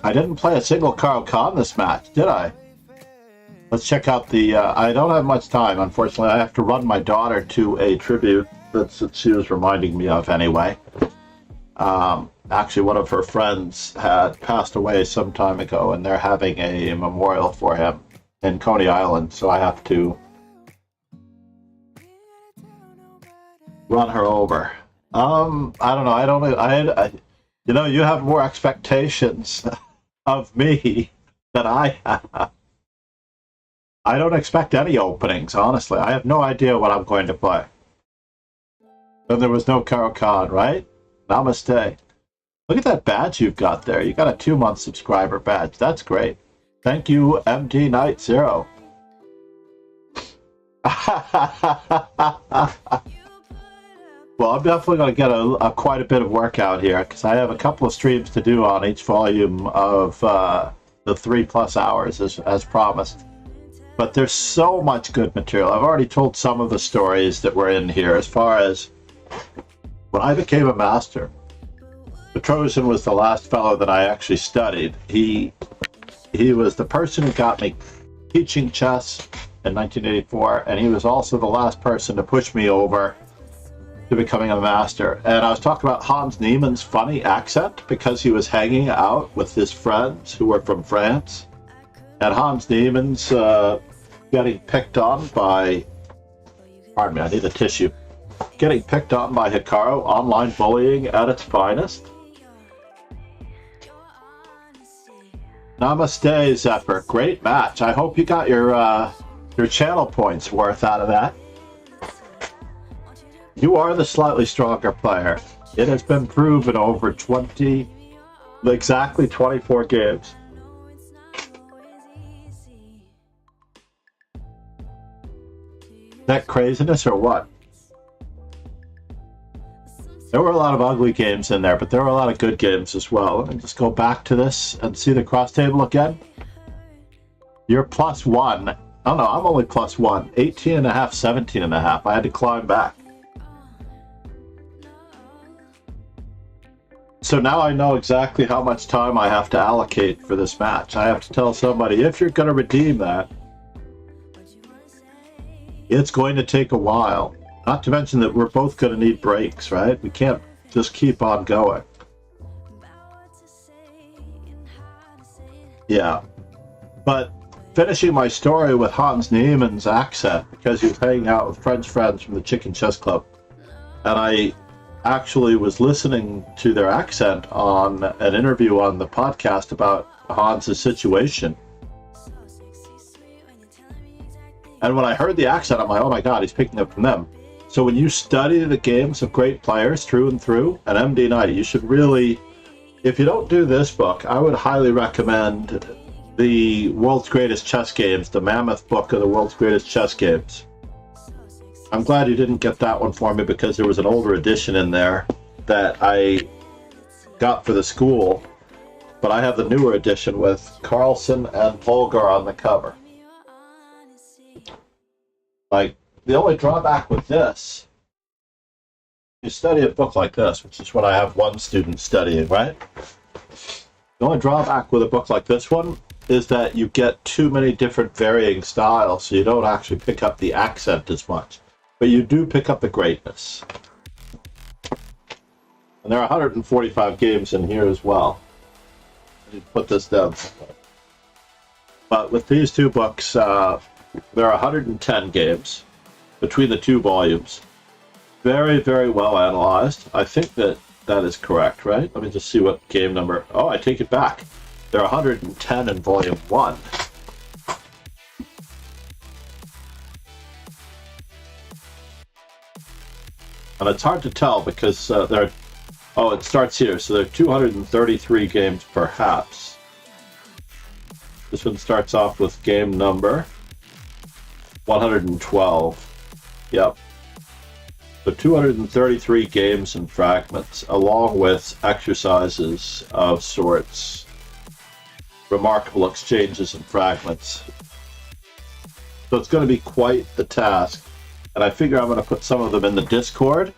B: I didn't play a single Karo Khan this match, did I? Let's check out the... I don't have much time, unfortunately. I have to run my daughter to a tribute that she was reminding me of anyway. Actually, one of her friends had passed away some time ago, and they're having a memorial for him in Coney Island, so I have to run her over. I don't know. You know, you have more expectations of me than I have. I don't expect any openings, honestly. I have no idea what I'm going to play. Then there was no Karakan, right? Namaste. Look at that badge you've got there. You got a 2-month subscriber badge. That's great. Thank you, MD Knight Zero. Well, I'm definitely going to get quite a bit of workout here because I have a couple of streams to do on each volume of the 3+ hours as promised. But there's so much good material. I've already told some of the stories that were in here. As far as when I became a master, Petrosian was the last fellow that I actually studied. He was the person who got me teaching chess in 1984, and he was also the last person to push me over to becoming a master. And I was talking about Hans Niemann's funny accent because he was hanging out with his friends who were from France. And Hans Niemann's getting picked on by, pardon me, I need a tissue, getting picked on by Hikaru, online bullying at its finest. Namaste, Zephyr. Great match. I hope you got your channel points worth out of that. You are the slightly stronger player. It has been proven over exactly 24 games. That craziness or what? There were a lot of ugly games in there, but there were a lot of good games as well. Let me just go back to this and see the cross table again. You're +1. Oh no, I'm only +1. 18.5, 17.5. I had to climb back. So now I know exactly how much time I have to allocate for this match. I have to tell somebody, if you're going to redeem that, it's going to take a while. Not to mention that we're both going to need breaks, right? We can't just keep on going. Yeah. But finishing my story with Hans Niemann's accent, because he was hanging out with French friends from the Chicken Chess Club, and I actually was listening to their accent on an interview on the podcast about Hans's situation. And when I heard the accent, I'm like, oh my god, he's picking up from them. So when you study the games of great players through and through, and MD Knight, you should really, if you don't do this book, I would highly recommend the World's Greatest Chess Games, the Mammoth book of the World's Greatest Chess Games. I'm glad you didn't get that one for me because there was an older edition in there that I got for the school, but I have the newer edition with Carlsen and Polgar on the cover. Like, the only drawback with this, you study a book like this, which is what I have one student studying, right? The only drawback with a book like this one is that you get too many different varying styles, so you don't actually pick up the accent as much. But you do pick up the greatness. And there are 145 games in here as well. I need to put this down somewhere. But with these two books, there are 110 games between the two volumes. Very, very well analyzed. I think that is correct, right? Let me just see what game number... Oh, I take it back. There are 110 in volume 1. And it's hard to tell because there are... Oh, it starts here. So there are 233 games perhaps. This one starts off with game number 112. Yep. So 233 games and fragments, along with exercises of sorts, remarkable exchanges and fragments. So it's going to be quite the task. And I figure I'm going to put some of them in the Discord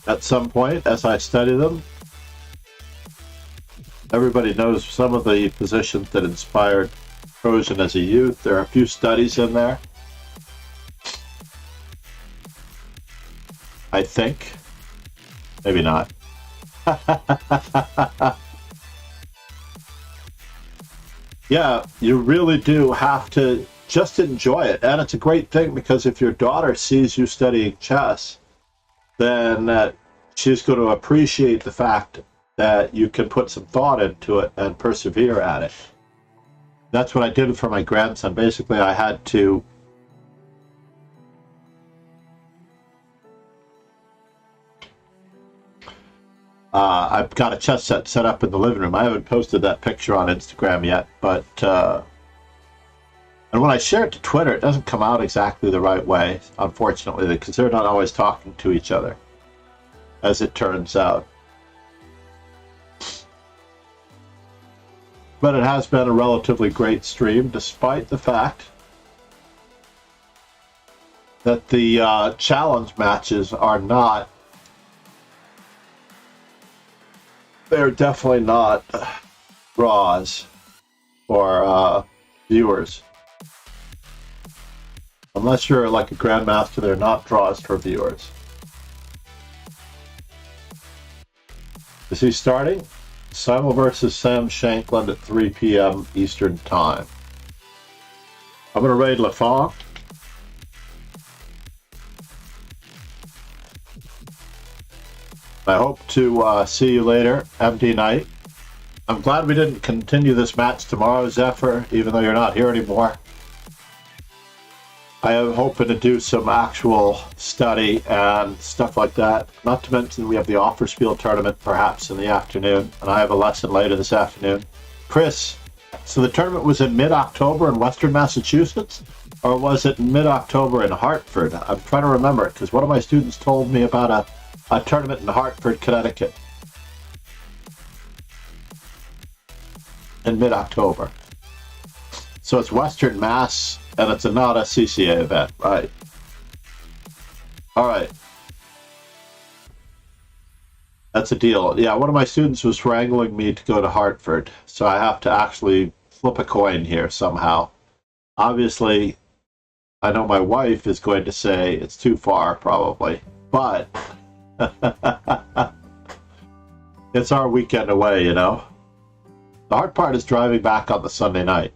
B: at some point as I study them. Everybody knows some of the positions that inspired Trojan as a youth. There are a few studies in there. I think. Maybe not. Yeah, you really do have to just enjoy it. And it's a great thing because if your daughter sees you studying chess, then she's going to appreciate the fact that you can put some thought into it and persevere at it. That's what I did for my grandson. Basically, I had to I've got a chess set up in the living room. I haven't posted that picture on Instagram yet, but and when I share it to Twitter, it doesn't come out exactly the right way, unfortunately, because they're not always talking to each other, as it turns out. But it has been a relatively great stream, despite the fact that the challenge matches are not, they're definitely not draws for viewers. Unless you're like a grandmaster, they're not draws for viewers. Is he starting? Simon versus Sam Shankland at 3 p.m. Eastern Time. I'm going to raid Lafont. I hope to see you later, MD Knight. I'm glad we didn't continue this match tomorrow, Zephyr, even though you're not here anymore. I am hoping to do some actual study and stuff like that. Not to mention we have the Offerspiel tournament perhaps in the afternoon, and I have a lesson later this afternoon. Chris, so the tournament was in mid-October in Western Massachusetts, or was it mid-October in Hartford? I'm trying to remember it, because one of my students told me about a tournament in Hartford, Connecticut in mid-October. So it's Western Mass, and it's not a CCA event, right? All right. That's a deal. Yeah, one of my students was wrangling me to go to Hartford, so I have to actually flip a coin here somehow. Obviously, I know my wife is going to say it's too far, probably, but it's our weekend away, you know? The hard part is driving back on the Sunday night.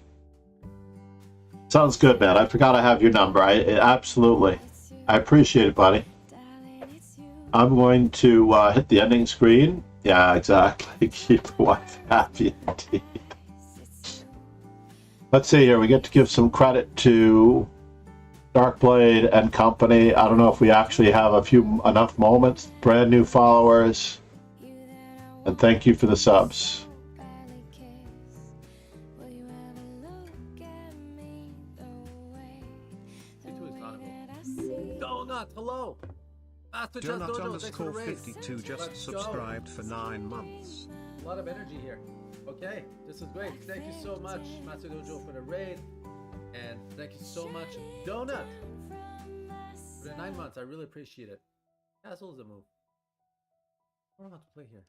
B: Sounds good, man. I forgot I have your number. Absolutely. I appreciate it, buddy. I'm going to hit the ending screen. Yeah, exactly. Keep the wife happy, indeed. Let's see here. We get to give some credit to Darkblade and company. I don't know if we actually have enough moments. Brand new followers. And thank you for the subs.
J: Donut, hello.
K: Donut_52 just subscribed for 9 months.
J: A lot of energy here. Okay, this is great. Thank you so much, Master Dojo, for the raid. And thank you so much, Donut, for the 9 months. I really appreciate it. Castle is a move. I don't know how to play here.